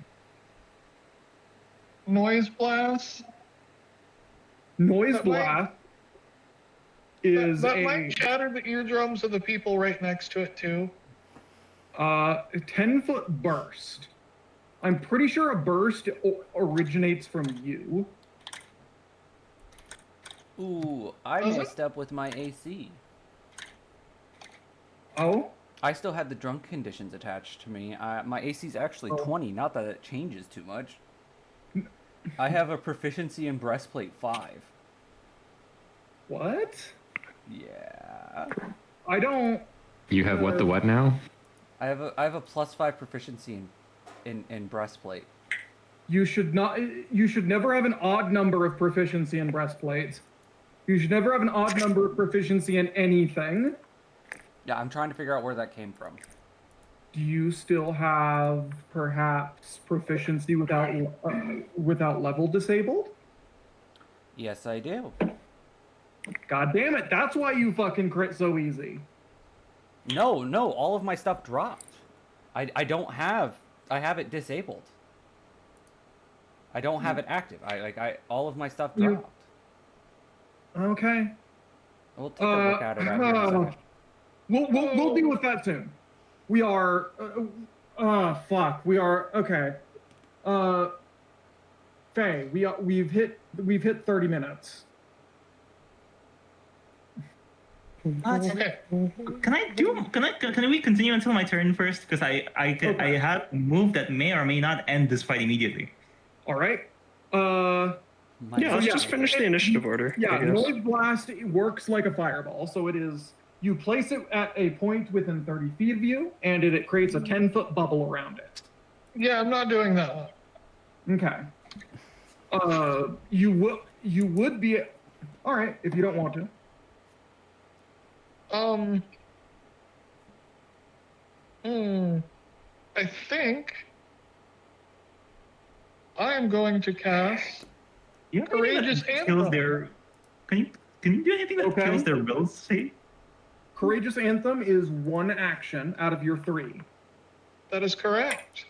noise blast.
Noise
That might-
blast is
that
a
might shatter the eardrums of the people right next to it too.
10-foot burst. I'm pretty sure a burst originates from you.
Ooh, I
Does it?
messed up with my AC.
Oh,
I still had the drunk conditions attached to me. My AC's actually
Oh.
20, not that it changes too much. I have a proficiency in breastplate 5.
what?
Yeah.
I don't.
You have what the what now?
I have a +5 proficiency in breastplate.
You should not. You should never have an odd number of proficiency in breastplates. You should never have an odd number of proficiency in anything.
Yeah, I'm trying to figure out where that came from.
Do you still have perhaps proficiency without level disabled?
Yes, I do.
God damn it! That's why you fucking crit so easy.
No, all of my stuff dropped. I don't have. I have it disabled. I don't have it active. All of my stuff
You-
dropped.
Okay.
We'll take a look at it out here in a second.
We'll deal with that soon. We are. Fuck. We are okay. Faye, we've hit 30 minutes.
Okay.
Can we continue until my turn first? Because I have a move that may or may not end this fight immediately.
All right.
Yeah, let's
yeah.
just finish the initiative order. I
Yeah,
guess.
noise blast works like a fireball. So it is. You place it at a point within 30 feet of you, and it creates a 10-foot bubble around it.
Yeah, I'm not doing that one.
Okay. You would be. All right, if you don't want to.
I think I am going to cast
You have anything
Courageous
that kills
Anthem.
their. Can you do anything that
Okay.
kills their wills? Say.
Courageous Anthem is one action out of your 3.
That is correct.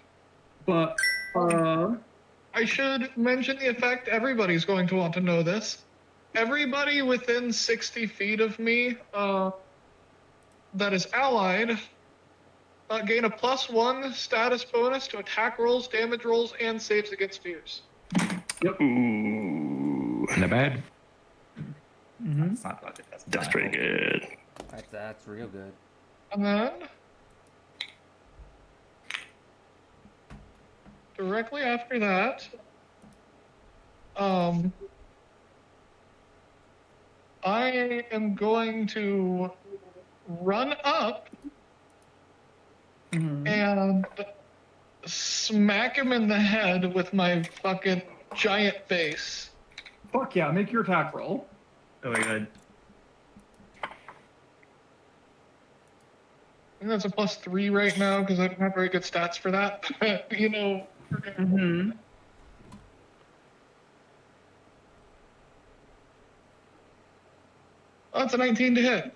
But
I should mention the effect. Everybody's going to want to know this. Everybody within 60 feet of me that is allied gain a +1 status bonus to attack rolls, damage rolls, and saves against fears.
Ooh,
Not bad.
That's not bad.
that's pretty good.
That's real good.
And then directly after that, I am going to run up and smack him in the head with my fucking giant base.
fuck yeah, make your attack roll.
Oh my god.
I think that's a +3 right now because I don't have very good stats for that. You know. Oh, it's a 19 to hit.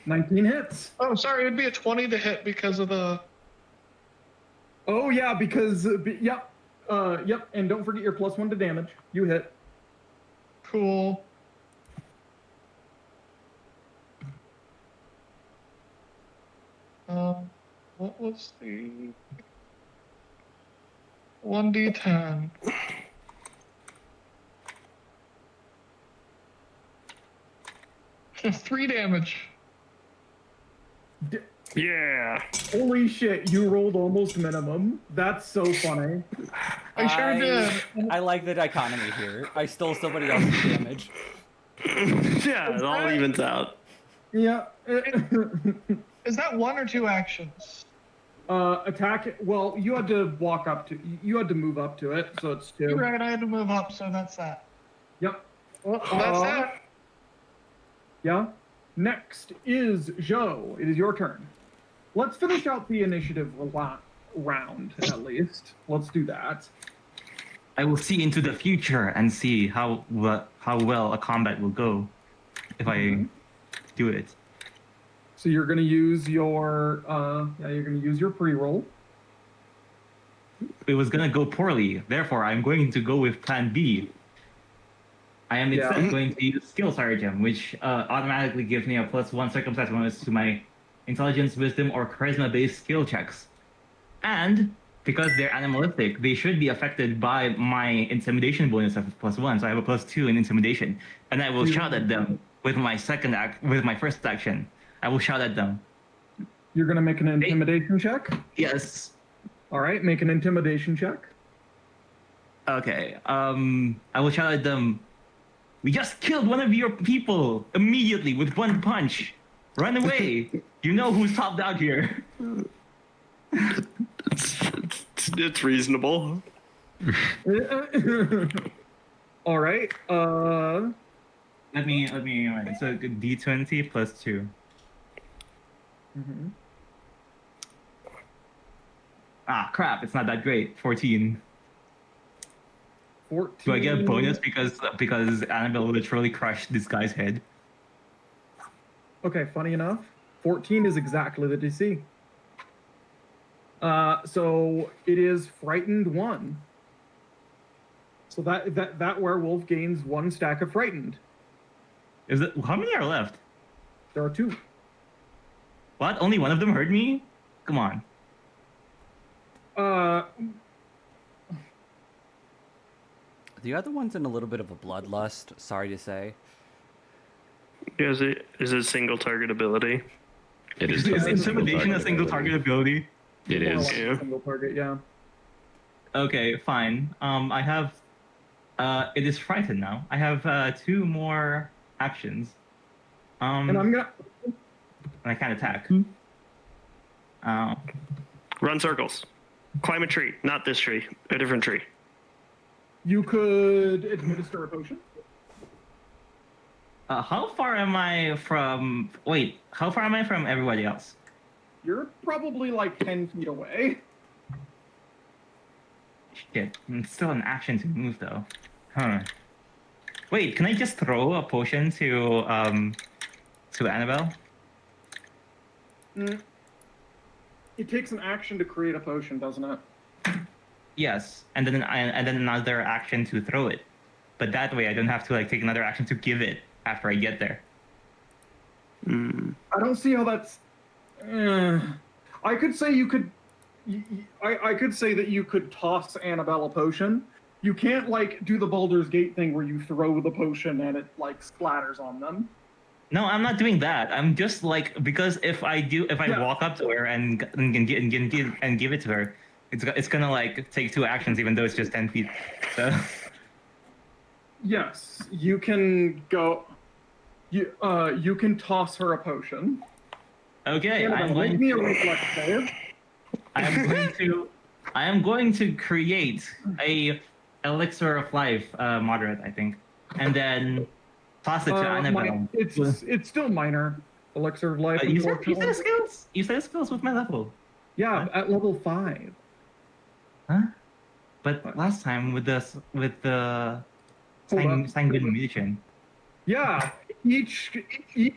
19 hits.
Oh, sorry, it'd be a 20 to hit because of the.
Oh yeah, because yep, and don't forget your +1 to damage. You hit.
Cool. What was the 1d10? Just 3 damage.
Yeah.
Holy shit, you rolled almost minimum. That's so funny.
I sure did.
I like the dichotomy here. I stole somebody else's damage.
Yeah, it all evens out.
Yeah.
Is that 1 or 2 actions?
Attack it. Well, you had to walk up to. You had to move up to it, so it's 2.
You're right, I had to move up, so that's that.
Yep.
Well, that's that.
Yeah. Next is Joe. It is your turn. Let's finish out the initiative round at least. Let's do that.
I will see into the future and see how well a combat will go if I do it.
So you're gonna use your you're gonna use your pre-roll.
gonna go poorly. Therefore, I'm going to go with Plan B. I am instead going to use Skill Sargem, which automatically gives me a +1 circumstance bonus to my intelligence, wisdom, or charisma-based skill checks. And because they're animalistic, they should be affected by my intimidation bonus of +1. So I have a +2 in intimidation, and I will shout at them with my first action. I will shout at them.
You're gonna make an intimidation check.
Yes.
All right, make an intimidation check.
Okay. I will shout at them. We just killed one of your people immediately with one punch. Run away. You know who's topped out here.
It's reasonable.
All right.
Let me. So D20 +2.
Mm-hmm.
Ah, crap! It's not that great. 14.
14.
Do I get a bonus because Annabelle literally crushed this guy's head?
Okay, funny enough, 14 is exactly the DC. So it is frightened 1. So that werewolf gains 1 stack of frightened.
Is it? How many are left?
There are 2.
What? Only one of them hurt me? Come on.
The other one's in a little bit of a bloodlust, sorry to say.
Is it single target ability?
It is.
Is intimidation a single target ability?
It is.
Yeah.
Single target, yeah.
Okay, fine. I have. It is frightened now. I have 2 more actions.
And I'm gonna.
And I can't attack.
Run circles. Climb a tree. Not this tree. A different tree.
You could administer a potion.
How far am I from? Wait, how far am I from everybody else?
You're probably like 10 feet away.
Shit, it's still an action to move though. Huh. Wait, can I just throw a potion to Annabelle?
It takes an action to create a potion, doesn't it?
Yes, and then another action to throw it. But that way, I don't have to like take another action to give it after I get there.
I don't see how that's. I could say you could. I could say that you could toss Annabelle a potion. You can't like do the Baldur's Gate thing where you throw the potion and it like splatters on them.
No, I'm not doing that. I'm just like, because if I walk up to her and give it to her, it's gonna like take 2 actions even though it's just 10 feet. So.
Yes, you can go. You can toss her a potion.
Okay,
Annabelle, make me a reflex save.
I am going to create a elixir of life, moderate, I think, and then toss it to Annabelle.
It's still minor. Elixir of life.
You said skills. You said skills with my level.
Yeah, at level 5.
Huh? But last time with the sanguine mutation.
Yeah, each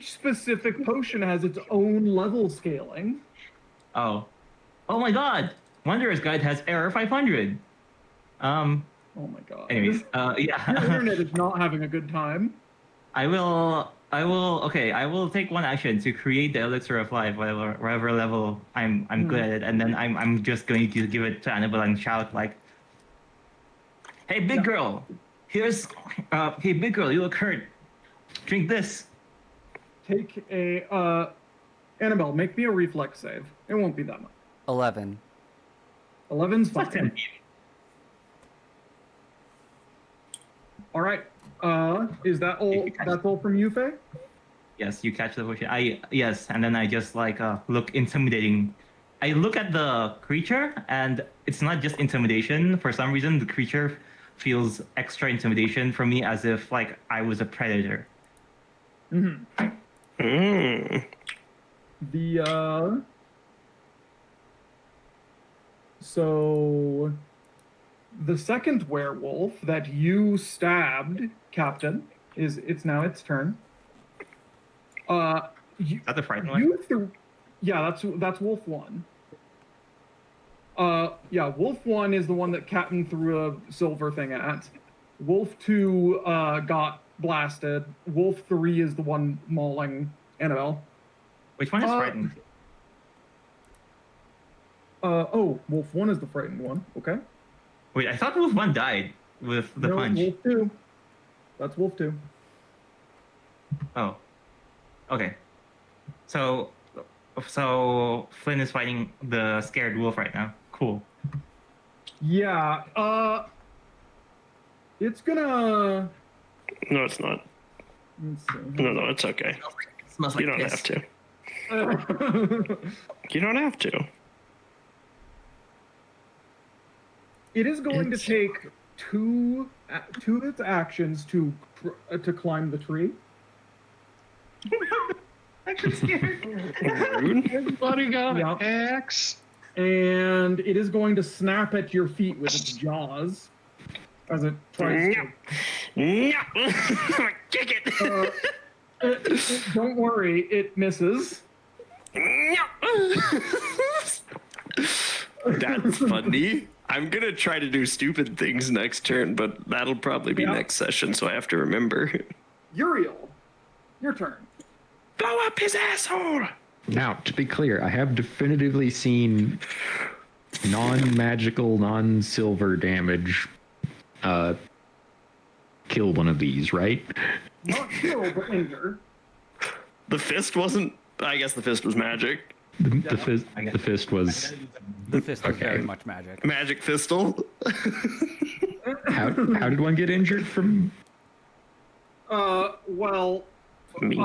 specific potion has its own level scaling.
Oh my God! Wanderer's Guide has error 500.
Oh my God.
Anyways, yeah.
Your internet is not having a good time.
I will take 1 action to create the elixir of life, whatever level I'm good at it, and then I'm just going to give it to Annabelle and shout like, "Hey, big girl, hey, big girl, you look hurt. Drink this."
Take a Annabelle, make me a reflex save. It won't be that much.
11.
11's
It's like 10
fine.
feet.
All right. Is that all? That's all from you, Faye?
Yes, you catch the potion. Yes, and then I just like look intimidating. I look at the creature, and it's not just intimidation. For some reason, the creature feels extra intimidation for me, as if like I was a predator.
So the second werewolf that you stabbed, Captain, it's now its turn.
Is that the frightened one?
Yeah, that's Wolf 1. Yeah, Wolf 1 is the one that Captain threw a silver thing at. Wolf 2 got blasted. Wolf 3 is the one mauling Annabelle.
Which one is
Uh,
frightened?
Oh, Wolf 1 is the frightened one. Okay.
Wait, I thought Wolf 1 died with the
No,
punch.
Wolf 2. That's Wolf 2.
Oh. Okay. So Flynn is fighting the scared wolf right now. Cool.
Yeah, it's gonna...
No, it's not.
Let's see.
No, it's okay.
Smells like
You don't
piss.
have to. You don't have to.
It is going to take two of its actions to climb the tree.
I'm scared.
Rude.
Everybody got
Yeah.
an axe.
And it is going to snap at your feet with its jaws as it tries to...
Kick it.
Don't worry, it misses.
That's funny. I'm gonna try to do stupid things next turn, but that'll probably be
Yeah.
next session, so I have to remember.
Uriel, your turn.
Blow up his asshole!
Now, to be clear, I have definitively seen non-magical, non-silver damage kill one of these, right?
Not kill, but injure.
The fist wasn't. I guess the fist was magic.
The fist was...
The fist is
Okay.
very much magic.
Magic fistal.
How did one get injured from...
Well,
Me.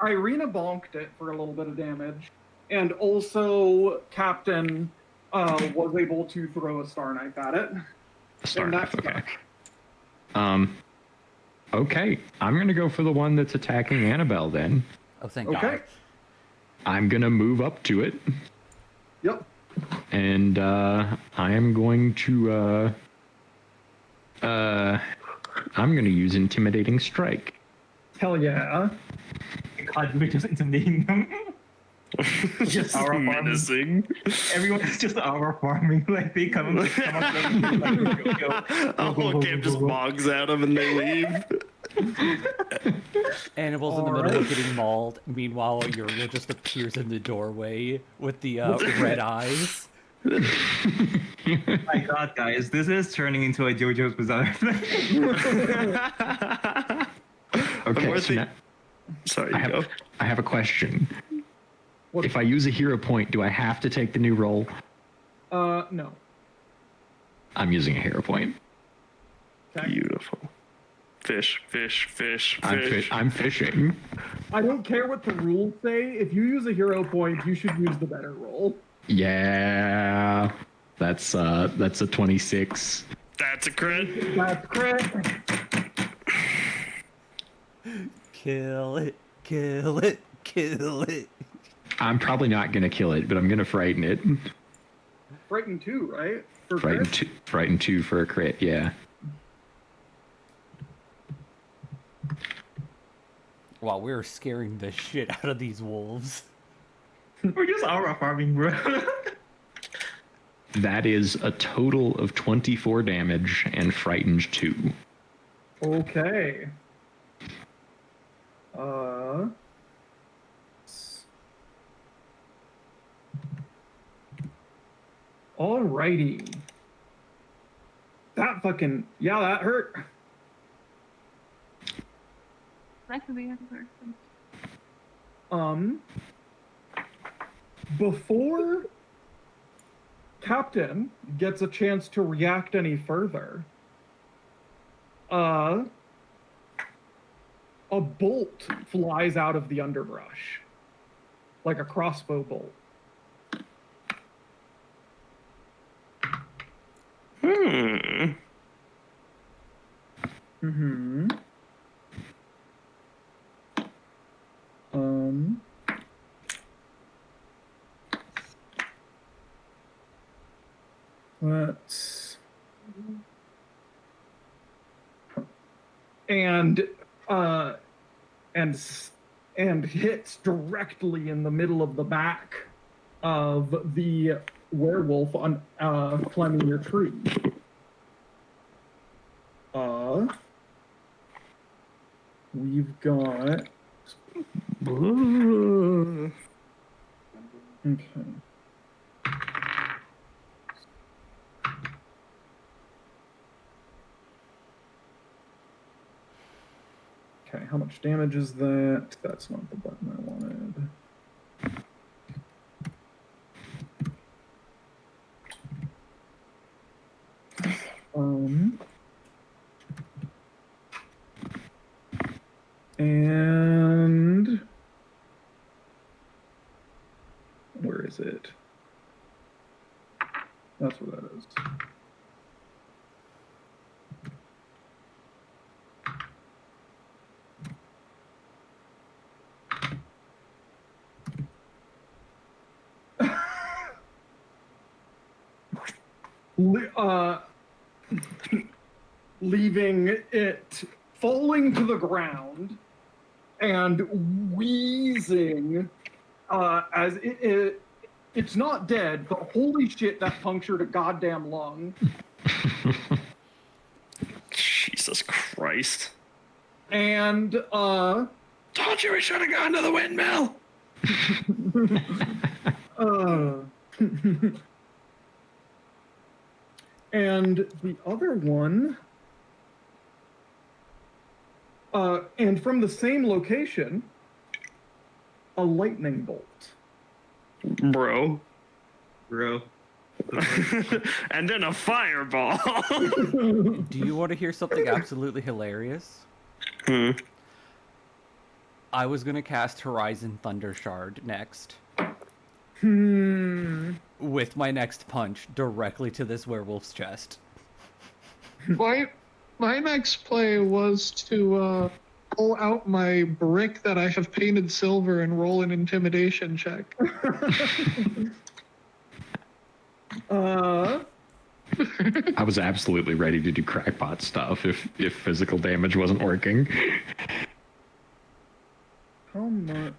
Irina bonked it for a little bit of damage. And also, Captain was able to throw a star knife at it.
Star
And
knife,
that's
okay.
stuck.
Okay, I'm gonna go for the one that's attacking Annabelle then.
Oh, thank
Okay.
God.
I'm gonna move up to it,
Yep.
and I am going to I'm gonna use Intimidating Strike.
Hell yeah.
God, we're just intimidating them.
Just
Our farm.
menacing.
Everyone's just our farming. Like they come up like, go.
A whole camp just bogs at them and they leave.
Animals in the middle of getting mauled. Meanwhile, Uriel just appears in the doorway with the red eyes.
My God, guys, this is turning into a JoJo's Bizarre.
Okay,
more
so
thing-
now
Sorry,
I
you go.
have a question.
What-
If I use a hero point, do I have to take the new roll?
No.
I'm using a hero point.
Okay.
Beautiful. Fish, fish, fish,
I'm,
fish.
I'm fishing.
I don't care what the rules say. If you use a hero point, you should use the better roll.
Yeah, that's a 26.
That's a crit.
That's crit.
Kill it, kill it, kill it.
I'm probably not gonna kill it, but I'm gonna frighten it.
Frighten 2, right? For
Frighten two for a crit. Yeah.
Wow, we're scaring the shit out of these wolves.
We're just our farming, bro.
That is a total of 24 damage and frightened 2.
Okay. Alrighty. That fucking... Yeah, that hurt.
That could be answered.
Before Captain gets a chance to react any further, a bolt flies out of the underbrush. Like a crossbow bolt.
Hmm.
Mm-hmm. Let's... and hits directly in the middle of the back of the werewolf on climbing your tree. We've got. Okay. Okay, how much damage is that? That's not the button I wanted. And where is it? That's where that is. Leaving it falling to the ground and wheezing as it's not dead, but holy shit, that punctured a goddamn lung.
Jesus Christ.
And
told you we should have gone to the windmill.
And the other one, and from the same location, a lightning bolt.
Bro. And then a fireball.
Do you want to hear something absolutely hilarious? I was gonna cast Horizon Thunder Shard next. With my next punch directly to this werewolf's chest.
My next play was to pull out my brick that I have painted silver and roll an intimidation check.
I was absolutely ready to do crackpot stuff if physical damage wasn't working.
How much?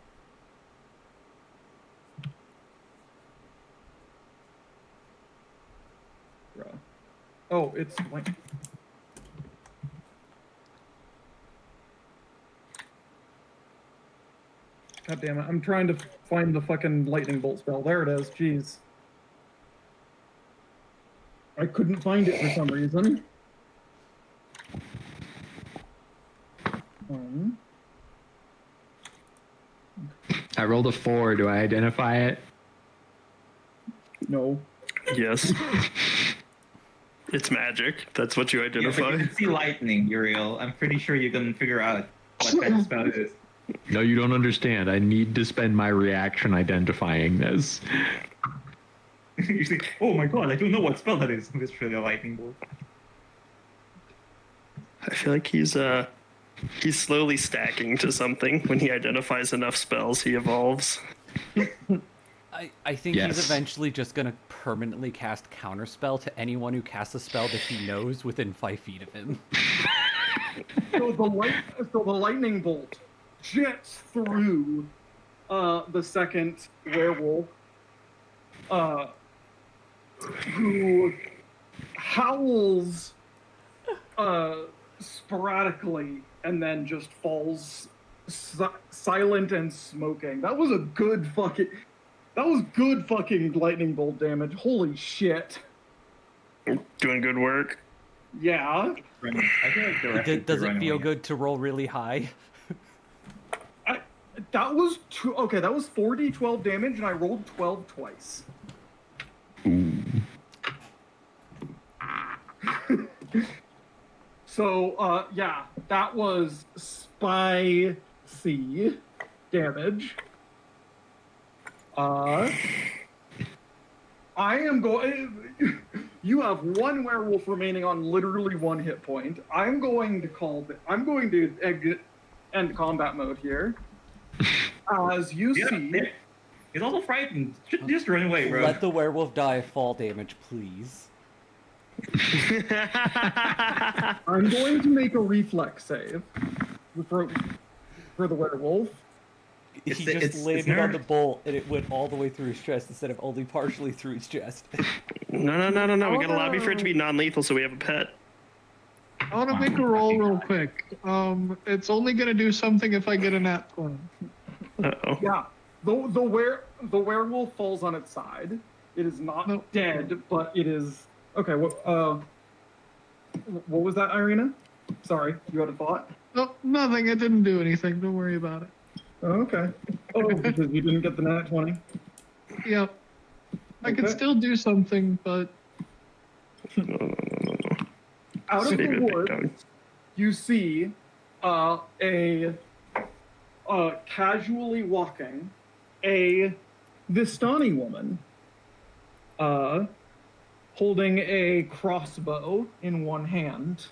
Oh, it's like. God damn it! I'm trying to find the fucking lightning bolt spell. There it is. Jeez. I couldn't find it for some reason.
I rolled a 4. Do I identify it?
No.
Yes. It's magic. That's what you
Yeah,
identify.
but you can see lightning, Uriel. I'm pretty sure you can figure out what kind of spell it is.
No, you don't understand. I need to spend my reaction identifying this.
You think, oh my god, I don't know what spell that is. It's really a lightning bolt.
I feel like he's slowly stacking to something. When he identifies enough spells, he evolves.
I think
Yes.
he's eventually just gonna permanently cast Counterspell to anyone who casts a spell that he knows within 5 feet of him.
So the lightning bolt jets through the second werewolf, who howls sporadically and then just falls silent and smoking. That was good fucking lightning bolt damage. Holy shit.
Doing good work.
Yeah.
I feel like the rest
Does it feel good to roll really high?
That was 4d12 damage, and I rolled 12 twice. So, yeah, that was spicy damage. I am going. You have one werewolf remaining on literally 1 hit point. I'm going to exit end combat mode here. As you see,
he's also frightened. Just run away, bro.
Let the werewolf die fall damage, please.
I'm going to make a reflex save for the werewolf.
He
It's-
just
it's
landed on
nerve.
the bolt and it went all the way through his chest instead of only partially through his chest.
No. We got to lobby for it to be non-lethal, so we have a pet.
I want to make a roll real quick. It's only gonna do something if I get a nat 20.
Uh-oh.
Yeah. The werewolf falls on its side. It is not
Nope.
dead, but it is okay. What was that, Irina? Sorry, you had a thought.
No, nothing. It didn't do anything. Don't worry about it.
Oh, okay. Oh, because you didn't get the nat 20.
Yep. I can
Okay.
still do something, but
No.
Out of
Save
the
it, big
woods,
dog.
you see a casually walking a Vistani woman, holding a crossbow in one hand.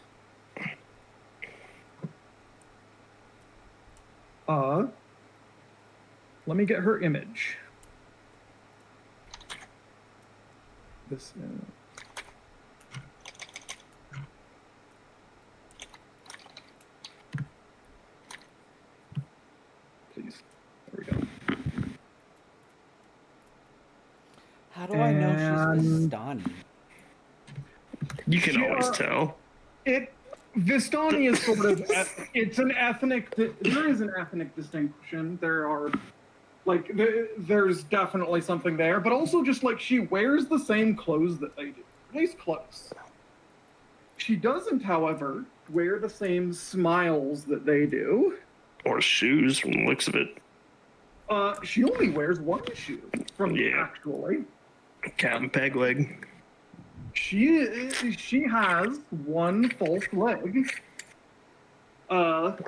Let me get her image. This. Please. There we go.
How do I know she's
And-
Vistani?
You can
Yeah.
always tell.
Vistani is sort of it's an ethnic. There is an ethnic distinction. There are there's definitely something there, but also just like she wears the same clothes that they do, at least close. She doesn't, however, wear the same smiles that they do.
Or shoes from the looks of it.
She only wears one shoe from
Yeah.
actually.
Cat and peg leg.
She has one false leg. She has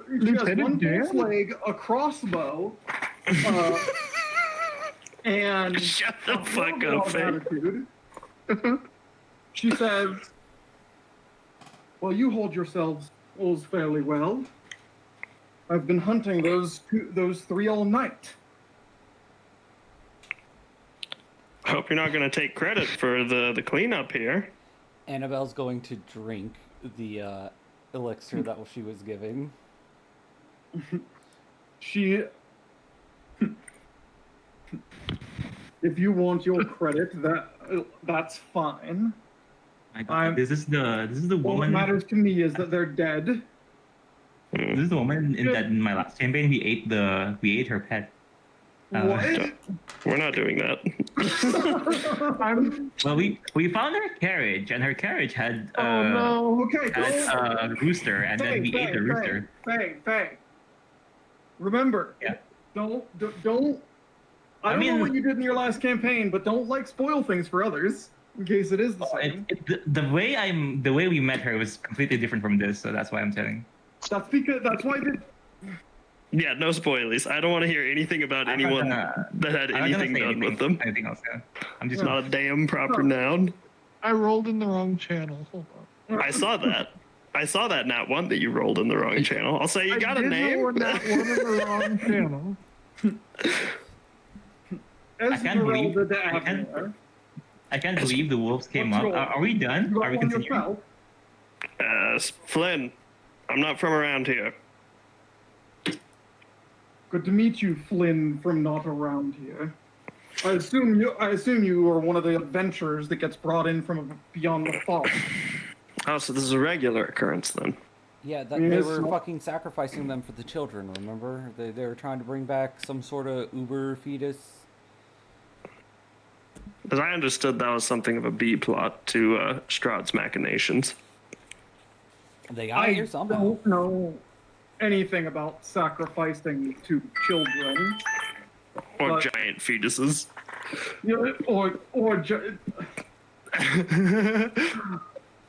Lieutenant
one
Dan?
false leg, a crossbow, and
Shut the
a
fuck
horrible
up, Faye.
attitude. She says, "Well, you hold yourselves fairly well. I've been hunting those three all night."
Hope you're not going to take credit for the cleanup here.
Annabelle's going to drink the elixir that she was giving.
She, if you want your credit, that's fine.
My God, this is the
All that
woman.
matters to me is that they're dead.
This is the woman in my last campaign. We ate her pet.
What?
We're not doing that.
Well, we found her carriage, and her carriage had
oh no.
Okay,
had a rooster, and then we ate the rooster.
Faye. Remember,
Yeah.
don't. I don't
mean-
know what you did in your last campaign, but don't spoil things for others in case it is the
Oh,
same.
the way we met her was completely different from this, so that's why I'm telling.
That's why I did.
Yeah, no spoilies. I don't want to hear anything about
I'm not
anyone
gonna-
that had
I'm not gonna
anything
say
done with them.
Anything else? Yeah. I'm just
It's not a damn proper noun.
I rolled in the wrong channel. Hold on.
I saw that. I saw that nat one that you rolled in the wrong channel. I'll say you got
I
a
did
name.
roll that one in the wrong channel.
Esmeralda de Avner.
I can't believe the wolves came
What's
up.
your-
Are we done?
You
Are
got
we
one
continuing?
yourself.
Flynn, I'm not from around here.
Good to meet you, Flynn from not around here. I assume you are one of the adventurers that gets brought in from beyond the fog.
Oh, so this is a regular occurrence then.
Yeah, they
Yes,
were
no-
fucking sacrificing them for the children, remember? They were trying to bring back some sort of uber fetus.
As I understood, that was something of a B plot to Strad's machinations.
They got it here somehow.
don't know anything about sacrificing to children.
Or
But-
giant fetuses.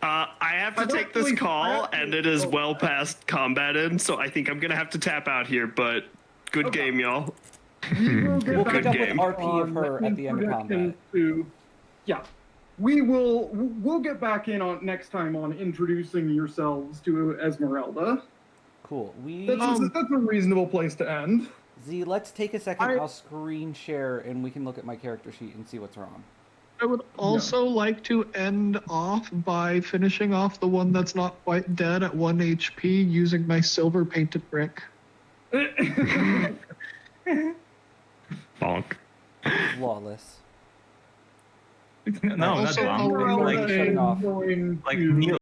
I have to
I don't
take this
think-
call,
I
and
actually-
it is
oh.
well past combat in, so I think I'm gonna have to tap out here. But good
Okay.
game, y'all.
We'll
We'll pick up with
game.
RP of her at the end of combat.
Yeah, we'll get back in on next time on introducing yourselves to Esmeralda.
Cool.
That's a reasonable place to end.
Z, let's take a second.
I-
I'll screen share and we can look at my character sheet and see what's wrong.
I would also like to end off by finishing off the one that's not quite dead at 1 HP using my silver painted brick.
Bonk.
Flawless.
No, not
Also,
wrong.
I'll
Like,
Shut it off.
going
like
to-
Neil